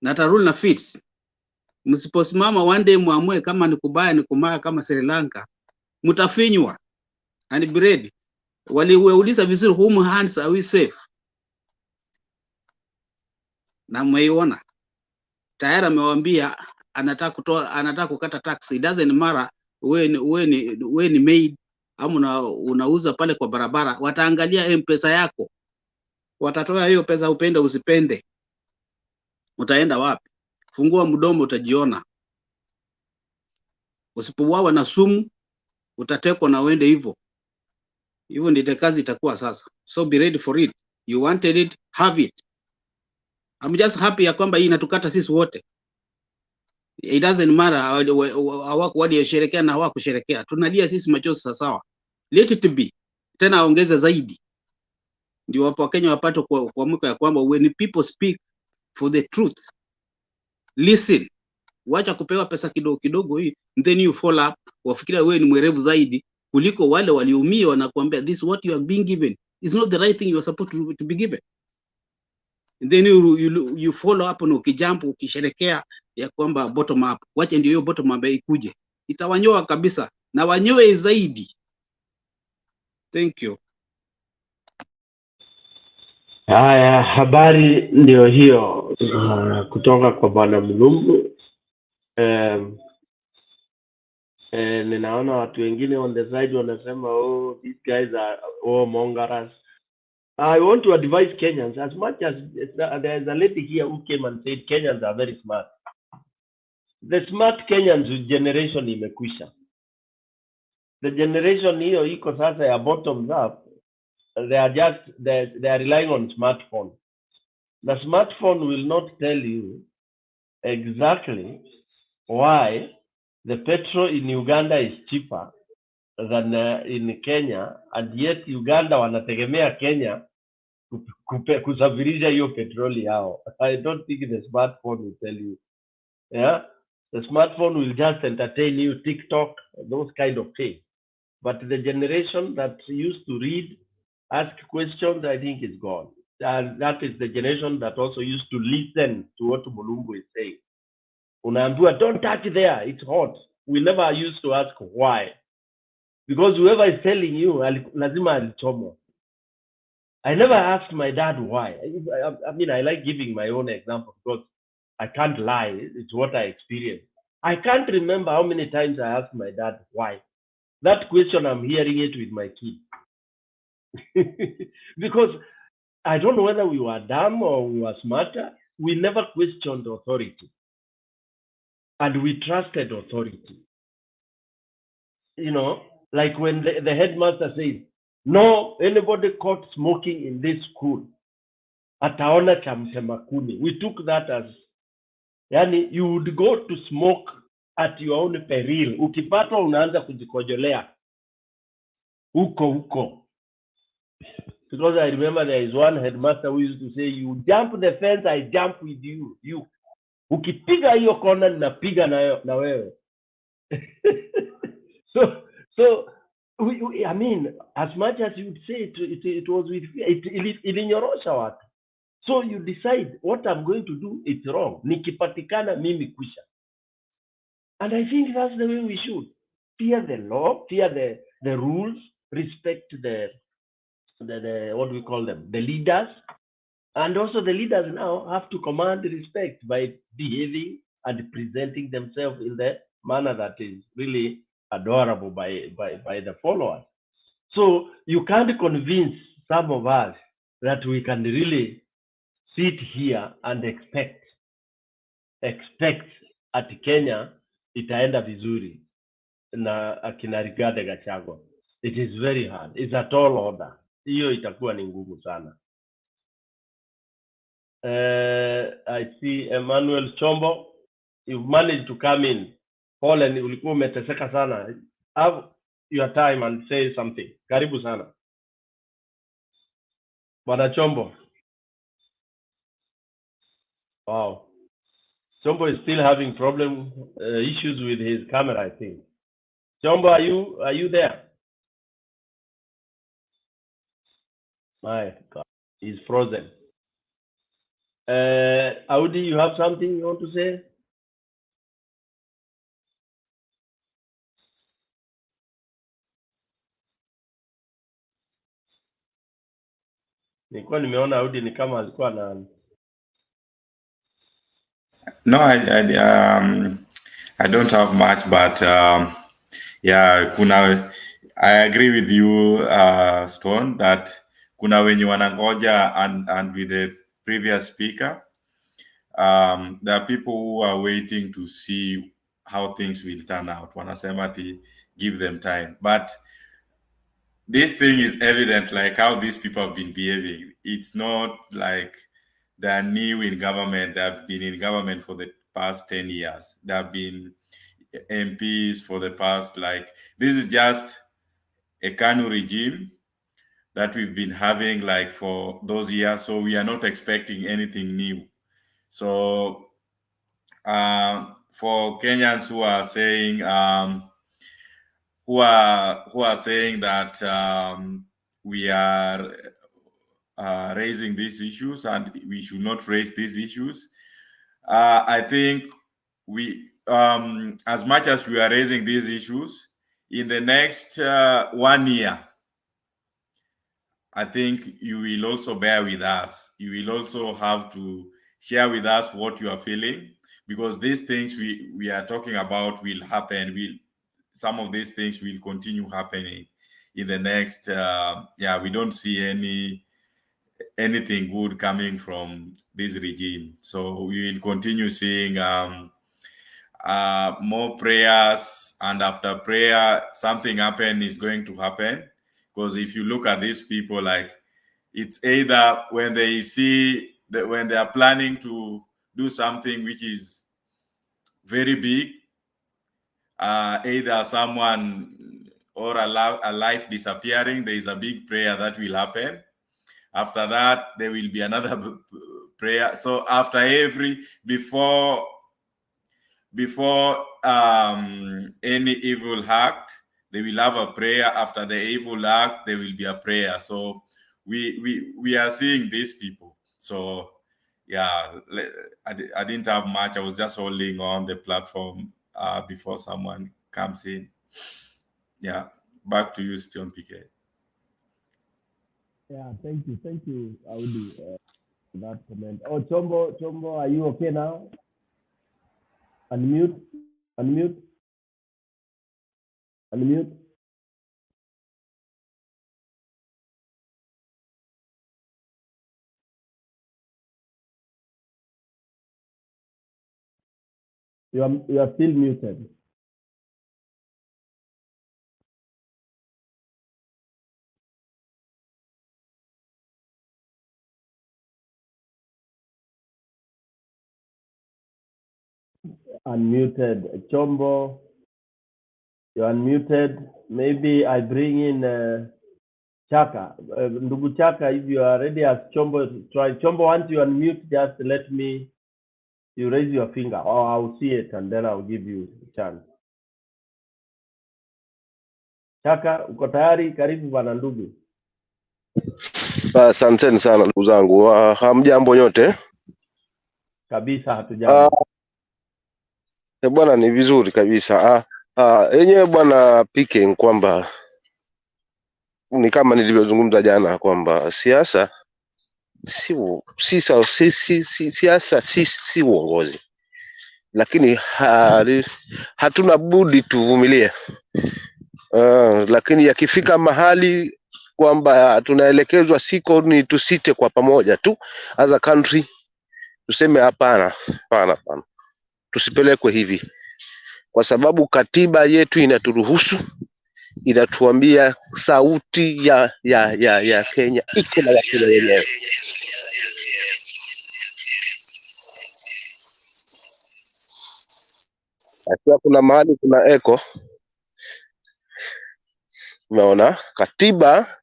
Na atarule na fits. Msiposimama one day muamue kama ni kubaya ni kumaya kama Sri Lanka, mtafinywa and be ready. Waliuliza vizuri, whom hands are we safe? Na mmeiona tayari amewaambia anataka kukata tax. It doesn't matter we ni maid ama unauza pale kwa barabara, wataangalia M-Pesa yako, watatoa hiyo pesa, upende usipende. Utaenda wapi? Fungua mdomo utajiona. Usipouawa na sumu utatekwa na uende hivyo. Hivyo ndio kazi itakuwa sasa. So be ready for it. You wanted it, have it. I'm just happy ya kwamba hii inatukata sisi wote. It doesn't matter waliosherekea na hawakusherekea. Tunalia sisi machozi sawa. Let it be. Tena aongeze zaidi. Ndio wapo Kenya wapate kwa mwaka ya kwamba when people speak for the truth, listen. Wacha kupewa pesa kidogo kidogo hii, then you follow up, wafikiria wewe ni mwerevu zaidi kuliko wale waliumia wanakuambia this what you are being given is not the right thing you are supposed to be given. And then you follow up na ukijump ukisherekea ya kwamba bottom up. Wacha ndio hiyo bottom up ikuje. Itawanyoa kabisa na wanyoe zaidi. Thank you. Haya, habari ndio hiyo kutoka kwa Bwana Mulumbu. Ninaona watu wengine on the side wanasema these guys are mongers. I want to advise Kenyans, as much as there is a lady here who came and said Kenyans are very smart. The smart Kenyans generation imekwisha. The generation hiyo iko sasa ya bottoms up. They are relying on smartphone. The smartphone will not tell you exactly why the petrol in Uganda is cheaper than in Kenya, and yet Uganda wanategemea Kenya kusafirisha hiyo petroli yao. I don't think the smartphone will tell you. Yeah, the smartphone will just entertain you, TikTok, those kind of things. But the generation that used to read, ask questions, I think is gone. And that is the generation that also used to listen to what Mulumbu is saying. Unaambiwa, don't touch there, it's hot. We never used to ask why. Because whoever is telling you, lazima alichomwa. I never asked my dad why. I mean, I like giving my own example because I can't lie. It's what I experienced. I can't remember how many times I asked my dad why. That question, I'm hearing it with my kids. Because I don't know whether we were dumb or we were smarter. We never questioned authority. And we trusted authority. You know, like when the headmaster says, no, anybody caught smoking in this school, ataona cha mtema kuni. We took that as, yani, you would go to smoke at your own peril. Ukipatwa unaanza kujikojolea. Huko. Because I remember there is one headmaster who used to say, you jump the fence, I jump with you. You. Ukipiga hiyo kona, ninapiga na wewe. So I mean, as much as you'd say it was with fear, ilinyorosha watu. So you decide what I'm going to do, it's wrong. Nikipatikana mimi kwisha. And I think that's the way we should. Fear the law, fear the rules, respect the what do we call them? The leaders. And also the leaders now have to command respect by behaving and presenting themselves in the manner that is really adorable by the followers. So you can't convince some of us that we can really sit here and expect at Kenya itaenda vizuri na akina Rigathi Gachagua. It is very hard. It's a tall order. Hiyo itakuwa ni ngumu sana. I see Emmanuel Chombo, you've managed to come in. Paul, ulikuwa umeteseka sana. your time and say something. Karibu sana. Bwana Chombo. Wow. Chombo is still having issues with his camera, I think. Chombo, are you there? My God, he's frozen. Audi, you have something you want to say? Nilikuwa nimeona Audi ni kama alikuwa na No, I don't have much, but yeah, I agree with you, Stone, that kuna wenye wanangoja and with the previous speaker, there are people who are waiting to see how things will turn out. Wanasema ati give them time, but this thing is evident, like how these people have been behaving. It's not like they're new in government. They've been in government for the past 10 years. They've been MPs for the past, this is just a Kanu regime that we've been having for those years. So we are not expecting anything new. So for Kenyans who are saying, who are saying that we are raising these issues and we should not raise these issues, I think we, as much as we are raising these issues, in the next 1 year, I think you will also bear with us. You will also have to share with us what you are feeling, because these things we are talking about will happen. Some of these things will continue happening in the next. We don't see anything good coming from this regime. So we will continue seeing more prayers, and after prayer, something is going to happen. Because if you look at these people, it's either when they see that when they are planning to do something which is very big, either someone or a life disappearing, there is a big prayer that will happen. After that, there will be another prayer. So after before any evil act, they will have a prayer. After the evil act, there will be a prayer. So we are seeing these people. So yeah, I didn't have much. I was just holding on the platform before someone comes in. Yeah, back to you, Stone PK. Yeah, thank you, Audi, for that comment. Oh, Chombo, are you okay now? Unmute. You are still muted. Unmuted. Chombo, you're unmuted. Maybe I bring in Chaka. Ndugu Chaka, if you are ready as Chombo, try. Chombo, once you unmute, just let me, you raise your finger, or I'll see it and then I'll give you a chance. Chaka, uko tayari? Karibu bwana ndugu. Asanteni sana ndugu zangu. Hamjambo nyote? Kabisa hatujambo. Bwana ni vizuri kabisa. Yenyewe bwana PK kwamba ni kama nilivyozungumza jana kwamba siasa siasa si uongozi, lakini hatuna budi tuvumilie. Lakini yakifika mahali kwamba tunaelekezwa siko ni tusite kwa pamoja tu as a country, tuseme hapana, tusipelekwe hivi, kwa sababu katiba yetu inaturuhusu, inatuambia sauti ya Kenya iko na Wakenya wenyewe. Akiwa kuna mahali kuna echo, Umeona, katiba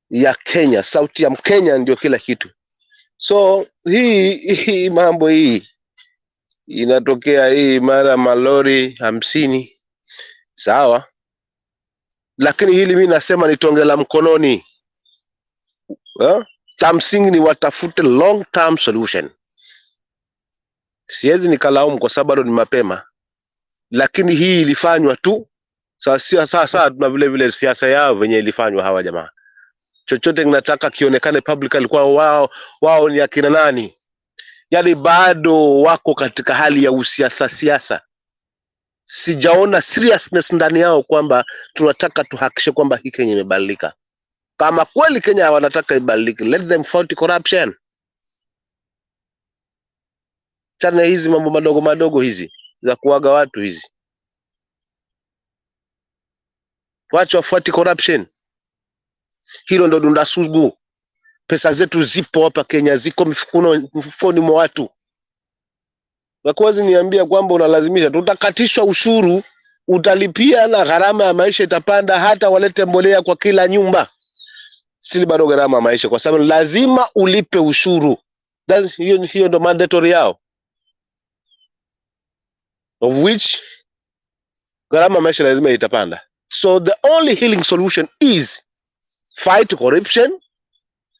ya Kenya, sauti ya Mkenya ndio kila kitu. So hii mambo hii inatokea hii mara malori 50, sawa, lakini hili mimi nasema ni tonge la mkononi. Cha msingi ni watafute long term solution. Siwezi nikalaumu kwa sababu bado ni mapema, lakini hii ilifanywa tu sasa tuna vile vile siasa yao venye ilifanywa hawa jamaa. Chochote ninataka kionekane public alikuwa wao ni akina nani, yani bado wako katika hali ya siasa. Sijaona seriousness ndani yao kwamba tunataka tuhakikishe kwamba hii Kenya imebadilika. Kama kweli Kenya wanataka ibadilike, let them fight corruption. Chana hizi mambo madogo hizi za kuaga watu hizi, wacha wafuati corruption. Hilo ndo dunda sugu. Pesa zetu zipo hapa Kenya, ziko mfukoni mwa watu. Wakozi niambia kwamba unalazimisha, tutakatishwa ushuru, utalipia na gharama ya maisha itapanda, hata walete mbolea kwa kila nyumba. Sili bado gharama ya maisha kwa sababu lazima ulipe ushuru. Hiyo ndo mandatory yao. Of which gharama ya maisha lazima itapanda. So the only healing solution is fight corruption,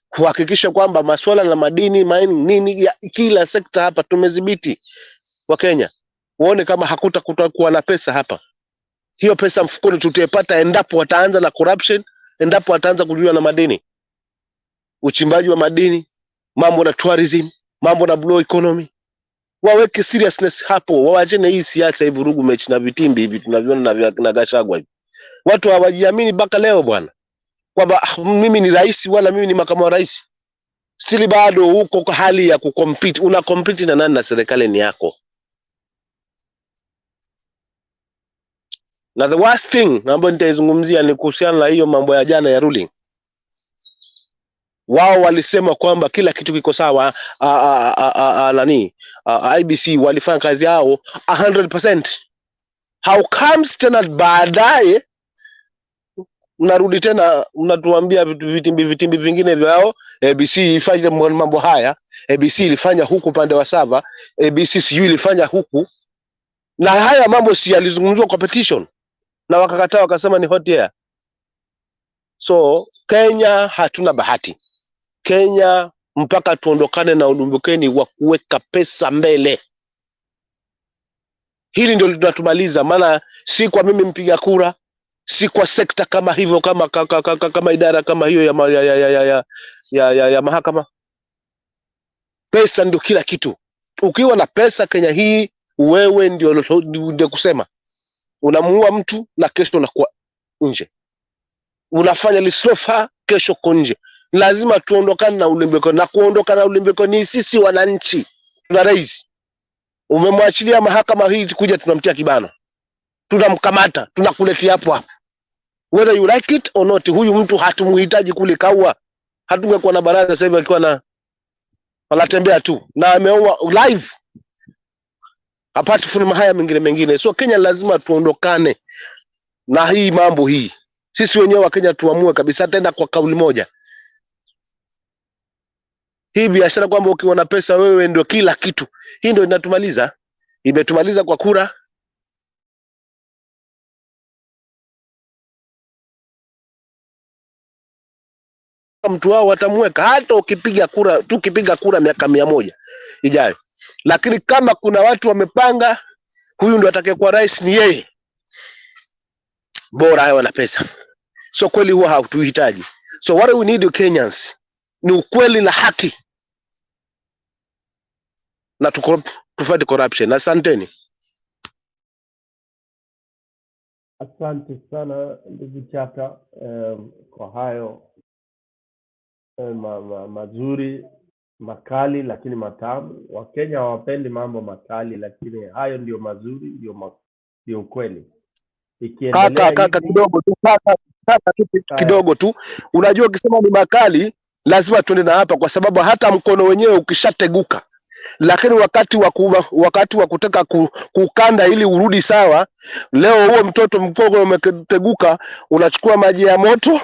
kuhakikisha kwamba masuala na madini, mining, nini ya kila sekta hapa tumedhibiti wa Kenya. Uone kama hakutakuwa na pesa hapa. Hiyo pesa mfukoni tutaipata endapo wataanza na corruption, endapo wataanza kujua na madini. Uchimbaji wa madini, mambo na tourism, mambo na blue economy. Waweke seriousness hapo, waachane hii siasa hivi vurugu mechi na vitimbi hivi tunaviona na Gachagua hivi. Watu hawajiamini mpaka leo bwana, kwamba mimi ni rais wala mimi ni makamu wa rais. Still bado huko kwa hali ya kucompete. Una compete na nani na serikali ni yako? Na the worst thing ambayo nitaizungumzia ni kuhusiana na hiyo mambo ya jana ya ruling. Wao walisema kwamba kila kitu kiko sawa, IBC walifanya kazi yao 100%. How comes tena baadaye mnarudi tena mnatuambia vitimbi vingine vyao? ABC ifanye mambo haya, ABC ilifanya huku pande wa Sava, ABC siyo ilifanya huku, na haya mambo si yalizungumzwa kwa petition na wakakataa, wakasema ni hot air. So Kenya hatuna bahati. Kenya mpaka tuondokane na udumbukeni wa kuweka pesa mbele. Hili ndio linatumaliza, maana si kwa mimi mpiga kura, si kwa sekta kama hivyo, kama idara kama hiyo ya mahakama. Pesa ndio kila kitu. Ukiwa na pesa Kenya hii, wewe ndio kusema. Unamuua mtu na kesho unakuwa nje. Unafanya lislofa, kesho uko nje. Lazima tuondokane na ulimbeko, na kuondokana na ulimbeko ni sisi wananchi. Tuna rais. Umemwachilia mahakama hii kuja tunamtia kibano. Tunamkamata, tunakuletea hapo. Whether you like it or not, huyu mtu hatumuhitaji kule kaua. Hatungekuwa na baraza sasa hivi akiwa na anatembea tu na ameua live. Apart from haya mengine. So Kenya lazima tuondokane na hii mambo hii. Sisi wenyewe wa Kenya tuamue kabisa, tenda kwa kauli moja. Hii biashara kwamba ukiwa na pesa wewe ndio kila kitu, hii ndio inatumaliza. Imetumaliza kwa kura. Mtu wao watamweka hata ukipiga kura miaka 100 ijayo. Lakini kama kuna watu wamepanga huyu ndio atakayekuwa rais ni yeye, bora hayo na pesa. So kweli huwa hatuhitaji. So what we need Kenyans ni ukweli na haki, na tufight corruption. Asanteni. Asante sana ndugu Chata kwa hayo mazuri, makali lakini matamu. Wakenya hawapendi mambo makali, lakini hayo ndio mazuri, ndio ukweli. Ikiendelea Kaka kidogo tu. Unajua ukisema ni makali lazima tuende na hapa, kwa sababu hata mkono wenyewe ukishateguka lakini wakati wa kutaka kukanda ili urudi sawa, leo huo mtoto mkogo umeteguka, unachukua maji ya moto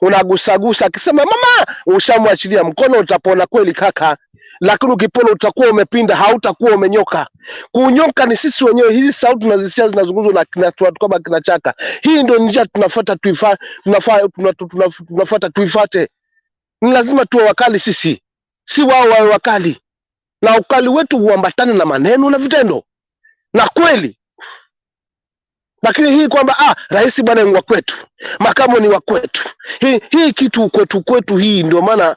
unagusagusa, akisema mama, ushamwachilia mkono, utapona kweli kaka, lakini ukipona utakuwa umepinda, hautakuwa umenyoka. Kunyoka ni sisi wenyewe. Hizi sauti tunazisikia zinazunguzwa na watu kama kina Chaka. Hii ndio njia tunafuata tuifate. Ni lazima tuwe wakali sisi, si wao wawe wakali, na ukali wetu huambatana na maneno na vitendo na kweli. Lakini hii kwamba rais bwana ni wa kwetu, makamu ni wa kwetu, hii kitu kwetu hii, ndio maana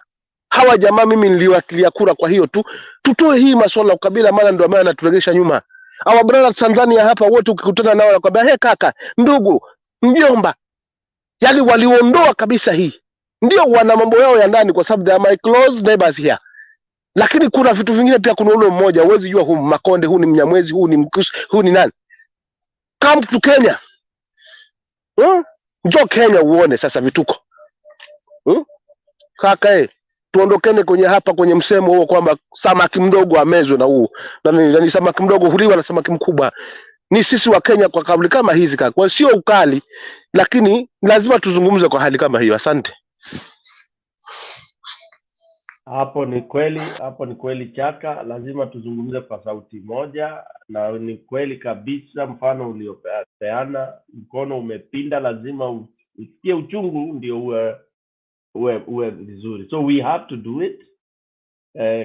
hawa jamaa mimi niliwatilia kura. Kwa hiyo tu tutoe hii masuala ya ukabila, maana ndio maana naturegesha nyuma. Hawa brother Tanzania hapa wote ukikutana nao nakwambia, he kaka, ndugu, mjomba, yani waliondoa kabisa hii. Ndio wana mambo yao ya ndani, kwa sababu they are my close neighbors here, lakini kuna vitu vingine pia. Kuna ule mmoja, huwezi jua huu Makonde, huu ni Mnyamwezi, huu ni Mkushi, huu ni nani. Come to Kenya, njoo Kenya uone sasa vituko. Kaka tuondokene kwenye hapa kwenye msemo huo kwamba samaki mdogo amezwe na huu na samaki mdogo huliwa na samaki mkubwa. Ni sisi wa Kenya kwa kauli kama hizi kaka, kwa sio ukali, lakini lazima tuzungumze kwa hali kama hiyo. Asante. Hapo ni kweli Chaka, lazima tuzungumze kwa sauti moja, na ni kweli kabisa. Mfano uliopeana, mkono umepinda, lazima usikie uchungu ndio uwe vizuri. So we have to do it.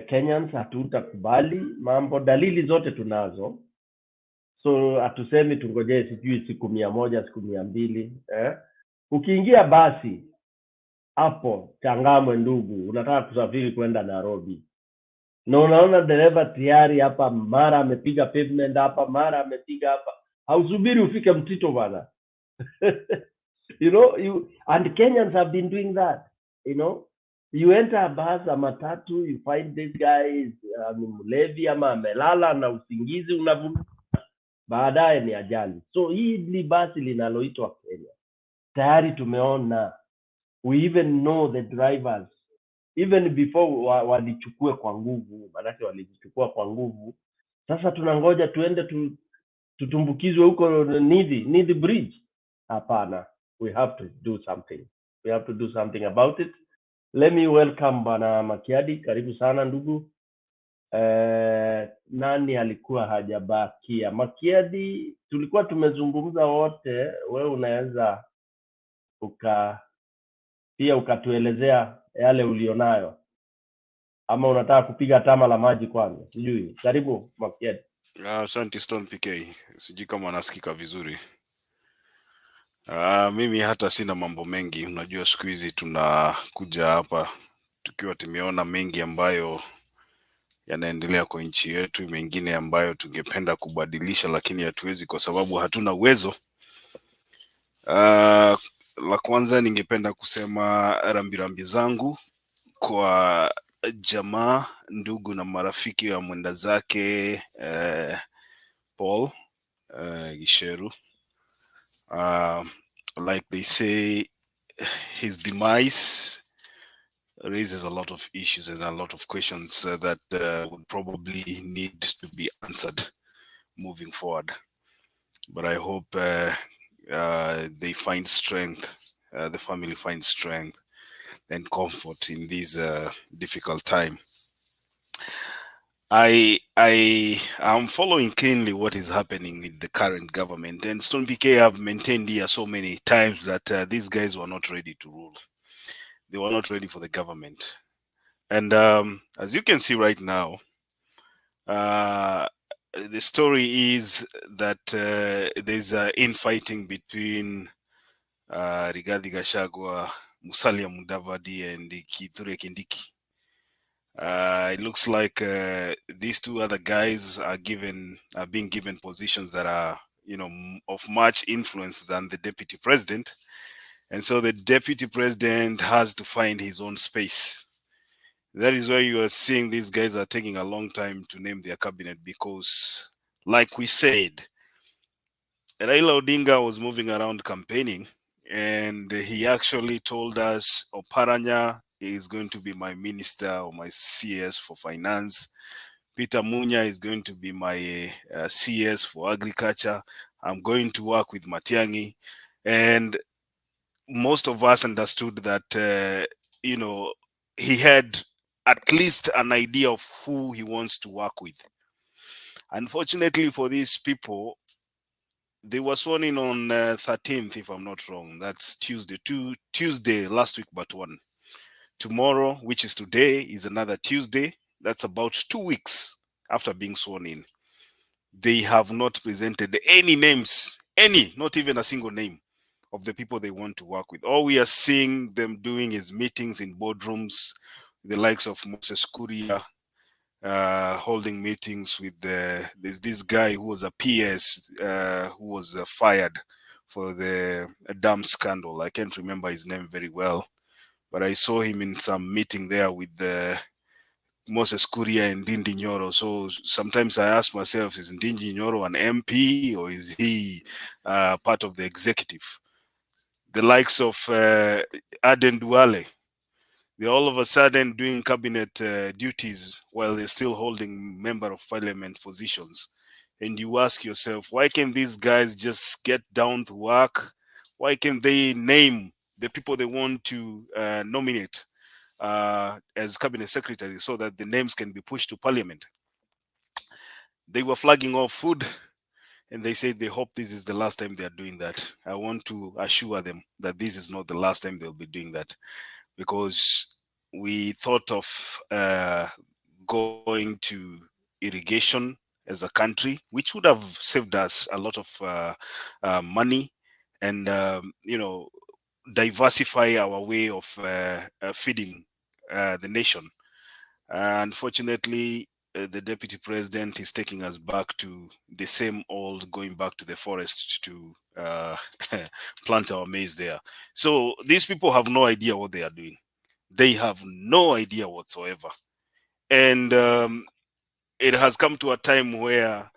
Kenyans hatutakubali mambo, dalili zote tunazo, so hatusemi tungojee sijui siku 100 siku 200. Ukiingia basi hapo Changamwe ndugu, unataka kusafiri kwenda Nairobi, na unaona dereva tayari hapa, mara amepiga pavement hapa, mara amepiga hapa, hausubiri ufike Mtito bana. And Kenyans have been doing that. You enter a bus ama matatu, you find this guy is mlevi ama amelala na usingizi unavuta, baadaye ni ajali. So hii basi linaloitwa Kenya tayari tumeona. We even know the drivers even before walichukue kwa nguvu, maanake walichukua kwa nguvu. Sasa tunangoja tuende tutumbukizwe huko Nithi Bridge? Hapana, we have to do something. We have to do something about it. Let me welcome Bwana Makiadi, karibu sana ndugu. Nani alikuwa hajabakia? Makiadi, tulikuwa tumezungumza wote, wewe unaweza pia ukatuelezea yale ulionayo, ama unataka kupiga tama la maji kwanza, sijui. Karibu Makiadi. Asante Stone PK, sijui kama nasikika vizuri. Mimi hata sina mambo mengi. Unajua siku hizi tunakuja hapa tukiwa tumeona mengi ambayo yanaendelea kwa nchi yetu, mengine ambayo tungependa kubadilisha lakini hatuwezi kwa sababu hatuna uwezo. La kwanza ningependa kusema rambirambi zangu kwa jamaa, ndugu na marafiki wa mwenda zake Paul Gicheru. Like they say, his demise raises a lot of issues and a lot of questions that would probably need to be answered moving forward. But I hope they find strength, the family finds strength and comfort in this difficult time. I am following keenly what is happening with the current government, and Stone PK have maintained here so many times that these guys were not ready to rule. They were not ready for the government. And as you can see right now, the story is that there's infighting between Rigathi Gachagua, Musalia Mudavadi, and Kithure Kindiki. It looks like these two other guys are being given positions that are, of much influence than the deputy president, and so the deputy president has to find his own space. That is why you are seeing these guys are taking a long time to name their cabinet, because, like we said, Raila Odinga was moving around campaigning, and he actually told us Oparanya is going to be my minister or my CS for finance. Peter Munya is going to be my CS for agriculture. I'm going to work with Matiangi. And most of us understood that, he had at least an idea of who he wants to work with. Unfortunately for these people, they were sworn in on 13th, if I'm not wrong. That's Tuesday. Tuesday last week, but one. Tomorrow, which is today, is another Tuesday. That's about 2 weeks after being sworn in. They have not presented any names, not even a single name of the people they want to work with. All we are seeing them doing is meetings in boardrooms, the likes of Moses Kuria, holding meetings with there's this guy who was a PS who was fired for the dam scandal. I can't remember his name very well, but I saw him in some meeting there with Moses Kuria and Ndindi Nyoro. So sometimes I ask myself, is Ndindi Nyoro an MP or is he part of the executive? The likes of Aden Duale, they're all of a sudden doing cabinet duties while they're still holding member of parliament positions. And you ask yourself, why can these guys just get down to work? Why can they name the people they want to nominate as cabinet secretary so that the names can be pushed to parliament? They were flagging off food and they said they hope this is the last time they are doing that. I want to assure them that this is not the last time they'll be doing that, because we thought of going to irrigation as a country, which would have saved us a lot of money and diversify our way of feeding the nation. Unfortunately, the deputy president is taking us back to the same old, going back to the forest to plant our maize there. So these people have no idea what they are doing. They have no idea whatsoever. And it has come to a time where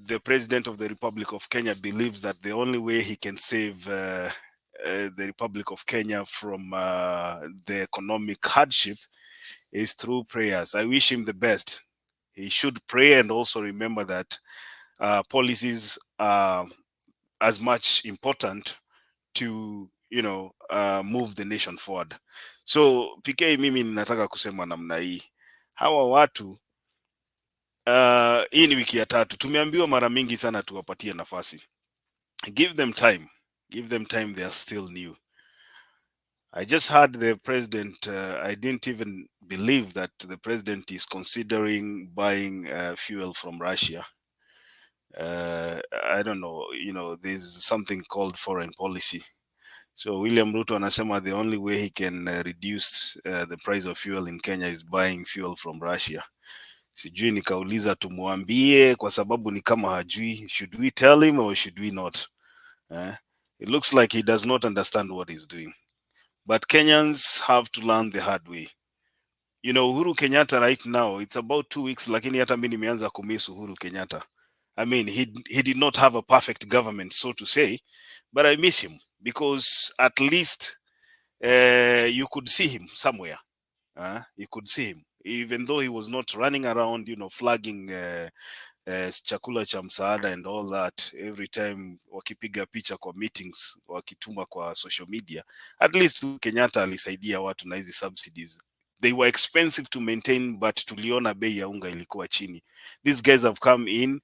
the president of the Republic of Kenya believes that the only way he can save the Republic of Kenya from the economic hardship is through prayers. I wish him the best. He should pray and also remember that policies are as much important to move the nation forward. So PK, mimi ninataka kusema namna hii, hawa watu hii ni wiki ya tatu, tumeambiwa mara mingi sana tuwapatie nafasi. Give them time, they are still new. I just heard the president, I didn't even believe that the president is considering buying fuel from Russia. I don't know, there's something called foreign policy. So William Ruto anasema the only way he can reduce the price of fuel in Kenya is buying fuel from Russia. Sijui nikauliza tumwambie kwa sababu ni kama hajui. Should we tell him or should we not? It looks like he does not understand what he's doing. But Kenyans have to learn the hard way. Uhuru Kenyatta right now, it's about 2 weeks, lakini hata mimi nimeanza kumiss Uhuru Kenyatta. I mean, he did not have a perfect government, so to say, but I miss him because at least you could see him somewhere. You could see him, even though he was not running around, flagging chakula cha msaada and all that every time wakipiga picha kwa meetings wakituma kwa social media. At least Kenyatta alisaidia watu na hizi subsidies. They were expensive to maintain, but tuliona bei ya unga ilikuwa chini. These guys have come in,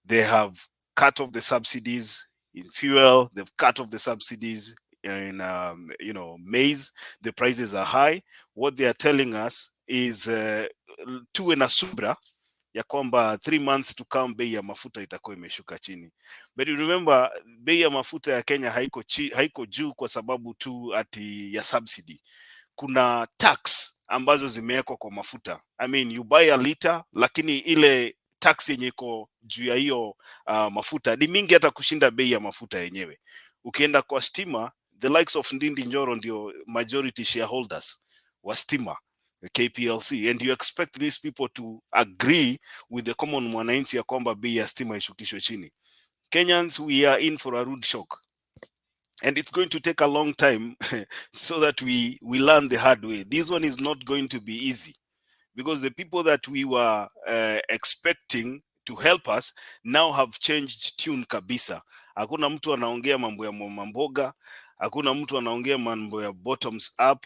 they have cut off the subsidies in fuel, they've cut off the subsidies in maize. The prices are high. What they are telling us is tuwe na subra ya kwamba 3 months to come bei ya mafuta itakuwa imeshuka chini. But you remember, bei ya mafuta ya Kenya haiko juu kwa sababu tu ati ya subsidy. Kuna tax ambazo zimewekwa kwa mafuta. I mean, you buy a liter, lakini ile tax yenye iko juu ya hiyo mafuta ni mingi hata kushinda bei ya mafuta yenyewe. Ukienda kwa stima, the likes of Ndindi Nyoro ndio majority shareholders wa stima, KPLC, and you expect these people to agree with the common mwananchi ya kwamba bei ya stima ishukishwe chini. Kenyans, we are in for a rude shock, and it's going to take a long time so that we learn the hard way. This one is not going to be easy because the people that we were expecting to help us now have changed tune kabisa. Hakuna mtu anaongea mambo ya mboga, hakuna mtu anaongea mambo ya bottoms up.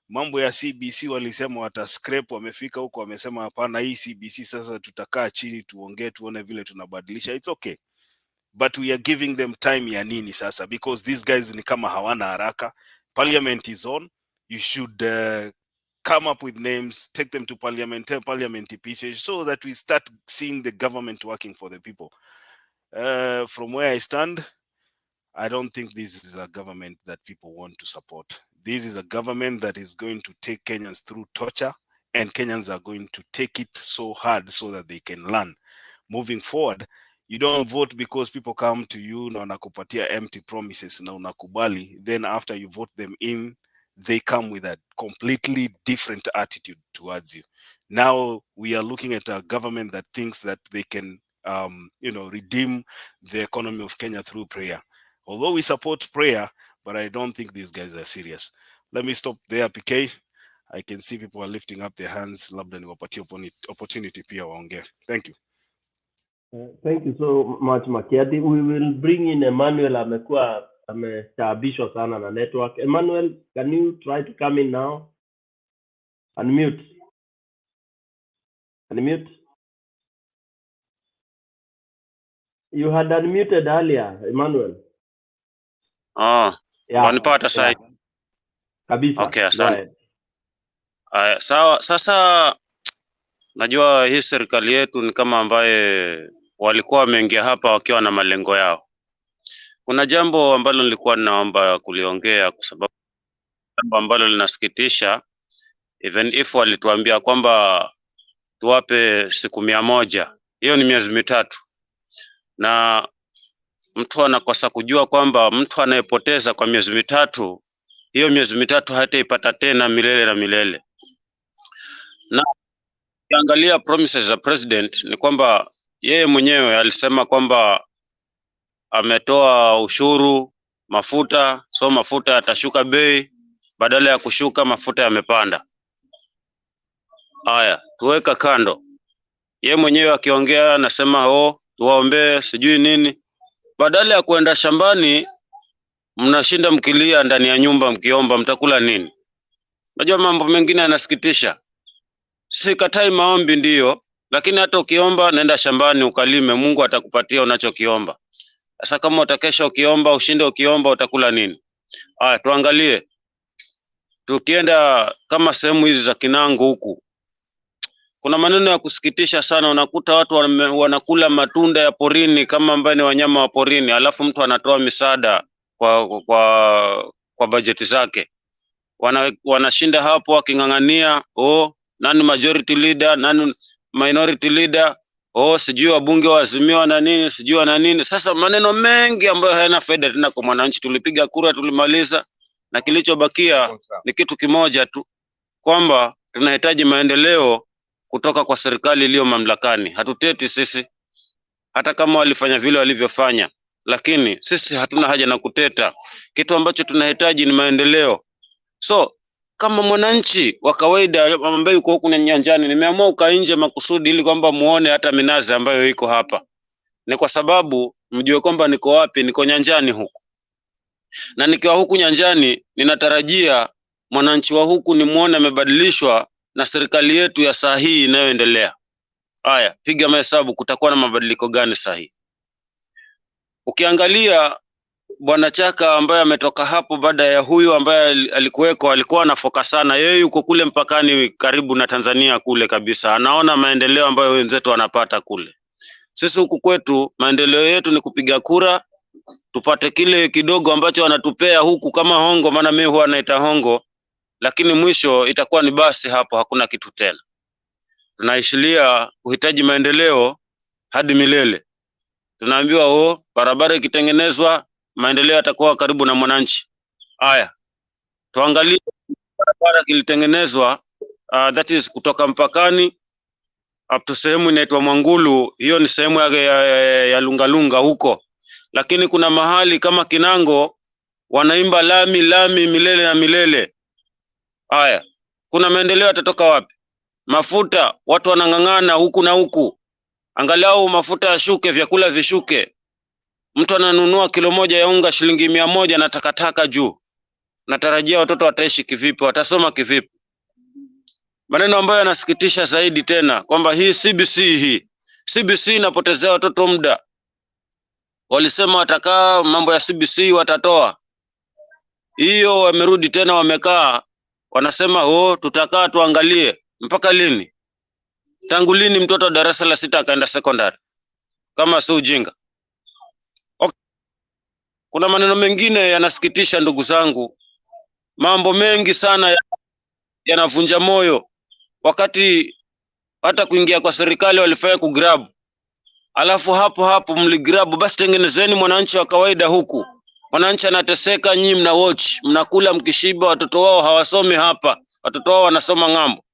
Mambo ya CBC walisema wata scrape, wamefika huko wamesema hapana, hii CBC sasa tutakaa chini tuongee tuone vile tunabadilisha. It's okay, but we are giving them time ya nini sasa, because these guys ni kama hawana haraka. Parliament is on, you should come up with names, take them to parliament, tell parliament pitches, so that we start seeing the government working for the people. From where I stand, I don't think this is a government that people want to support. This is a government that is going to take Kenyans through torture, and Kenyans are going to take it so hard so that they can learn. Moving forward, you don't vote because people come to you na wanakupatia empty promises na unakubali. Then after you vote them in, they come with a completely different attitude towards you. Now we are looking at a government that thinks that they can, redeem the economy of Kenya through prayer. Although we support prayer, but I don't think these guys are serious. Let me stop there, PK. I can see people are lifting up their hands. Labda niwapatie opportunity pia waongee. Thank you. Thank you so much, Makiadi. We will bring in Emmanuel. Amestaabishwa sana na network. Emmanuel, can you try to come in now? Unmute. You had unmuted earlier, Emmanuel. Wanipata sasa. Kabisa. Okay, asante. Sawa, sasa najua hii serikali yetu ni kama ambaye walikuwa wameingia hapa wakiwa na malengo yao. Kuna jambo ambalo nilikuwa naomba kuliongea kwa sababu jambo ambalo linasikitisha, even if walituambia kwamba tuwape siku 100, hiyo ni miezi mitatu. Na mtu anakosa kujua kwamba mtu anayepoteza kwa miezi mitatu, hiyo miezi mitatu hataipata tena milele na milele. Na ukiangalia promises za president ni kwamba yeye mwenyewe alisema kwamba ametoa ushuru mafuta, so mafuta yatashuka bei, badala ya kushuka mafuta yamepanda. Haya, tuweka kando. Yeye mwenyewe akiongea anasema tuwaombee sijui nini. Badala ya kwenda shambani mnashinda mkilia ndani ya nyumba mkiomba, mtakula nini? Unajua mambo mengine yanasikitisha. Sikatai maombi ndiyo, lakini hata ukiomba nenda shambani ukalime, Mungu atakupatia unachokiomba. Sasa kama utakesha ukiomba, ushinde ukiomba, utakula nini? Haya, tuangalie. Tukienda kama sehemu hizi za Kinango huku, kuna maneno ya kusikitisha sana. Unakuta watu wanakula matunda ya porini kama ambaye ni wanyama wa porini, alafu mtu anatoa misaada kwa bajeti zake. Wanashinda hapo wakingangania, nani majority leader, nani minority leader, sijui wabunge waazimiwa na nini, sijui na nini. Sasa maneno mengi ambayo hayana faida tena kwa mwananchi. Tulipiga kura, tulimaliza, na kilichobakia ni kitu kimoja tu, kwamba tunahitaji maendeleo kutoka kwa serikali iliyo mamlakani. Hatuteti sisi, hata kama walifanya vile walivyofanya, lakini sisi hatuna haja na kuteta. Kitu ambacho tunahitaji ni maendeleo. So kama mwananchi wa kawaida ambaye yuko huku nyanjani, nimeamua uka nje makusudi ili kwamba muone hata minazi ambayo iko hapa. Ni kwa sababu mjue kwamba niko wapi, niko nyanjani huku. Na nikiwa huku nyanjani, ninatarajia mwananchi wa huku nimuone amebadilishwa na serikali yetu ya saa hii inayoendelea. Haya, piga mahesabu, kutakuwa na mabadiliko gani saa hii? Ukiangalia Bwana Chaka ambaye ametoka hapo baada ya huyu ambaye alikuwa anafoka sana, yeye yuko kule mpakani karibu na Tanzania kule kabisa, anaona maendeleo ambayo wenzetu wanapata kule. Sisi huku kwetu maendeleo yetu ni kupiga kura, tupate kile kidogo ambacho wanatupea huku kama hongo, maana mimi huwa naita hongo, lakini mwisho itakuwa ni basi, hapo hakuna kitu tena. Tunaishilia kuhitaji maendeleo hadi milele. Tunaambiwa barabara ikitengenezwa maendeleo yatakuwa karibu na mwananchi. Haya, tuangalie barabara kilitengenezwa, that is kutoka mpakani up to sehemu inaitwa Mwangulu. Hiyo ni sehemu ya Lungalunga huko, lakini kuna mahali kama Kinango wanaimba lami milele na milele. Haya, kuna maendeleo yatatoka wapi? Mafuta watu wanang'ang'ana huku na huku, angalau mafuta yashuke, vyakula vishuke. Mtu ananunua kilo moja ya unga shilingi 100 na takataka juu. Natarajia watoto wataishi kivipi? Watasoma kivipi? Maneno ambayo yanasikitisha zaidi tena kwamba hii CBC inapotezea watoto muda. Walisema watakaa, mambo ya CBC watatoa. Hiyo wamerudi tena wamekaa, wanasema tutakaa tuangalie. Mpaka lini? Tangu lini mtoto wa darasa la 6 akaenda secondary? Kama si ujinga. Okay. Kuna maneno mengine yanasikitisha ndugu zangu. Mambo mengi sana yanavunja moyo. Wakati hata kuingia kwa serikali walifanya kugrab. Alafu hapo mligrab, basi tengenezeni mwananchi wa kawaida huku. Mwananchi anateseka, nyinyi mna watch, mnakula mkishiba, watoto wao hawasomi hapa. Watoto wao wanasoma ng'ambo.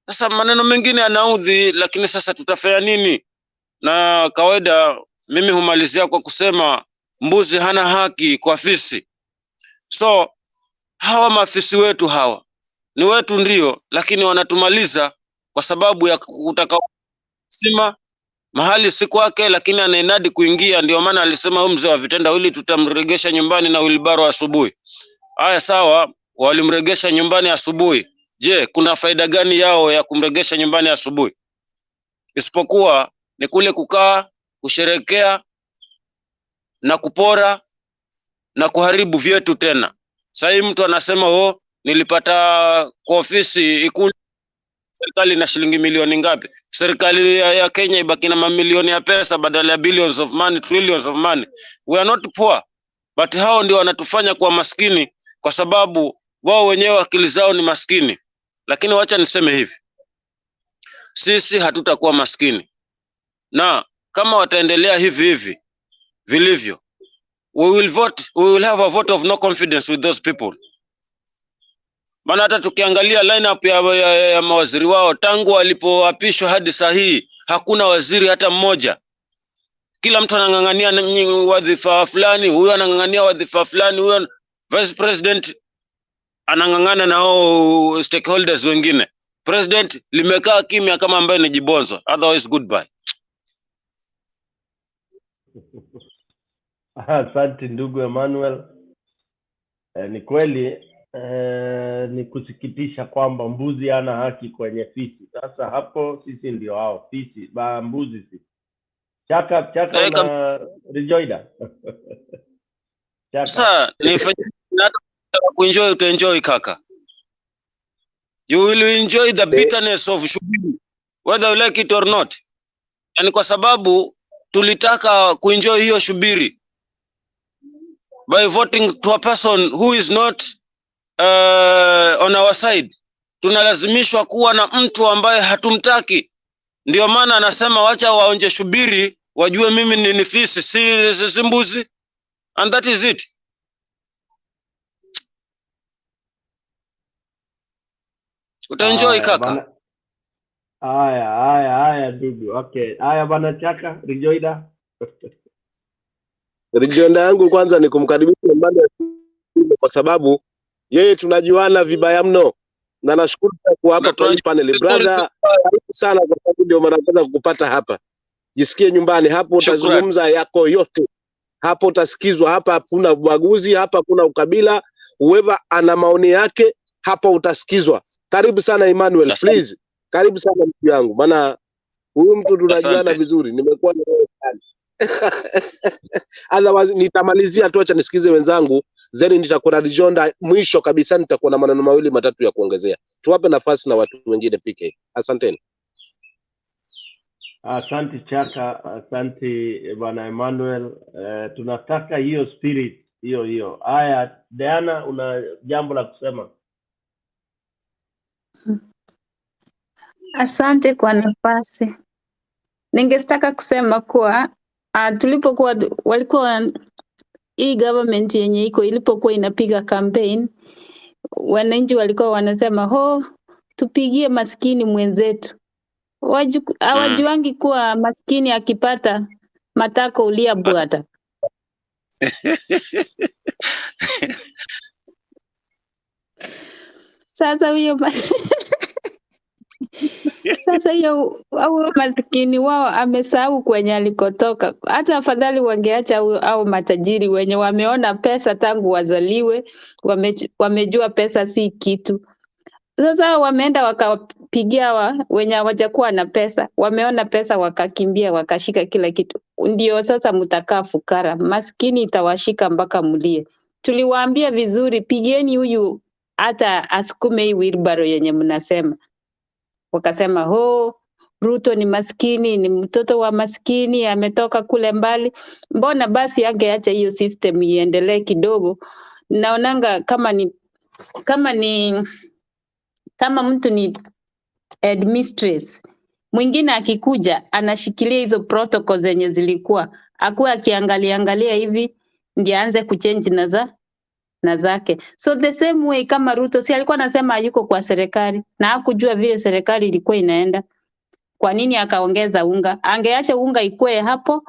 Sasa maneno mengine yanaudhi, lakini sasa tutafanya nini? Na kawaida mimi humalizia kwa kusema mbuzi hana haki kwa fisi. So hawa mafisi wetu hawa ni wetu ndio, lakini wanatumaliza kwa sababu ya kutaka sima mahali si kwake, lakini anainadi kuingia. Ndio maana alisema huyu mzee wa vitendawili tutamregesha nyumbani na wilbaro asubuhi. Haya sawa, walimregesha nyumbani asubuhi. Je, kuna faida gani yao ya kumregesha nyumbani asubuhi? Isipokuwa ni kule kukaa, kusherekea na kupora na kuharibu vyetu tena. Sasa mtu anasema nilipata kwa ofisi Ikulu serikali na shilingi milioni ngapi? Serikali ya Kenya ibaki na mamilioni ya pesa badala ya billions of money, trillions of money. We are not poor, but hao ndio wanatufanya kuwa maskini kwa sababu wao wenyewe akili zao ni maskini. Lakini wacha niseme hivi, sisi hatutakuwa maskini, na kama wataendelea hivi vilivyo, we will have a vote of no confidence with those people. Maana hata tukiangalia lineup ya mawaziri wao tangu walipoapishwa hadi saa hii hakuna waziri hata mmoja. Kila mtu anang'ang'ania wadhifa fulani, huyo anang'ang'ania wadhifa fulani, huyo vice president anang'ang'ana na hao stakeholders wengine. President limekaa kimya kama ambaye ni jibonzo. Otherwise goodbye. Asante ndugu Emmanuel. Ni kweli ni kusikitisha kwamba mbuzi hana haki kwenye fisi. Sasa hapo sisi ndio hao fisi, mbuzi sisi. Chaka na rejoinder. Sasa nifanye kuenjoy, utaenjoy kaka. You will enjoy the bitterness of shubiri whether you like it or not. Yani kwa sababu tulitaka kuenjoy hiyo shubiri by voting to a person who is not on our side. Tunalazimishwa kuwa na mtu ambaye hatumtaki. Ndio maana anasema wacha waonje shubiri wajue mimi ni fisi si mbuzi, and that is it. Utaenjoy kaka. Haya ndugu. Okay. Haya bana Chaka, rejoinder. Rejoinder yangu kwanza ni kumkaribisha mbali kwa sababu yeye tunajuana vibaya mno. Na nashukuru kwa hapa kwa hii panel. Brother, karibu sana kwa sababu ndio mara kwanza kukupata hapa. Jisikie nyumbani hapo, utazungumza yako yote. Hapo utasikizwa, hapa hakuna ubaguzi, hapa hakuna ukabila. Whoever ana maoni yake, hapa utasikizwa. Karibu sana Emmanuel, please. Karibu sana ndugu yangu. Maana huyu mtu tunajuana vizuri. Nimekuwa na wewe sana. Otherwise nitamalizia tu, acha nisikize wenzangu, then nitakuwa rejoinder mwisho kabisa, nitakuwa na maneno mawili matatu ya kuongezea. Tuwape nafasi na watu wengine PK. Asanteni. Asante Chaka, asante bwana Emmanuel. Tunataka hiyo spirit hiyo. Haya Diana, una jambo la kusema? Asante kwa nafasi. Ningetaka kusema kuwa tulipokuwa walikuwa hii government yenye ilipokuwa inapiga campaign, wananchi walikuwa wanasema tupigie maskini mwenzetu. Hawajuangi kuwa maskini akipata matako ulia bwata. Sasa huyo Sasa hiyo au maskini wao amesahau kwenye alikotoka. Hata afadhali wangeacha au matajiri wenye wameona pesa tangu wazaliwe, wamejua pesa si kitu. Sasa wameenda wakapigia wenye hawajakuwa na pesa, wameona pesa wakakimbia wakashika kila kitu. Ndio sasa mtakaa fukara, maskini itawashika mpaka mlie. Tuliwaambia vizuri, pigeni huyu hata asukume hii wheelbarrow yenye mnasema. Wakasema Ruto ni maskini, ni mtoto wa maskini, ametoka kule mbali. Mbona basi angeacha hiyo system iendelee kidogo? Naonanga kama mtu ni headmistress, mwingine akikuja anashikilia hizo protocol zenye zilikuwa, akuwa akiangalia hivi ndiye aanze kuchange na zake. So the same way kama Ruto si alikuwa anasema yuko kwa serikali na hakujua vile serikali ilikuwa inaenda. Kwa nini akaongeza unga? Angeacha unga ikue hapo,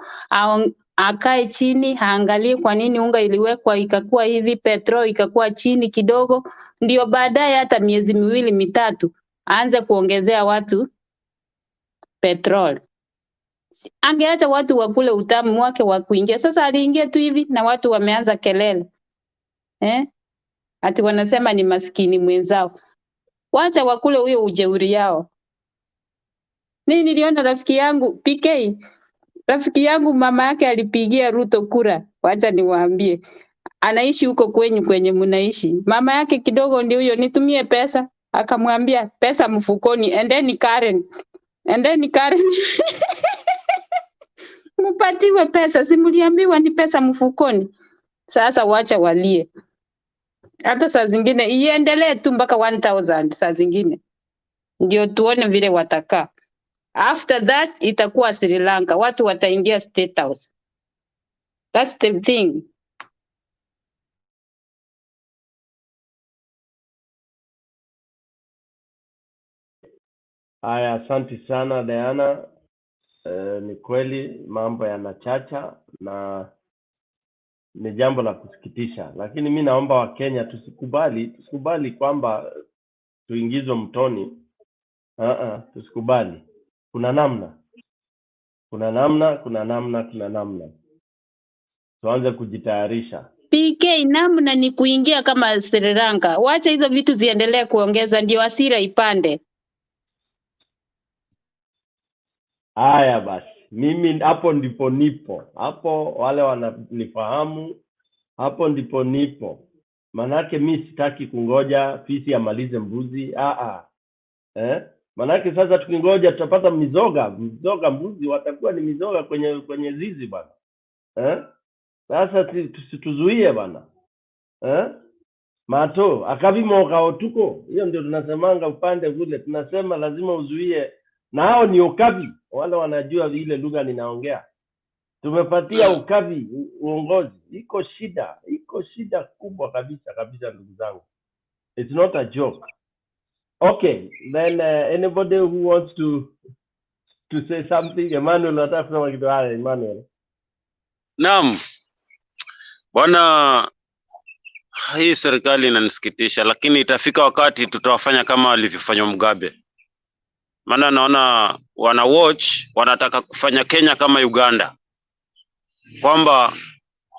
akae chini, haangalie kwa nini unga iliwekwa ikakuwa hivi, petrol ikakuwa chini kidogo, ndio baadaye hata miezi 2-3 aanze kuongezea watu petrol. Angeacha watu wakule utamu wake wa kuingia. Sasa aliingia tu hivi na watu wameanza kelele. Ati wanasema ni maskini mwenzao. Wacha wakule huyo ujeuri yao. Niliona rafiki yangu PK, rafiki yangu mama yake alipigia Ruto kura. Wacha niwaambie. Anaishi huko kwenye mnaishi. Mama yake kidogo ndio huyo, nitumie pesa. Akamwambia pesa mfukoni, endeni Karen. Mpatiwe pesa, simuliambiwa ni pesa mfukoni. Sasa wacha walie. Hata saa zingine iendelee tu mpaka 1000 saa zingine. Ndio tuone vile watakaa. After that itakuwa Sri Lanka, watu wataingia State House. That's the thing. Haya, asante sana Diana. Ni kweli mambo yanachacha na ni jambo la kusikitisha, lakini mi naomba Wakenya tusikubali kwamba tuingizwe mtoni. Tusikubali. Kuna namna. Tuanze kujitayarisha. PK, namna ni kuingia kama Sri Lanka. Wacha hizo vitu ziendelee kuongeza ndio hasira ipande. Haya basi, mimi hapo ndipo nipo. Hapo wale wananifahamu, hapo ndipo nipo. Manake mi sitaki kungoja fisi amalize mbuzi. Manake sasa tukingoja tutapata mizoga mbuzi watakuwa ni mizoga kwenye zizi bwana. Sasa tusituzuie bwana. Mato akabimoka otuko. Hiyo ndio tunasemanga upande ule, tunasema lazima uzuie. Na hao ni ukavi, wale wanajua vile lugha ninaongea. Tumepatia ukavi uongozi. Iko shida kubwa kabisa ndugu zangu. It's not a joke. Okay, then anybody who wants to say something? Emmanuel, nataka kusema kitu haya. Emmanuel. Naam. Bwana, hii serikali inanisikitisha, lakini itafika wakati tutawafanya kama alivyofanya Mugabe. Maana naona wana watch, wanataka kufanya Kenya kama Uganda. Kwamba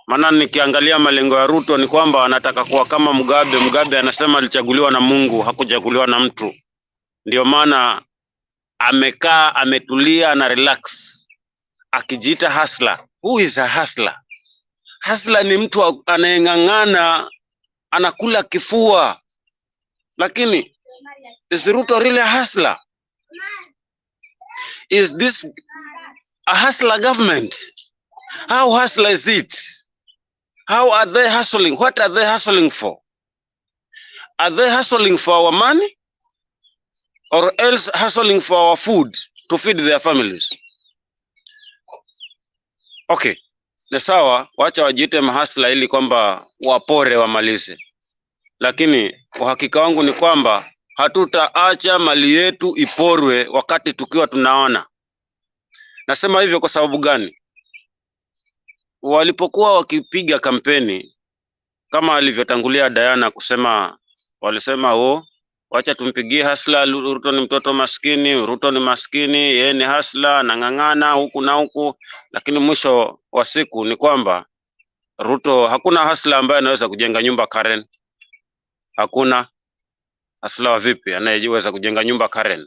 maana nikiangalia malengo ya Ruto ni kwamba anataka kuwa kama Mugabe. Mugabe anasema alichaguliwa na Mungu, hakuchaguliwa na mtu. Ndio maana amekaa, ametulia na relax. Akijiita hustler. Who is a hustler? Hustler ni mtu anayeng'ang'ana, anakula kifua. Lakini is Ruto really a hustler? Is this a hustler government? How hustler is it? How are they hustling? What are they hustling for? Are they hustling for our money? Or else hustling for our food to feed their families? Okay. Ni sawa, wacha wajiite mahasla ili kwamba wapore wamalize. Lakini uhakika wangu ni kwamba hatutaacha mali yetu iporwe wakati tukiwa tunaona. Nasema hivyo kwa sababu gani? Walipokuwa wakipiga kampeni, kama alivyotangulia Diana kusema, walisema Wacha tumpigie hasla. Ruto ni mtoto maskini, Ruto ni maskini, yeye ni hasla, anang'ang'ana huku na huku, lakini mwisho wa siku ni kwamba Ruto, hakuna hasla ambaye anaweza kujenga nyumba Karen. Hakuna hasla wa vipi anayeweza kujenga nyumba Karen?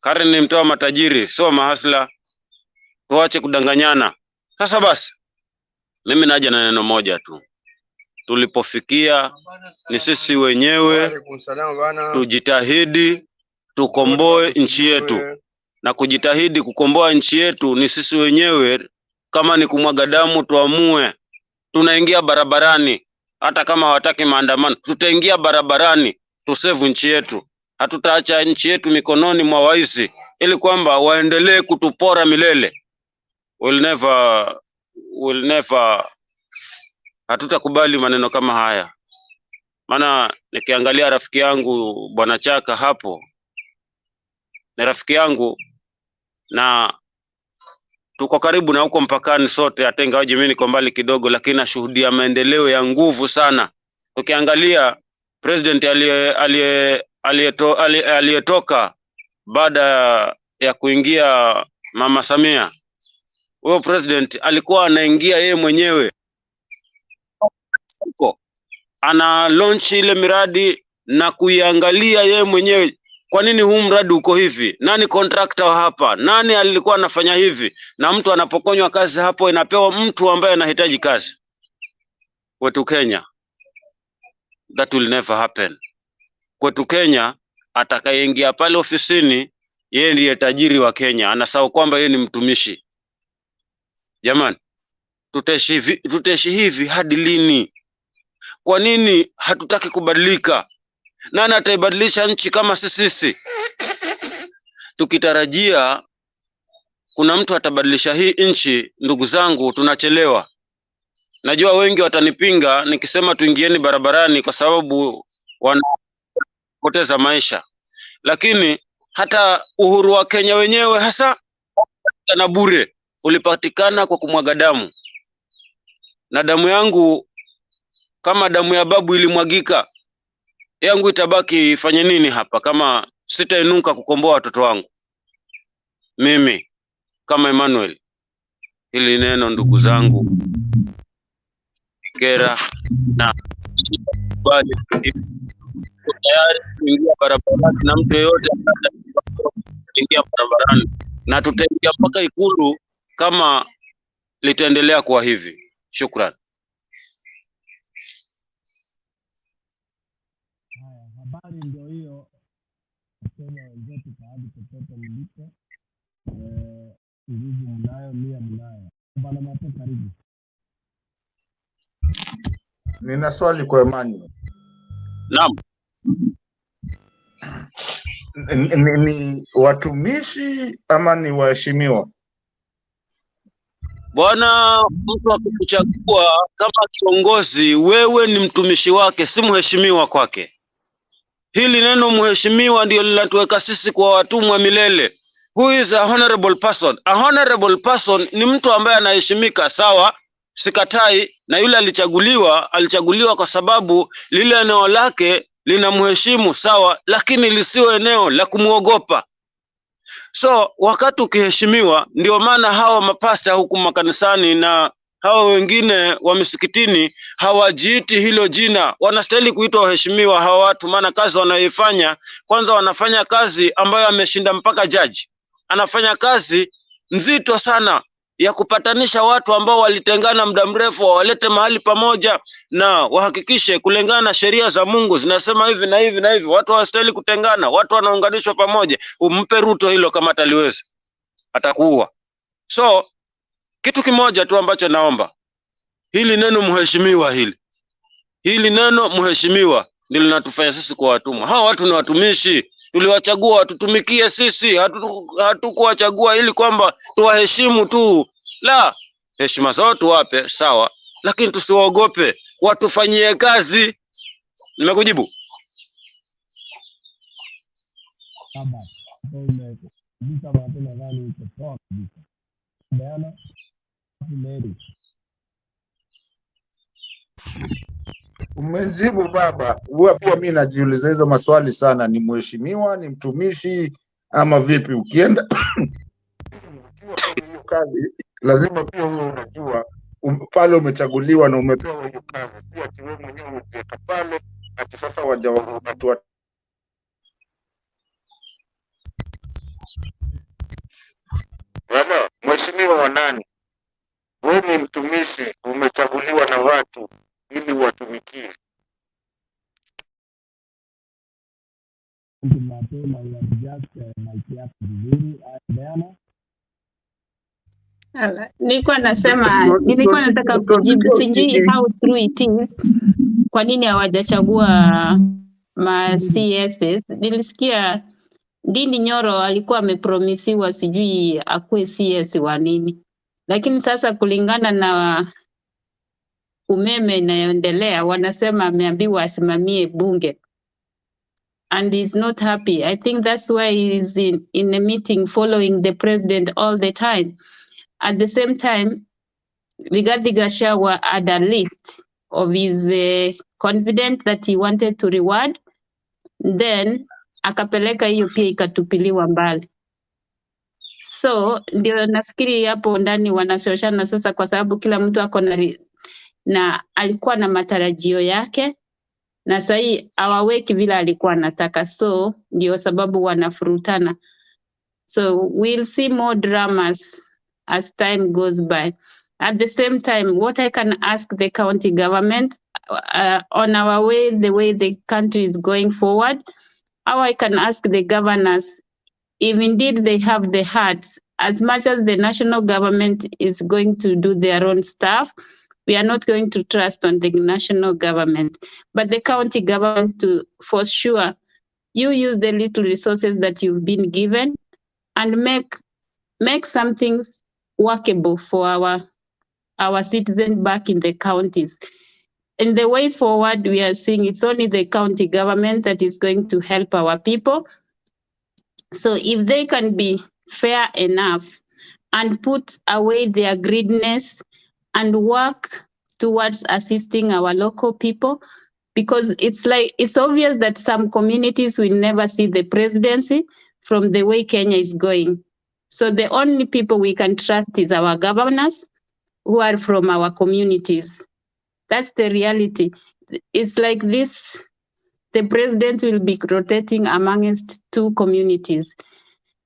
Karen ni mtoa matajiri, sio mahasla. Tuache kudanganyana. Sasa basi, mimi naja na neno moja tu. Tulipofikia ni sisi wenyewe tujitahidi tukomboe nchi yetu, na kujitahidi kukomboa nchi yetu ni sisi wenyewe. Kama ni kumwaga damu, tuamue, tunaingia barabarani. Hata kama hawataki maandamano, tutaingia barabarani tusevu nchi yetu. Hatutaacha nchi yetu mikononi mwa waizi ili kwamba waendelee kutupora milele. Will never, hatutakubali maneno kama haya. Maana nikiangalia rafiki yangu Bwana Chaka hapo, ni rafiki yangu na tuko karibu na huko mpakani sote, hata ingawaje mimi niko mbali kidogo, lakini nashuhudia maendeleo ya nguvu sana. Ukiangalia president aliyetoka baada ya kuingia Mama Samia, huyo president alikuwa anaingia yeye mwenyewe huko, ana launch ile miradi na kuiangalia yeye mwenyewe. Kwa nini huu mradi uko hivi? Nani contractor hapa? Nani alikuwa anafanya hivi? Na mtu anapokonywa kazi hapo inapewa mtu ambaye anahitaji kazi. Kwetu Kenya, that will never happen. Kwetu Kenya, atakayeingia pale ofisini yeye ndiye tajiri wa Kenya, anasahau kwamba yeye ni mtumishi. Jamani, tutaishi hivi hadi lini? Kwa nini hatutaki kubadilika? Nani ataibadilisha nchi kama sisi? Tukitarajia kuna mtu atabadilisha hii nchi, ndugu zangu, tunachelewa. Najua wengi watanipinga nikisema tuingieni barabarani kwa sababu wanapoteza maisha. Lakini hata uhuru wa Kenya wenyewe hasa na bure ulipatikana kwa kumwaga damu. Na damu yangu kama damu ya babu ilimwagika, yangu itabaki ifanye nini hapa kama sitainuka kukomboa watoto wangu? Mimi kama Emmanuel, hili neno ndugu zangu kera, na bali tayari kuingia barabarani na mtu yeyote kuingia barabarani, na tutaingia mpaka Ikulu kama litaendelea kuwa hivi. Shukran. Habari ndio hiyo, nasema wenzetu pahali popote mlipo, nguvu mnayo, nia mnayo. Bwana Mato, karibu. Nina swali kwa Emmanuel. Naam. Ni watumishi ama ni waheshimiwa? Bwana, mtu akikuchagua kama kiongozi, wewe ni mtumishi wake, si mheshimiwa kwake. Hili neno mheshimiwa ndio linatuweka sisi kwa watumwa milele. Who is a honorable person? A honorable person ni mtu ambaye anaheshimika, sawa, sikatai. Na yule alichaguliwa kwa sababu lile eneo lake linamheshimu, sawa, lakini lisiwe eneo la kumuogopa. So wakati ukiheshimiwa, ndio maana hawa mapasta huku makanisani na hawa wengine wa misikitini hawajiiti hilo jina. Wanastahili kuitwa waheshimiwa hawa watu, maana kazi wanayoifanya, kwanza wanafanya kazi ambayo ameshinda mpaka jaji. Anafanya kazi nzito sana ya kupatanisha watu ambao walitengana muda mrefu, wawalete mahali pamoja na wahakikishe kulingana na sheria za Mungu zinasema hivi na hivi na hivi. Watu hawastahili kutengana, watu wanaunganishwa pamoja. Umpe Ruto hilo kama ataliweza, atakuwa. So kitu kimoja tu ambacho naomba, hili neno mheshimiwa, hili neno mheshimiwa ndilo linatufanya sisi kwa watumwa. Hawa watu ni watumishi, tuliwachagua watutumikie sisi, hatukuwachagua ili kwamba tuwaheshimu tu. La, heshima zao tuwape, sawa, lakini tusiwaogope, watufanyie kazi. Nimekujibu? Umejibu baba. Huwa pia mimi najiuliza hizo maswali sana, ni mheshimiwa, ni mtumishi ama vipi? Ukienda hiyo kazi lazima pia uwe unajua pale umechaguliwa na umepewa hiyo kazi, si ati wewe mwenyewe umejiweka pale ati sasa watu wa baba. Mheshimiwa wa nani? Wewe ni mtumishi, umechaguliwa na watu ili watumikie. Nilikuwa nataka kujibu, sijui how true it is. Kwa nini hawajachagua ma CSs? Nilisikia Ndindi Nyoro alikuwa amepromisiwa sijui akuwe CS wa nini, lakini sasa kulingana na umeme inayoendelea wanasema ameambiwa asimamie bunge and he's not happy. I think that's why he's in a meeting following the president all the time. At the same time, Rigathi Gachagua had a list of his confident that he wanted to reward, then akapeleka hiyo pia ikatupiliwa mbali. So ndio nafikiri hapo ndani wanasoshana sasa, kwa sababu kila mtu ako na alikuwa na matarajio yake na sahii hawaweki vile alikuwa anataka, so ndio sababu wanafurutana. So we'll see more dramas as time goes by. At the same time, what I can ask the county government on our way, the way the country is going forward, how I can ask the governors if indeed they have the heart, as much as the national government is going to do their own stuff, we are not going to trust on the national government, but the county government to, for sure, you use the little resources that you've been given and make some things workable for our citizens back in the counties. In the way forward, we are seeing it's only the county government that is going to help our people. So if they can be fair enough and put away their greediness and work towards assisting our local people, because it's obvious that some communities will never see the presidency from the way Kenya is going. So the only people we can trust is our governors who are from our communities. That's the reality. It's like this, the president will be rotating amongst two communities.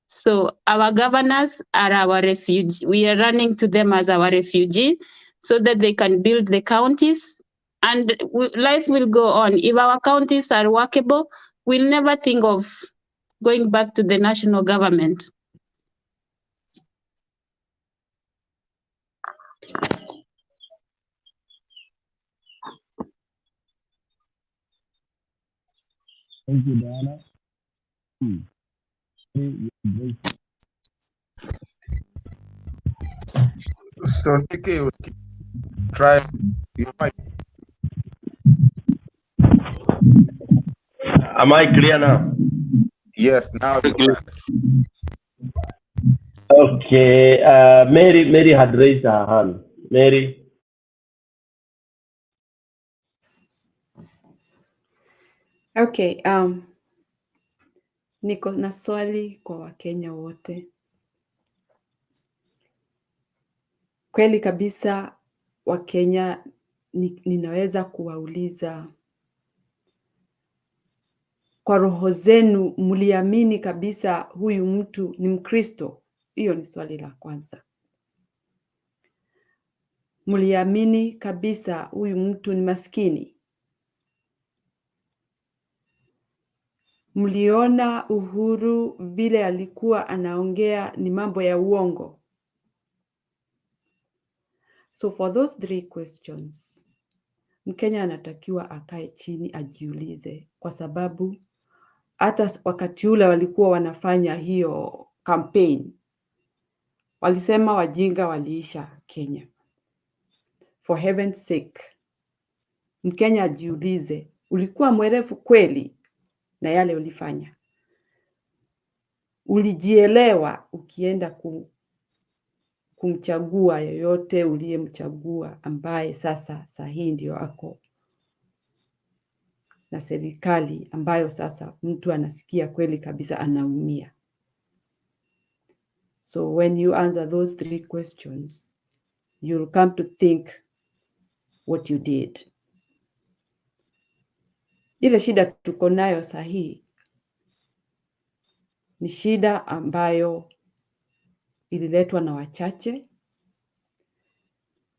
So our governors are our refuge. We are running to them as our refugee so that they can build the counties and life will go on. If our counties are workable, we'll never think of going back to the national government. Thank you, Diana. So TK, try your mic. Am I clear now? Yes, now you're back. Okay, Mary had raised her hand. Mary. Okay, niko na swali kwa Wakenya wote. Kweli kabisa Wakenya, ninaweza kuwauliza, kwa roho zenu mliamini kabisa huyu mtu ni Mkristo? Hiyo ni swali la kwanza. Mliamini kabisa huyu mtu ni maskini? Mliona Uhuru vile alikuwa anaongea ni mambo ya uongo? So for those 3 questions, Mkenya anatakiwa akae chini ajiulize, kwa sababu hata wakati ule walikuwa wanafanya hiyo campaign, walisema wajinga waliisha Kenya. For heaven's sake, Mkenya ajiulize, ulikuwa mwerevu kweli na yale ulifanya? Ulijielewa ukienda kumchagua yoyote uliyemchagua ambaye sasa sahihi ndio ako na serikali ambayo sasa mtu anasikia kweli kabisa anaumia. So when you answer those 3 questions, you'll come to think what you did. Ile shida tuko nayo sahihi ni shida ambayo ililetwa na wachache.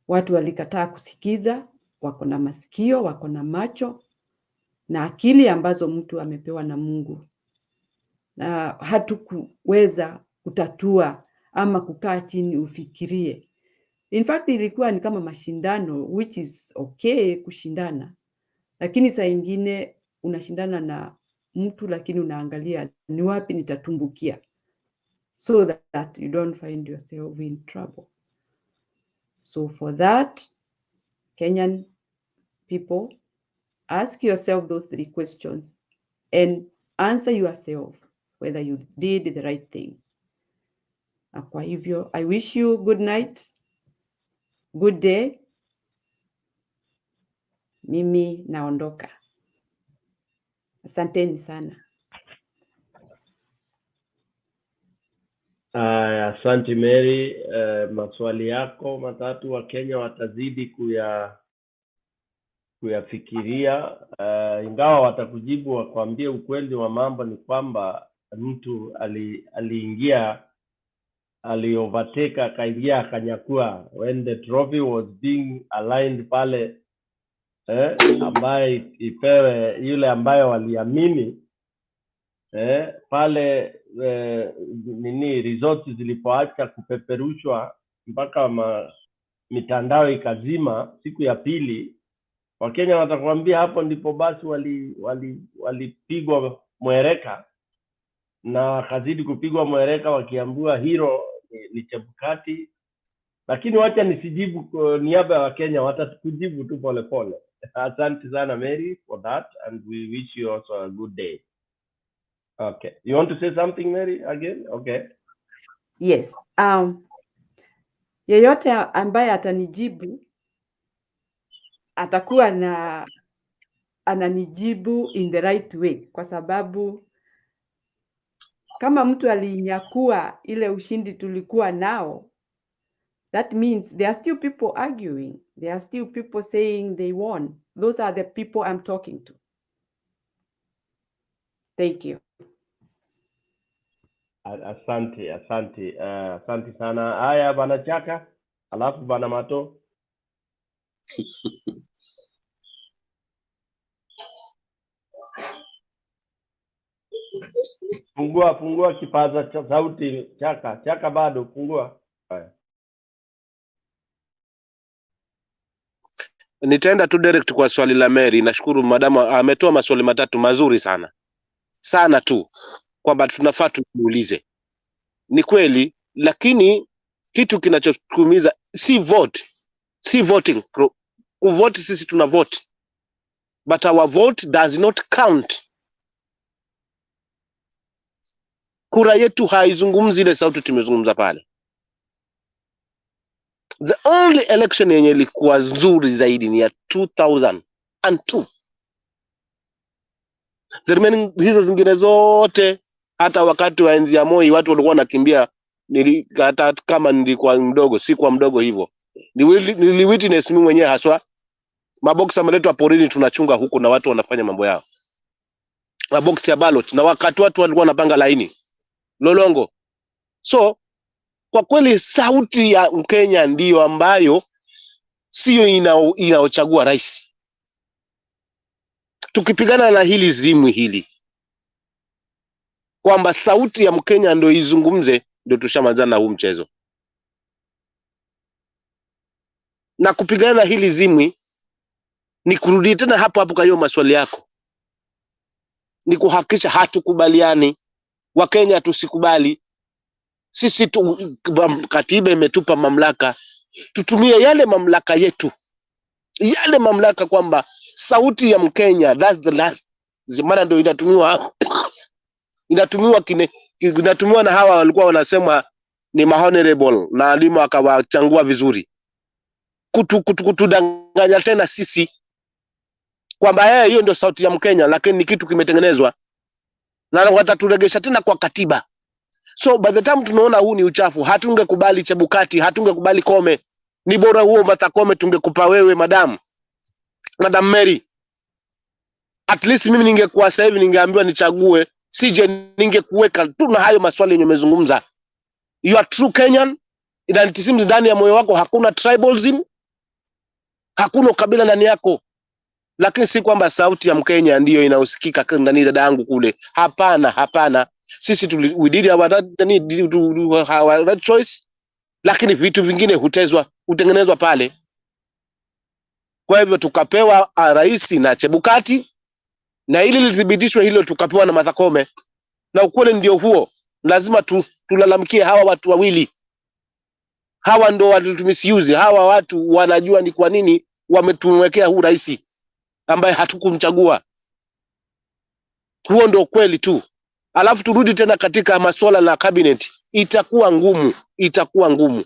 Watu walikataa kusikiza, wako na masikio, wako na macho na akili ambazo mtu amepewa na Mungu. Na hatukuweza kutatua ama kukaa chini ufikirie. In fact, ilikuwa ni kama mashindano, which is okay kushindana. Lakini saa ingine unashindana na mtu lakini unaangalia ni wapi nitatumbukia, so that you don't find yourself in trouble. So for that, Kenyan people, ask yourself those 3 questions and answer yourself whether you did the right thing. Na kwa hivyo, I wish you good night, good day. Mimi naondoka. Asanteni sana. Asante Mary. Maswali yako matatu wa Kenya watazidi kuyafikiria, ingawa watakujibu wakwambie ukweli wa mambo ni kwamba mtu aliingia, aliovertake, akaingia akanyakua when the trophy was being aligned pale, ambaye ipewe yule ambaye waliamini pale, results zilipoacha kupeperushwa mpaka mitandao ikazima siku ya pili, Wakenya watakwambia hapo ndipo basi walipigwa mwereka, na wakazidi kupigwa mwereka wakiambua hero ni Chebukati. Lakini wacha nisijibu niaba ya Wakenya, watakujibu tu pole pole. Asante sana Mary for that, and we wish you also a good day. Okay. You want to say something, Mary, again? Okay. Yes. Yeyote ambaye atanijibu atakuwa ananijibu in the right way, kwa sababu kama mtu alinyakua ile ushindi tulikuwa nao, that means there are still people arguing. There are still people saying they won. Those are the people I'm talking to. Thank you. Asante sana. Haya bana Chaka, alafu bana Mato. Fungua kipaza cha sauti Chaka bado fungua. Haya. Nitaenda tu direct kwa swali la Mary. Nashukuru madam ametoa maswali matatu mazuri sana tu, kwamba tunafaa tuulize. Ni kweli, lakini kitu kinachotukumiza si voting. Kuvote sisi tuna vote, but our vote does not count. Kura yetu haizungumzi ile sauti tumezungumza pale. The only election yenye ilikuwa nzuri zaidi ni ya 2002. The remaining hizo zingine zote, hata wakati wa enzi ya Moi watu walikuwa wanakimbia, hata kama nilikuwa mdogo, si kwa mdogo hivyo. Nili witness mimi mwenyewe haswa. Maboksi yameletwa porini, tunachunga huku na watu wanafanya mambo yao. Maboksi ya ballot, na wakati watu walikuwa wanapanga laini lolongo. So kwa kweli sauti ya Mkenya ndiyo ambayo sio inaochagua rais. Tukipigana na hili zimwi hili, kwamba sauti ya Mkenya ndio izungumze, ndio tushamalizana na huu mchezo. Na kupigana na hili zimwi ni kurudi tena hapo kwa hiyo maswali yako. Ni kuhakikisha hatukubaliani. Wakenya tusikubali. Sisi katiba imetupa mamlaka. Tutumie yale mamlaka yetu. Yale mamlaka, kwamba sauti ya Mkenya, that's the last. Maana ndio inatumiwa na hawa walikuwa wanasema ni honorable, na alima akawachangua vizuri. Kutudanganya tena sisi kwamba hiyo ndio sauti ya Mkenya, lakini ni kitu kimetengenezwa na wataturegesha tena kwa katiba. So by the time tunaona huu ni uchafu, hatungekubali Chebukati, hatungekubali Kome. Ni bora huo Martha Koome tungekupa wewe Madam Mary. At least mimi ningekuwa sasa hivi ningeambiwa nichague, sije ningekuweka tu na hayo maswali yenye umezungumza. You are true Kenyan, identity ndani ya moyo wako, hakuna tribalism, hakuna ukabila ndani yako. Lakini si kwamba sauti ya Mkenya ndiyo inaosikika ndani dada yangu kule. Hapana. Sisi we did our choice, lakini vitu vingine hutengenezwa pale. Kwa hivyo tukapewa rais na Chebukati, na ili lidhibitishwe hilo tukapewa na Martha Koome. Na ukweli ndio huo. Lazima tulalamikie hawa watu wawili. Hawa ndo walitumisiuzi. Hawa watu wanajua ni kwa nini wametumwekea huu rais ambaye hatukumchagua. Huo ndo kweli tu. Alafu turudi tena katika masuala la cabinet. Itakuwa ngumu.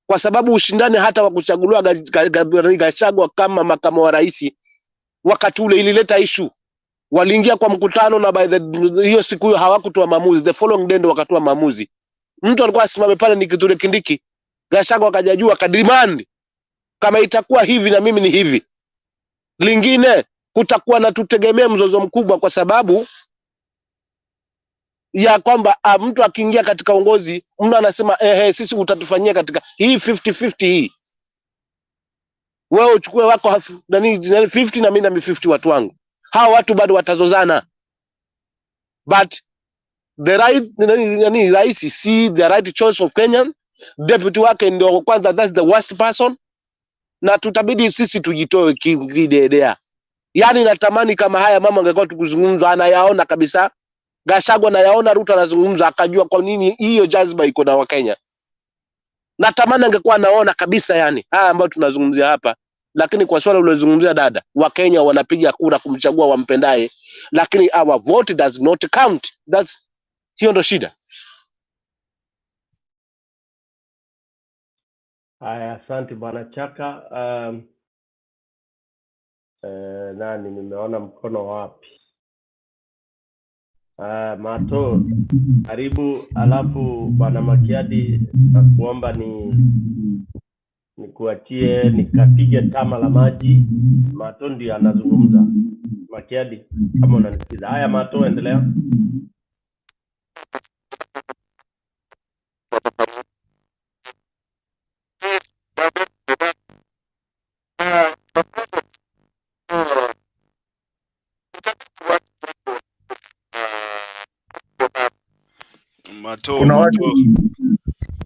Kwa sababu ushindani hata wa kuchaguliwa Gachagua kama makamu wa rais wakati ule ilileta issue. Waliingia kwa mkutano na hiyo siku hiyo hawakutoa maamuzi. The following day wakatoa maamuzi. Mtu alikuwa asimame pale ni Kithure Kindiki. Gachagua akajajua kademand kama itakuwa hivi na mimi ni hivi. Lingine kutakuwa na tutegemea mzozo mkubwa, kwa sababu ya kwamba mtu akiingia katika uongozi, mtu anasema sisi utatufanyia katika hii 50-50 hii. Wewe uchukue wako 50 na mimi na 50 watu wangu. Hawa watu bado watazozana. But the right rais see the right choice of Kenyan, deputy wake ndio kwanza, that's the worst person, na tutabidi sisi tujitoe kidedea. Yani natamani kama haya mama angekuwa tukuzungumza anayaona kabisa. Gachagua anayaona, Ruto anazungumza akajua kwa nini hiyo jazba iko na Wakenya. Natamani angekuwa anaona kabisa yani haya ambayo tunazungumzia hapa. Lakini kwa swala ulizungumzia dada, Wakenya wanapiga kura kumchagua wampendaye, lakini our vote does not count. Hiyo ndo shida. Haya, asante bwana Chaka. Nani nimeona mkono wapi? Mato, karibu. Alafu bwana Makiadi nakuomba nikuachie nikapige tama la maji. Mato ndiye anazungumza. Makiadi, kama unanisikiza. Haya Mato, endelea.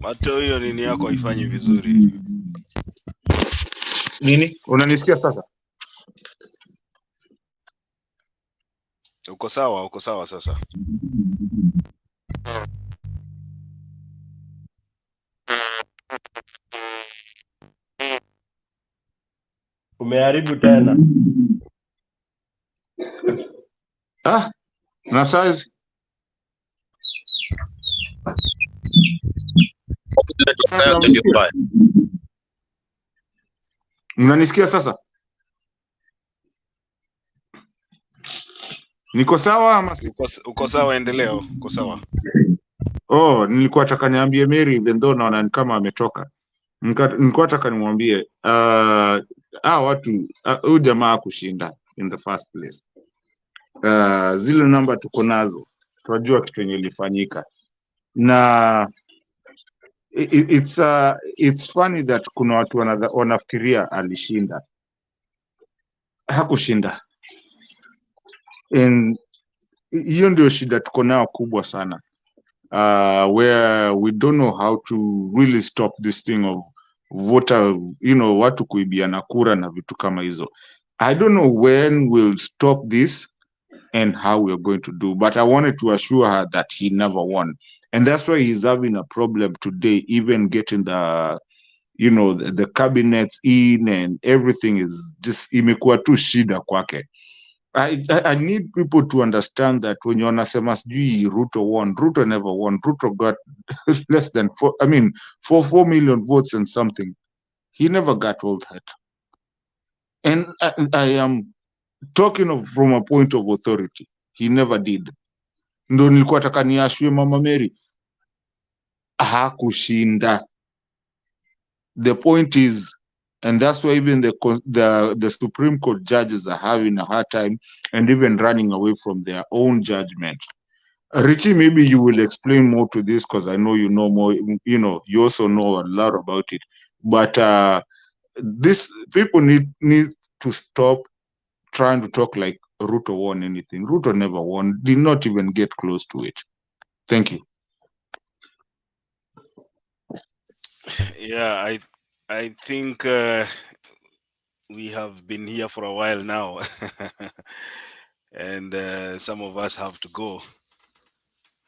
Mato, hiyo nini yako haifanyi vizuri. Nini? Unanisikia sasa? Uko sawa sasa. Umeharibu tena. Na size mnanisikia sasa? Niko sawa ama uko sawa? Endelea. Uko sawa. Nilikuwa nataka niambie Mary, even though naona kama ametoka. Nilikuwa nataka nimwambie watu huyu jamaa kushinda in the first place. Zile namba tuko nazo tunajua kitu yenye ilifanyika, na it's funny that kuna watu wanafikiria alishinda. Hakushinda. And hiyo ndio shida tuko nao kubwa sana, where we don't know how to really stop this thing of voter, watu kuibiana kura na vitu kama hizo. I don't know when we'll stop this and how we're going to do, but I wanted to assure her that he never won, and that's why he's having a problem today, even getting the cabinets in, and everything is just imekuwa tu shida kwake. I need people to understand that when you wanasema sijui Ruto won, Ruto never won. Ruto got less than 4 million votes and something. He never got all that. And I am talking of from a point of authority, he never did. Ndo nilikuwa nataka niashwe Mama Mary, hakushinda. The point is, and that's why even the Supreme Court judges are having a hard time and even running away from their own judgment. Richie, maybe you will explain more to this because I know you know more. You know, you also know a lot about it. But this people need to stop trying to talk like Ruto won anything. Ruto never won. Did not even get close to it. Thank you. Yeah, I think we have been here for a while now, and some of us have to go.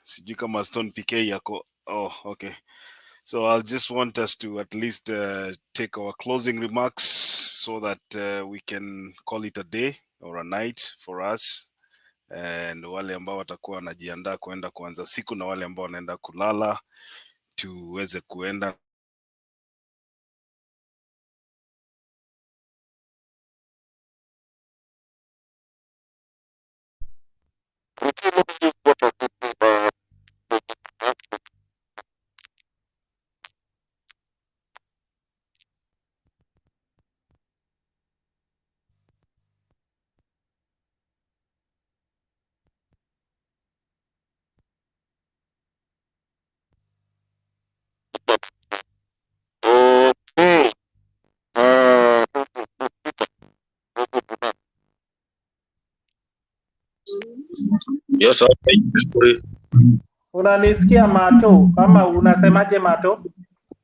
Sijui kama Stone PK yako. Oh, okay. So I'll just want us to at least take our closing remarks so that we can call it a day or a night for us, and wale ambao watakuwa wanajiandaa kuenda kuanza siku na wale ambao wanaenda kulala tuweze kuenda Yes, sir. Unanisikia Mato? Kama unasemaje Mato?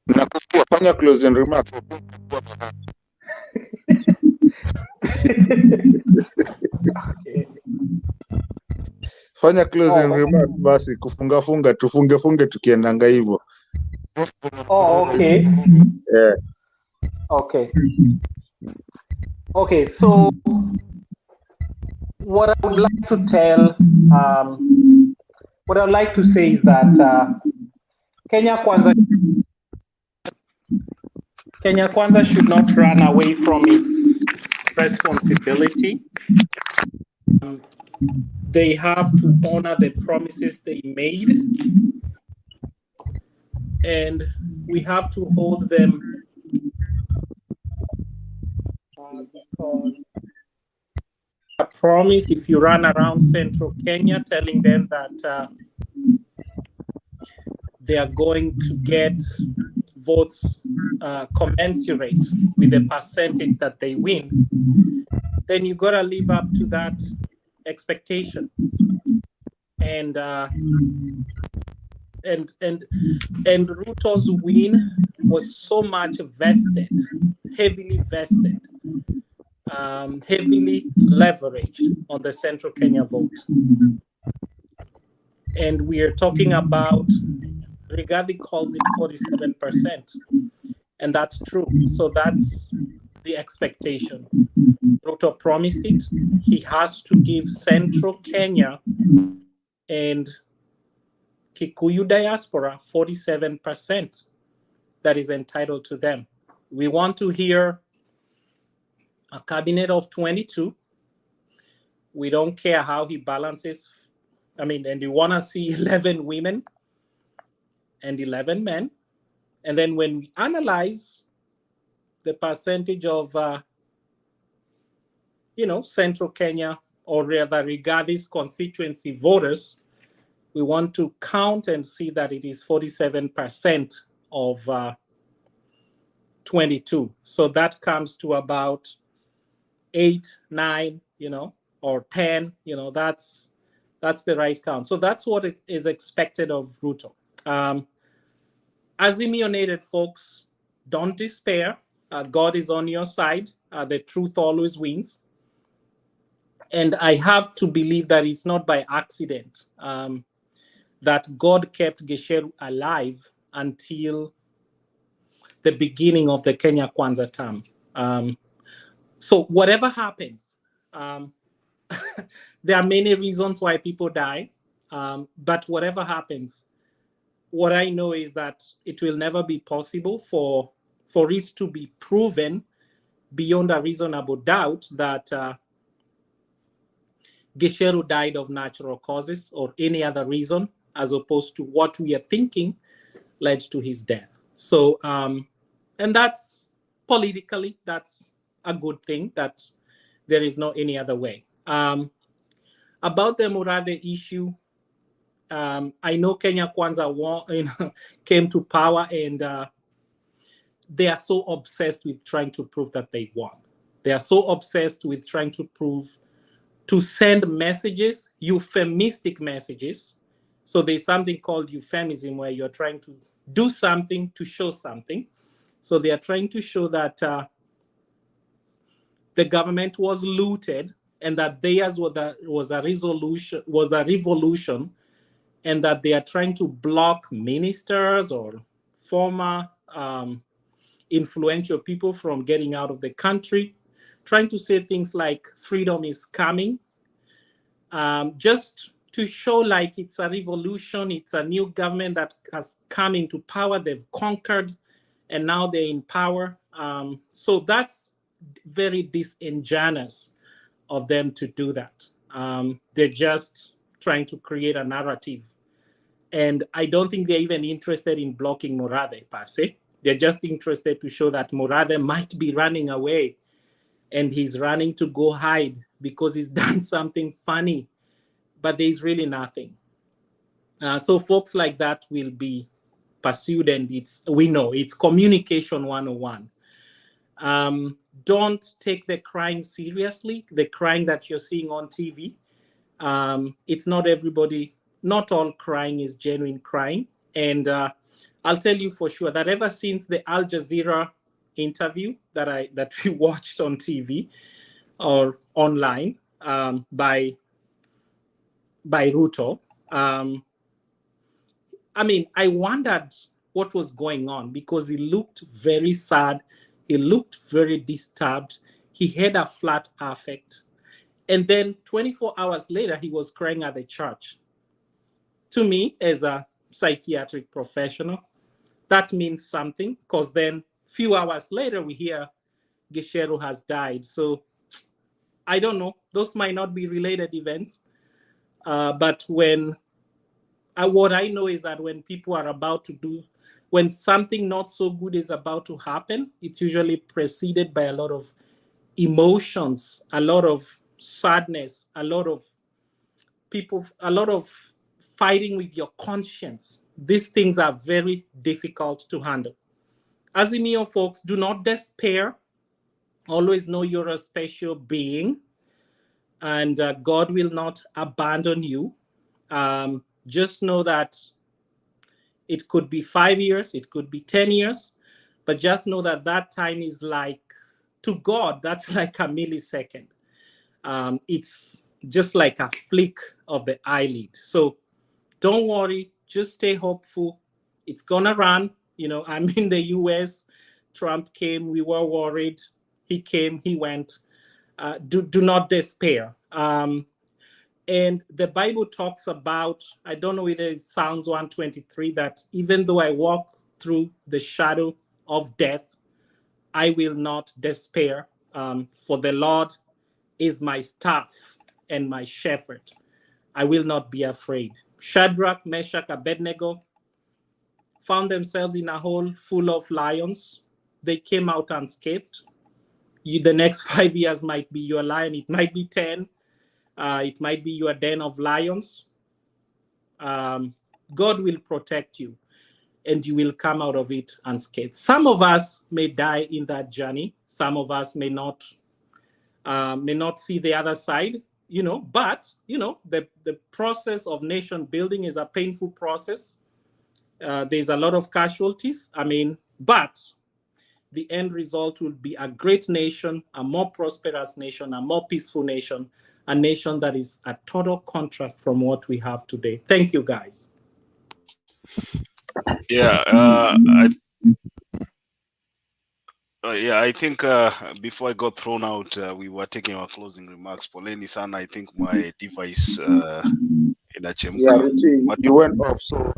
Nakusikia, fanya closing remarks. Fanya closing remarks basi, kufunga tufunge tukiendanga hivyo. Oh, okay. Yeah. Okay. Okay, so what I would like to tell, what I would like to say is that Kenya Kwanza should not run away from its responsibility. They have to honor the promises they made, and we have to hold them because a promise if you run around central Kenya telling them that they are going to get votes commensurate with the percentage that they win, then you gotta live up to that expectation. And Ruto's win was so much vested, heavily vested, heavily leveraged on the Central Kenya vote. And we are talking about, Rigathi calls it 47%, and that's true. So that's the expectation. Ruto promised it. He has to give Central Kenya and Kikuyu diaspora 47% that is entitled to them. We want to hear a cabinet of 22. We don't care how he balances. I mean, and we want to see 11 women and 11 men. And then when we analyze the percentage of, Central Kenya, or rather Rigathi's constituency voters, we want to count and see that it is 47% of 22. So that comes to about 8, 9, or 10, that's the right count. So that's what it is expected of Ruto. Azimio-nated folks, don't despair. God is on your side. The truth always wins. And I have to believe that it's not by accident that God kept Gicheru alive until the beginning of the Kenya Kwanza term. So whatever happens, there are many reasons why people die, but whatever happens, what I know is that it will never be possible for it to be proven beyond a reasonable doubt that Gicheru died of natural causes or any other reason, as opposed to what we are thinking led to his death. So, and that's politically, that's a good thing, that there is no any other way. About the Murade issue, I know Kenya Kwanza came to power, and they are so obsessed with trying to prove that they won. They are so obsessed with trying to send messages, euphemistic messages. So there's something called euphemism, where you're trying to do something to show something. So they are trying to show that the government was looted, and that theirs was a revolution, and that they are trying to block ministers or former influential people from getting out of the country, trying to say things like freedom is coming, just to show like it's a revolution, it's a new government that has come into power, they've conquered, and now they're in power. So that's very disingenuous of them to do that. They're just trying to create a narrative. And I don't think they're even interested in blocking Murade per se. They're just interested to show that Murade might be running away, and he's running to go hide because he's done something funny, but there's really nothing. So folks like that will be pursued, and we know it's communication 101. Don't take the crying seriously, the crying that you're seeing on TV. It's not everybody, not all crying is genuine crying. And I'll tell you for sure that ever since the Al Jazeera interview that we watched on TV or online by Ruto, I mean, I wondered what was going on, because he looked very sad. He looked very disturbed. He had a flat affect. And then 24 hours later, he was crying at the church. To me, as a psychiatric professional, that means something, because then a few hours later, we hear Gicheru has died. So I don't know. Those might not be related events. But what I know is that when people are about to when something not so good is about to happen, it's usually preceded by a lot of emotions, a lot of sadness, a lot of fighting with your conscience. These things are very difficult to handle. Azimio folks, do not despair. Always know you're a special being, and God will not abandon you. Just know that it could be 5 years, it could be 10 years, but just know that that time is like, to God, that's like a millisecond. It's just like a flick of the eyelid. So don't worry, just stay hopeful. It's gonna run. You know, I'm in the US. Trump came, we were worried. He came, he went. Do not despair. And the Bible talks about, I don't know whether it's Psalms 123, that even though I walk through the shadow of death, I will not despair, for the Lord is my staff and my shepherd. I will not be afraid. Shadrach, Meshach, Abednego found themselves in a hole full of lions. They came out unscathed. The next 5 years might be your lion. It might be 10. It might be your den of lions. God will protect you, and you will come out of it unscathed. Some of us may die in that journey. Some of us may not see the other side, but the process of nation building is a painful process. There's a lot of casualties. But the end result will be a great nation, a more prosperous nation, a more peaceful nation, a nation that is a total contrast from what we have today. Thank you, guys. Yeah, I think before I got thrown out, we were taking our closing remarks. Poleni sana, I think my device inachemka. Yeah, you went off, so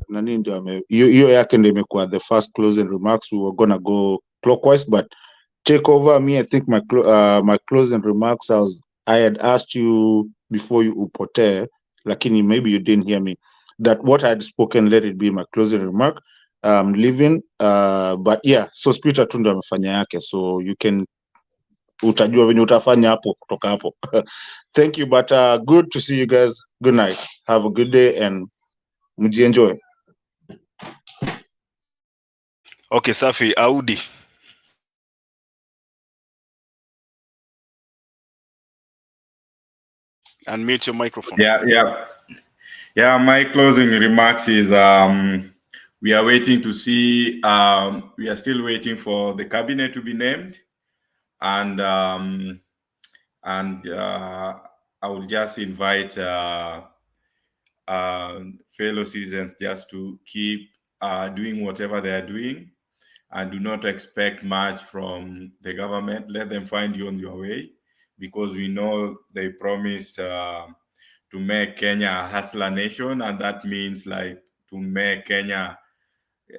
nani ndio hiyo yake ndio imekuwa the first closing remarks. We were gonna go clockwise, but take over. Me, I think my closing remarks. I had asked you before you upote, lakini maybe you didn't hear me. That what I had spoken, let it be my closing remark. Leaving, but yeah, so Spita tu ndo amefanya yake, so you can utajua venye utafanya hapo kutoka hapo. Thank you, but good to see you guys. Good night. Have a good day and mjienjoy. Okay, safi. Audi. Unmute your microphone. Yeah. My closing remarks is we are waiting to see. We are still waiting for the cabinet to be named, and I will just invite fellow citizens just to keep doing whatever they are doing, and do not expect much from the government. Let them find you on your way, because we know they promised to make Kenya a hustler nation, and that means like to make Kenya,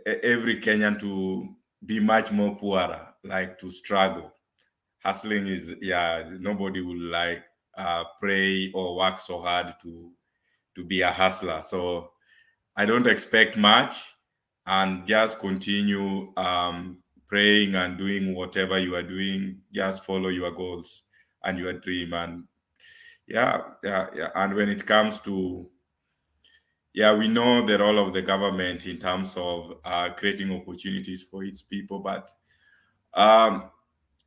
every Kenyan to be much more poorer, like to struggle. Hustling is, nobody will like pray or work so hard to be a hustler. So I don't expect much, and just continue praying and doing whatever you are doing. Just follow your goals and your dream. And and when it comes to, we know the role of the government in terms of creating opportunities for its people, but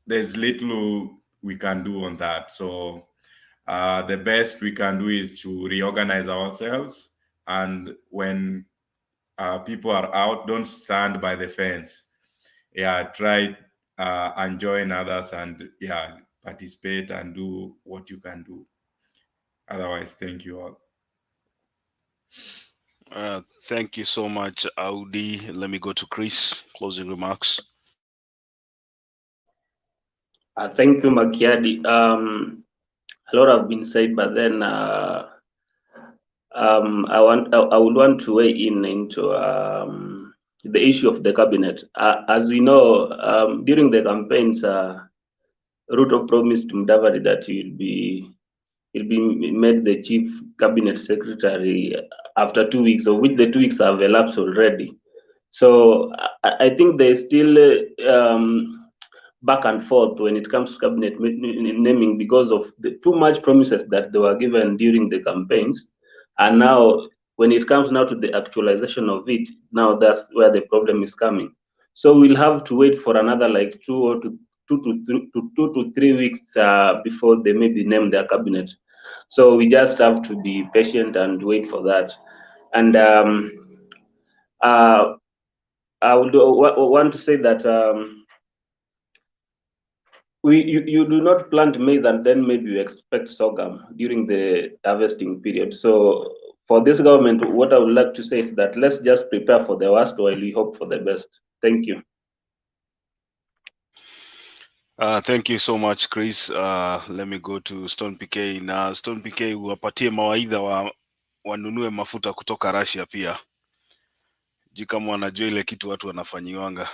there's little we can do on that. So the best we can do is to reorganize ourselves, and when people are out, don't stand by the fence. Try and join others, and participate and do what you can do. Otherwise, thank you all. Thank you so much, Audi. Let me go to Chris. Closing remarks. Thank you, Makiadi. A lot have been said, but then I would want to weigh into the issue of the cabinet. As we know, during the campaigns, Ruto promised Mudavadi that he'll be made the chief cabinet secretary after 2 weeks, of which the 2 weeks have elapsed already. So I think there's still back and forth when it comes to cabinet naming, because of the too much promises that they were given during the campaigns, and now when it comes now to the actualization of it, now that's where the problem is coming. So we'll have to wait for another like 2 to 3 weeks before they maybe name their cabinet. So we just have to be patient and wait for that. And I would want to say that you do not plant maize and then maybe you expect sorghum during the harvesting period. So for this government, what I would like to say is that let's just prepare for the worst while we hope for the best. Thank you. Thank you so much, Chris. Let me go to Stone PK. Na Stone PK, wapatie mawaidha wanunue mafuta kutoka Russia pia. Juu kama wanajua ile kitu watu wanafanyiwanga.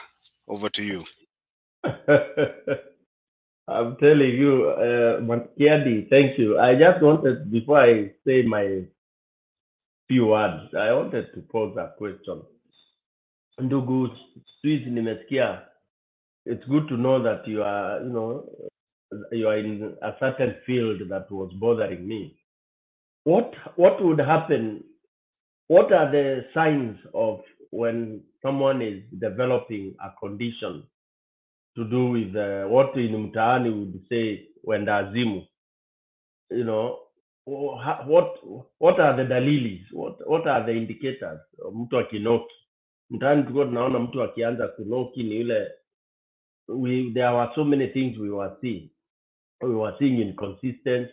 Over to you. I'm telling you, Kiadi, thank you. I just wanted, before I say my few words, I wanted to pose a question. Ndugu Sweet, nimesikia, it's good to know that you are, you are in a certain field that was bothering me. What would happen? What are the signs of when someone is developing a condition to do with what in mtaani would say wendazimu? What are the dalilis? What are the indicators? Mtu akinoki mtaani, tulikuwa tunaona mtu akianza kunoki ni yule, there were so many things we were seeing. We were seeing inconsistent.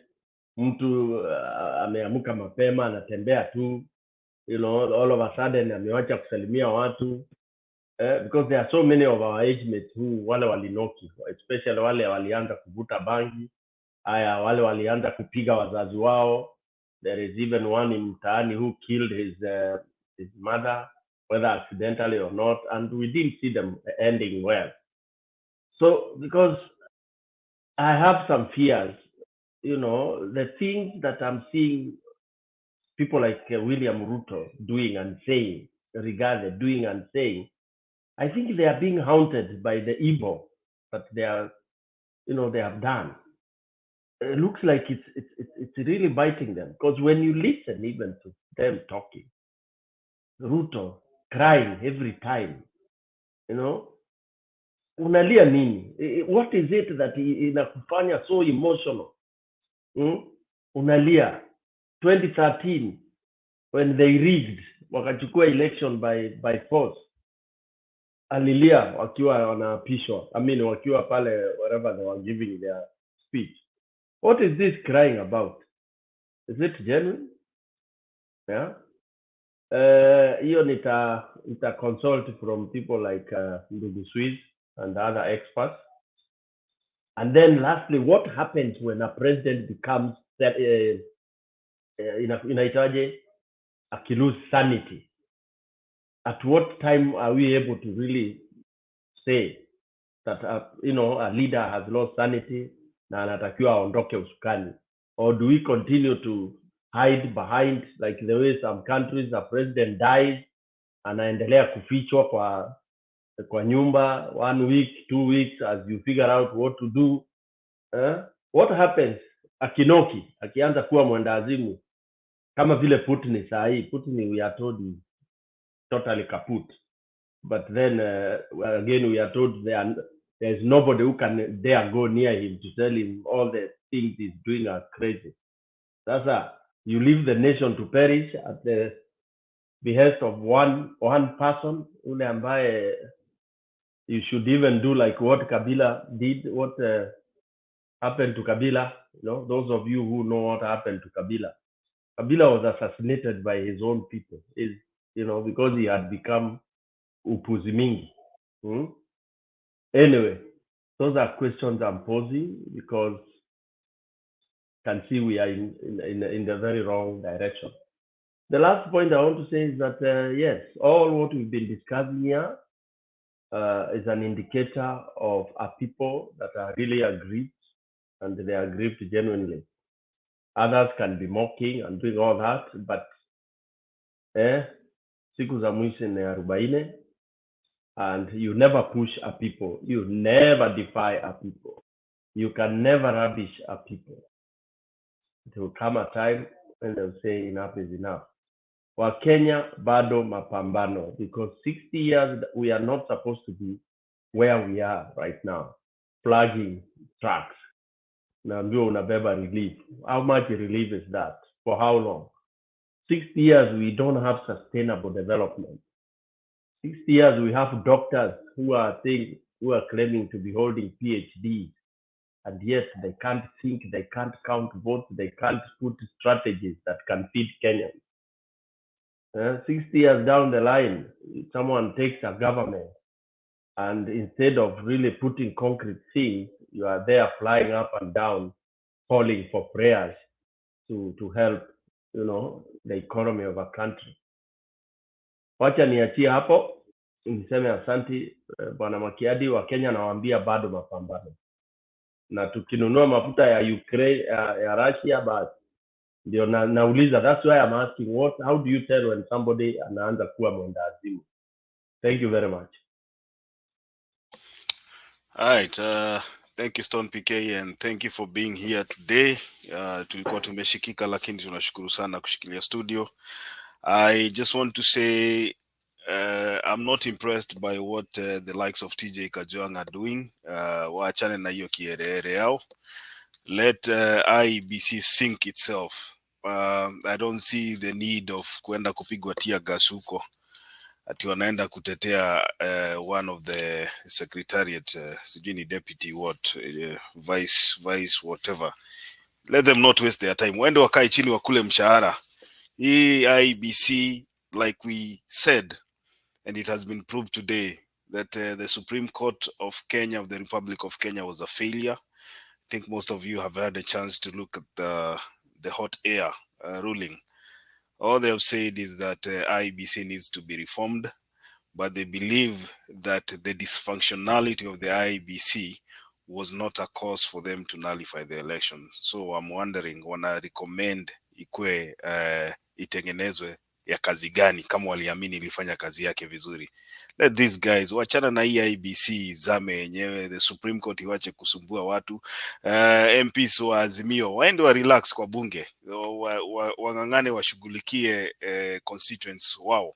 Mtu ameamka mapema anatembea tu, all of a sudden amewacha kusalimia watu, because there are so many of our age mates who wale walinoki, especially wale walianza kuvuta bangi, wale walianza kupiga wazazi wao. There is even one in mtaani who killed his mother, whether accidentally or not, and we didn't see them ending well. So because I have some fears, the things that I'm seeing people like William Ruto doing and saying, regarded doing and saying, I think they are being haunted by the evil that they are, they have done. It looks like it's really biting them, because when you listen even to them talking, Ruto crying every time, unalia nini? What is it that inakufanya so emotional? Unalia 2013 when they rigged wakachukua election by force, alilia wakiwa wanaapishwa, wakiwa pale wherever they were giving their speech. What is this crying about? Is it genuine? Yeah. Hiyo nita consult from people like Ndugu Swiss and other experts. And then lastly, what happens when a president becomes inaitaje, lose sanity? At what time are we able to really say that a leader has lost sanity na anatakiwa aondoke usukani? Or do we continue to hide behind, like the way some countries, a president dies, anaendelea kufichwa kwa nyumba 1 week 2 weeks as you figure out what to do? What happens akinoki akianza kuwa mwendawazimu kama vile Putin saa hii? Putin we are told is totally kaput, but then again we are told there is nobody who can dare go near him to tell him all the things he's doing are crazy. Sasa you leave the nation to perish at the behest of one person, ule ambaye you should even do like what Kabila did, what happened to Kabila. Those of you who know what happened to Kabila was assassinated by his own people, because he had become upuzi mingi. Anyway, those are questions I'm posing because you can see we are in the very wrong direction. The last point I want to say is that yes, all what we've been discussing here is an indicator of a people that are really aggrieved, and they are aggrieved genuinely. Others can be mocking and doing all that, but siku za mwisho ni 40, and you never push a people, you never defy a people, you can never rubbish a people. It will come a time when they'll say enough is enough. Wakenya bado mapambano, because 60 years we are not supposed to be where we are right now, flagging trucks. Naambiwa unabeba relief. How much relief is that? For how long? 60 years we don't have sustainable development. 60 years we have doctors who are claiming to be holding PhDs, and yet they can't think, they can't count votes, they can't put strategies that can feed Kenyans. 60 years down the line, someone takes a government, and instead of really putting concrete things, you are there flying up and down, calling for prayers to help, the economy of a country. Wacha niachie hapo, niseme asanti Bwana Makiadi. Wa Kenya nawaambia bado mapambano, na tukinunua mafuta ya Ukraine ya Russia basi ndio nauliza. That's why I'm asking, how do you tell when somebody anaanza kuwa mwendawazimu? Thank you very much. All right, thank you Stone PK, and thank you for being here today. Tulikuwa tumeshikika lakini tunashukuru sana kushikilia studio. I just want to say I'm not impressed by what the likes of TJ Kajwang are doing. Waachane na hiyo kierere yao. Let IEBC sink itself. I don't see the need of kuenda kupigwa tear gas huko ati wanaenda kutetea one of the secretariat, sijui ni deputy what, vice whatever. Let them not waste their time. Waende wakae chini wakule mshahara. Hii IEBC, like we said, and it has been proved today, that the Supreme Court of Kenya, of the Republic of Kenya, was a failure. I think most of you have had a chance to look at the hot air ruling. All they have said is that IEBC needs to be reformed, but they believe that the dysfunctionality of the IEBC was not a cause for them to nullify the election. So I'm wondering, wana recommend ikwe itengenezwe ya kazi gani kama waliamini ilifanya kazi yake vizuri? Let these guys wachana na hii IEBC zame yenyewe, the Supreme Court iwache kusumbua watu. MPs wa Azimio waende wa relax kwa bunge, wang'ang'ane washughulikie constituents wao.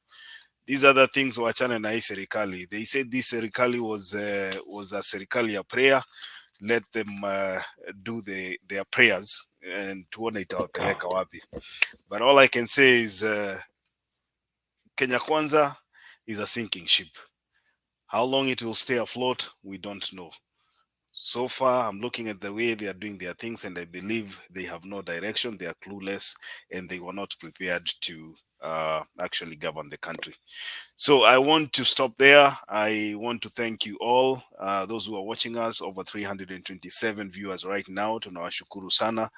These other things wachane na hii serikali. They said this serikali was a serikali ya prayer. Let them do their prayers and tuone itawapeleka wapi. But all I can say is Kenya Kwanza is a sinking ship. How long it will stay afloat, we don't know. So far, I'm looking at the way they are doing their things, and I believe they have no direction, they are clueless, and they were not prepared to actually govern the country. So I want to stop there. I want to thank you all, those who are watching us, over 327 viewers right now. Tunawashukuru sana.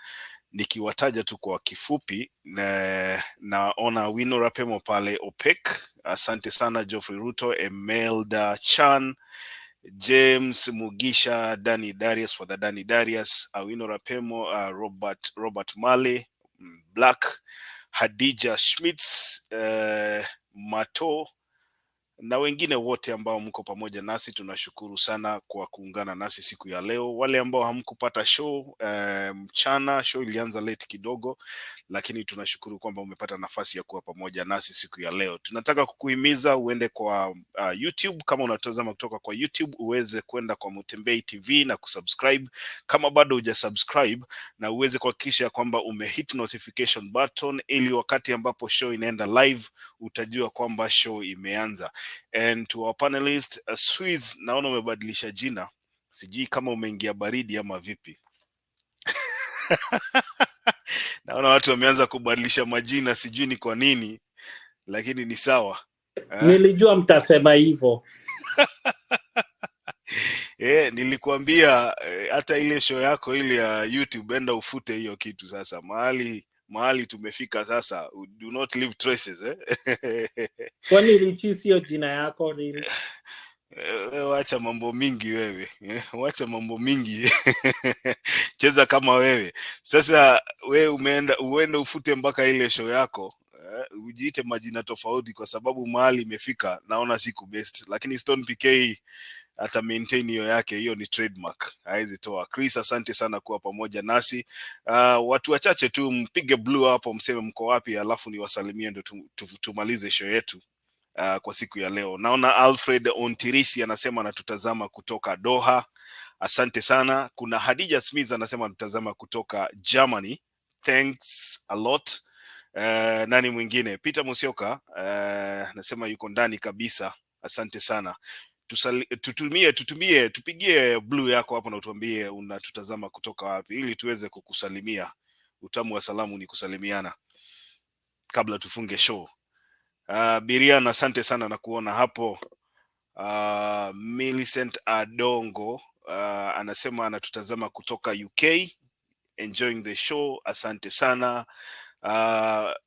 Nikiwataja tu kwa kifupi, naona Wino Rapemo pale OPEC. Asante sana Geoffrey Ruto, Emelda Chan, James Mugisha, Danny Darius for the Danny Darius, Awino Rapemo, Robert Male, Black, Hadija Schmitz, Mato na wengine wote ambao mko pamoja nasi. Tunashukuru sana kwa kuungana nasi siku ya leo. Wale ambao hamkupata show mchana, show ilianza late kidogo, lakini tunashukuru kwamba umepata nafasi ya kuwa pamoja nasi siku ya leo. Tunataka kukuhimiza uende kwa YouTube. Kama unatazama kutoka kwa YouTube, uweze kwenda kwa Mutembei TV na kusubscribe kama bado hujasubscribe, na uweze kuhakikisha kwamba umehit notification button, ili wakati ambapo show inaenda live utajua kwamba show imeanza. And to our panelists, Swiss, naona umebadilisha jina, sijui kama umeingia baridi ama vipi. Naona watu wameanza kubadilisha majina, sijui ni kwa nini, lakini ni sawa. Nilijua mtasema hivyo. Nilikuambia hata ile show yako ile ya YouTube, enda ufute hiyo kitu sasa. Mahali tumefika sasa, do not leave traces. Kwani Richi sio jina yako really? Wacha mambo mingi wewe, wacha mambo mingi. Cheza kama wewe. Sasa wewe uende ufute mpaka ile show yako, ujiite majina tofauti, kwa sababu mahali imefika naona siku best. Lakini Stone PK ata maintain hiyo yake, hiyo ni trademark, haizi toa. Chris, asante sana kuwa pamoja nasi. Watu wachache tu mpige blue hapo, mseme mko wapi, alafu niwasalimie ndo tumalize show yetu kwa siku ya leo. Naona Alfred Ontirisi anasema anatutazama kutoka Doha. Asante sana. Kuna Hadija Smith anasema anatutazama kutoka Germany. Thanks a lot. Nani mwingine? Peter Musioka anasema yuko ndani kabisa. Asante sana. Tupigie blue yako hapo na utuambie unatutazama kutoka wapi, ili tuweze kukusalimia. Utamu wa salamu ni kusalimiana kabla tufunge show. Birian, asante sana na kuona hapo. Millicent Adongo anasema anatutazama kutoka UK, enjoying the show. Asante sana.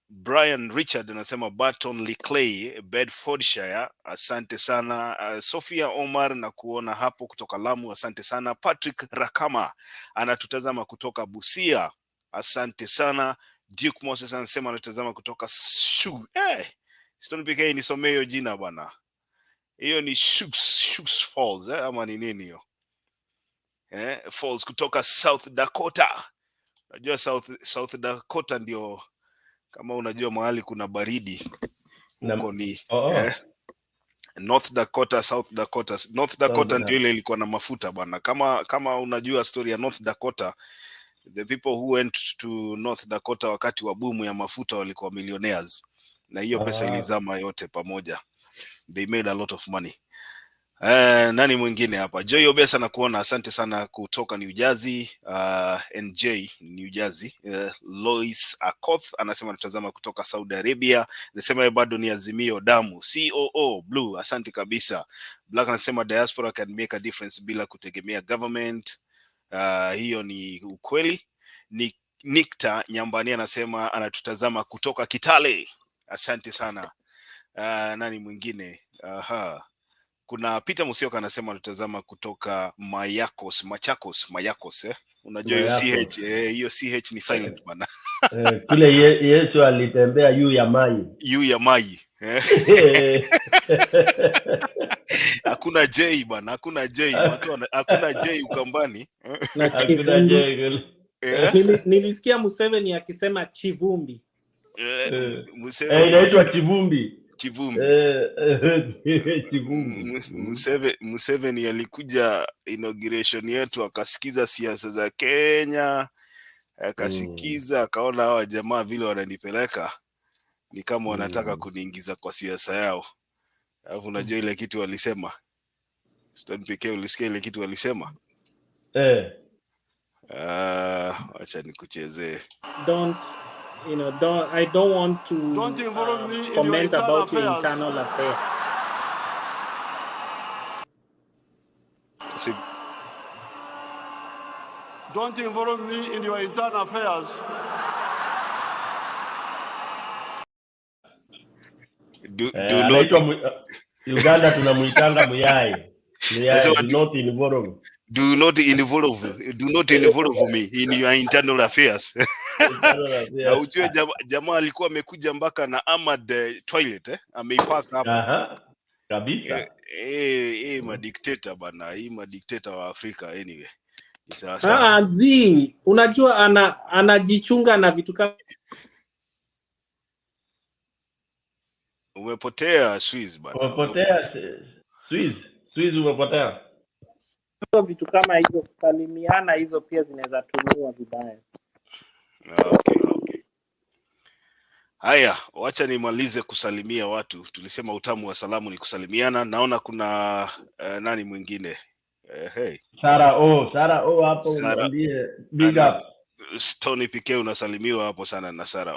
Brian Richard anasema Barton Leclay, Bedfordshire. Asante sana. Sophia Omar na kuona hapo kutoka Lamu. Asante sana. Patrick Rakama anatutazama kutoka Busia. Asante sana. Duke Moses anasema anatazama kutoka Stone PK, nisomee hiyo jina bwana. Hiyo ni Shooks Falls ama ni nini hiyo? Falls kutoka South Dakota. Unajua South Dakota ndio, kama unajua mahali kuna baridi huko ni North Dakota, South Dakota. North Dakota ndio ile ilikuwa na mafuta bwana. Kama unajua story ya North Dakota, the people who went to North Dakota wakati wa boom ya mafuta walikuwa millionaires, na hiyo pesa ilizama yote pamoja. They made a lot of money. Nani mwingine hapa? Joy Obesa na kuona, asante sana kutoka New Jersey. NJ New Jersey. Lois Akoth anasema natazama kutoka Saudi Arabia. Anasema bado ni Azimio damu. COO Blue, asante kabisa. Black anasema diaspora can make a difference bila kutegemea government. Hiyo ni ukweli. Ni Nikta Nyambani anasema anatutazama kutoka Kitale. Asante sana. Nani mwingine? Aha. Kuna Peter Musioka anasema tutazama kutoka Machakos Unajua hiyo CH, hiyo CH ni silent bana. Kule Yesu alitembea juu ya maji. Juu ya maji. Hakuna J bana, hakuna J. Watu hakuna J Ukambani. Hakuna J. Nilisikia Museveni akisema chivumbi. Museveni inaitwa chivumbi. Chivumbi. Museveni alikuja inauguration yetu akasikiza siasa za Kenya, akasikiza akaona hawa jamaa vile wananipeleka ni kama wanataka kuniingiza kwa siasa yao. Alafu unajua ile kitu walisema? Stone pekee ulisikia ile kitu walisema? Acha nikuchezee. I don't want to comment about your internal affairs. Don't involve me in your internal affairs. Uganda tunamuitanga muyai. Do not involve me in your internal affairs. Na ujue jamaa alikuwa amekuja mpaka na Ahmad toilet ameipaka hapa. Kabisa. Madikteta bana, hii madikteta wa Afrika anyway. Unajua anajichunga na vitu kama umepotea Swiss bana. Umepotea Swiss umepotea. Vitu kama hizo kusalimiana hizo pia zinaweza tumiwa vibaya. Okay. Haya, wacha nimalize kusalimia watu. Tulisema utamu wa salamu ni kusalimiana. Naona kuna nani mwingine? Hey. Sara hapo mwambie big up. Stony Pike unasalimiwa hapo sana na Sara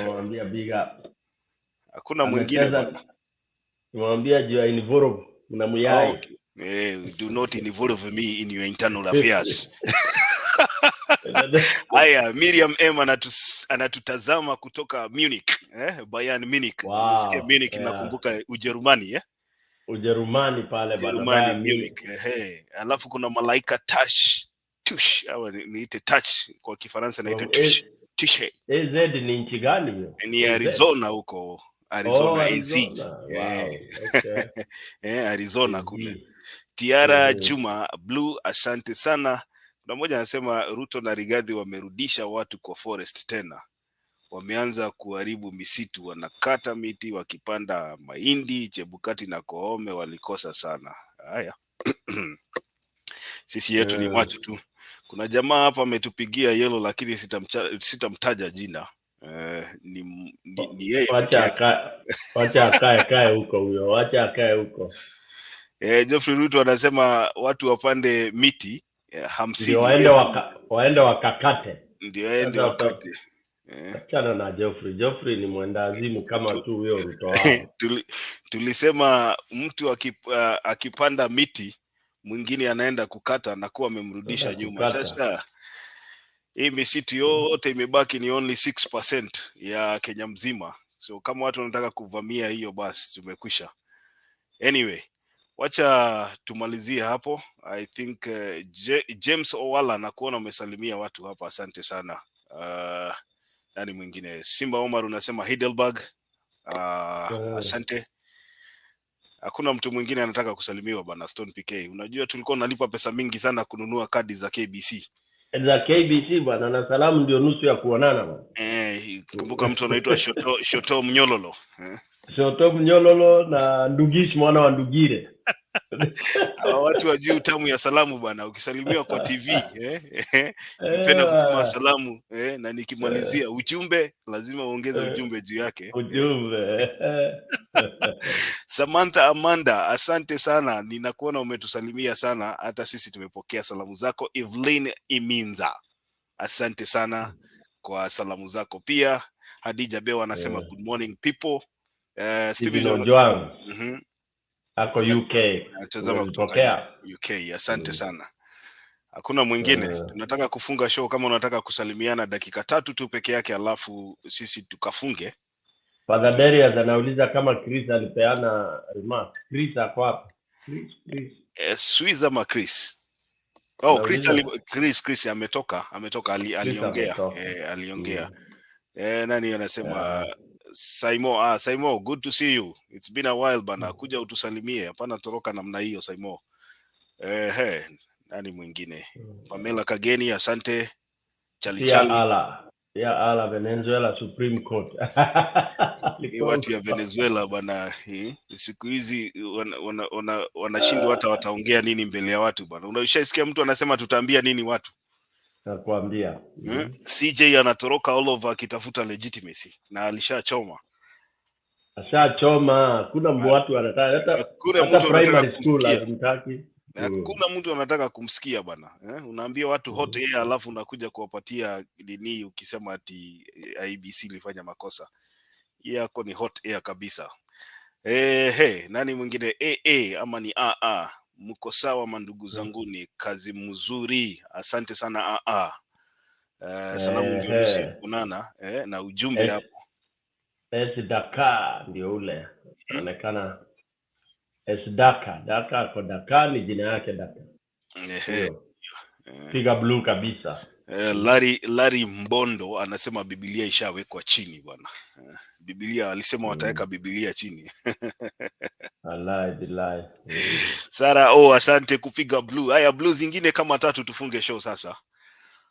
mwambie big up. Hakuna mwingine bwana. Mwambie juu involve na muyai. Okay. Do not involve me in your internal affairs. Haya, Miriam M anatutazama kutoka Munich, Bayern Munich. Nasikia Munich nakumbuka Ujerumani, Ujerumani pale bana. Ujerumani Munich. Alafu kuna Malaika Tush au niite Touch kwa Kifaransa naita Tush. AZ ni nchi gani hiyo? Ni Arizona huko. Arizona. Wow. Okay. Arizona kule. Tiara Juma Blue, asante sana. Na mmoja anasema Ruto na Rigathi wamerudisha watu kwa forest tena. Wameanza kuharibu misitu, wanakata miti wakipanda mahindi. Chebukati na Koome walikosa sana. Haya. Sisi yetu ni macho tu. Kuna jamaa hapa ametupigia yellow lakini sitamtaja jina. Ni yeye pekee yake. Wacha akae huko huyo. Wacha akae huko. Geoffrey Ruto anasema watu wapande miti 50. Ndio waende wakakate. Ndio waende wakate. Achana na Geoffrey ni mwendazimu kama tu huyo Ruto wao. Tulisema mtu akipanda miti mwingine anaenda kukata na kuwa amemrudisha nyuma. Sasa hii misitu yote imebaki ni only 6% ya Kenya mzima. So kama watu wanataka kuvamia hiyo basi tumekwisha. Anyway, wacha tumalizie hapo. I think James Owala na kuona umesalimia watu hapa, asante sana. Nani mwingine? Simba Omar unasema Heidelberg. Asante. Hakuna mtu mwingine anataka kusalimiwa bana. Stone PK, unajua tulikuwa tunalipa pesa mingi sana kununua kadi za KBC. Za KBC bwana, na salamu ndio nusu ya kuonana bwana. Kumbuka mtu anaitwa Shoto Mnyololo. Shoto Mnyololo na Ndugish mwana wa Ndugire. Watu wa juu tamu ya salamu bwana, ukisalimiwa kwa TV nipenda kutuma salamu na nikimalizia ujumbe lazima uongeze ujumbe juu yake. Ujumbe. Samantha Amanda, asante sana, ninakuona umetusalimia sana, hata sisi tumepokea salamu zako. Evelyn Iminza, asante sana kwa salamu zako pia. Hadija Bewa anasema good morning people. Steven Ojwang ako UK. Natazama kutoka UK. Asante sana. Hakuna mwingine. Tunataka kufunga show, kama unataka kusalimiana dakika 3 tu peke yake alafu sisi tukafunge. Father Darius anauliza kama Chris alipeana remark. Chris ako hapa. Chris. Swiss ama Chris? Oh, Anauliza Chris ametoka aliongea. Aliongea. Nani anasema Saimo, good to see you. It's been a while bana. Kuja utusalimie. Hapana toroka namna hiyo Saimo. Nani mwingine? Pamela Kageni, asante. Chali. Ya ala Venezuela Supreme Court. Watu ya Venezuela bana, siku hizi wanashindwa hata wataongea nini mbele ya watu bana. Unaishasikia mtu anasema tutaambia nini watu? Nakwambia. CJ anatoroka all over akitafuta legitimacy na alishachoma. Kuna watu wanataka hata primary school lazimtaki. Kuna mtu anataka kumsikia bana. Unaambia watu hot air alafu unakuja kuwapatia nini ukisema ati IBC ilifanya makosa. Yako ni hot air kabisa. Nani mwingine? Ama ni mko sawa mandugu zangu, ni kazi mzuri. Asante sana salamu ndio Lucy kunana na ujumbe hapo. Daka ndio ule. Anaonekana Daka kwa Daka ni jina yake Daka. Piga blue kabisa. Larry Mbondo anasema Biblia ishawekwa chini bwana. Biblia alisema wataweka Biblia chini. Wallahi. Sara, asante kupiga blue. Haya blue zingine kama 3 tufunge show sasa.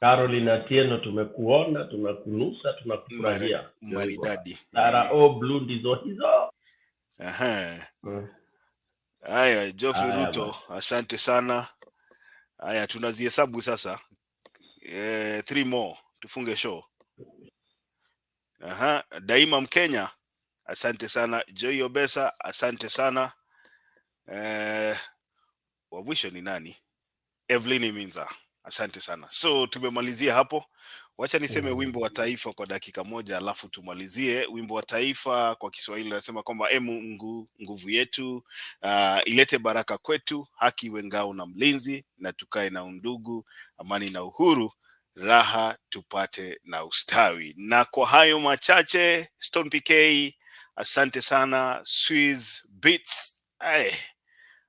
Caroline Atieno tumekuona, tunakunusa, tunakufurahia. Maridadi. Sara, blue ndizo hizo. Haya, Geoffrey Ruto, asante sana. Haya, tunazihesabu sasa. 3 more tufunge show. Daima Mkenya, asante sana. Joy Obesa, asante sana. Wa mwisho ni nani? Evelyn Minza, asante sana. So tumemalizia hapo. Wacha niseme wimbo wa taifa kwa dakika moja alafu tumalizie. Wimbo wa taifa kwa Kiswahili nasema kwamba Mungu nguvu yetu, ilete baraka kwetu, haki iwe ngao na mlinzi, na tukae na undugu, amani na uhuru, raha tupate na ustawi. Na kwa hayo machache, Stone PK, asante sana. Swiss Beats,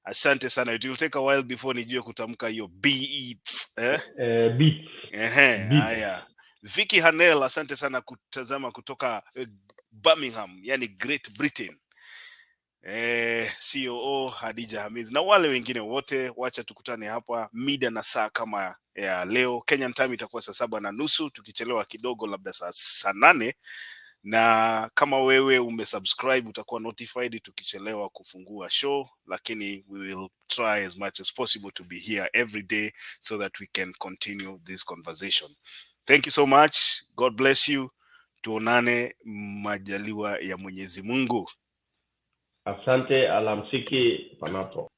asante sana. It will take a while before nijue kutamka hiyo beats. Beats. Haya. Vicky Hanel, asante sana kutazama kutoka Birmingham, yani Great Britain. COO Hadija Hamiz na wale wengine wote, wacha tukutane hapa mida na saa kama ya leo. Kenyan time itakuwa saa 7:30, tukichelewa kidogo labda saa 8. Na kama wewe umesubscribe utakuwa notified tukichelewa kufungua show, lakini we will try as much as possible to be here every day so that we can continue this conversation. Thank you so much. God bless you. Tuonane majaliwa ya Mwenyezi Mungu. Asante, alamsiki panapo.